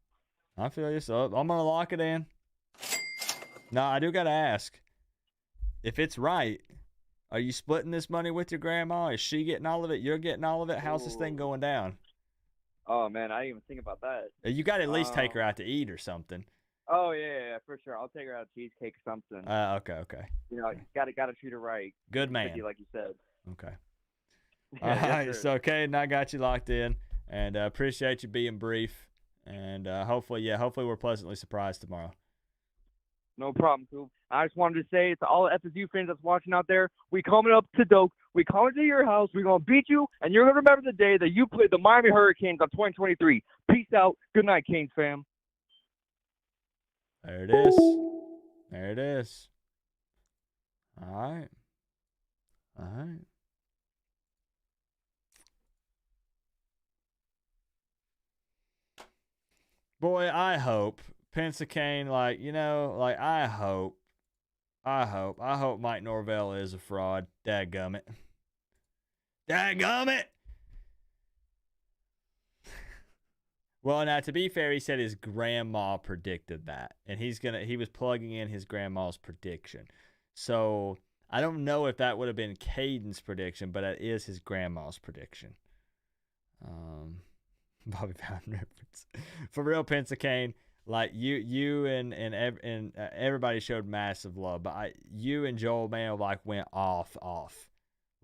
I feel you. So I'm gonna lock it in. Now I do gotta ask. If it's right, are you splitting this money with your grandma? Is she getting all of it? You're getting all of it? How's this thing going down? Oh man, I didn't even think about that. You got to at least take her out to eat or something. Oh yeah, for sure. I'll take her out to cheesecake or something. Okay. You know, gotta treat her right. Good man. Like you said. Okay. Yeah, All yes, right, sir. so Caden, I got you locked in, and appreciate you being brief, and hopefully we're pleasantly surprised tomorrow. No problem, Coop. I just wanted to say to all FSU fans that's watching out there, we coming up to Doak. We coming to your house. We're going to beat you, and you're going to remember the day that you played the Miami Hurricanes on 2023. Peace out. Good night, Canes fam. There it is. All right. Boy, I hope Pensacane, I hope Mike Norvell is a fraud. Dadgummit. Well, now to be fair, he said his grandma predicted that, and he was plugging in his grandma's prediction. So I don't know if that would have been Caden's prediction, but that is his grandma's prediction. Bobby Bowden reference. For real, Pensacane, like you and everybody showed massive love, but you and Joel, man, like went off.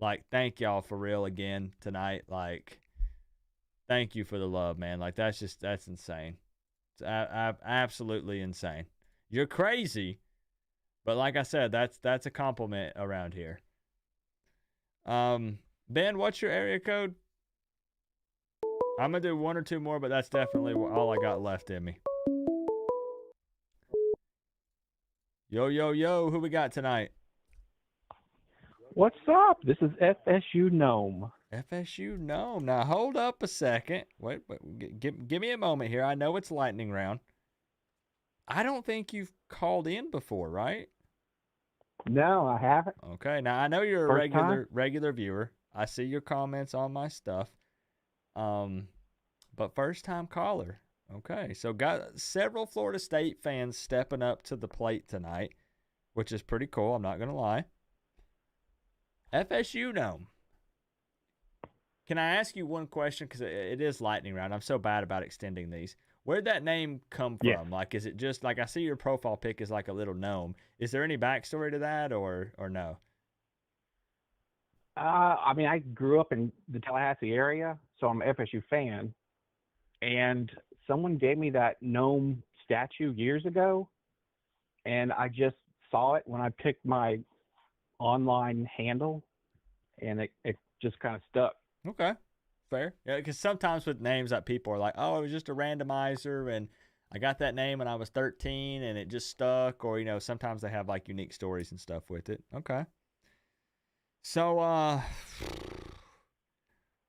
Like, thank y'all for real again tonight. Like, thank you for the love, man. Like, that's insane. It's absolutely insane. You're crazy, but like I said, that's a compliment around here. Ben, what's your area code? I'm going to do 1 or 2 more, but that's definitely all I got left in me. Yo, who we got tonight? What's up? This is FSU Gnome. FSU Gnome. Now, hold up a second. Wait, give me a moment here. I know it's lightning round. I don't think you've called in before, right? No, I haven't. Okay. Now, I know you're a First regular viewer. I see your comments on my stuff. But first time caller. Okay, so got several Florida State fans stepping up to the plate tonight, which is pretty cool. I'm not going to lie. FSU Gnome. Can I ask you one question? Because it is lightning round. I'm so bad about extending these. Where'd that name come from? Yeah. Like, is it just like I see your profile pic is like a little gnome? Is there any backstory to that, or no? I mean, I grew up in the Tallahassee area, so I'm an FSU fan. And someone gave me that gnome statue years ago, and I just saw it when I picked my online handle, and it just kind of stuck. Okay, fair. Yeah, because sometimes with names that people are like, oh, it was just a randomizer, and I got that name when I was 13, and it just stuck. Or, sometimes they have like unique stories and stuff with it. Okay. So,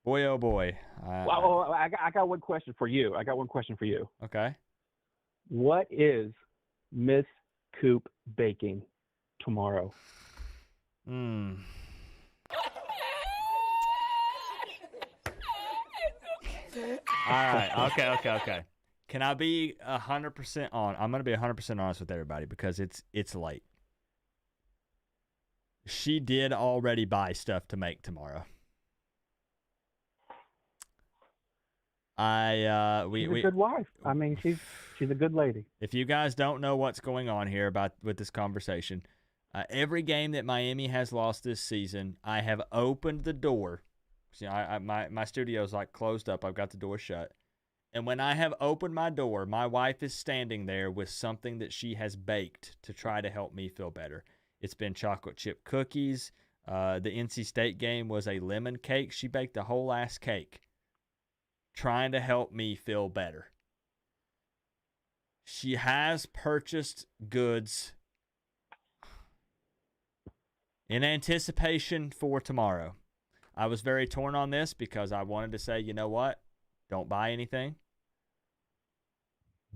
boy, oh boy. I got one question for you. Okay. What is Miss Coop baking tomorrow? All right. Okay. Can I be 100% on? I'm going to be 100% honest with everybody because it's late. She did already buy stuff to make tomorrow. She's a good wife. I mean, she's a good lady. If you guys don't know what's going on here with this conversation, every game that Miami has lost this season, I have opened the door. See, my studio's like closed up. I've got the door shut. And when I have opened my door, my wife is standing there with something that she has baked to try to help me feel better. It's been chocolate chip cookies. The NC State game was a lemon cake. She baked a whole ass cake trying to help me feel better. She has purchased goods in anticipation for tomorrow. I was very torn on this because I wanted to say, you know what? Don't buy anything.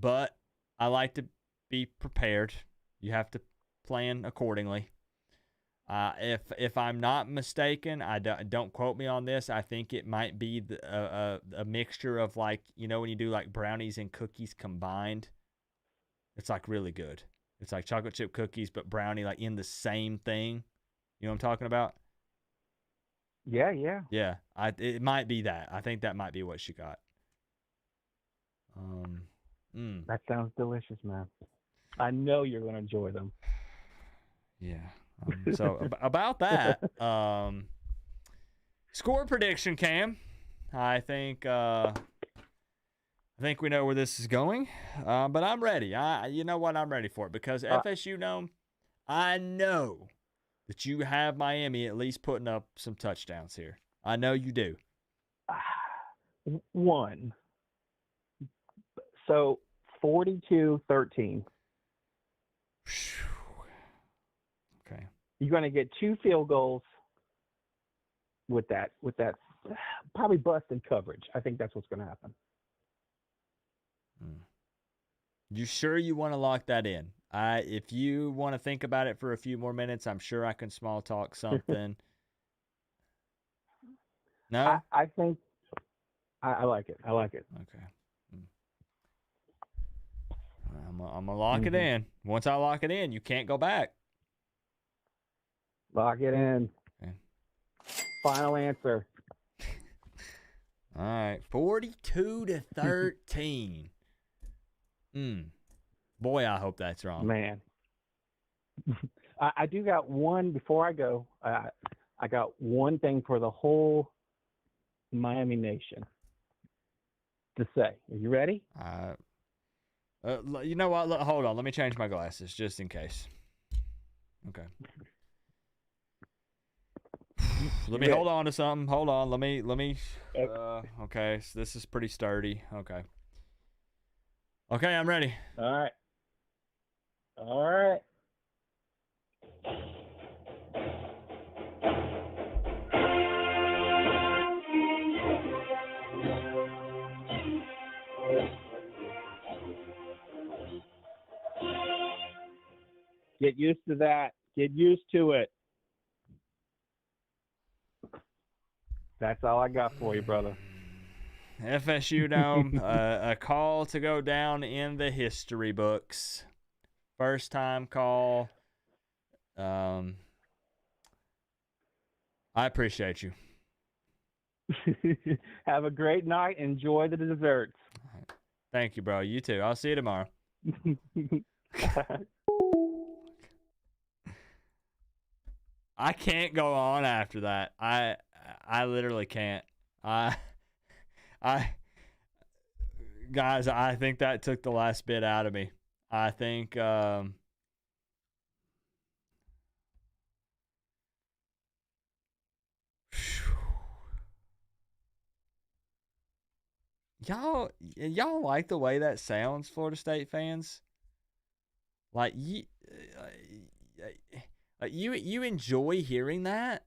But I like to be prepared. You have to plan accordingly. If I'm not mistaken, don't quote me on this. I think it might be a mixture of like, when you do like brownies and cookies combined, it's like really good. It's like chocolate chip cookies, but brownie like in the same thing. You know what I'm talking about? Yeah. Yeah, it might be that. I think that might be what she got. That sounds delicious, man. I know you're going to enjoy them. Yeah. So about that, score prediction, Cam. I think we know where this is going, but I'm ready. You know what? I'm ready for it because FSU Gnome, I know that you have Miami at least putting up some touchdowns here. I know you do. One. So 42-13. Okay. You're going to get 2 field goals with that probably busted coverage. I think that's what's going to happen. You sure you want to lock that in? If you want to think about it for a few more minutes, I'm sure I can small talk something. No? I think I like it. Okay. I'm going to lock it in. Once I lock it in, you can't go back. Lock it in. Okay. Final answer. All right. 42-13. Boy, I hope that's wrong. Man. I do got one before I go. I got one thing for the whole Miami Nation to say. Are you ready? You know what? Hold on. Let me change my glasses just in case. Okay. Let me hold on to something. Hold on. Let me. Okay. So this is pretty sturdy. Okay. Okay, I'm ready. All right. Get used to that. Get used to it. That's all I got for you, brother. FSU Dome, a call to go down in the history books. First time call. I appreciate you. Have a great night. Enjoy the desserts. Thank you, bro. You too. I'll see you tomorrow. I can't go on after that. I literally can't. Guys, I think that took the last bit out of me. I think y'all like the way that sounds, Florida State fans? Like you enjoy hearing that?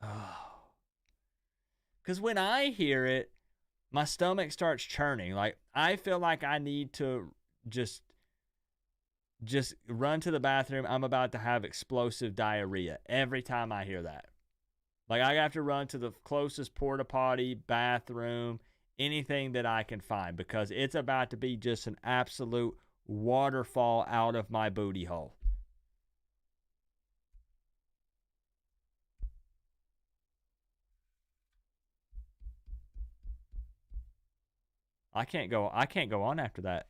Oh. Because when I hear it, my stomach starts churning. Like, I feel like I need to just run to the bathroom. I'm about to have explosive diarrhea every time I hear that. Like, I have to run to the closest porta potty, bathroom, anything that I can find, because it's about to be just an absolute waterfall out of my booty hole. I can't go on after that.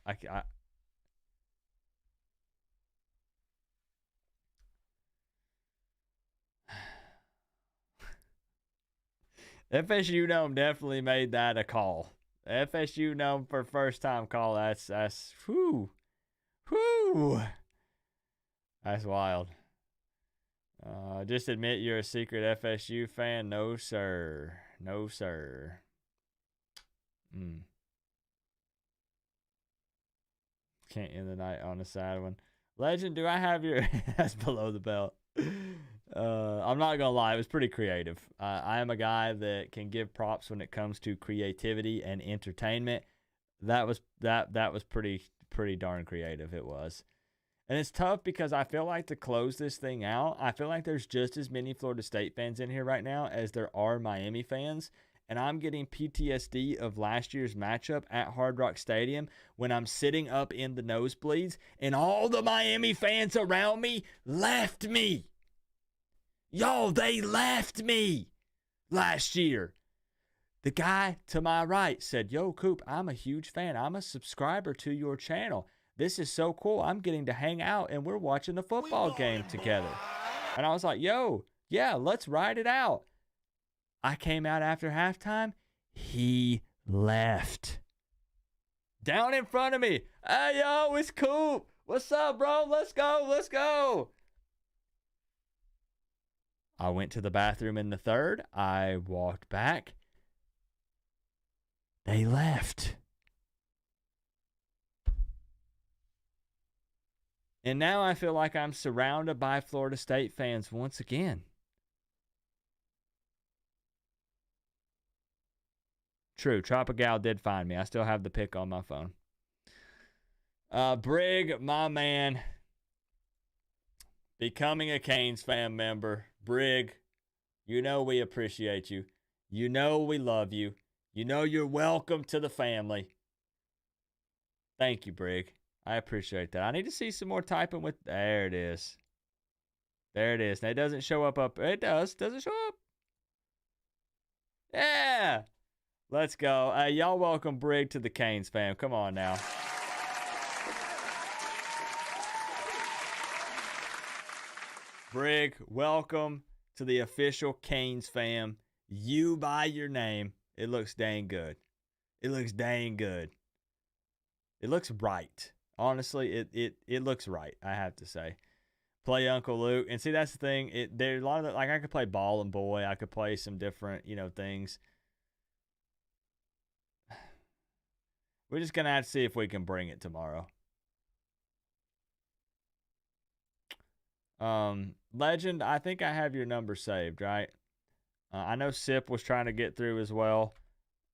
FSU Dome definitely made that a call. FSU Dome for first time call. That's whew. That's wild. Just admit you're a secret FSU fan. No, sir. No, sir. Can't end the night on a sad one. Legend, do I have your... That's below the belt. I'm not gonna lie, it was pretty creative. I am a guy that can give props when it comes to creativity and entertainment. That was pretty darn creative. It was. And it's tough because I feel like to close this thing out, I feel like there's just as many Florida State fans in here right now as there are Miami fans. And I'm getting PTSD of last year's matchup at Hard Rock Stadium when I'm sitting up in the nosebleeds and all the Miami fans around me left me. Yo, they left me last year. The guy to my right said, "Yo, Coop, I'm a huge fan. I'm a subscriber to your channel. This is so cool. I'm getting to hang out and we're watching the football game together." And I was like, "Yo, yeah, let's ride it out." I came out after halftime. He left. Down in front of me. "Hey, yo, it's Coop. What's up, bro? Let's go. Let's go." I went to the bathroom in the third. I walked back. They left. And now I feel like I'm surrounded by Florida State fans once again. True, Tropical did find me. I still have the pic on my phone. Brig, my man, becoming a Canes fan member. Brig, you know we appreciate you. You know we love you. You know you're welcome to the family. Thank you, Brig. I appreciate that. I need to see some more typing with... There it is. There it is. Now, it doesn't show up. It does. Does it show up? Yeah. Let's go. Y'all welcome Brig to the Canes fam. Come on now. Brig, welcome to the official Canes fam. You by your name. It looks dang good. It looks dang good. It looks right. Honestly, it looks right, I have to say. Play Uncle Luke. And see, that's the thing. There's a lot of like I could play Ball and Boy. I could play some different, things. We're just going to have to see if we can bring it tomorrow. Legend, I think I have your number saved, right? I know Sip was trying to get through as well.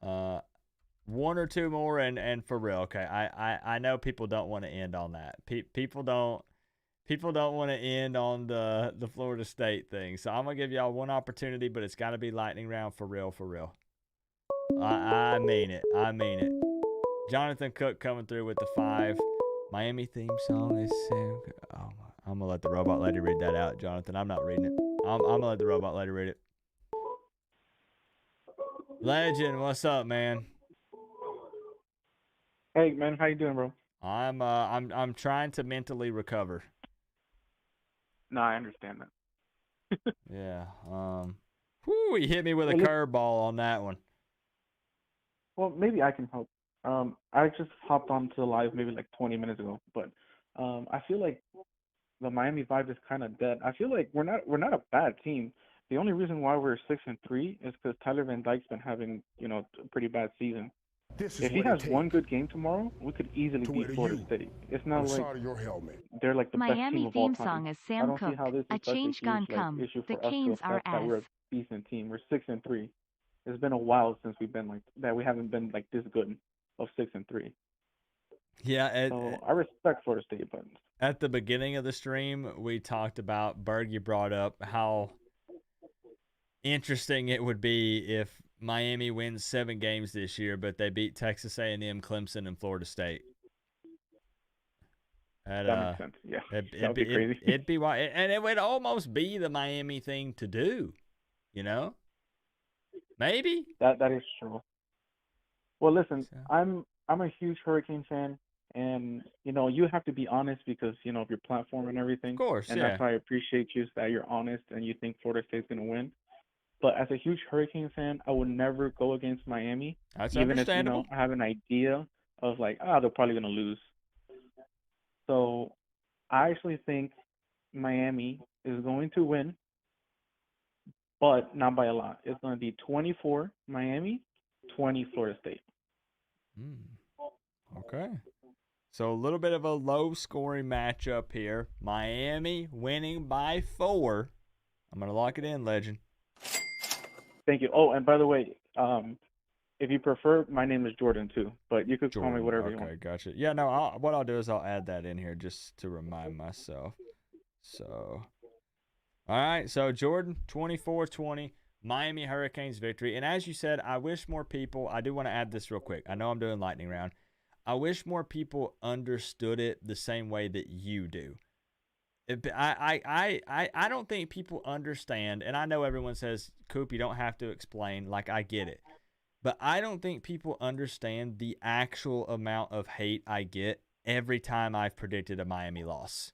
One or two more and for real. Okay. I know people don't want to end on that. People don't people don't want to end on the Florida State thing. So I'm gonna give y'all one opportunity, but it's got to be lightning round for real, for real. I mean it. I mean it. Jonathan Cook coming through with the 5. Miami theme song is so good. Oh, I'm gonna let the robot lady read that out, Jonathan. I'm not reading it. I'm gonna let the robot lady read it. Legend, what's up, man? Hey man, how you doing, bro? I'm trying to mentally recover. No, I understand that. Yeah. Whew, he hit me with a curveball on that one. Well, maybe I can help. I just hopped onto the live maybe like 20 minutes ago, but I feel like the Miami vibe is kind of dead. I feel like we're not a bad team. The only reason why we're 6-3 is because Tyler Van Dyke's been having a pretty bad season. If he has one good game tomorrow, we could easily beat Florida State. It's not like they're like the best Miami team of all theme time. song is I Sam don't see Cooke. how this A is such a change huge gone come. issue The for us to Canes are accept that we're a ass. decent team. We're 6-3. It's been a while since we've been like that. We haven't been like this good of 6-3. Yeah, So I respect Florida State, but at the beginning of the stream, we talked about Bergie brought up how interesting it would be if Miami wins 7 games this year, but they beat Texas A&M, Clemson, and Florida State. that makes sense. Yeah, that would be crazy. It'd be wild, and it would almost be the Miami thing to do. Maybe that is true. Well, listen, I'm a huge Hurricane fan, and you have to be honest because of your platform and everything. Of course, and yeah. that's why I appreciate you that you're honest and you think Florida State's gonna win. But as a huge Hurricane fan, I would never go against Miami, That's even if understandable. I have an idea of like, they're probably gonna lose. So I actually think Miami is going to win, but not by a lot. It's going to be 24 Miami, 20 Florida State. Okay. So a little bit of a low-scoring matchup here. Miami winning by 4. I'm going to lock it in, Legend. Thank you. Oh, and by the way, if you prefer, my name is Jordan too, but you could call me whatever you want. Okay, gotcha. Yeah, no, what I'll do is I'll add that in here just to remind myself. So, all right, so Jordan, 24-20, Miami Hurricanes victory. And as you said, I wish more people, I do want to add this real quick. I know I'm doing lightning round. I wish more people understood it the same way that you do. I don't think people understand, and I know everyone says, Coop, you don't have to explain, like I get it. But I don't think people understand the actual amount of hate I get every time I've predicted a Miami loss.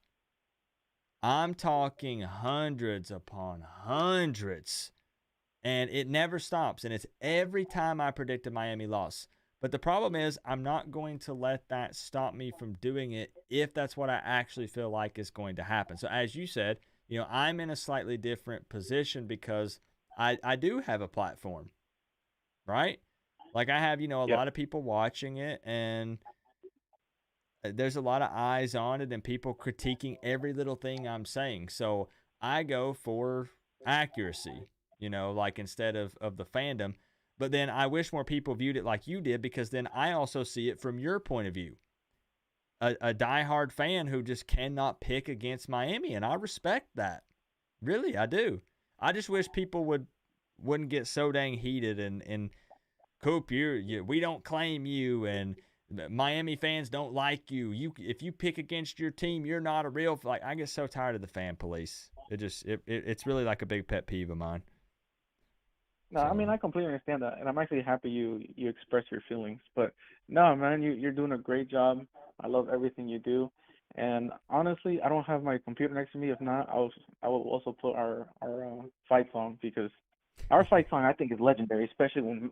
I'm talking hundreds upon hundreds, and it never stops, and it's every time I predict a Miami loss. But the problem is I'm not going to let that stop me from doing it if that's what I actually feel like is going to happen. So as you said, I'm in a slightly different position because I do have a platform, right? Like I have, a lot of people watching it, and there's a lot of eyes on it and people critiquing every little thing I'm saying. So I go for accuracy, like instead of the fandom. But then I wish more people viewed it like you did, because then I also see it from your point of view. A diehard fan who just cannot pick against Miami, and I respect that. Really, I do. I just wish people wouldn't get so dang heated and Coop, we don't claim you, and Miami fans don't like you. If you pick against your team, you're not a real. Like, I get so tired of the fan police. It's really like a big pet peeve of mine. No, I mean, I completely understand that, and I'm actually happy you express your feelings. But no, man, you're doing a great job. I love everything you do, and honestly, I don't have my computer next to me. If not, I will also put our fight song, because our fight song I think is legendary, especially when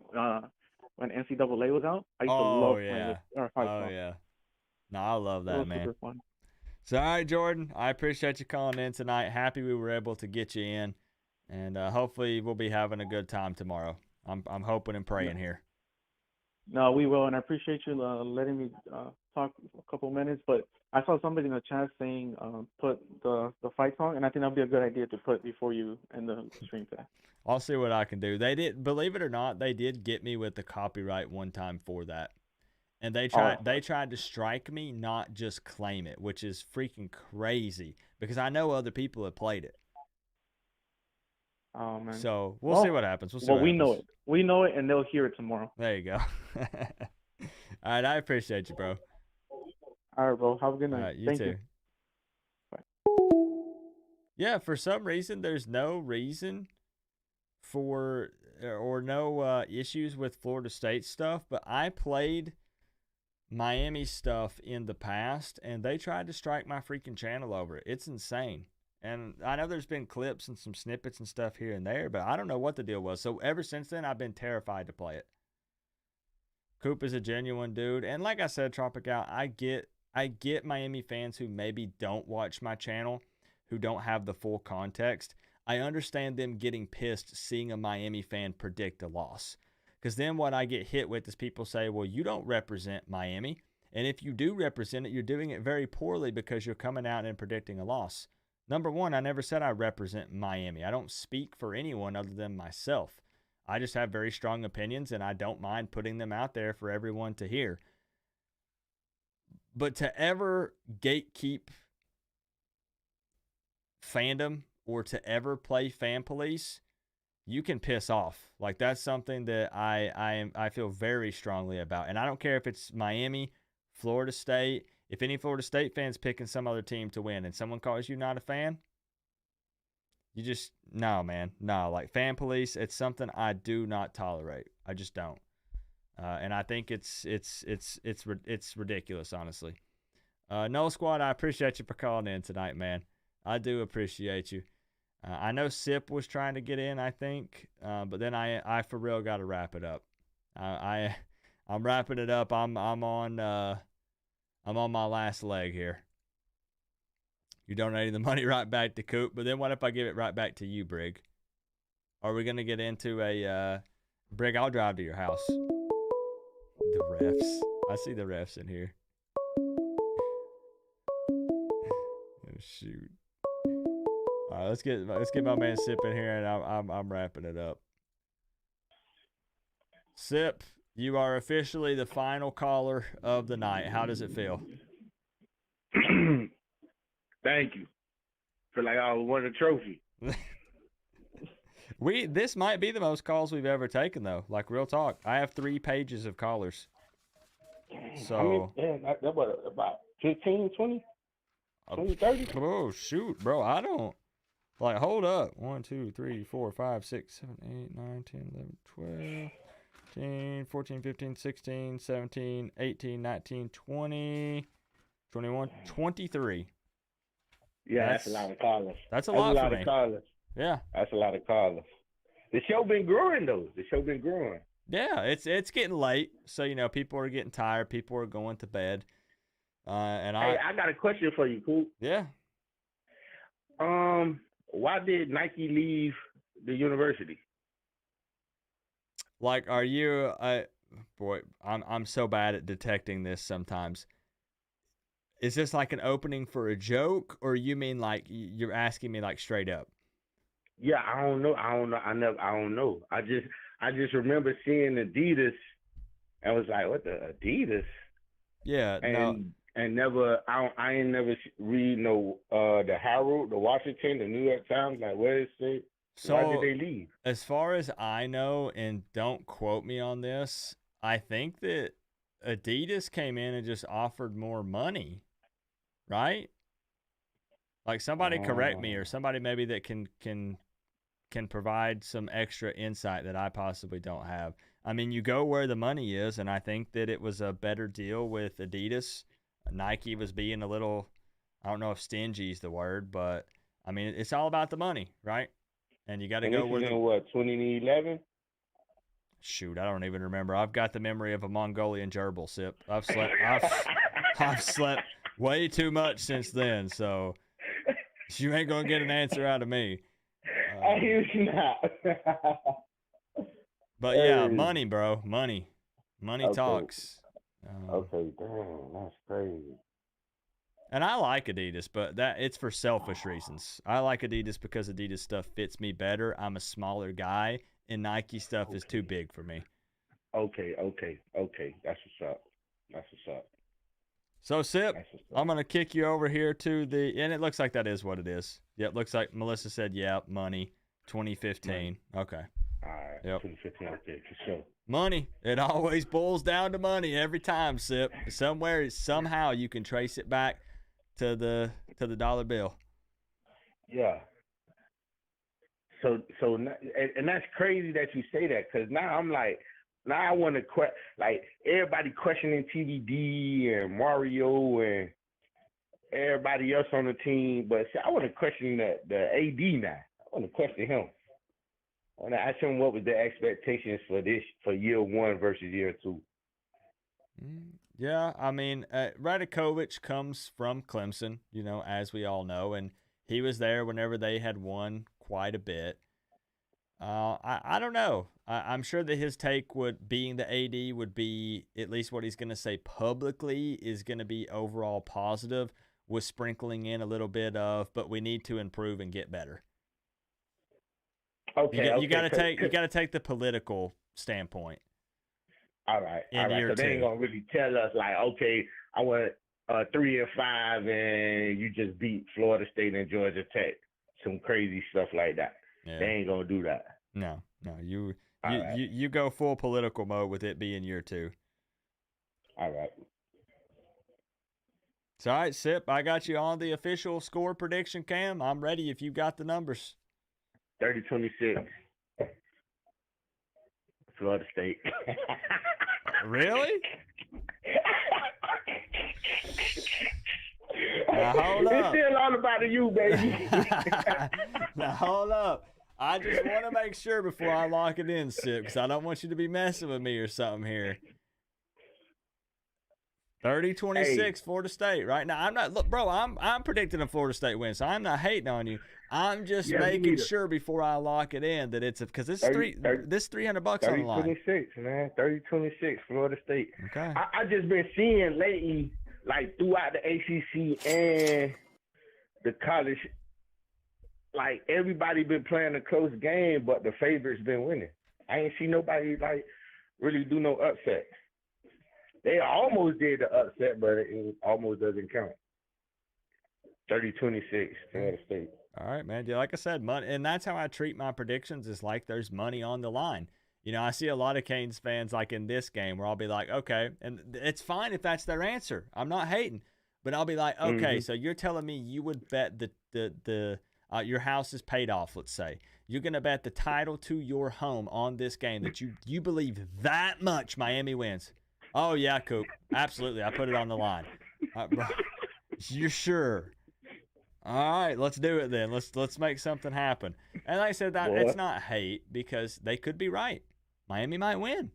NCAA was out. I used to love playing our fight song. Oh yeah, no, I love that, it was man. Super fun. So all right, Jordan, I appreciate you calling in tonight. Happy we were able to get you in. And hopefully we'll be having a good time tomorrow. I'm hoping and praying here. No, we will, and I appreciate you letting me talk a couple minutes. But I saw somebody in the chat saying put the fight song, and I think that'd be a good idea to put before you end the stream today. I'll see what I can do. They did, believe it or not, they did get me with the copyright one time for that. And they tried to strike me, not just claim it, which is freaking crazy because I know other people have played it. Oh man. So we'll see what happens. We know it. We know it, and they'll hear it tomorrow. There you go. All right, I appreciate you, bro. All right, bro. Have a good night. All right, you Thank too. you. Yeah, for some reason, there's no reason for or no issues with Florida State stuff, but I played Miami stuff in the past, and they tried to strike my freaking channel over it. It's insane. And I know there's been clips and some snippets and stuff here and there, but I don't know what the deal was. So ever since then, I've been terrified to play it. Coop is a genuine dude. And like I said, Tropical, I get Miami fans who maybe don't watch my channel, who don't have the full context. I understand them getting pissed seeing a Miami fan predict a loss. Because then what I get hit with is people say, well, you don't represent Miami. And if you do represent it, you're doing it very poorly because you're coming out and predicting a loss. Number one, I never said I represent Miami. I don't speak for anyone other than myself. I just have very strong opinions, and I don't mind putting them out there for everyone to hear. But to ever gatekeep fandom or to ever play fan police, you can piss off. Like, that's something that I feel very strongly about. And I don't care if it's Miami, Florida State. If any Florida State fans picking some other team to win and someone calls you not a fan, you just, no, man. No, like fan police, it's something I do not tolerate. I just don't. And I think it's ridiculous, honestly. No Squad, I appreciate you for calling in tonight, man. I do appreciate you. I know Sip was trying to get in, I think, but then I for real got to wrap it up. I'm wrapping it up. I'm on my last leg here. You're donating the money right back to Coop, but then what if I give it right back to you, Brig? Are we going to get into a Brig, I'll drive to your house. The refs. I see the refs in here. Oh, shoot. All right, let's get my man Sip in here, and I'm wrapping it up. Sip, you are officially the final caller of the night. How does it feel? Thank you. Feel like I won a trophy. This might be the most calls we've ever taken, though. Like, real talk. I have 3 pages of callers. So that's what, about 15, 20, 20, 30? Oh, shoot, bro. I don't. Like, hold up. 1, 2, 3, 4, 5, 6, 7, 8, 9, 10, 11, 12, 13, 14, 15, 16, 17, 18, 19, 20, 21, 23. Yeah, that's a lot of callers. That's a lot for me. Of callers. Yeah. That's a lot of callers. The show been growing, though. The show been growing. Yeah, it's getting late. So, people are getting tired. People are going to bed. And I got a question for you, Coop. Yeah. Why did Nike leave the university? Like, are you boy, I'm so bad at detecting this sometimes. Is this like an opening for a joke, or you mean like you're asking me like straight up? Yeah, I don't know. I don't know. I just remember seeing Adidas and was like, what the Adidas? Yeah, and never I ain't never read the Herald, the Washington, the New York Times. Like, where is it? So, why did they leave? As far as I know, and don't quote me on this, I think that Adidas came in and just offered more money, right? Like, somebody correct me, or somebody maybe that can provide some extra insight that I possibly don't have. I mean, you go where the money is, and I think that it was a better deal with Adidas. Nike was being a little, I don't know if stingy is the word, but I mean, it's all about the money, right? And you got to go where this is in what, 2011? Shoot, I don't even remember. I've got the memory of a Mongolian gerbil, Sip. I've slept way too much since then, so you ain't gonna get an answer out of me. I hear you not. But yeah, money, bro, money talks. Okay, damn, that's crazy. And I like Adidas, but it's for selfish reasons. I like Adidas because Adidas stuff fits me better. I'm a smaller guy, and Nike stuff is too big for me. Okay, that's what's up. That's what's up. So, Sip, I'm going to kick you over here to the – and it looks like that is what it is. Yep, looks like Melissa said, yeah, money, 2015. Okay. All right, yep. 2015, okay, for sure. Money. It always boils down to money every time, Sip. Somewhere, somehow you can trace it back to the dollar bill. Yeah. So and that's crazy that you say that, because now I'm like, now I want to like everybody questioning TVD and Mario and everybody else on the team, but see, I want to question the AD now. I want to question him. I want to ask him what was the expectations for year one versus year two. Yeah, I mean, Radakovich comes from Clemson, as we all know, and he was there whenever they had won quite a bit. I don't know. I'm sure that his take being the AD would be, at least what he's going to say publicly, is going to be overall positive, with sprinkling in a little bit of, but we need to improve and get better. Okay, you got to take the political standpoint. All right. Year So they two. ain't gonna really tell us like, okay, I went 3-5 and you just beat Florida State and Georgia Tech, some crazy stuff like that. Yeah. They ain't gonna do that. No, you go full political mode with it being year two. All right. So, all right, Sip, I got you on the official score prediction cam. I'm ready if you got the numbers. 30-26. Florida State. Really? Now, hold up. It's still all about you, baby. Now, hold up. I just want to make sure before I lock it in, Sip, because I don't want you to be messing with me or something here. 30-26, Florida State. Right now, I'm not. Look, bro, I'm predicting a Florida State win, so I'm not hating on you. I'm just making sure before I lock it in that it's because this $300 on the line. 30-26, man. 30-26, Florida State. Okay. I just been seeing lately, like throughout the ACC and the college, like everybody been playing a close game, but the favorites been winning. I ain't see nobody like really do no upset. They almost did the upset, but it almost doesn't count. 30-26, Florida State. All right, man. Yeah, like I said, money, and that's how I treat my predictions. Is like there's money on the line. I see a lot of Canes fans like in this game where I'll be like, okay, and it's fine if that's their answer. I'm not hating, but I'll be like, okay, so you're telling me you would bet the your house is paid off. Let's say you're gonna bet the title to your home on this game that you believe that much Miami wins. Oh yeah, Coop, absolutely. I put it on the line. Bro, you're sure? All right, let's do it then. Let's make something happen. And like I said, that it's not hate because they could be right. Miami might win.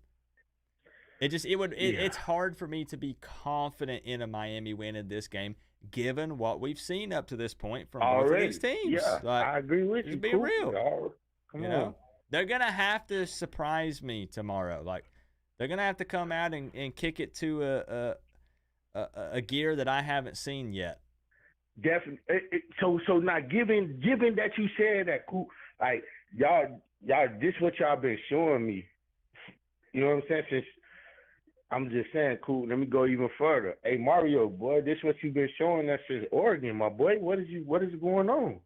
It's hard for me to be confident in a Miami win in this game, given what we've seen up to this point from both of these teams. Yeah, I agree with you. Just be real. Come on. They're gonna have to surprise me tomorrow. Like they're gonna have to come out and kick it to a gear that I haven't seen yet. Definitely. So now, given that you said that, Coop, like y'all, this what y'all been showing me. You know what I'm saying? Since I'm just saying, Coop. Let me go even further. Hey, Mario, boy, this what you've been showing us since Oregon, my boy. What is going on?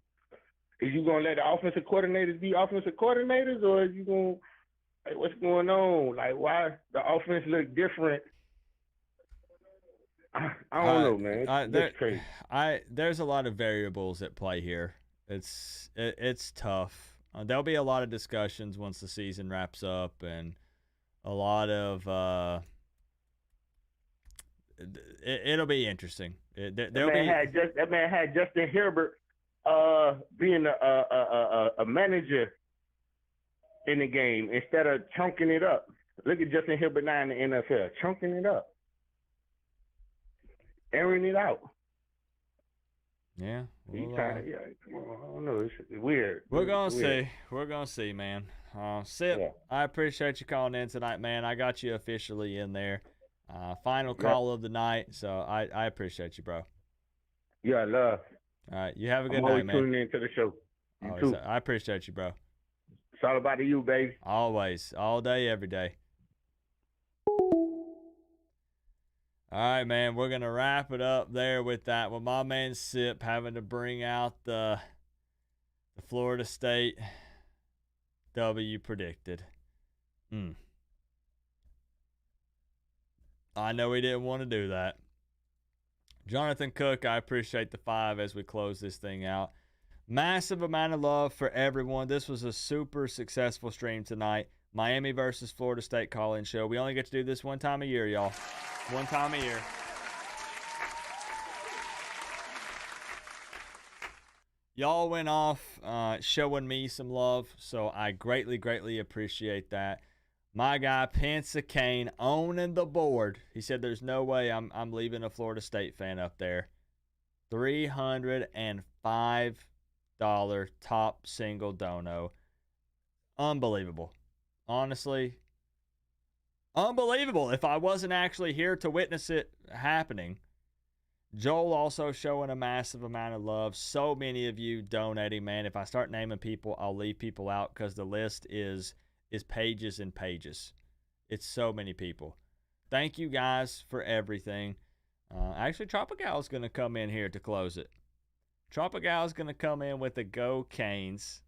Is you gonna let the offensive coordinators be offensive coordinators, or are you gonna? Like, what's going on? Like, why the offense look different? I don't know, man. It's crazy. There's a lot of variables at play here. It's tough. There'll be a lot of discussions once the season wraps up, and a lot of it'll be interesting. That man had Justin Herbert being a manager in the game instead of chunking it up. Look at Justin Herbert now in the NFL, chunking it up. Airing it out. Yeah. I don't know. It's weird. We're gonna see. We're gonna see, man. Sip, yeah. I appreciate you calling in tonight, man. I got you officially in there. Final call of the night, so I appreciate you, bro. Yeah, love. All right, you have a good I'm night, man. Tuning into the show. You too. I appreciate you, bro. It's all about you, baby. Always, all day, every day. All right, man. We're gonna wrap it up there with that. With my man Sip having to bring out the Florida State W predicted. I know he didn't want to do that. Jonathan Cook, I appreciate the 5 as we close this thing out. Massive amount of love for everyone. This was a super successful stream tonight. Miami versus Florida State call-in show. We only get to do this one time a year, y'all. One time a year. Y'all went off showing me some love, so I greatly, greatly appreciate that. My guy, Pensa Kane, owning the board. He said there's no way I'm leaving a Florida State fan up there. $305 top single dono. Unbelievable. Honestly, unbelievable if I wasn't actually here to witness it happening. Joel also showing a massive amount of love. So many of you donating, man. If I start naming people, I'll leave people out because the list is pages and pages. It's so many people. Thank you guys for everything. Actually, Tropigal's going to come in here to close it. Tropigal's going to come in with the Go Canes.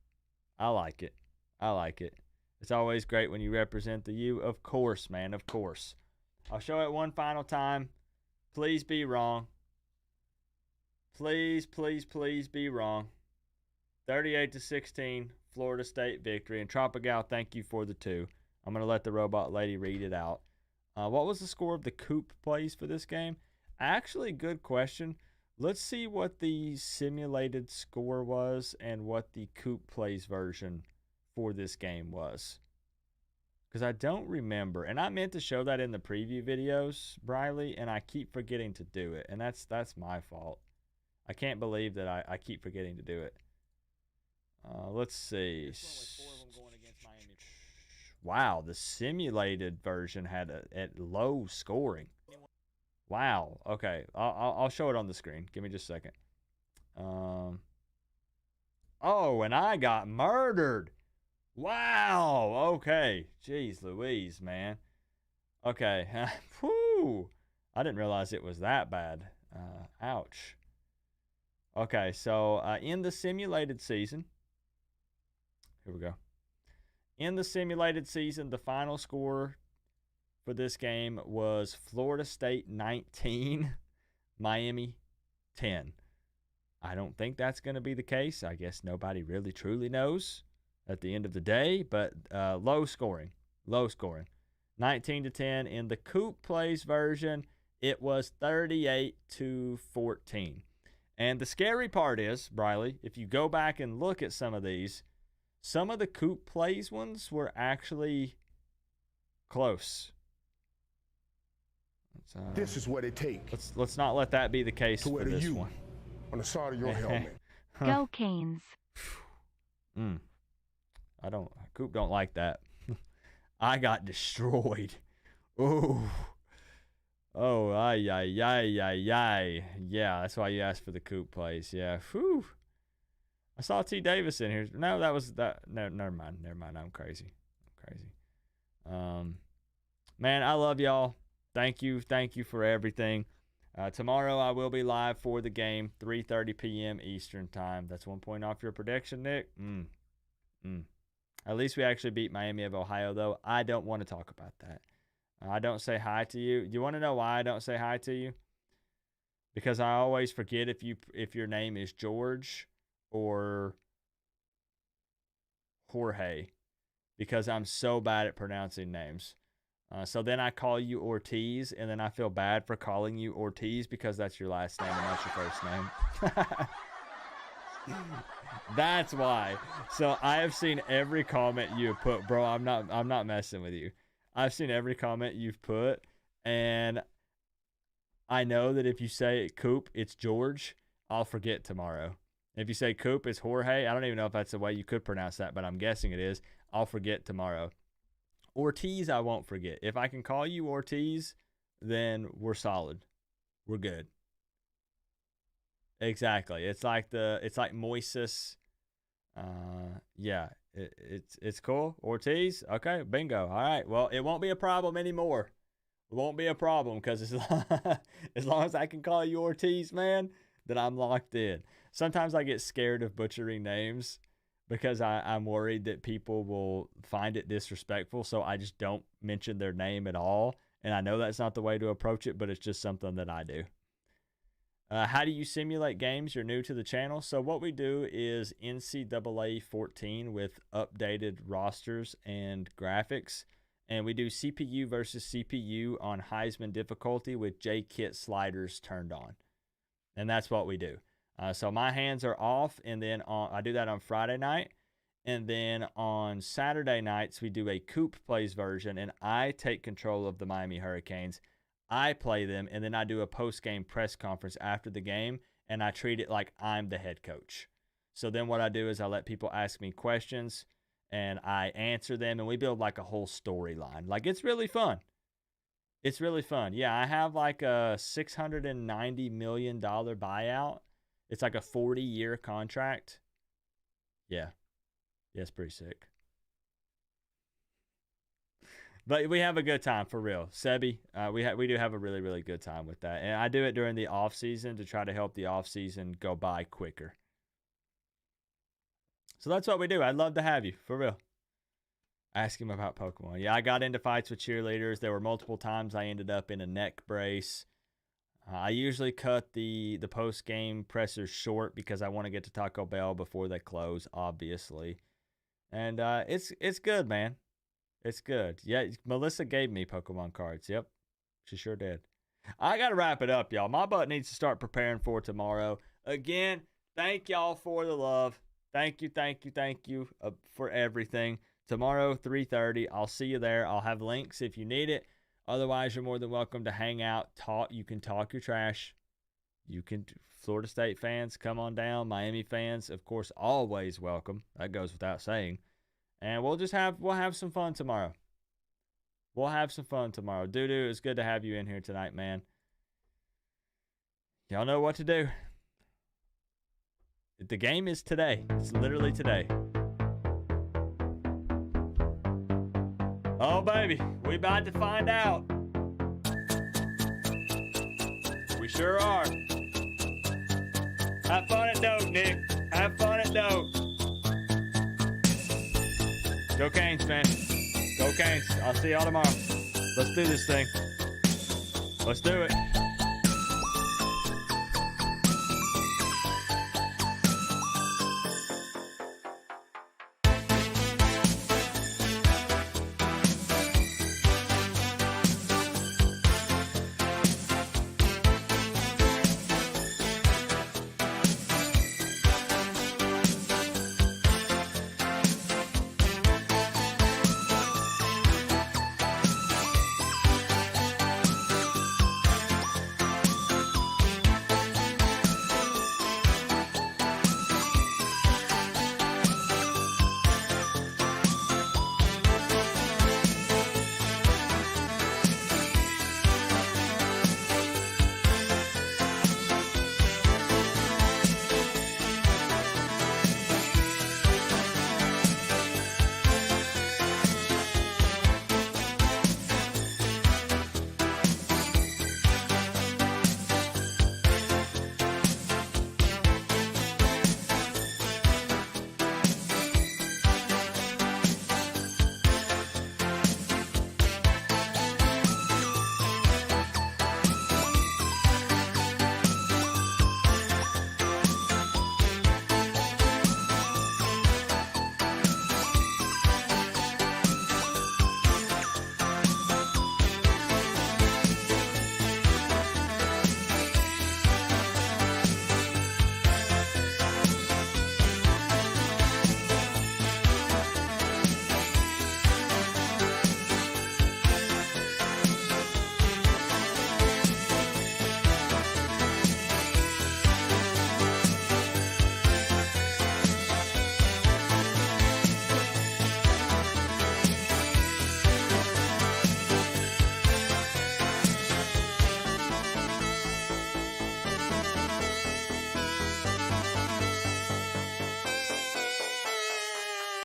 I like it. I like it. It's always great when you represent the U. Of course, man. Of course. I'll show it one final time. Please be wrong. Please, please, please be wrong. 38-16, Florida State victory. And Tropigal, thank you for the 2. I'm going to let the robot lady read it out. What was the score of the Coop plays for this game? Actually, good question. Let's see what the simulated score was and what the Coop plays version for this game was. Because I don't remember. And I meant to show that in the preview videos, Briley, and I keep forgetting to do it. And that's my fault. I can't believe that I keep forgetting to do it. Let's see. Wow, the simulated version had at low scoring. Wow. Okay, I'll show it on the screen. Give me just a second. Oh, and I got murdered. Wow. Okay. Jeez Louise, man. Okay. Whew. I didn't realize it was that bad. Ouch. Okay, so in the simulated season, here we go. In the simulated season, the final score for this game was Florida State 19, Miami 10. I don't think that's going to be the case. I guess nobody really truly knows at the end of the day, but low scoring. 19-10. In the Coop plays version, it was 38-14. And the scary part is, Briley, if you go back and look at some of these, some of the Coop plays ones were actually close. This is what it takes. Let's not let that be the case to for wear this the U one. On the side of your helmet. Go Canes. Coop don't like that. I got destroyed. Ooh. Oh, ay. Yeah, that's why you asked for the Coop plays. Yeah. Whew. I saw T. Davis in here. No, that was that. No, never mind. I'm crazy. Man, I love y'all. Thank you for everything. Tomorrow I will be live for the game, 3:30 p.m. Eastern time. That's 1 point off your prediction, Nick. At least we actually beat Miami of Ohio, though. I don't want to talk about that. I don't say hi to you. Do you want to know why I don't say hi to you? Because I always forget if your name is George or Jorge, because I'm so bad at pronouncing names. So then I call you Ortiz, and then I feel bad for calling you Ortiz because that's your last name and that's your first name. That's why. So I have seen every comment you have put, bro. I'm not messing with you. I've seen every comment you've put, and I know that if you say Coop, it's George, I'll forget tomorrow. If you say Coop, it's Jorge. I don't even know if that's the way you could pronounce that, but I'm guessing it is. I'll forget tomorrow. Ortiz, I won't forget. If I can call you Ortiz, then we're solid. We're good. Exactly. It's like Moises. Yeah, it's cool. Ortiz. Okay, bingo. All right. Well, it won't be a problem anymore. won't be a problem because as long as I can call you Ortiz, man, then I'm locked in. Sometimes I get scared of butchering names because I'm worried that people will find it disrespectful, so I just don't mention their name at all. And I know that's not the way to approach it, but it's just something that I do. How do you simulate games? You're new to the channel. So what we do is NCAA 14 with updated rosters and graphics. And we do CPU versus CPU on Heisman difficulty with J-Kit sliders turned on. And that's what we do. So my hands are off, and then I do that on Friday night. And then on Saturday nights, we do a Coop plays version, and I take control of the Miami Hurricanes. I play them, and then I do a post-game press conference after the game, and I treat it like I'm the head coach. So then what I do is I let people ask me questions, and I answer them, and we build like a whole storyline. Like, it's really fun. It's really fun. Yeah, I have like a $690 million buyout. It's like a 40-year contract. Yeah. Yeah, it's pretty sick. But we have a good time, for real. Sebi, we do have a really, really good time with that. And I do it during the off season to try to help the off season go by quicker. So that's what we do. I'd love to have you, for real. Ask him about Pokemon. Yeah, I got into fights with cheerleaders. There were multiple times I ended up in a neck brace. I usually cut the post-game pressers short because I want to get to Taco Bell before they close, obviously. And it's good, man. It's good. Yeah, Melissa gave me Pokemon cards. Yep, she sure did. I got to wrap it up, y'all. My butt needs to start preparing for tomorrow. Again, thank y'all for the love. Thank you for everything. Tomorrow, 3:30. I'll see you there. I'll have links if you need it. Otherwise, you're more than welcome to hang out. You can talk your trash. You can, Florida State fans, come on down. Miami fans, of course, always welcome. That goes without saying. And we'll have some fun tomorrow. We'll have some fun tomorrow. Doo-doo, it's good to have you in here tonight, man. Y'all know what to do. The game is today. It's literally today. Oh, baby, we about to find out. We sure are. Have fun at Doak, Nick. Have fun at Doak. Go Canes, man. Go Canes. I'll see y'all tomorrow. Let's do this thing. Let's do it.